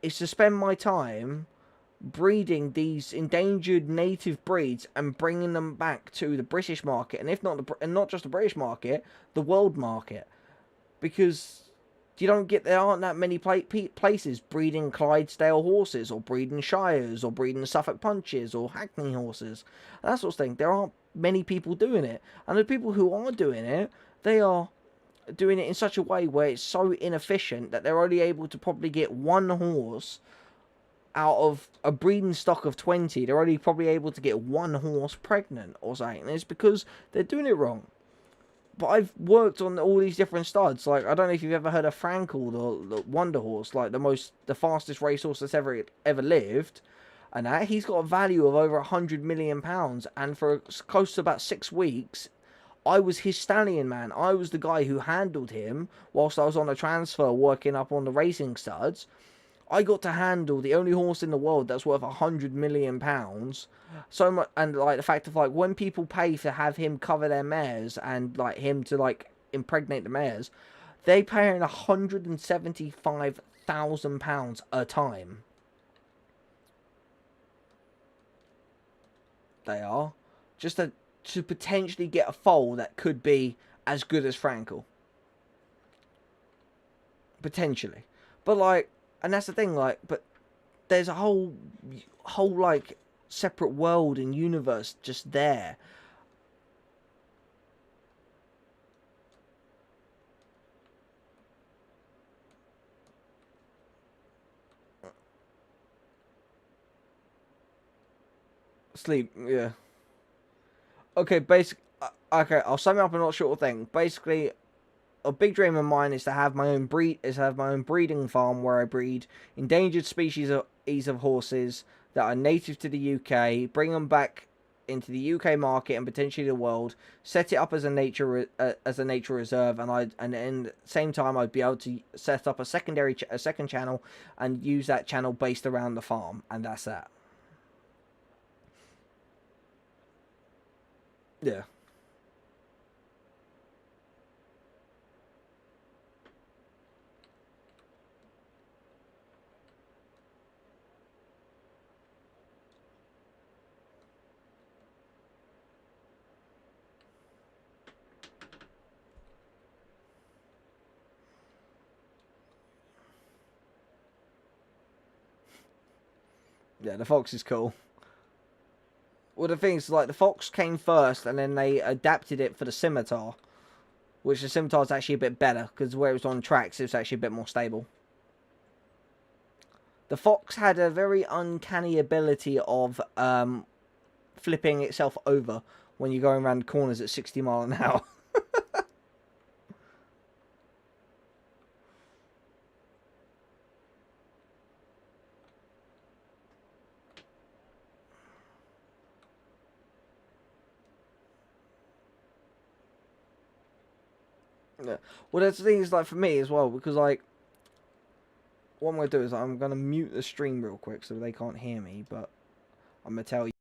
is to spend my time breeding these endangered native breeds and bringing them back to the British market, and if not not just the British market, the world market, because there aren't that many places breeding Clydesdale horses, or breeding Shires, or breeding Suffolk Punches, or Hackney horses, and that sort of thing. There aren't many people doing it, and the people who are doing it, they are doing it in such a way where it's so inefficient that they're only able to probably get one horse out of a breeding stock of 20. They're only probably able to get one horse pregnant or something. And it's because they're doing it wrong. But I've worked on all these different studs. Like, I don't know if you've ever heard of Frankel, the Wonder Horse, like the fastest racehorse that's ever lived. And that, he's got a value of over £100 million. And for close to about 6 weeks, I was his stallion man. I was the guy who handled him whilst I was on a transfer working up on the racing studs. I got to handle the only horse in the world that's worth £100 million. So much, and like the fact of like when people pay to have him cover their mares and like him to like impregnate the mares, they pay £175,000 a time. They are just to potentially get a foal that could be as good as Frankel. potentially. But like, and that's the thing, like, but there's a whole like separate world and universe just there. Sleep, yeah. Okay, okay, I'll sum it up in a short thing. Basically, a big dream of mine is to have my own breeding farm where I breed endangered species of horses that are native to the UK, bring them back into the UK market and potentially the world, set it up as a nature reserve, and at the same time I'd be able to set up a second channel and use that channel based around the farm, and that's that. Yeah. Yeah, the fox is cool. Well, the thing is, like, the fox came first, and then they adapted it for the scimitar, which the scimitar is actually a bit better, because where it was on tracks, it was actually a bit more stable. The fox had a very uncanny ability of flipping itself over when you're going around corners at 60 miles an hour. Yeah. Well, that's the thing is, like, for me as well, because, like, what I'm going to do is I'm going to mute the stream real quick so they can't hear me, but I'm going to tell you.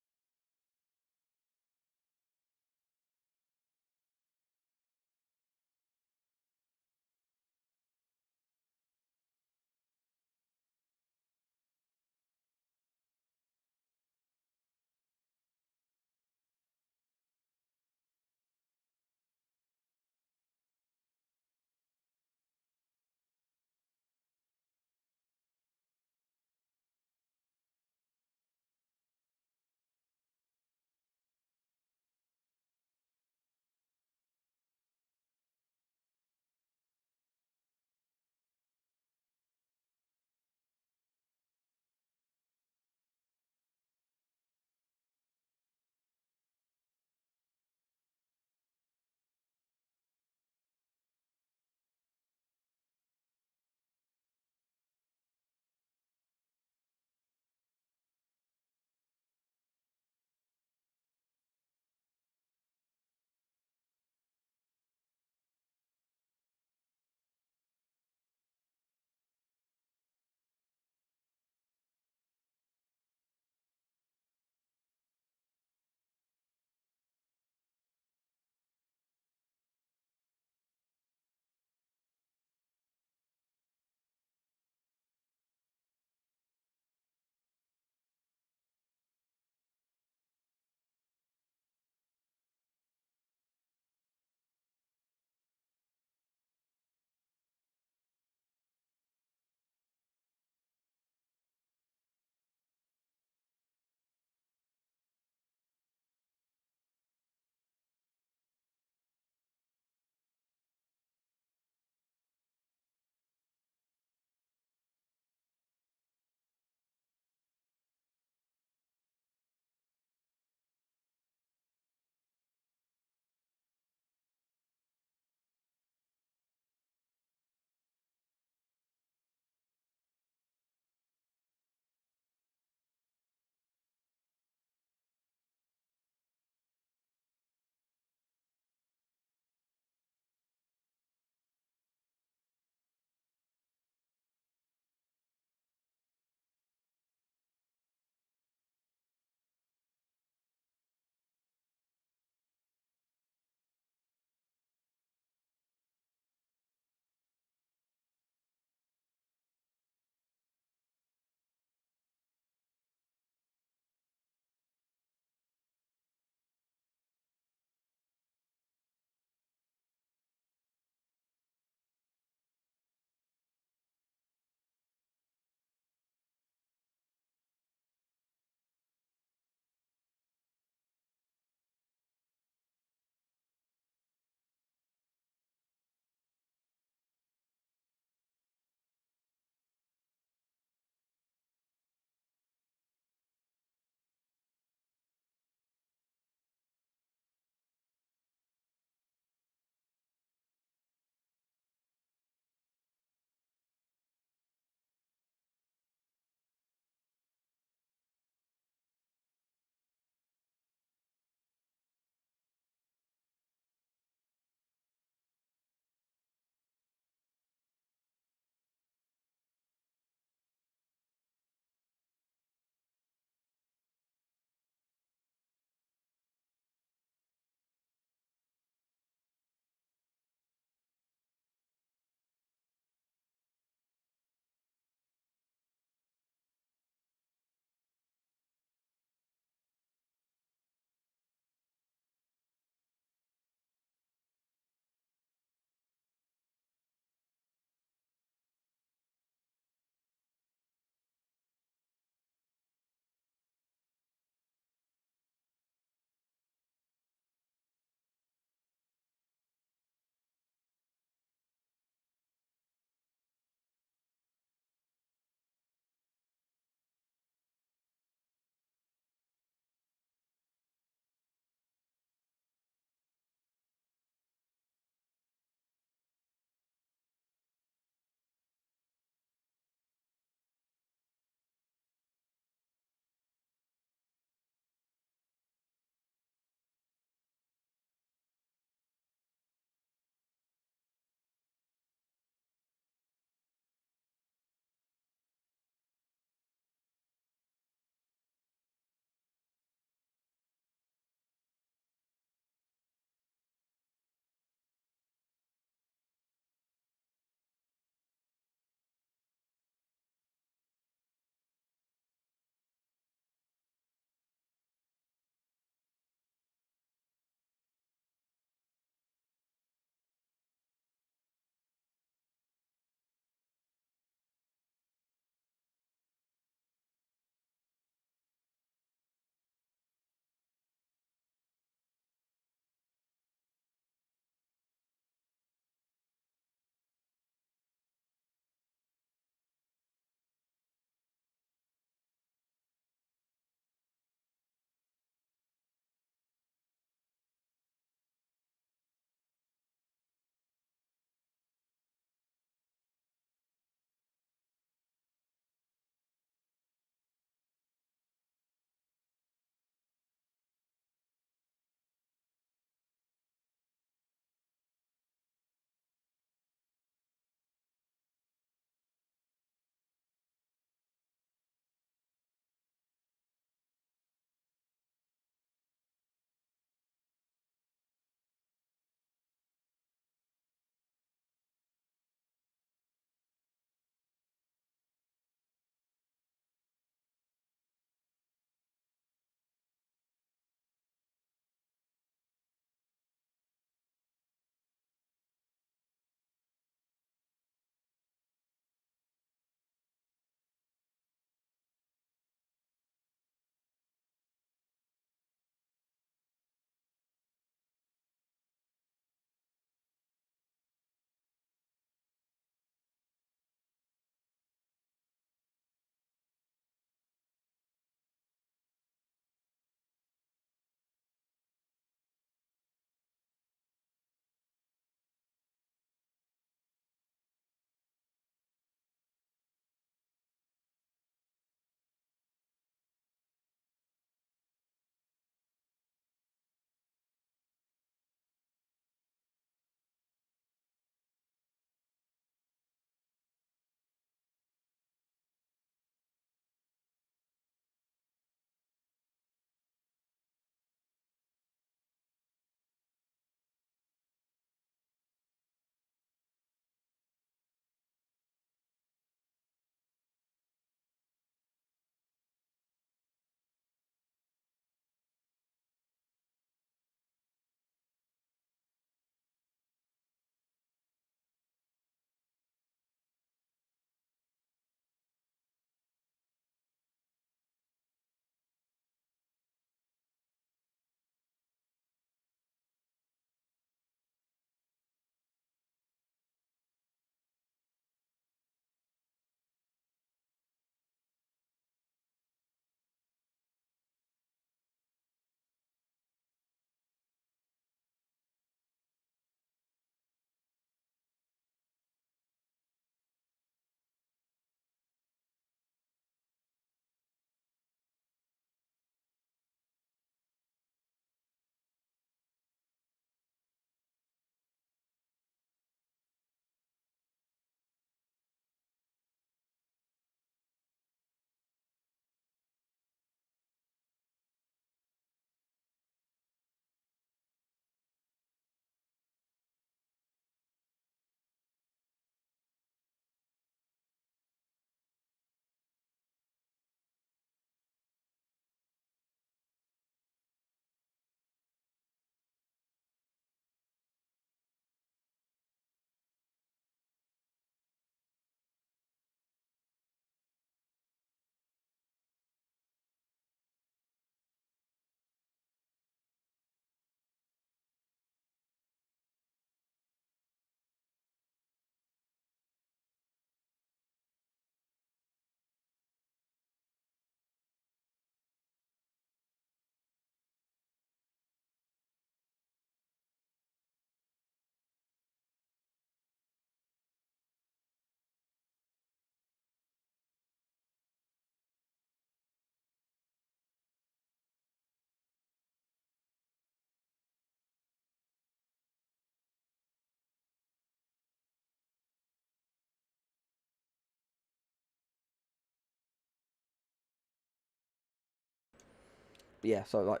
But yeah, so like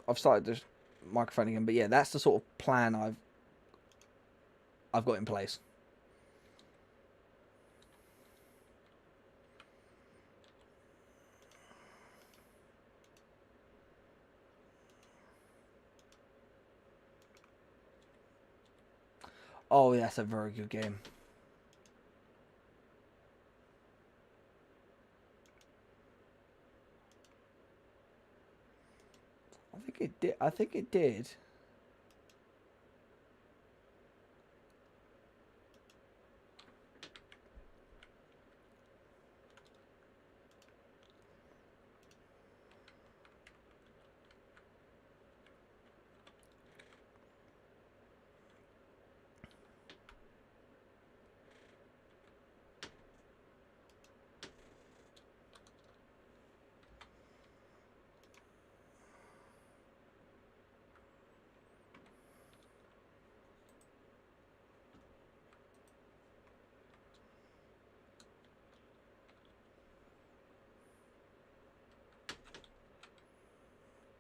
I've started this microphone again. But yeah, that's the sort of plan I've got in place. Oh, yeah, that's a very good game. I think it did. I think it did.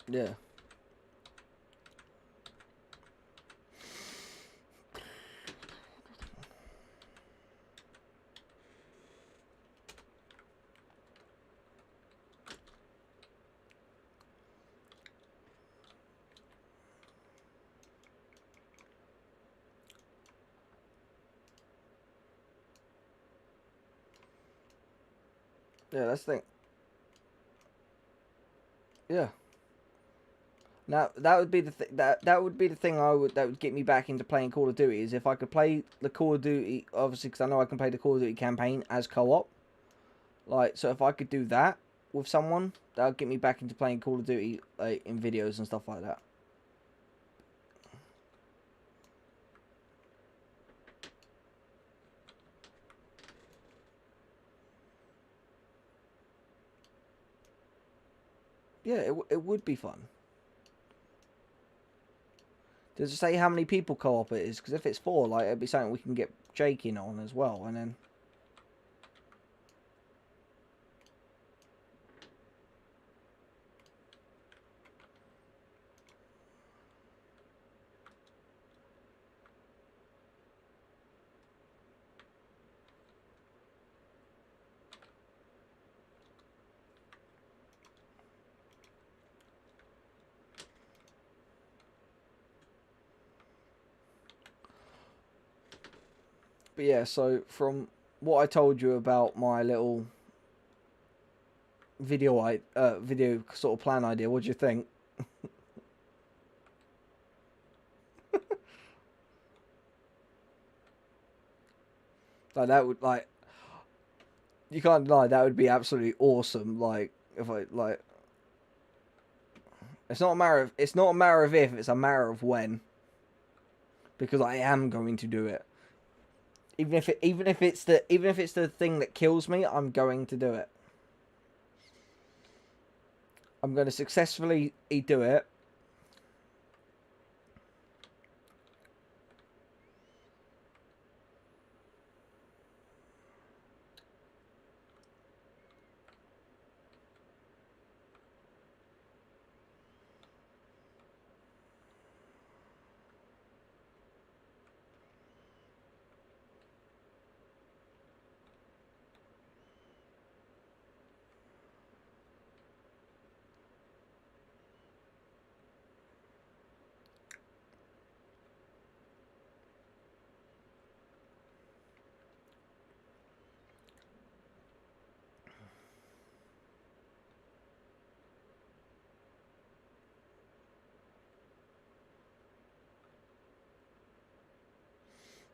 Yeah. Yeah, that's the thing. Yeah. Now that would be the that would be the thing that would get me back into playing Call of Duty, is if I could play the Call of Duty, obviously, because I know I can play the Call of Duty campaign as co-op. Like, so if I could do that with someone, that would get me back into playing Call of Duty, like, in videos and stuff like that. Yeah, it would be fun. Does it say how many people co-op it is? Because if it's 4, like, it'd be something we can get Jake in on as well, and then... But yeah, so from what I told you about my little video video sort of plan idea, what do you think? Like, that would, like, you can't deny that would be absolutely awesome. Like, if I, like, it's not a matter of if, it's a matter of when, because I am going to do it. Even if it's the thing that kills me, I'm going to do it. I'm going to successfully do it.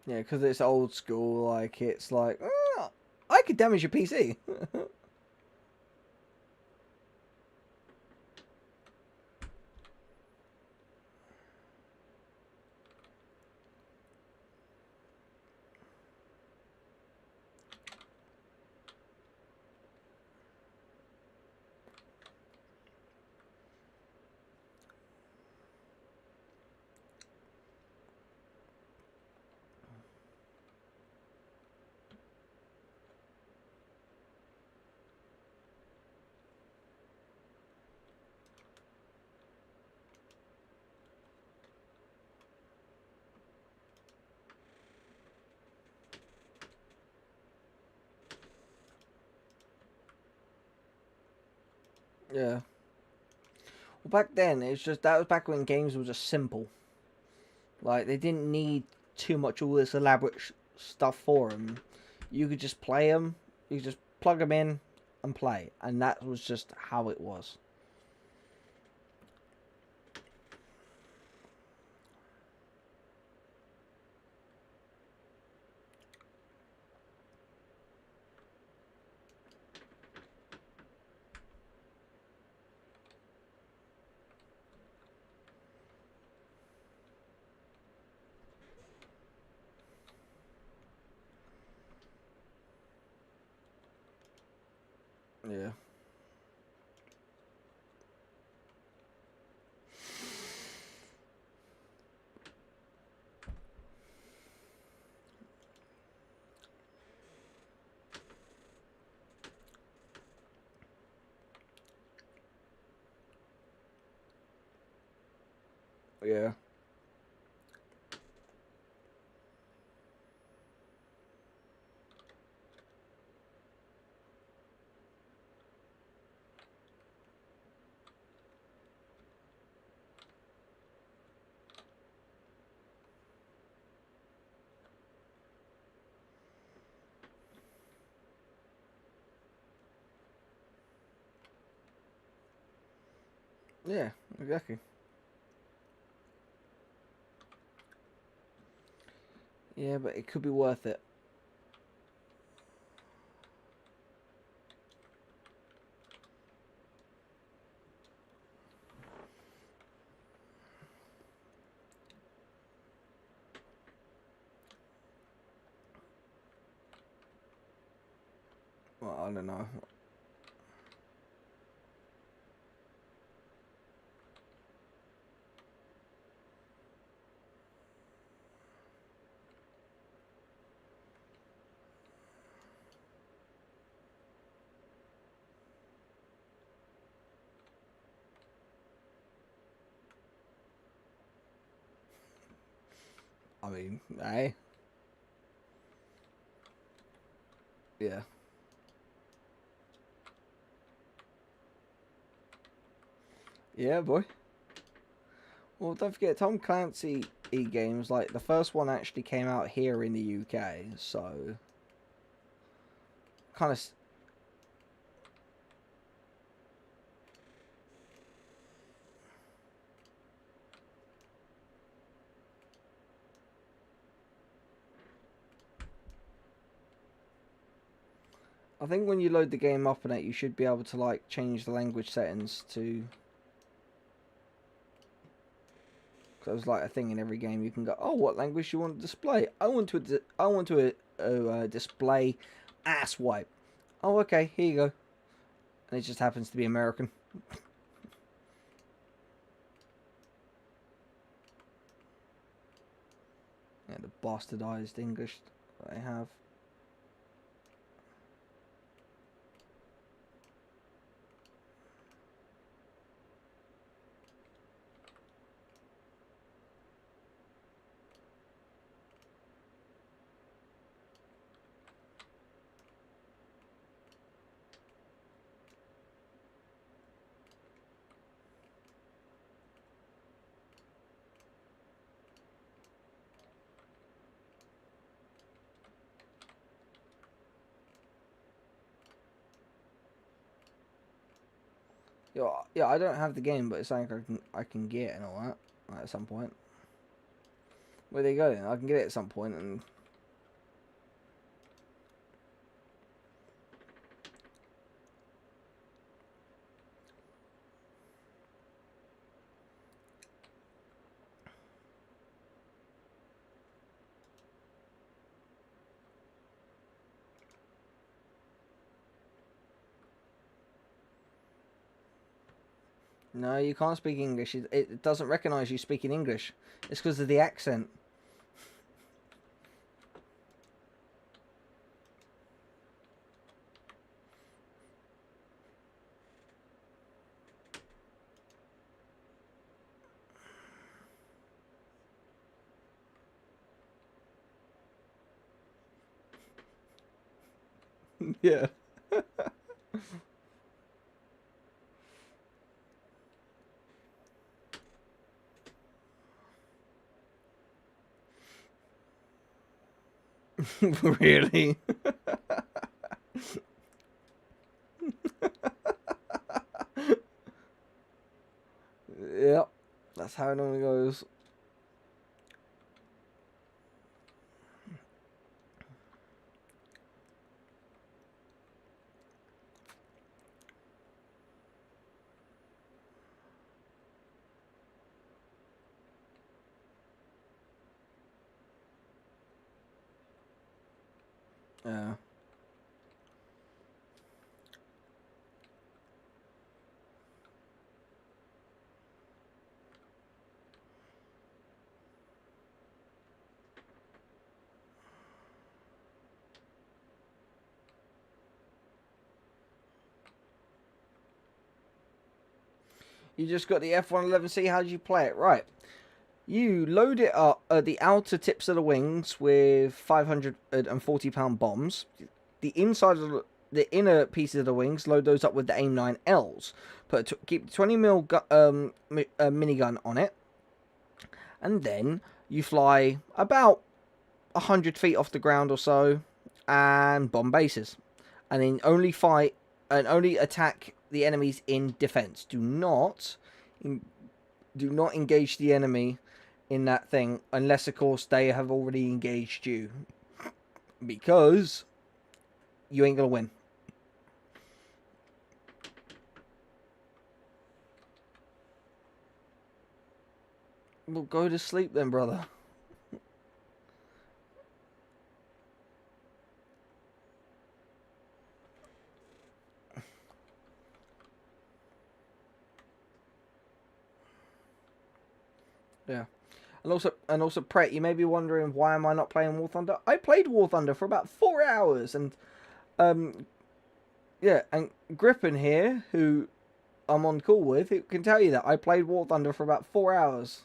Yeah, because it's old school. Like, it's like, I could damage your PC. Yeah. Well, back then, it was just, that was back when games were just simple. Like, they didn't need too much all this elaborate stuff for them. You could just play them, you could just plug them in and play. And that was just how it was. Yeah. Yeah. Yeah, exactly. Yeah, but it could be worth it. Well, I don't know. I mean, hey. Yeah. Yeah, boy. Well, don't forget, Tom Clancy games, like, the first one actually came out here in the UK, so... Kind of... I think when you load the game up on it, you should be able to, like, change the language settings to... Because it was like a thing in every game. You can go, oh, what language do you want to display? I want to display ass wipe. Oh, okay, here you go. And it just happens to be American. Yeah, the bastardized English that they have. Yeah, I don't have the game, but it's something I can get and all that, like, at some point. Well, there you go then. I can get it at some point and... No, you can't speak English. It doesn't recognise you speaking English. It's because of the accent. Yeah. Really? Yep, that's how it normally goes. Yeah. You just got the F111C. How did you play it? Right. You load it up at the outer tips of the wings with 540-pound bombs. The inside of the inner pieces of the wings, load those up with the AIM-9Ls. Keep 20mm minigun on it. And then you fly about 100 feet off the ground or so and bomb bases. And then only fight and only attack the enemies in defense. Do not engage the enemy in that thing unless, of course, they have already engaged you, because you ain't gonna win. Well, go to sleep then, brother. Yeah. And also, Pret, you may be wondering, why am I not playing War Thunder? I played War Thunder for about 4 hours, and yeah, and Griffin here, who I'm on call with, who can tell you that I played War Thunder for about 4 hours.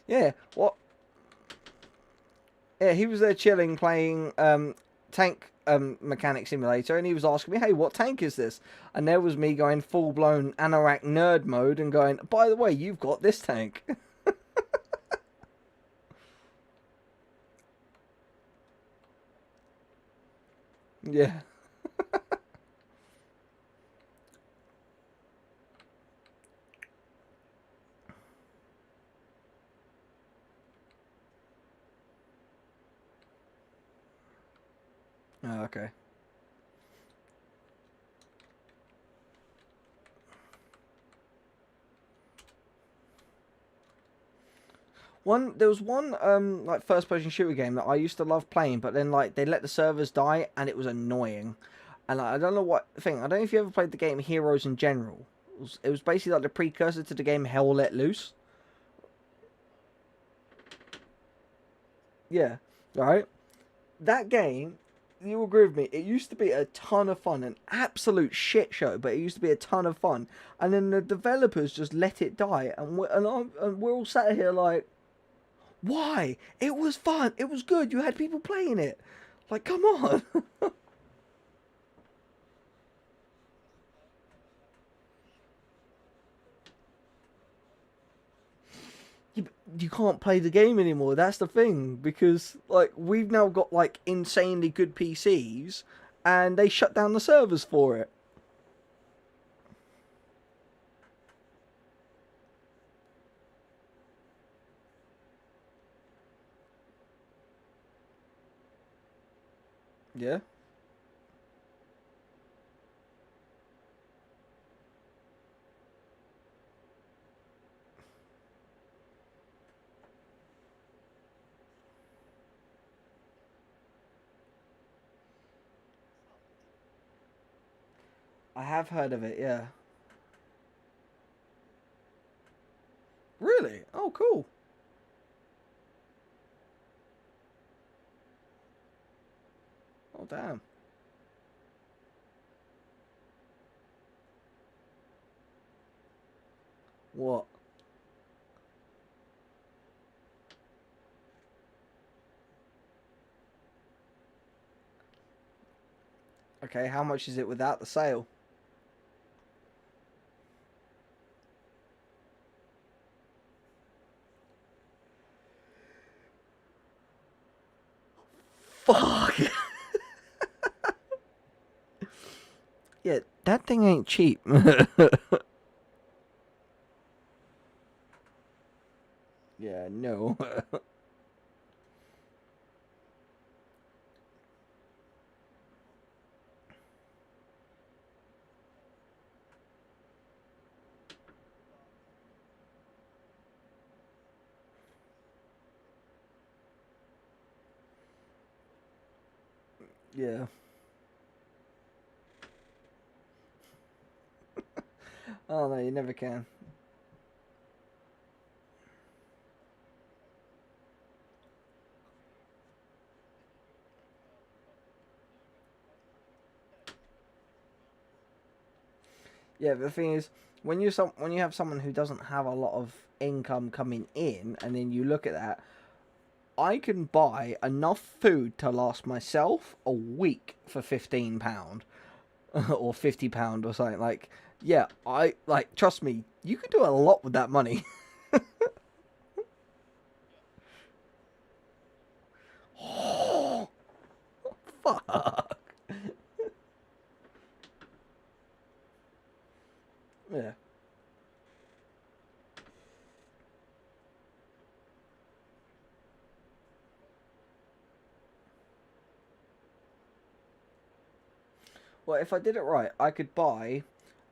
Yeah, what? Yeah, he was there chilling, playing Tank Mechanic Simulator, and he was asking me, hey, what tank is this? And there was me going full-blown Anorak nerd mode and going, by the way, you've got this tank. Yeah. Oh, okay. There was one like first person shooter game that I used to love playing, but then like they let the servers die and it was annoying. And like, I don't know what thing. I don't know if you ever played the game Heroes in General. It was basically like the precursor to the game Hell Let Loose. Yeah, right. That game, you agree with me, it used to be a ton of fun, an absolute shit show, but it used to be a ton of fun. And then the developers just let it die, and we're all sat here like, why? It was fun. It was good. You had people playing it. Like, come on. You can't play the game anymore. That's the thing. Because, like, we've now got, like, insanely good PCs, and they shut down the servers for it. Yeah. I have heard of it, yeah. Really? Oh, cool. Oh, damn. What? Okay, how much is it without the sale? That thing ain't cheap. Yeah, no. Yeah. Oh no, you never can. Yeah, the thing is, when you have someone who doesn't have a lot of income coming in, and then you look at that, I can buy enough food to last myself a week for £15 or £50 or something. Like, yeah, I like. Trust me, you could do a lot with that money. Oh, fuck. Yeah. Well, if I did it right, I could buy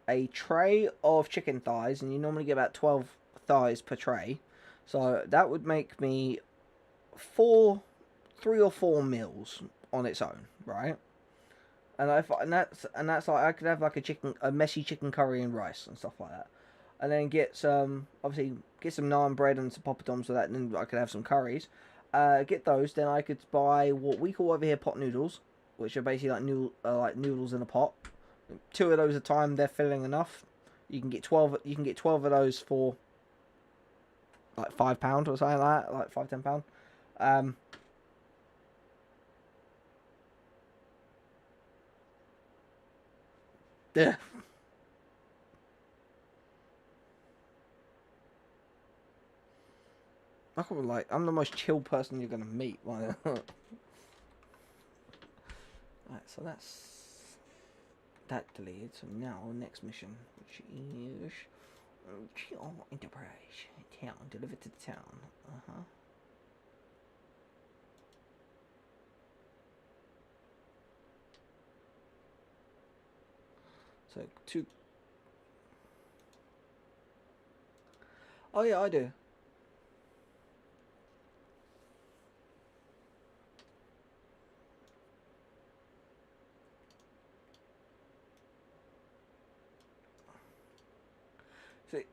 a tray of chicken thighs, and you normally get about 12 thighs per tray. So that would make me 3 or 4 meals on its own, right? And that's like I could have like a messy chicken curry and rice and stuff like that, and then get some obviously get some naan bread and some poppadoms with that, and then I could have some curries. Get those, then I could buy what we call over here pot noodles, which are basically like noodles in a pot. 2 of those a time, they're filling enough. You can get 12. You can get 12 of those for like £5 or something like that, like £5-10. Um, yeah. I'm the most chill person you're gonna meet. Right, so that's that deleted. So now next mission, which is Enterprise town, delivered to the town. So two. Oh yeah, I do. See,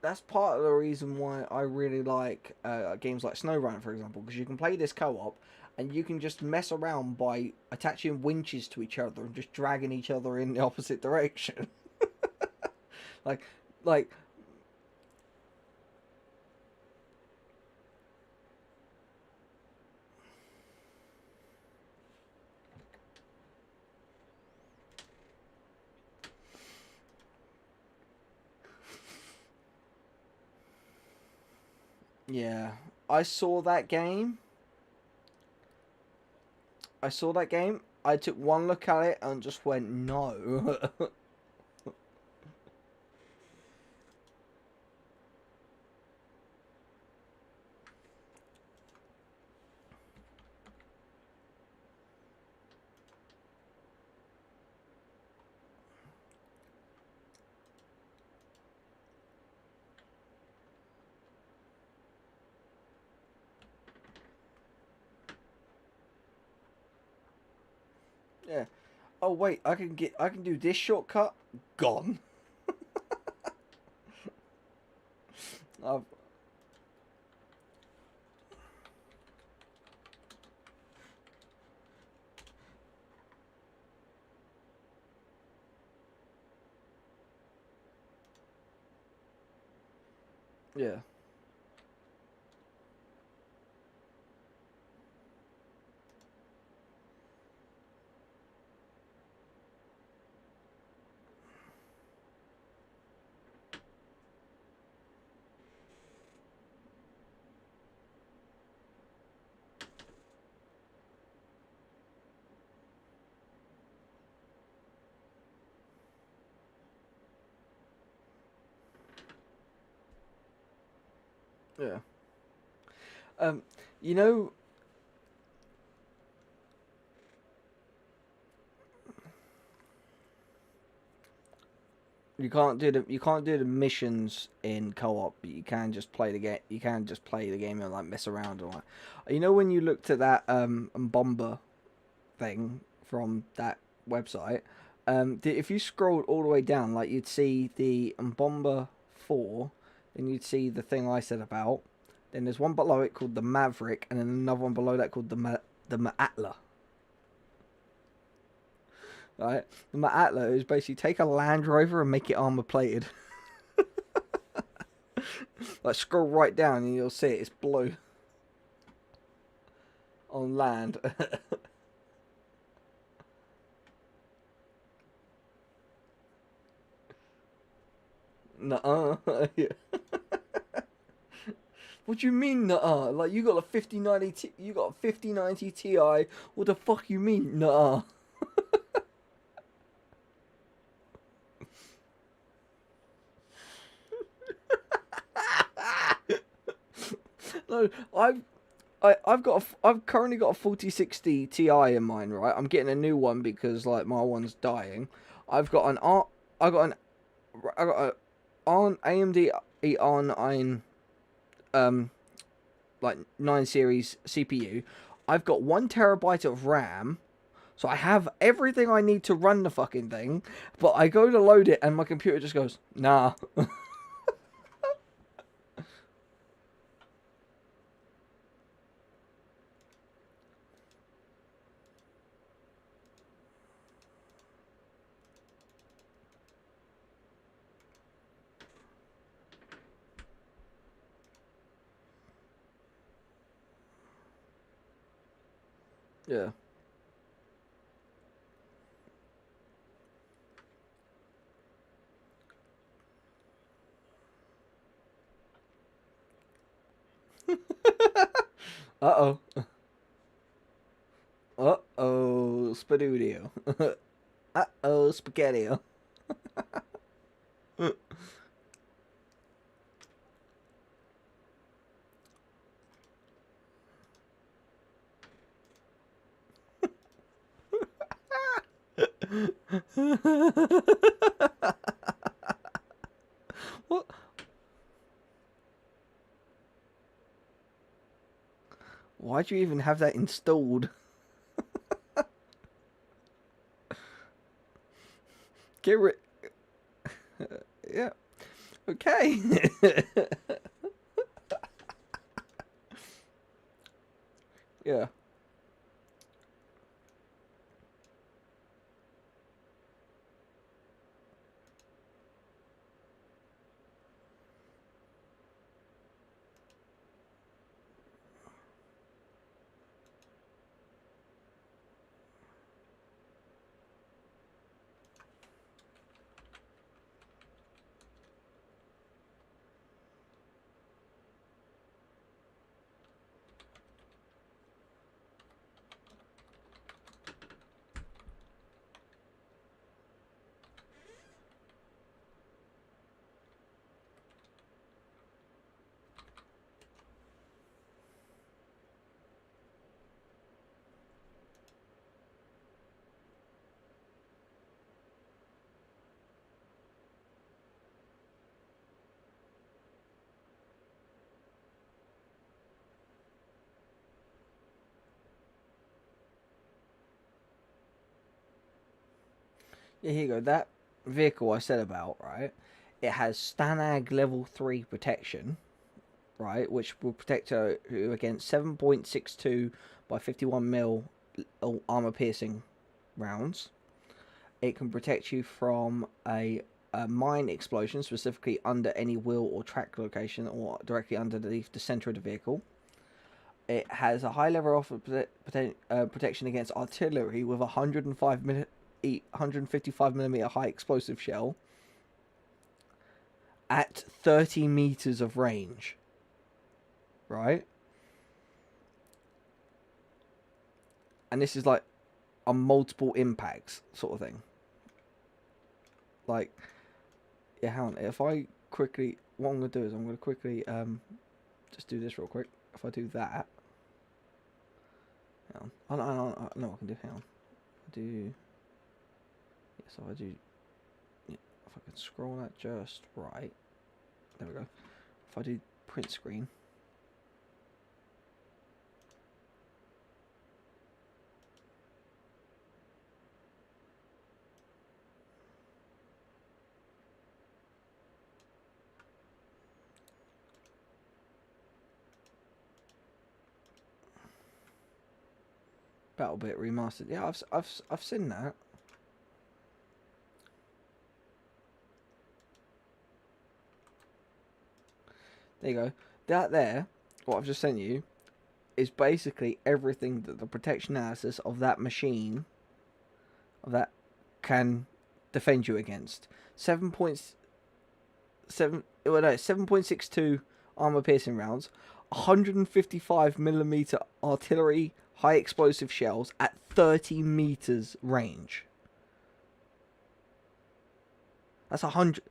that's part of the reason why I really like games like SnowRunner, for example, because you can play this co-op, and you can just mess around by attaching winches to each other and just dragging each other in the opposite direction. like, like, yeah, I saw that game. I took one look at it and just went, no. Yeah. Oh wait, I can do this shortcut. Gone. I've, yeah. Yeah. You know, you can't do the missions in co-op, but you can just play the game. You can just play the game and like mess around and like. You know when you looked at that bomber thing from that website, if you scrolled all the way down, like you'd see the Bomber 4, then you'd see the thing I said about. Then there's one below it called the Maverick, and then another one below that called the Maatla. Right, the Maatla is basically take a Land Rover and make it armor plated. Like scroll right down and you'll see it. It's blue on land. Nuh-uh. What do you mean, nuh-uh? Like you got a 5090, you got a 5090 Ti. What the fuck you mean, nuh-uh? No, I've currently got a 4060 Ti in mine, right? I'm getting a new one because like my one's dying. I got an AMD R9 like 9 series CPU. I've got 1 TB of RAM, so I have everything I need to run the fucking thing. But I go to load it and my computer just goes, nah. Yeah. Uh-oh. Uh-oh, Spadudio. Uh-oh, Spaghetti. What? Why'd you even have that installed? Get rid. Yeah. Okay. Yeah. Yeah, here you go. That vehicle I said about, right? It has Stanag level 3 protection, right? Which will protect you against 7.62 by 51 mil armor piercing rounds. It can protect you from a mine explosion, specifically under any wheel or track location or directly underneath the center of the vehicle. It has a high level of protection against artillery with a 155mm high explosive shell at 30 meters of range. Right? And this is like on multiple impacts sort of thing. Like, yeah, hang on. If I quickly, what I'm going to do is I'm going to quickly just do this real quick. If I do that, hang on. I know what I can do. Hang on. I do. Yeah, so I do. Yeah, if I can scroll that just right. There we go. If I do print screen. BattleBit remastered. Yeah, I've seen that. There you go. That there, what I've just sent you, is basically everything that the protection analysis of that machine, of that, can defend you against. 7.62 armor piercing rounds, 155mm artillery high explosive shells at 30 meters range. That's 100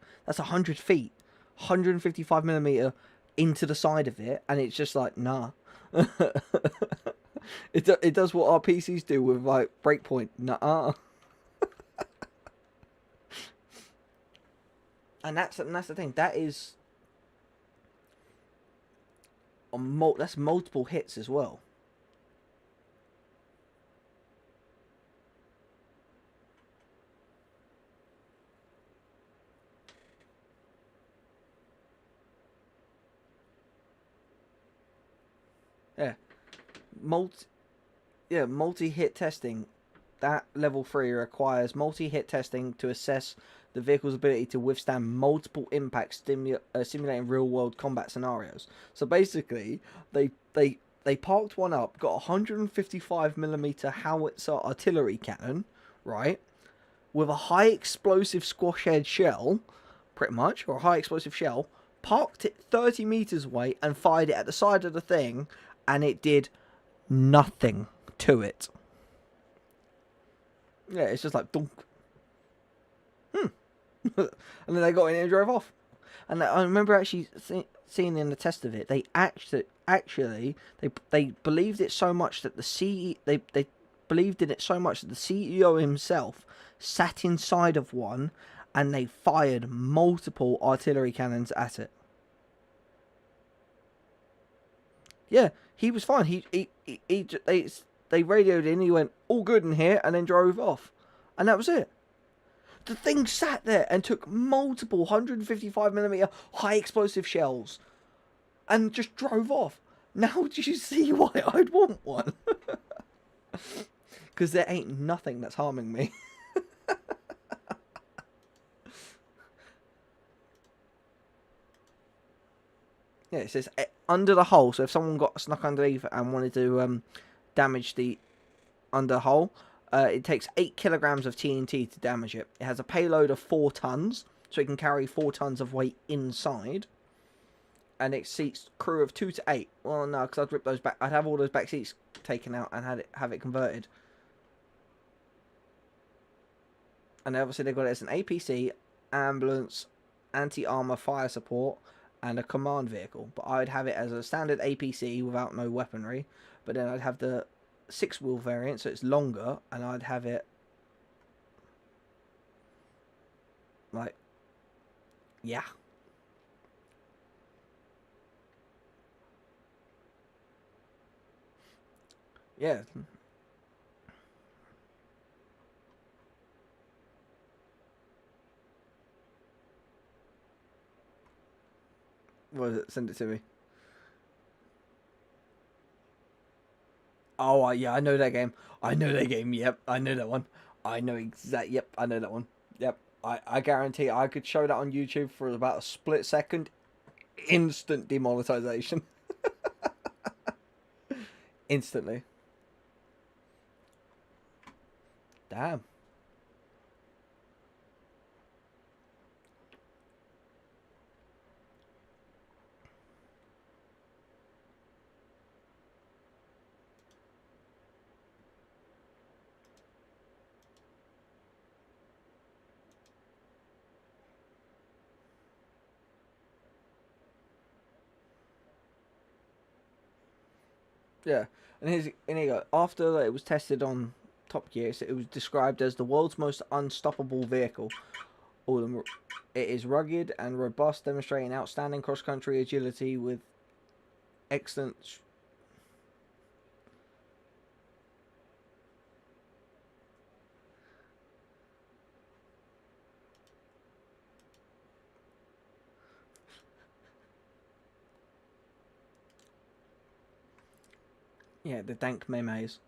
feet, 155mm into the side of it, and it's just like, nah. It does what our PCs do with like breakpoint. Nah. And that's the thing. That is that's multiple hits as well. Yeah. Multi-hit testing. That level 3 requires multi-hit testing to assess the vehicle's ability to withstand multiple impacts, simulating real-world combat scenarios. So basically, they parked one up, got a 155mm howitzer artillery cannon, right, with a high explosive squash head shell, pretty much, or a high explosive shell, parked it 30 meters away and fired it at the side of the thing, and it did nothing to it. Yeah, it's just like dunk. And then they got in and drove off. And I remember actually seeing in the test of it, they actually believed it so much that they believed in it so much that the CEO himself sat inside of one, and they fired multiple artillery cannons at it. Yeah, he was fine. They radioed in. He went, all good in here, and then drove off, and that was it. The thing sat there and took multiple 155mm high explosive shells, and just drove off. Now do you see why I'd want one? Because there ain't nothing that's harming me. Yeah, it says under the hull. So if someone got snuck underneath and wanted to damage the under hull, it takes 8 kilograms of TNT to damage it. It has a payload of 4 tons, so it can carry 4 tons of weight inside. And it seats crew of 2 to 8. Well, no, because I'd rip those back. I'd have all those back seats taken out and have it converted. And obviously they've got it as an APC, ambulance, anti-armor fire support, and a command vehicle. But I'd have it as a standard APC without no weaponry. But then I'd have the 6-wheel variant, so it's longer, and I'd have it like, yeah. Yeah. What is it? Send it to me. Oh, yeah, I know that game. I know that game. Yep, I know that one. I know exact. Yep, I know that one. Yep, I guarantee I could show that on YouTube for about a split second. Instant demonetization. Instantly. Damn. Yeah, and here you go. After it was tested on Top Gear, so it was described as the world's most unstoppable vehicle. It is rugged and robust, demonstrating outstanding cross-country agility with excellent. Yeah, the dank memes.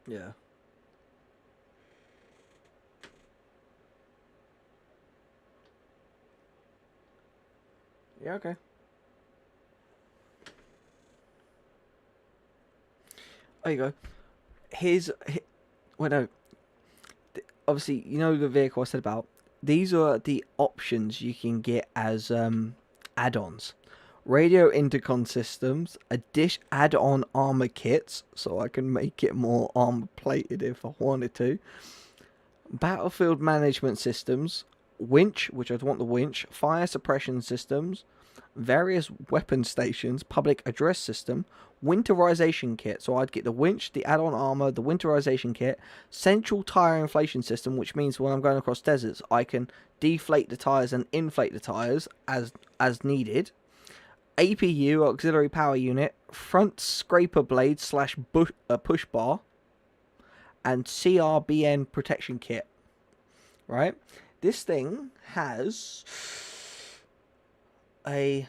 Yeah. Yeah, okay. There you go. Well, no. Obviously, you know the vehicle I said about. These are the options you can get as add-ons. Radio intercom systems, a dish add-on armor kits, so I can make it more armor plated if I wanted to. Battlefield management systems, winch, which I'd want the winch, fire suppression systems, various weapon stations, public address system, winterization kit. So I'd get the winch, the add-on armor, the winterization kit, central tire inflation system, which means when I'm going across deserts, I can deflate the tires and inflate the tires as needed. APU, auxiliary power unit, front scraper blade / push bar, and CRBN protection kit. Right? This thing has a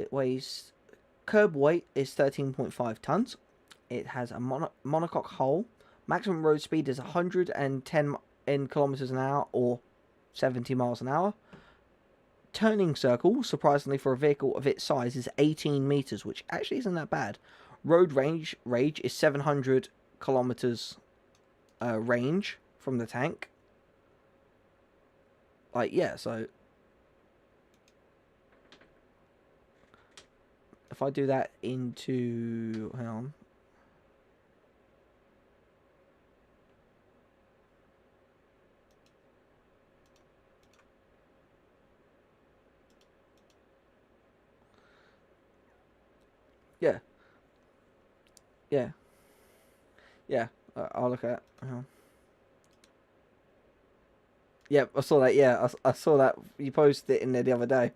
weighs curb weight is 13.5 tons. It has a monocoque hull. Maximum road speed is 110 kilometers an hour or 70 miles an hour. Turning circle, surprisingly for a vehicle of its size, is 18 meters, which actually isn't that bad. Road range is 700 kilometers range from the tank. Like, yeah, so if I do that into, hang on. Yeah. Yeah. Yeah. I'll look at it. Hang on. Yep, I saw that. Yeah, I saw that. You posted it in there the other day.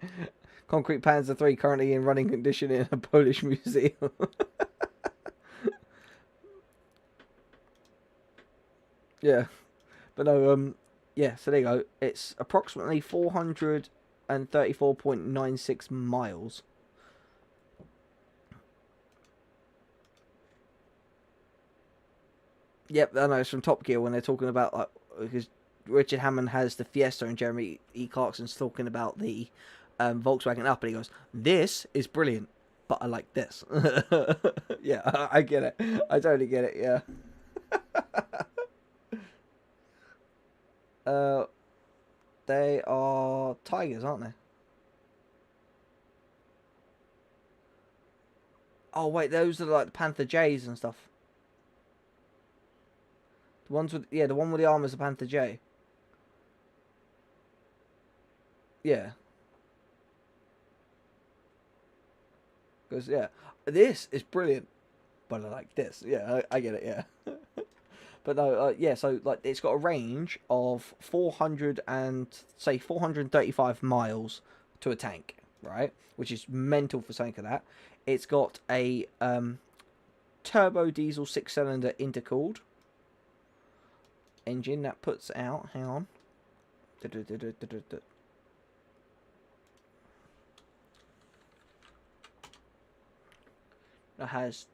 Concrete Panzer 3 currently in running condition in a Polish museum. Yeah, but no. Yeah. So there you go. It's approximately 434.96 miles. Yep, I know it's from Top Gear when they're talking about like because Richard Hammond has the Fiesta and Jeremy E. Clarkson's talking about the Volkswagen Up, and he goes, "This is brilliant, but I like this." Yeah, I get it. I totally get it. Yeah. They are tigers, aren't they? Oh wait, those are like the Panther J's and stuff. The ones with the one with the armor is a Panther J. Yeah. Because yeah, this is brilliant, but I like this. Yeah, I get it. Yeah. But no, yeah. So like, it's got a range of 435 miles to a tank, right? Which is mental for something like that. It's got a turbo diesel 6-cylinder intercooled engine that puts out. Hang on. It has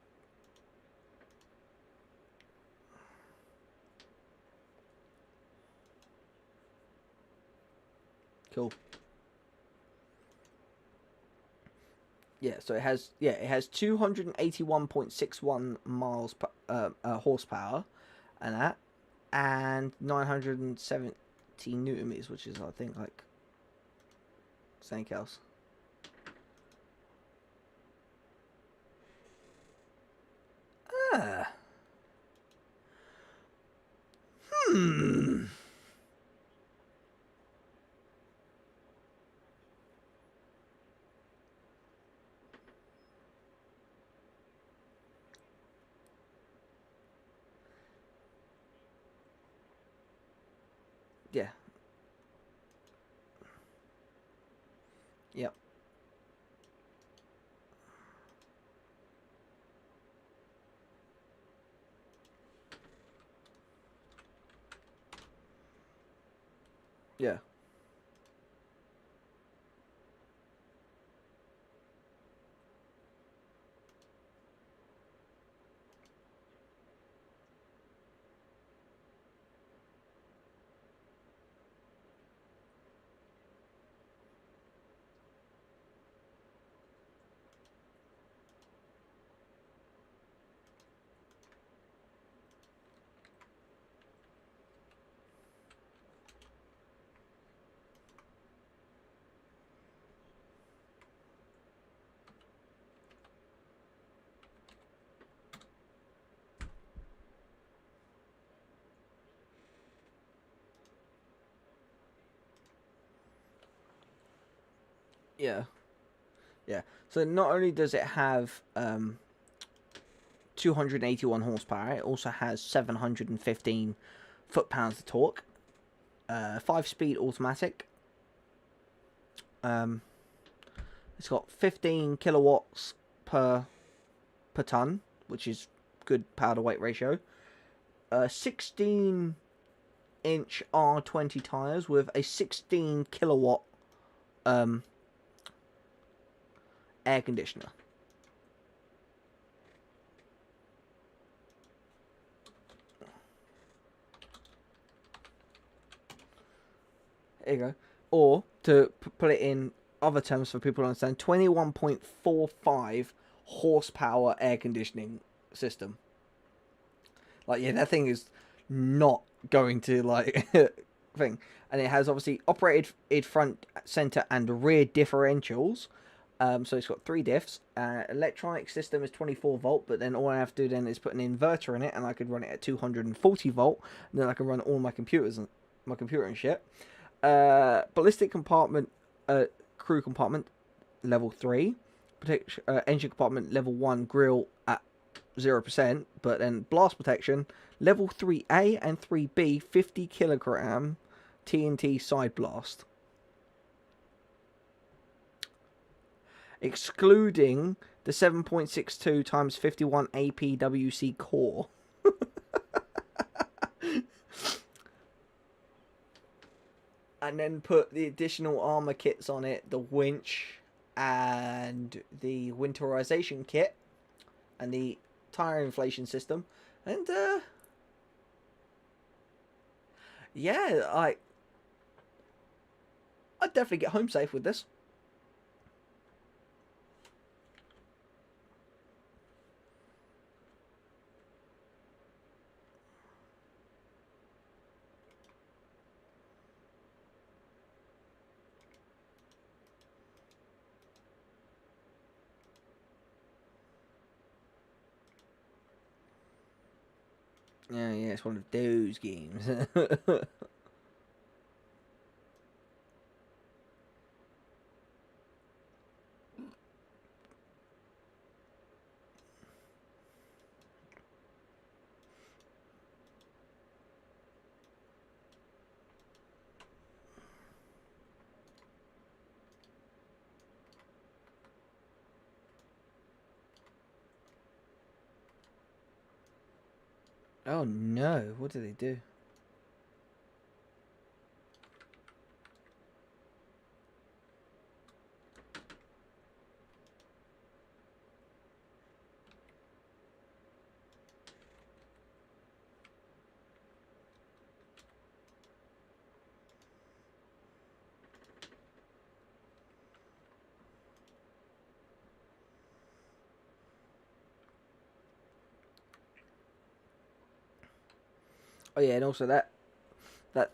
cool. Yeah, so it has 281.61 miles per horsepower, and that and 970 newton meters, which is I think like something else. Ah. Hmm. Yeah. Yep. Yeah. Yeah. Yeah. So not only does it have 281 horsepower, it also has 715 foot-pounds of torque. 5-speed automatic. It's got 15 kilowatts per ton, which is good power to weight ratio. 16-inch R20 tires with a 16 kilowatt air conditioner. There you go. Or to put it in other terms for people to understand, 21.45 horsepower air conditioning system. Like, yeah, that thing is not going to, like, thing. And it has, obviously, operated front, center, and rear differentials. So it's got 3 diffs. Electronic system is 24 volt, but then all I have to do then is put an inverter in it, and I could run it at 240 volt, and then I can run all my computers and my computer and shit. Ballistic compartment, crew compartment, level 3. Engine compartment, level 1, grill at 0%, but then blast protection, level 3A and 3B, 50 kilogram TNT side blast. Excluding the 7.62 times 51 APWC core. And then put the additional armor kits on it, the winch and the winterization kit and the tire inflation system. And yeah, I'd definitely get home safe with this. Yeah, it's one of those games. Oh no, what did they do? Oh yeah, and also that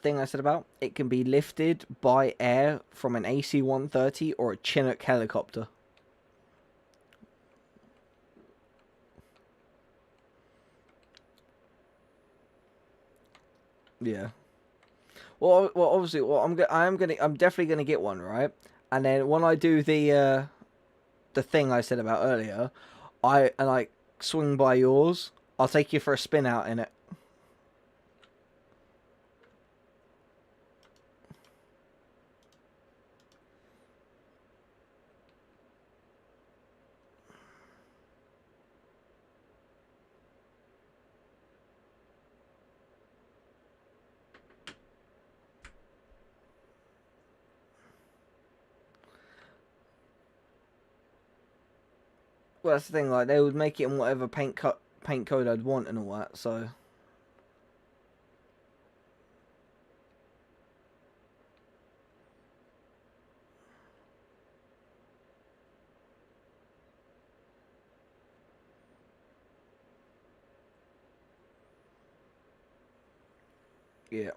thing I said about it can be lifted by air from an AC-130 or a Chinook helicopter. Yeah. Well, obviously, I'm definitely gonna get one, right? And then when I do the thing I said about earlier, I swing by yours. I'll take you for a spin out in it. Well, that's the thing. Like they would make it in whatever paint code I'd want and all that. So yeah.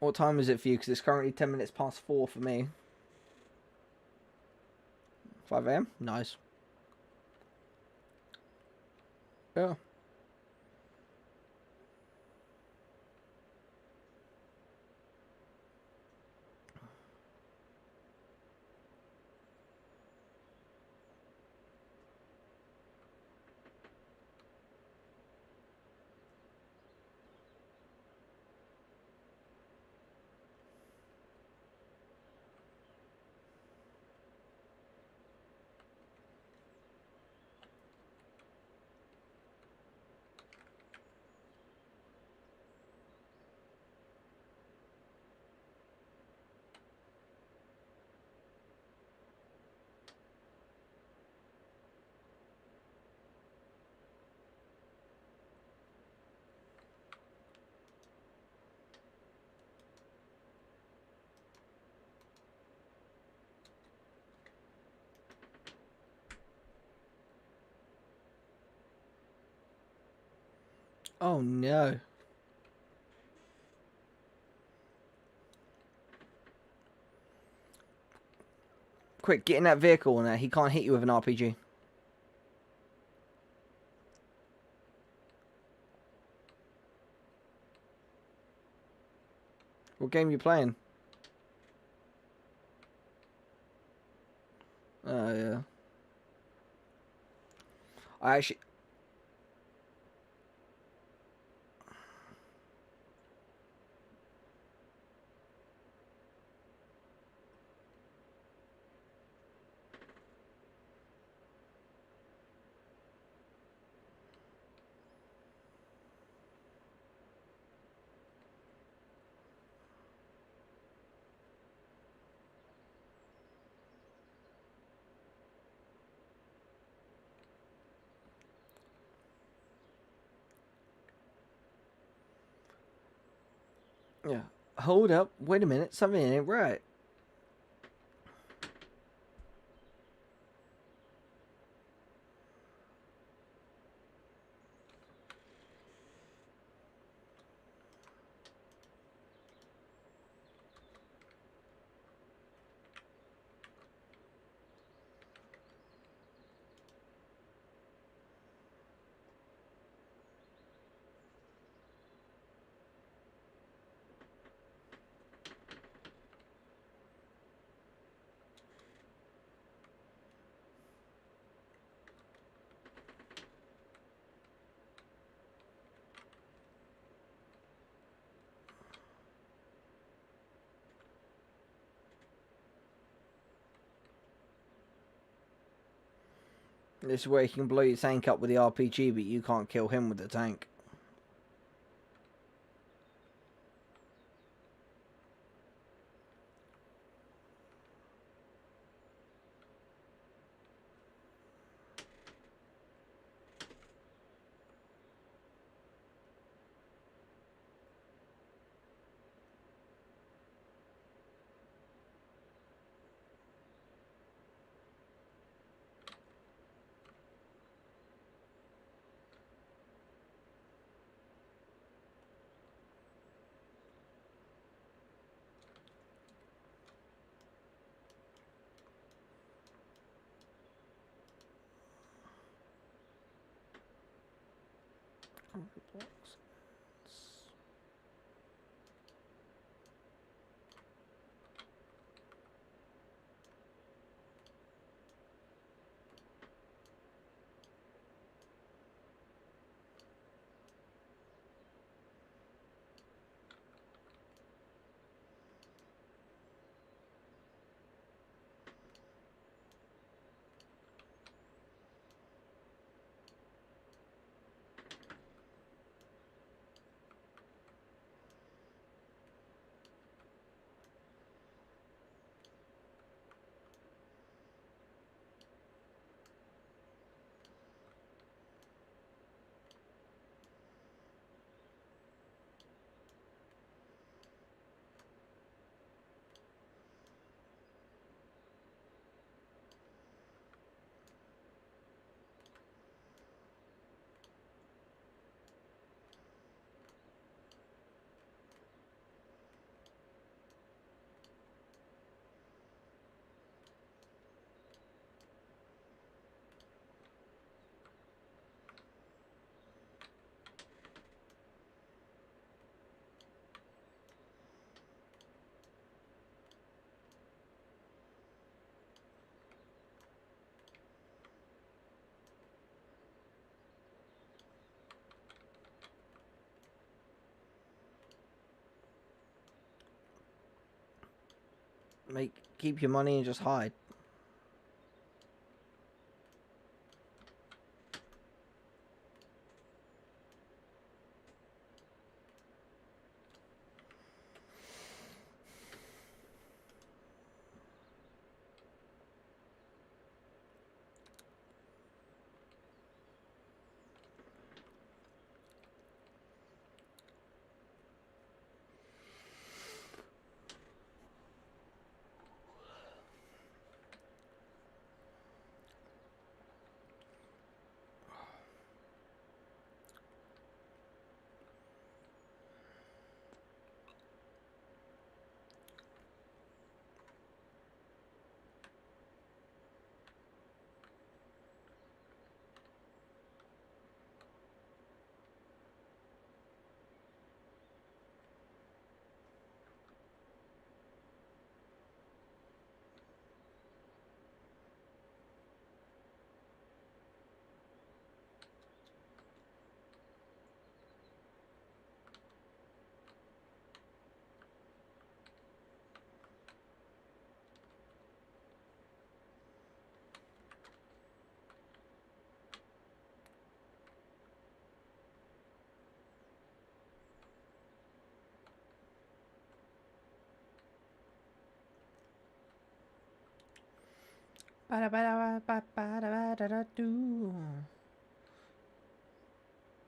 What time is it for you? Because it's currently 10 minutes past 4 for me. 5 a.m. Nice. Yeah. Oh no. Quick, get in that vehicle and he can't hit you with an RPG. What game you playing? Oh yeah. I actually yeah. Hold up. Wait a minute. Something ain't right. This is where he can blow your tank up with the RPG, but you can't kill him with the tank. blocks. Keep your money and just hide.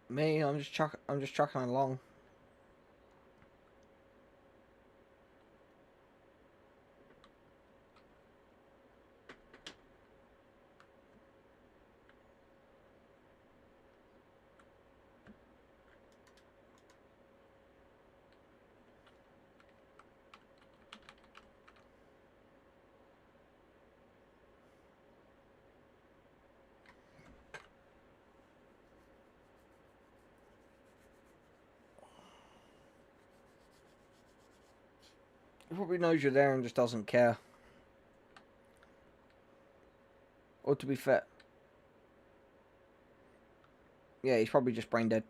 Me, I'm just trucking along. He probably knows you're there and just doesn't care. Or to be fair, yeah, he's probably just brain dead.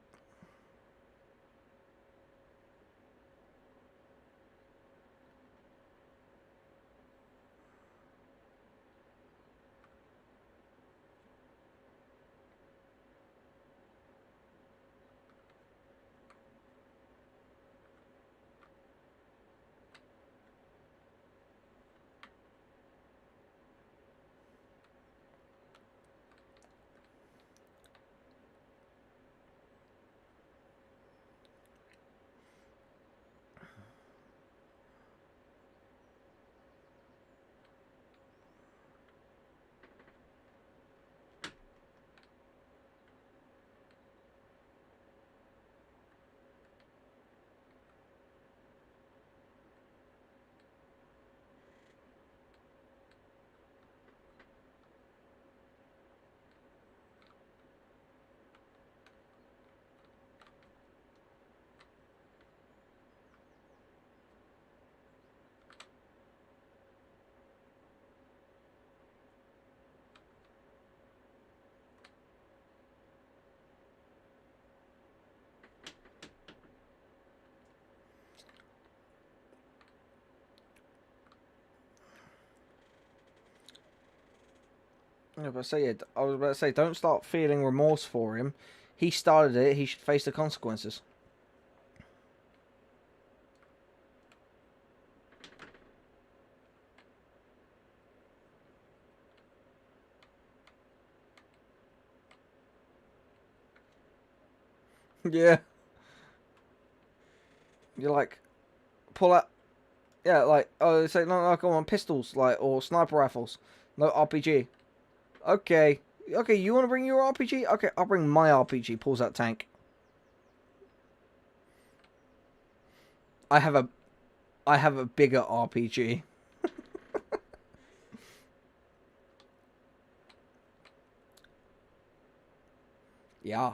Yeah, but say it. I was about to say, don't start feeling remorse for him. He started it. He should face the consequences. Yeah. You're like, pull out. Yeah, like, oh, say, no, come on, pistols, like, or sniper rifles. No RPG. Okay. Okay, you want to bring your RPG? Okay, I'll bring my RPG. Pulls out tank. I have a bigger RPG. Yeah.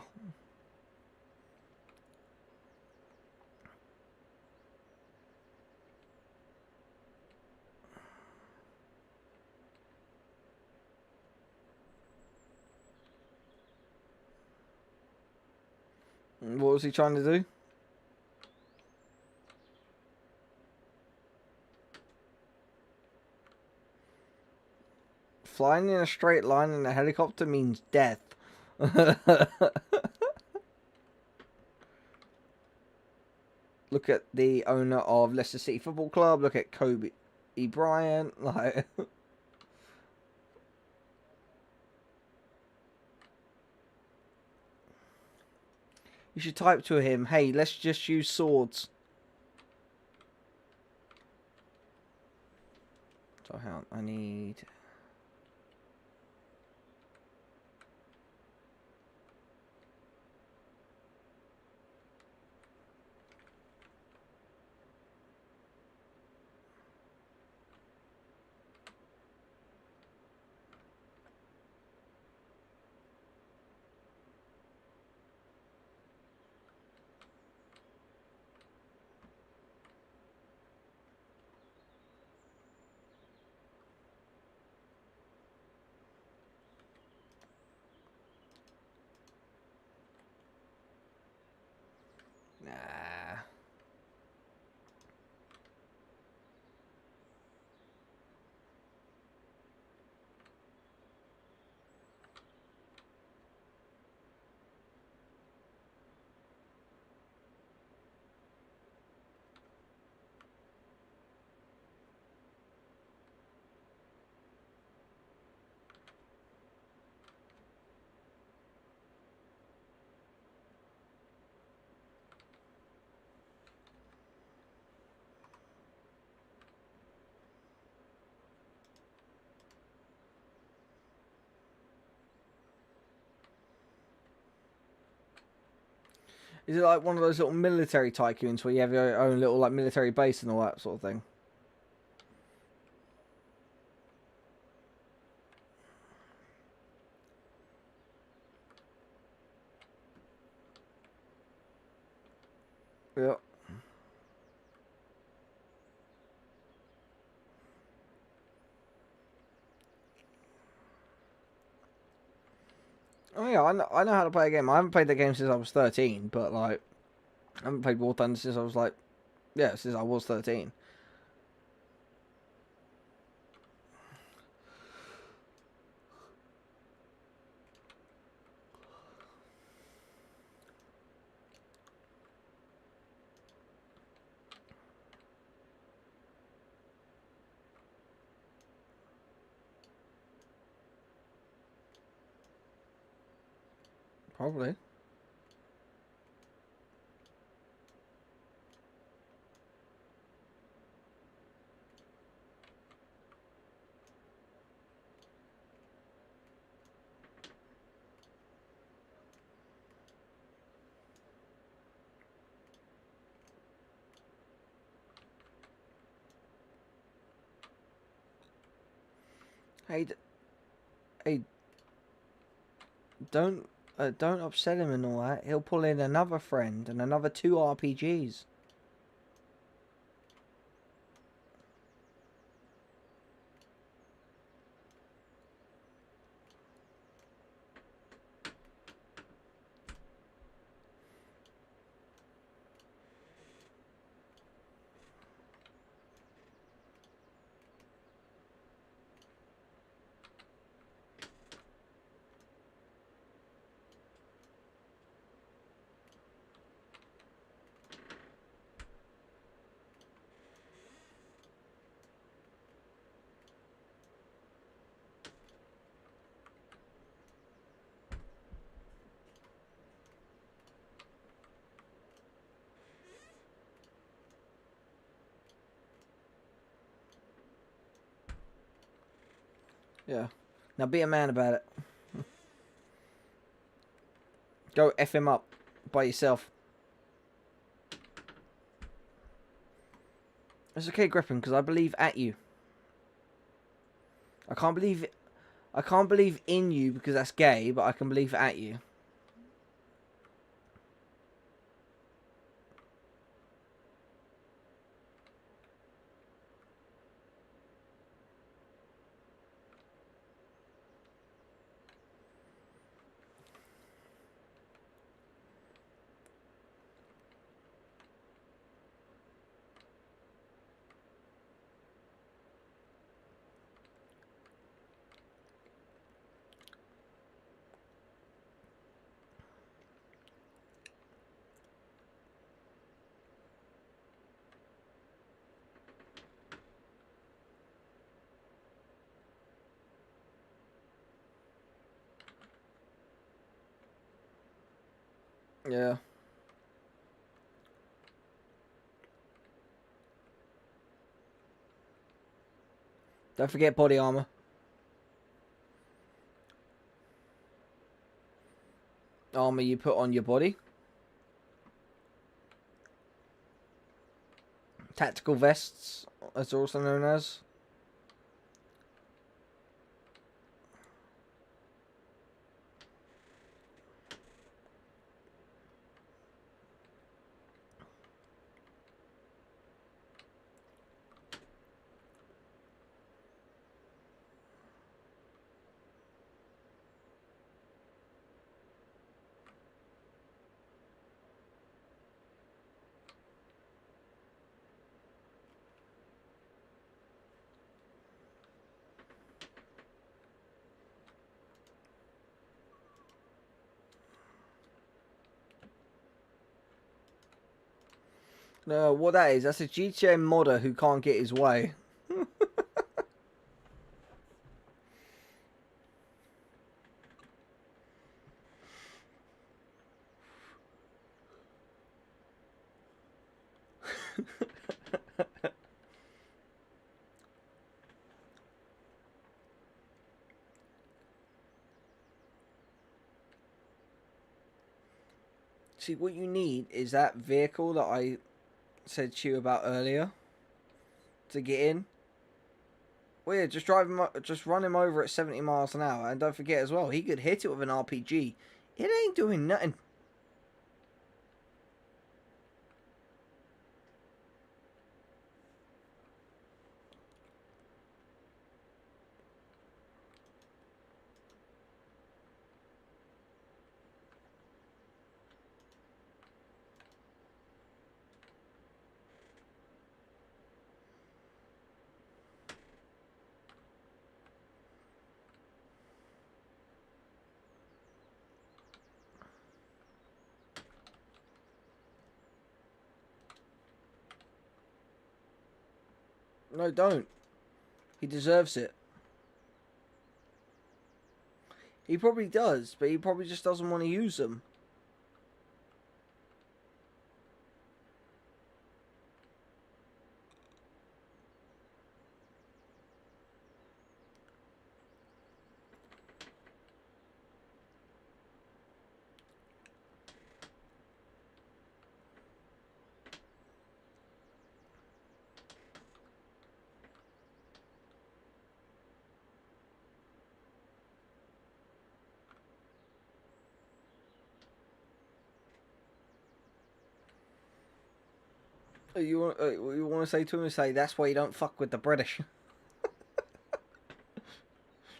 What was he trying to do? Flying in a straight line in a helicopter means death. Look at the owner of Leicester City Football Club. Look at Kobe Bryant. Like, you should type to him, hey, let's just use swords. So how I need. Nah. Is it like one of those little military tycoons where you have your own little like military base and all that sort of thing? Yeah. Oh yeah, I know how to play a game. I haven't played the game since I was 13, but like, I haven't played War Thunder since I was like, yeah, since I was 13. Probably. Hey, hey, don't upset him and all that. He'll pull in another friend and another 2 RPGs. Yeah. Now be a man about it. Go F him up by yourself. It's okay, Griffin, because I believe at you. I can't believe in you because that's gay, but I can believe at you. Yeah. Don't forget body armor. Armor you put on your body. Tactical vests, as they're also known as. No, what that is, that's a GTA modder who can't get his way. See, what you need is that vehicle that I said to you about earlier to get in. Well, yeah, just drive him, just run him over at 70 miles an hour, and don't forget as well, he could hit it with an RPG. It ain't doing nothing. No, don't. He deserves it. He probably does, but he probably just doesn't want to use them. You want to say to him? Say that's why you don't fuck with the British.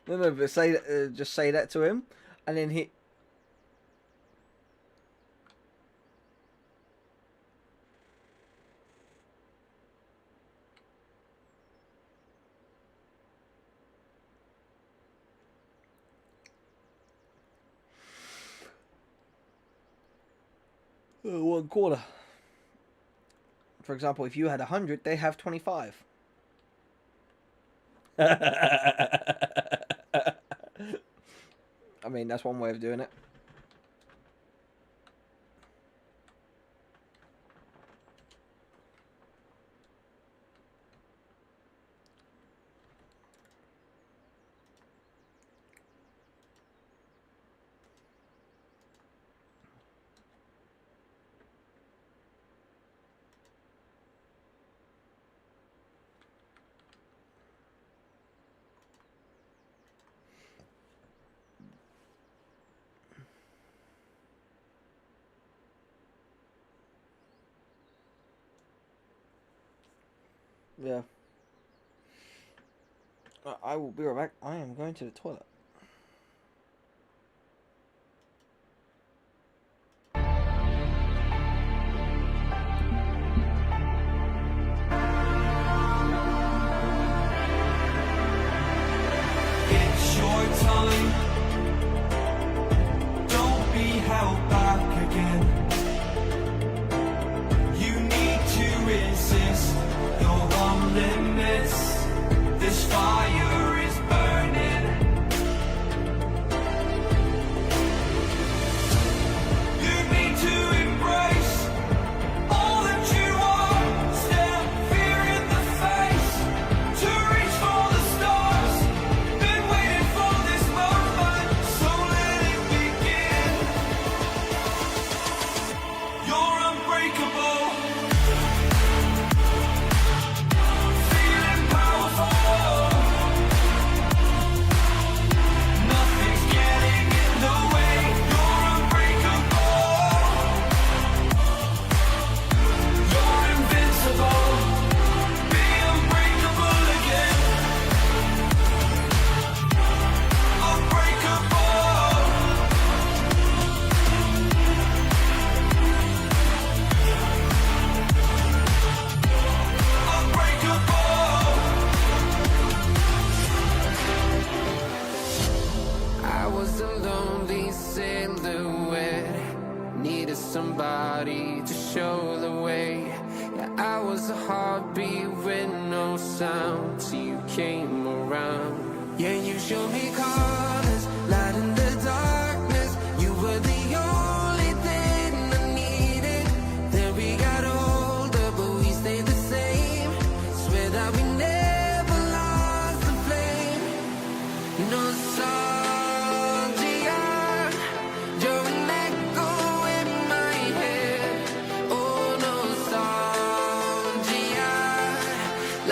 No, but say just say that to him, and then he. One quarter. For example, if you had 100, they have 25. I mean, that's one way of doing it. Yeah. I will be right back. I am going to the toilet. It's your time. Don't be held back again. You need to resist. You're on limits. This fire is burning. You need to embrace all that you are. Stare fear in the face. To reach for the stars. Been waiting for this moment, so let it begin. You're unbreakable. Feeling powerful. Nothing's getting in the way. You're unbreakable. You're invincible. Be unbreakable again. Unbreakable. Unbreakable. I was a lonely silhouette, needed somebody to show the way. Yeah, I was a heartbeat with no sound till you came around. Yeah, you showed me colors, light in the darkness. You were the only thing I needed. Then we got older, but we stayed the same. Swear that we never lost the flame. Nostalgia, you're an echo in my head. Oh, nostalgia,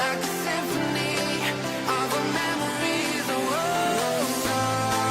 like a symphony of our memories. Oh, nostalgia.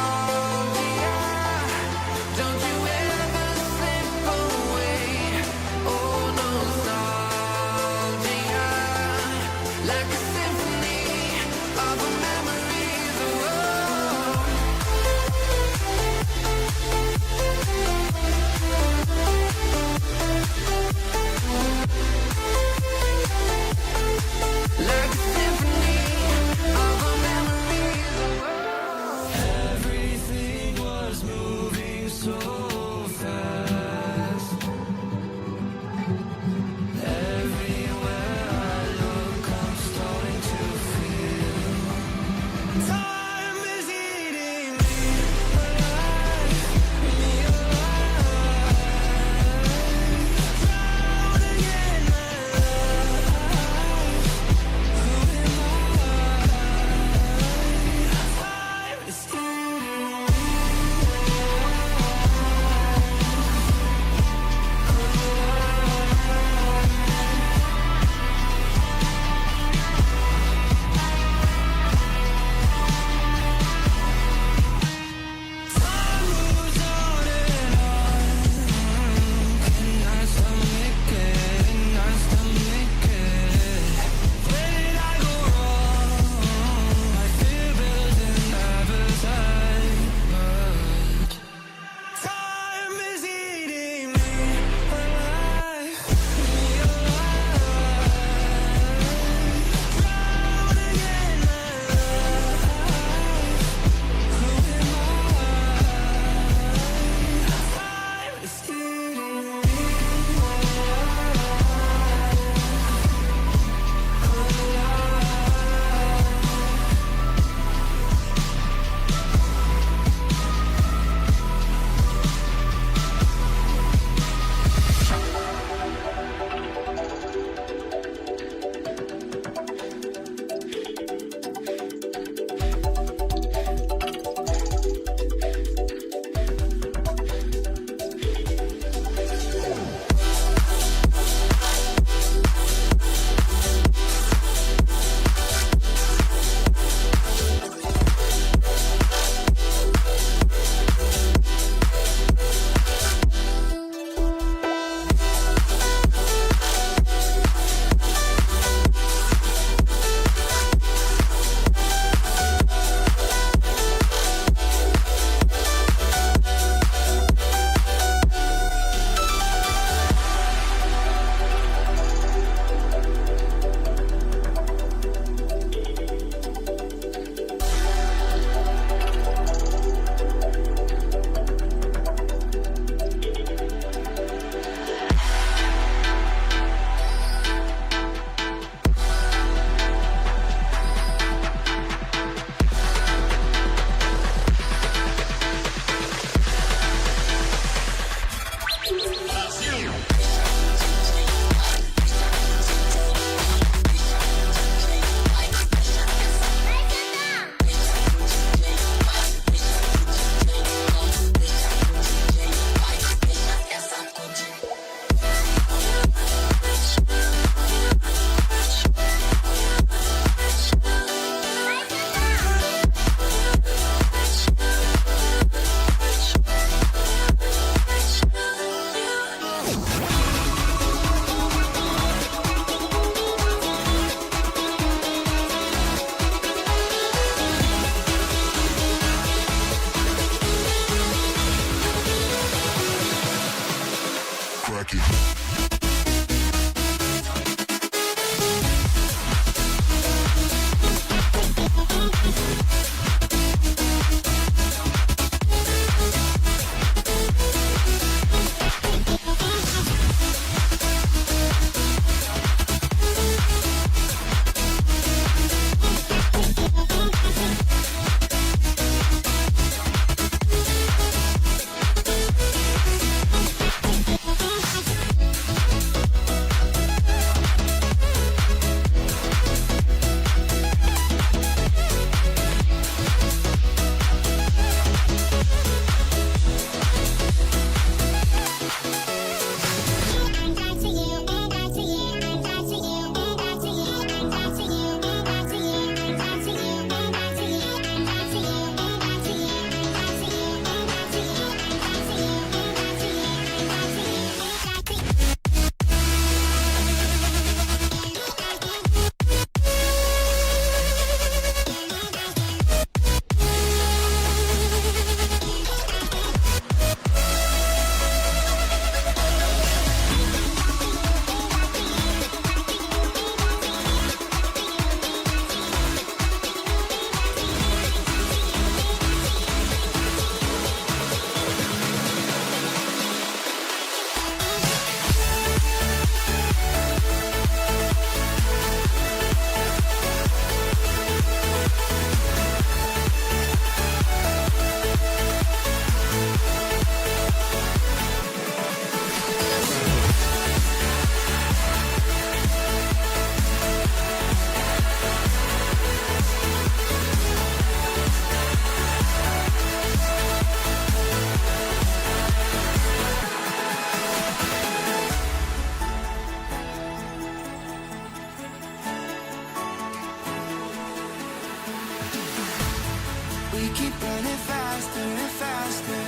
keep running faster and faster.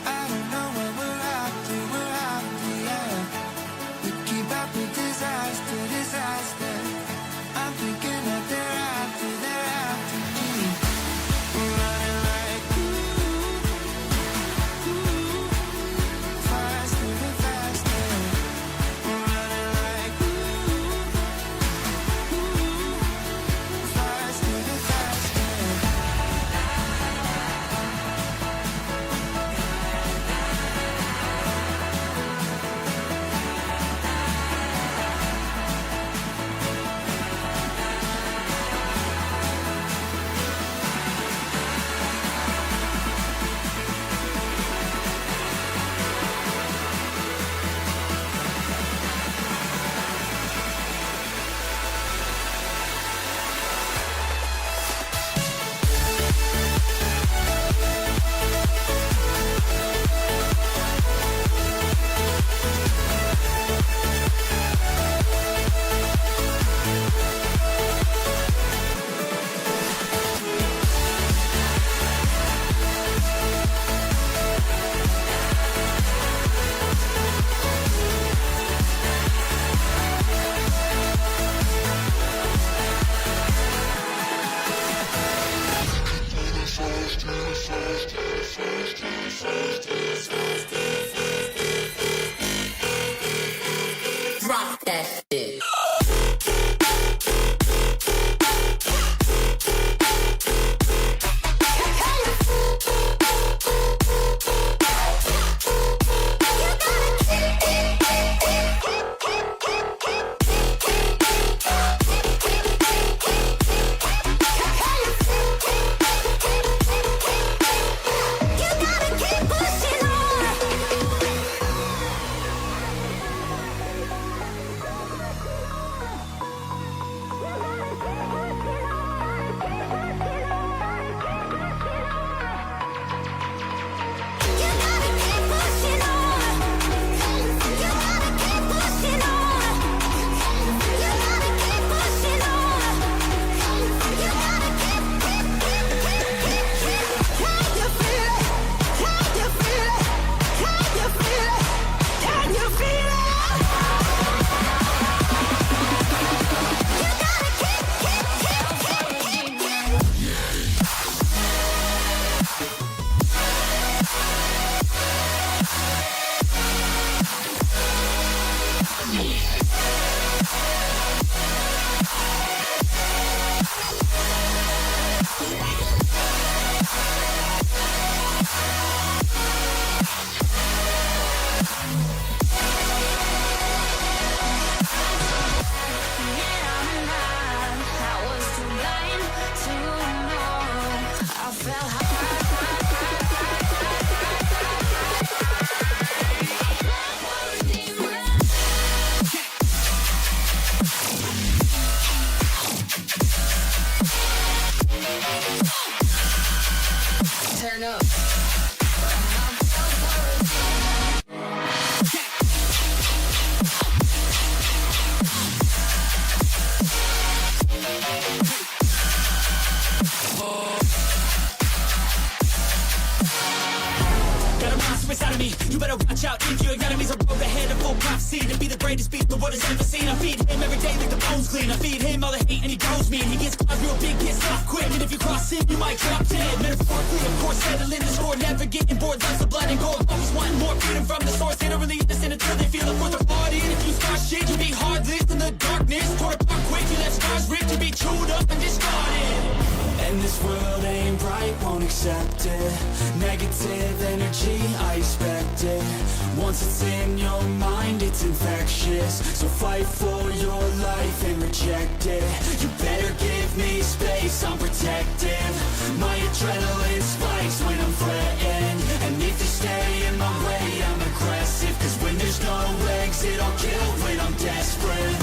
I don't know what we're after, yeah. We keep up with disaster, disaster. I'm thinking that they're after me. Running like faster and faster. Running like faster and faster. Drop that shit. You better watch out if your enemy's a road ahead of full prophecy to be the greatest beast the world has ever seen. I feed him every day like the bones clean. I feed him all the hate and he grows me. And he gets caught real big, gets off quick. And if you cross him, you might drop dead. Metaphorically, of course, settling the score. Never getting bored, loves of blood and gore. Always wanting more freedom from the source. They don't really understand until they feel it for their party. And if you start shit, you be heartless in the darkness. Torn apart quick, you let scars rip to be chewed up and discarded. And this world ain't right, won't accept it. Negative energy, I expect it. Once it's in your mind, it's infectious. So fight for your life and reject it. You better give me space, I'm protective. My adrenaline spikes when I'm threatened. And if you stay in my way, I'm aggressive. Cause when there's no exit, I'll kill when I'm desperate.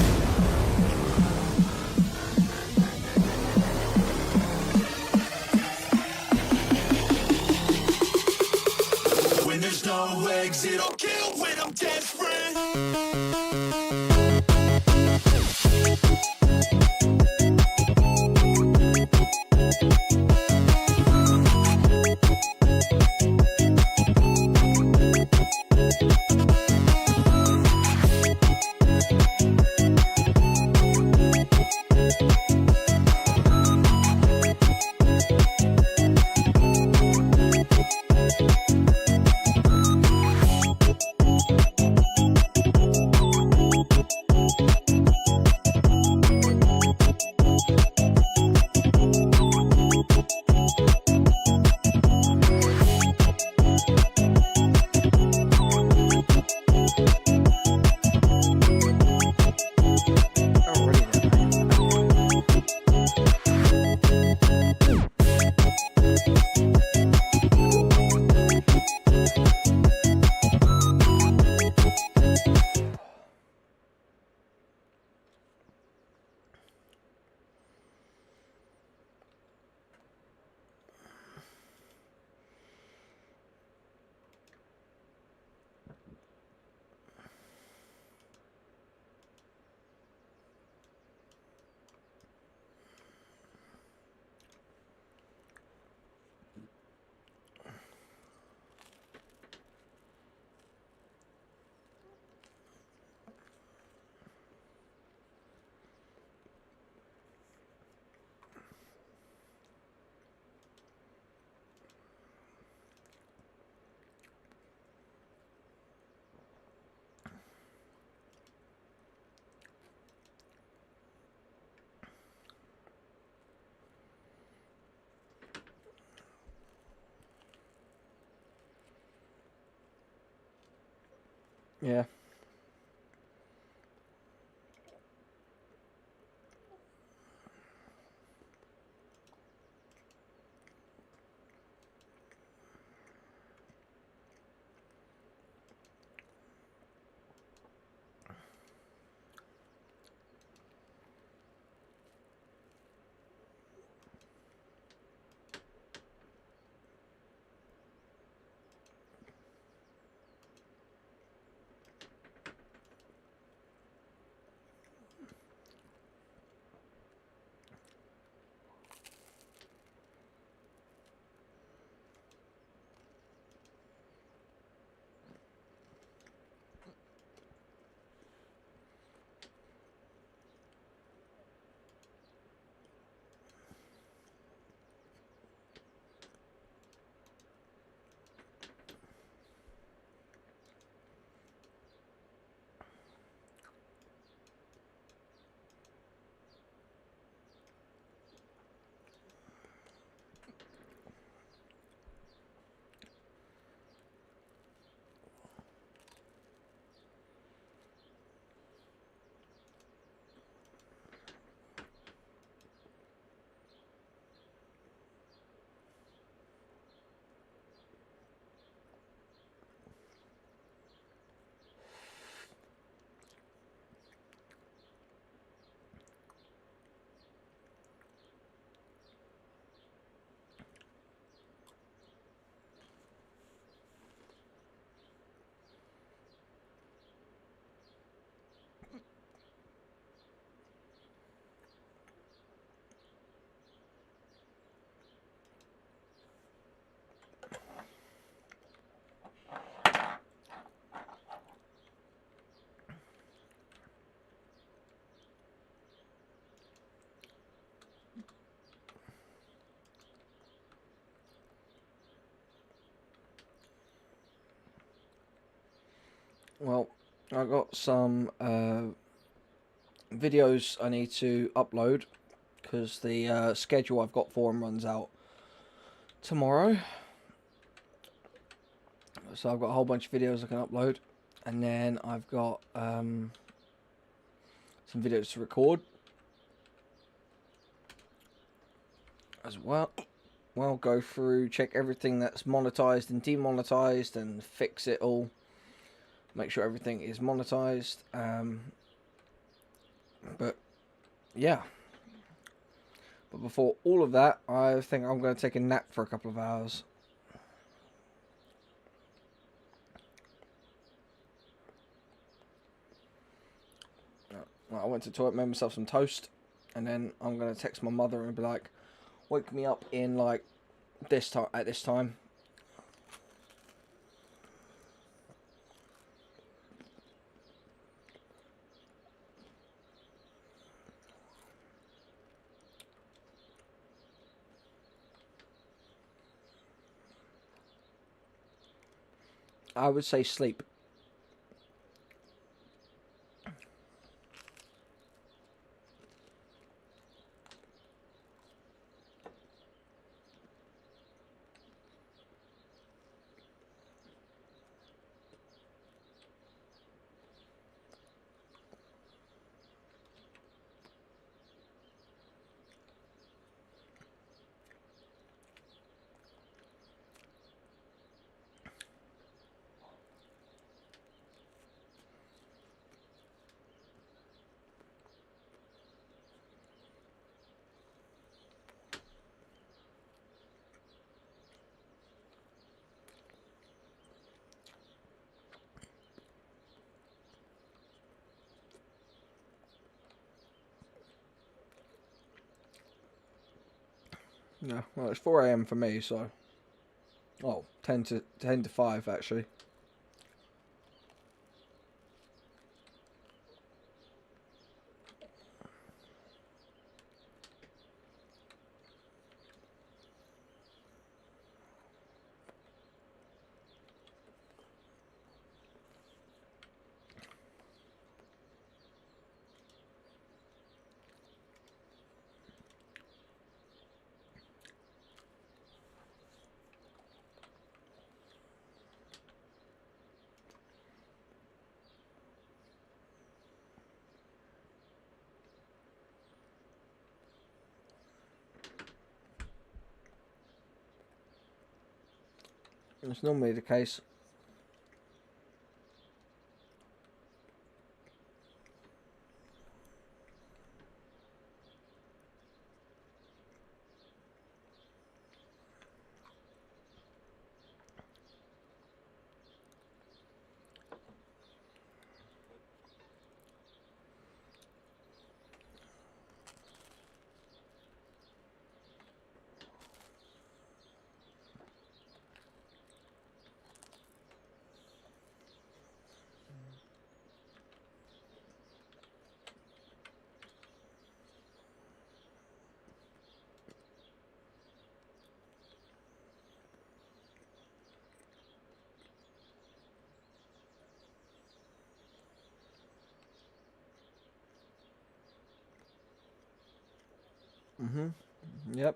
There's no exit, I'll kill when I'm desperate. Yeah. Well, I got some videos I need to upload because the schedule I've got for them runs out tomorrow. So I've got a whole bunch of videos I can upload, and then I've got some videos to record as well. Well, go through, check everything that's monetized and demonetized, and fix it all. Make sure everything is monetized. But yeah. But before all of that, I think I'm going to take a nap for a couple of hours. I went to the toilet, made myself some toast, and then I'm going to text my mother and be like, wake me up in like this time at this time. I would say sleep. Yeah, well, it's 4 AM for me, so... Oh, 10 to 5, actually. It's normally the case. Yep.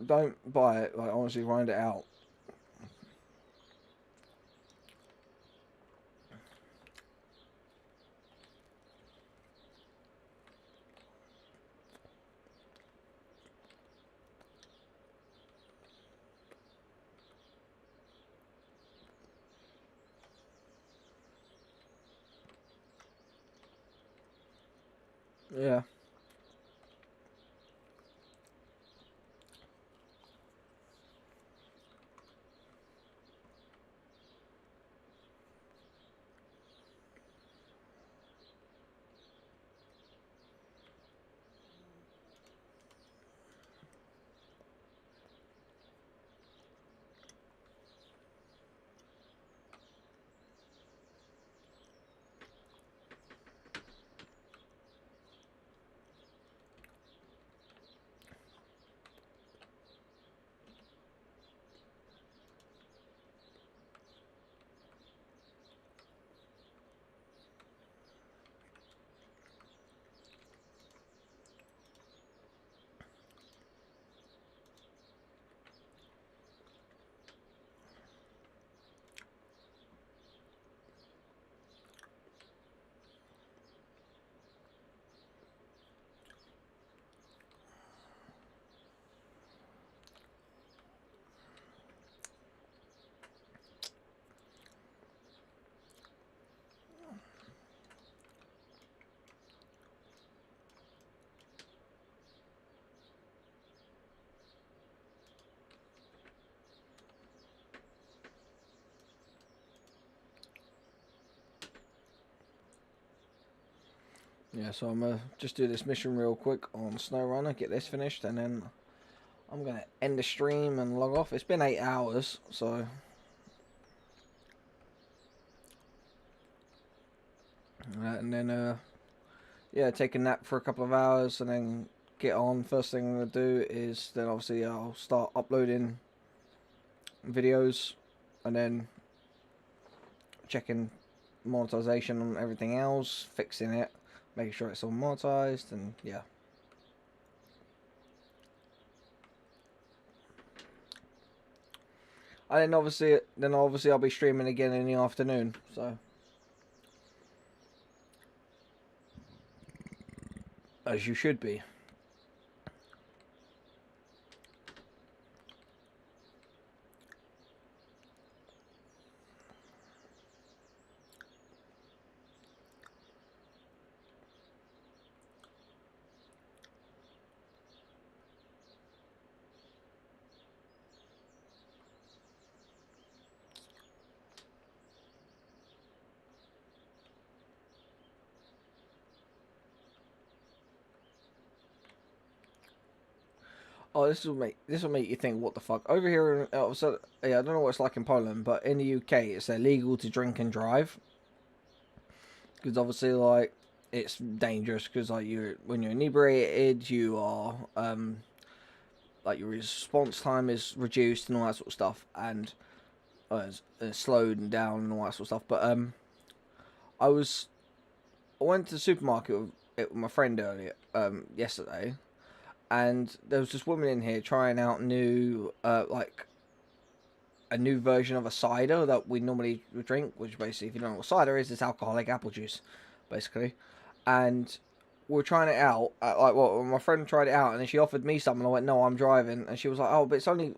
Don't buy it. Like, honestly, find it out. Yeah. Yeah, so I'm gonna just do this mission real quick on SnowRunner, get this finished, and then I'm gonna end the stream and log off. It's been 8 hours, so and then yeah, take a nap for a couple of hours, and then get on. First thing I'm gonna do is then obviously I'll start uploading videos, and then checking monetization and everything else, fixing it, making sure it's all monetized, and yeah. And then obviously I'll be streaming again in the afternoon, so as you should be. Oh, this will make you think, what the fuck? Over here, so, yeah, I don't know what it's like in Poland, but in the UK, it's illegal to drink and drive. Because obviously, like, it's dangerous. Because like when you're inebriated, you are like your response time is reduced and all that sort of stuff, and it's slowed down and all that sort of stuff. But I went to the supermarket with my friend earlier yesterday. And there was this woman in here trying out new, like, a new version of a cider that we normally drink, which basically, if you don't know what cider is, it's alcoholic apple juice, basically. And we were trying it out. My friend tried it out, and then she offered me some, and I went, "No, I'm driving." And she was like, "Oh, but it's only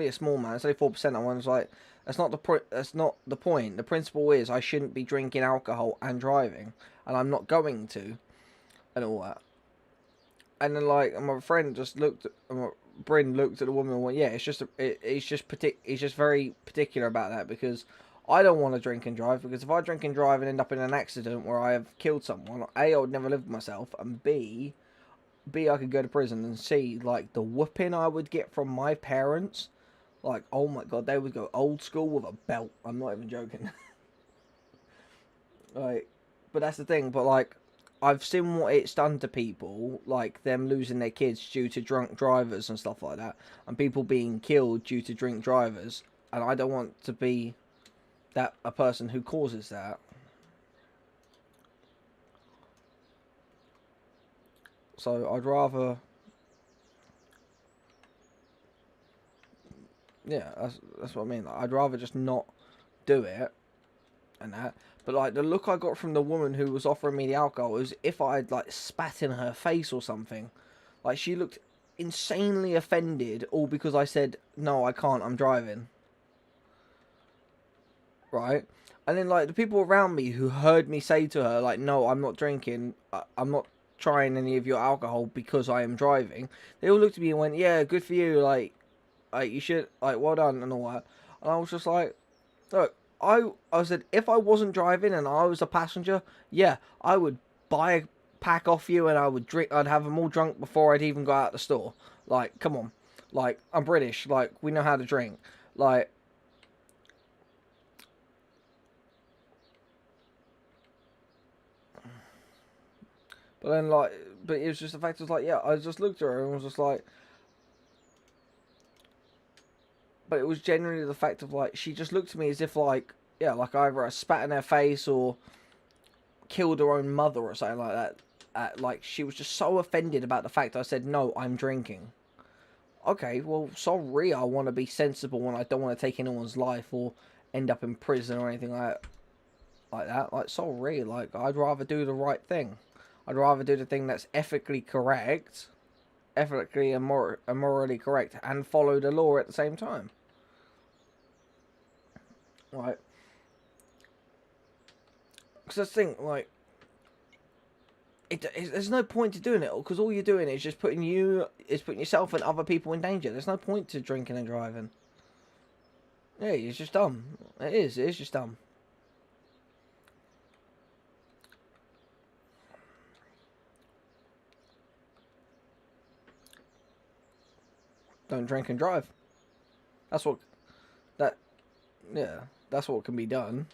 a small man. It's only 4%." I was like, "That's not That's not the point. The principle is I shouldn't be drinking alcohol and driving, and I'm not going to, and all that." And then, like, my friend just Bryn looked at the woman and went, "Yeah, it's just he's just very particular about that, because I don't want to drink and drive, because if I drink and drive and end up in an accident where I have killed someone, A, I would never live with myself, and B, I could go to prison, and C, like, the whooping I would get from my parents, like, oh my god, they would go old school with a belt. I'm not even joking." Like, but that's the thing, but, like, I've seen what it's done to people, like them losing their kids due to drunk drivers and stuff like that, and people being killed due to drink drivers, and I don't want to be a person who causes that. So I'd rather, yeah, that's what I mean. Like, I'd rather just not do it, and that. But, like, the look I got from the woman who was offering me the alcohol was if I'd, like, spat in her face or something. Like, she looked insanely offended, all because I said, "No, I can't, I'm driving." Right? And then, like, the people around me who heard me say to her, like, "No, I'm not drinking, I'm not trying any of your alcohol because I am driving," they all looked at me and went, "Yeah, good for you, like you should, like, well done," and all that. And I was just like, look, I said, if I wasn't driving and I was a passenger, yeah, I would buy a pack off you and I would drink. I'd have them all drunk before I'd even go out the store. Like, come on, like, I'm British. Like, we know how to drink. Like, but then, like, but it was just the fact. It was like, yeah, I just looked at her and was just like, but it was genuinely the fact of, like, she just looked at me as if, like, yeah, like either I spat in her face or killed her own mother or something like that. Like, she was just so offended about the fact I said, "No, I'm drinking." Okay, well, sorry, I want to be sensible and I don't want to take anyone's life or end up in prison or anything like that. Like, sorry, like, I'd rather do the right thing. I'd rather do the thing that's ethically correct, ethically and morally correct, and follow the law at the same time. Like, because I think, like, there's no point to doing it, because all you're doing is just putting yourself and other people in danger. There's no point to drinking and driving. Yeah, it's just dumb. It is just dumb. Don't drink and drive. That's what yeah, that's what can be done.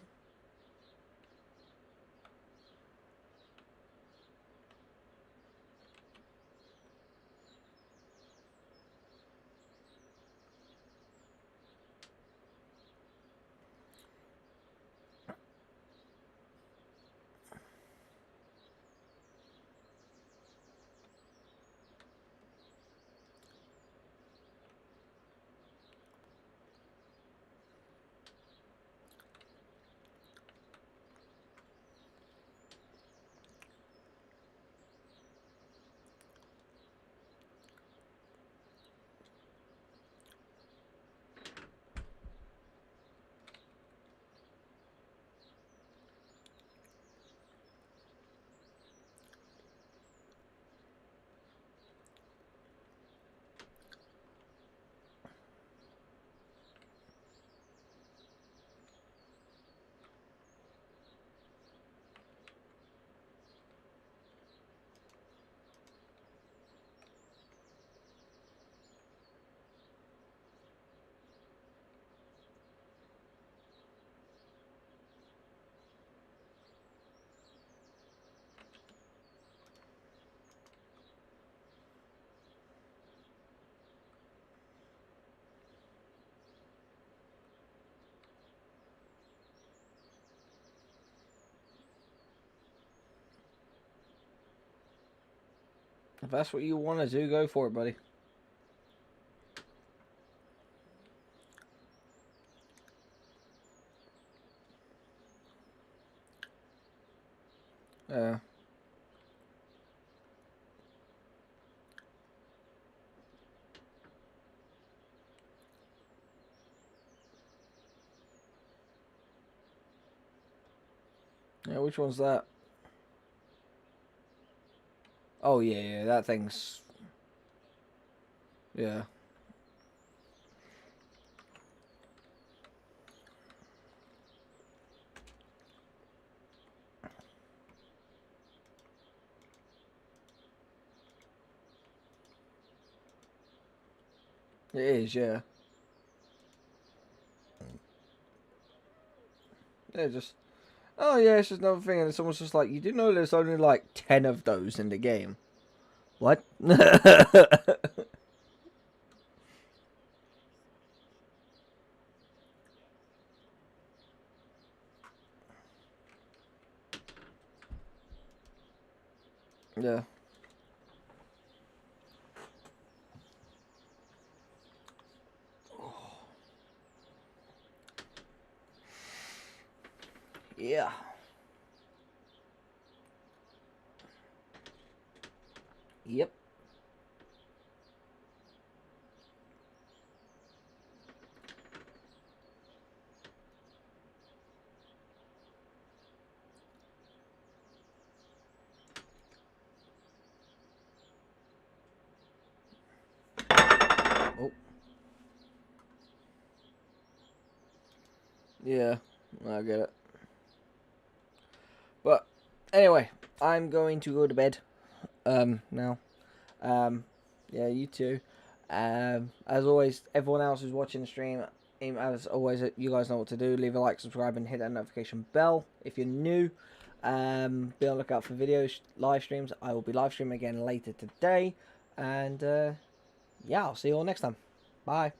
If that's what you want to do, go for it, buddy. Yeah. Yeah, which one's that? Oh, yeah, that thing's... Yeah. It is, yeah. Yeah, just... Oh, yeah, it's just another thing, and someone's just like, you do know there's only like 10 of those in the game. What? Yeah. Yeah. Yep. Oh. Yeah, I get it. But anyway, I'm going to go to bed. Now. Yeah, you too. As always, everyone else who's watching the stream, as always, you guys know what to do. Leave a like, subscribe, and hit that notification bell if you're new. Be on the lookout for videos, live streams. I will be live streaming again later today. And yeah, I'll see you all next time. Bye.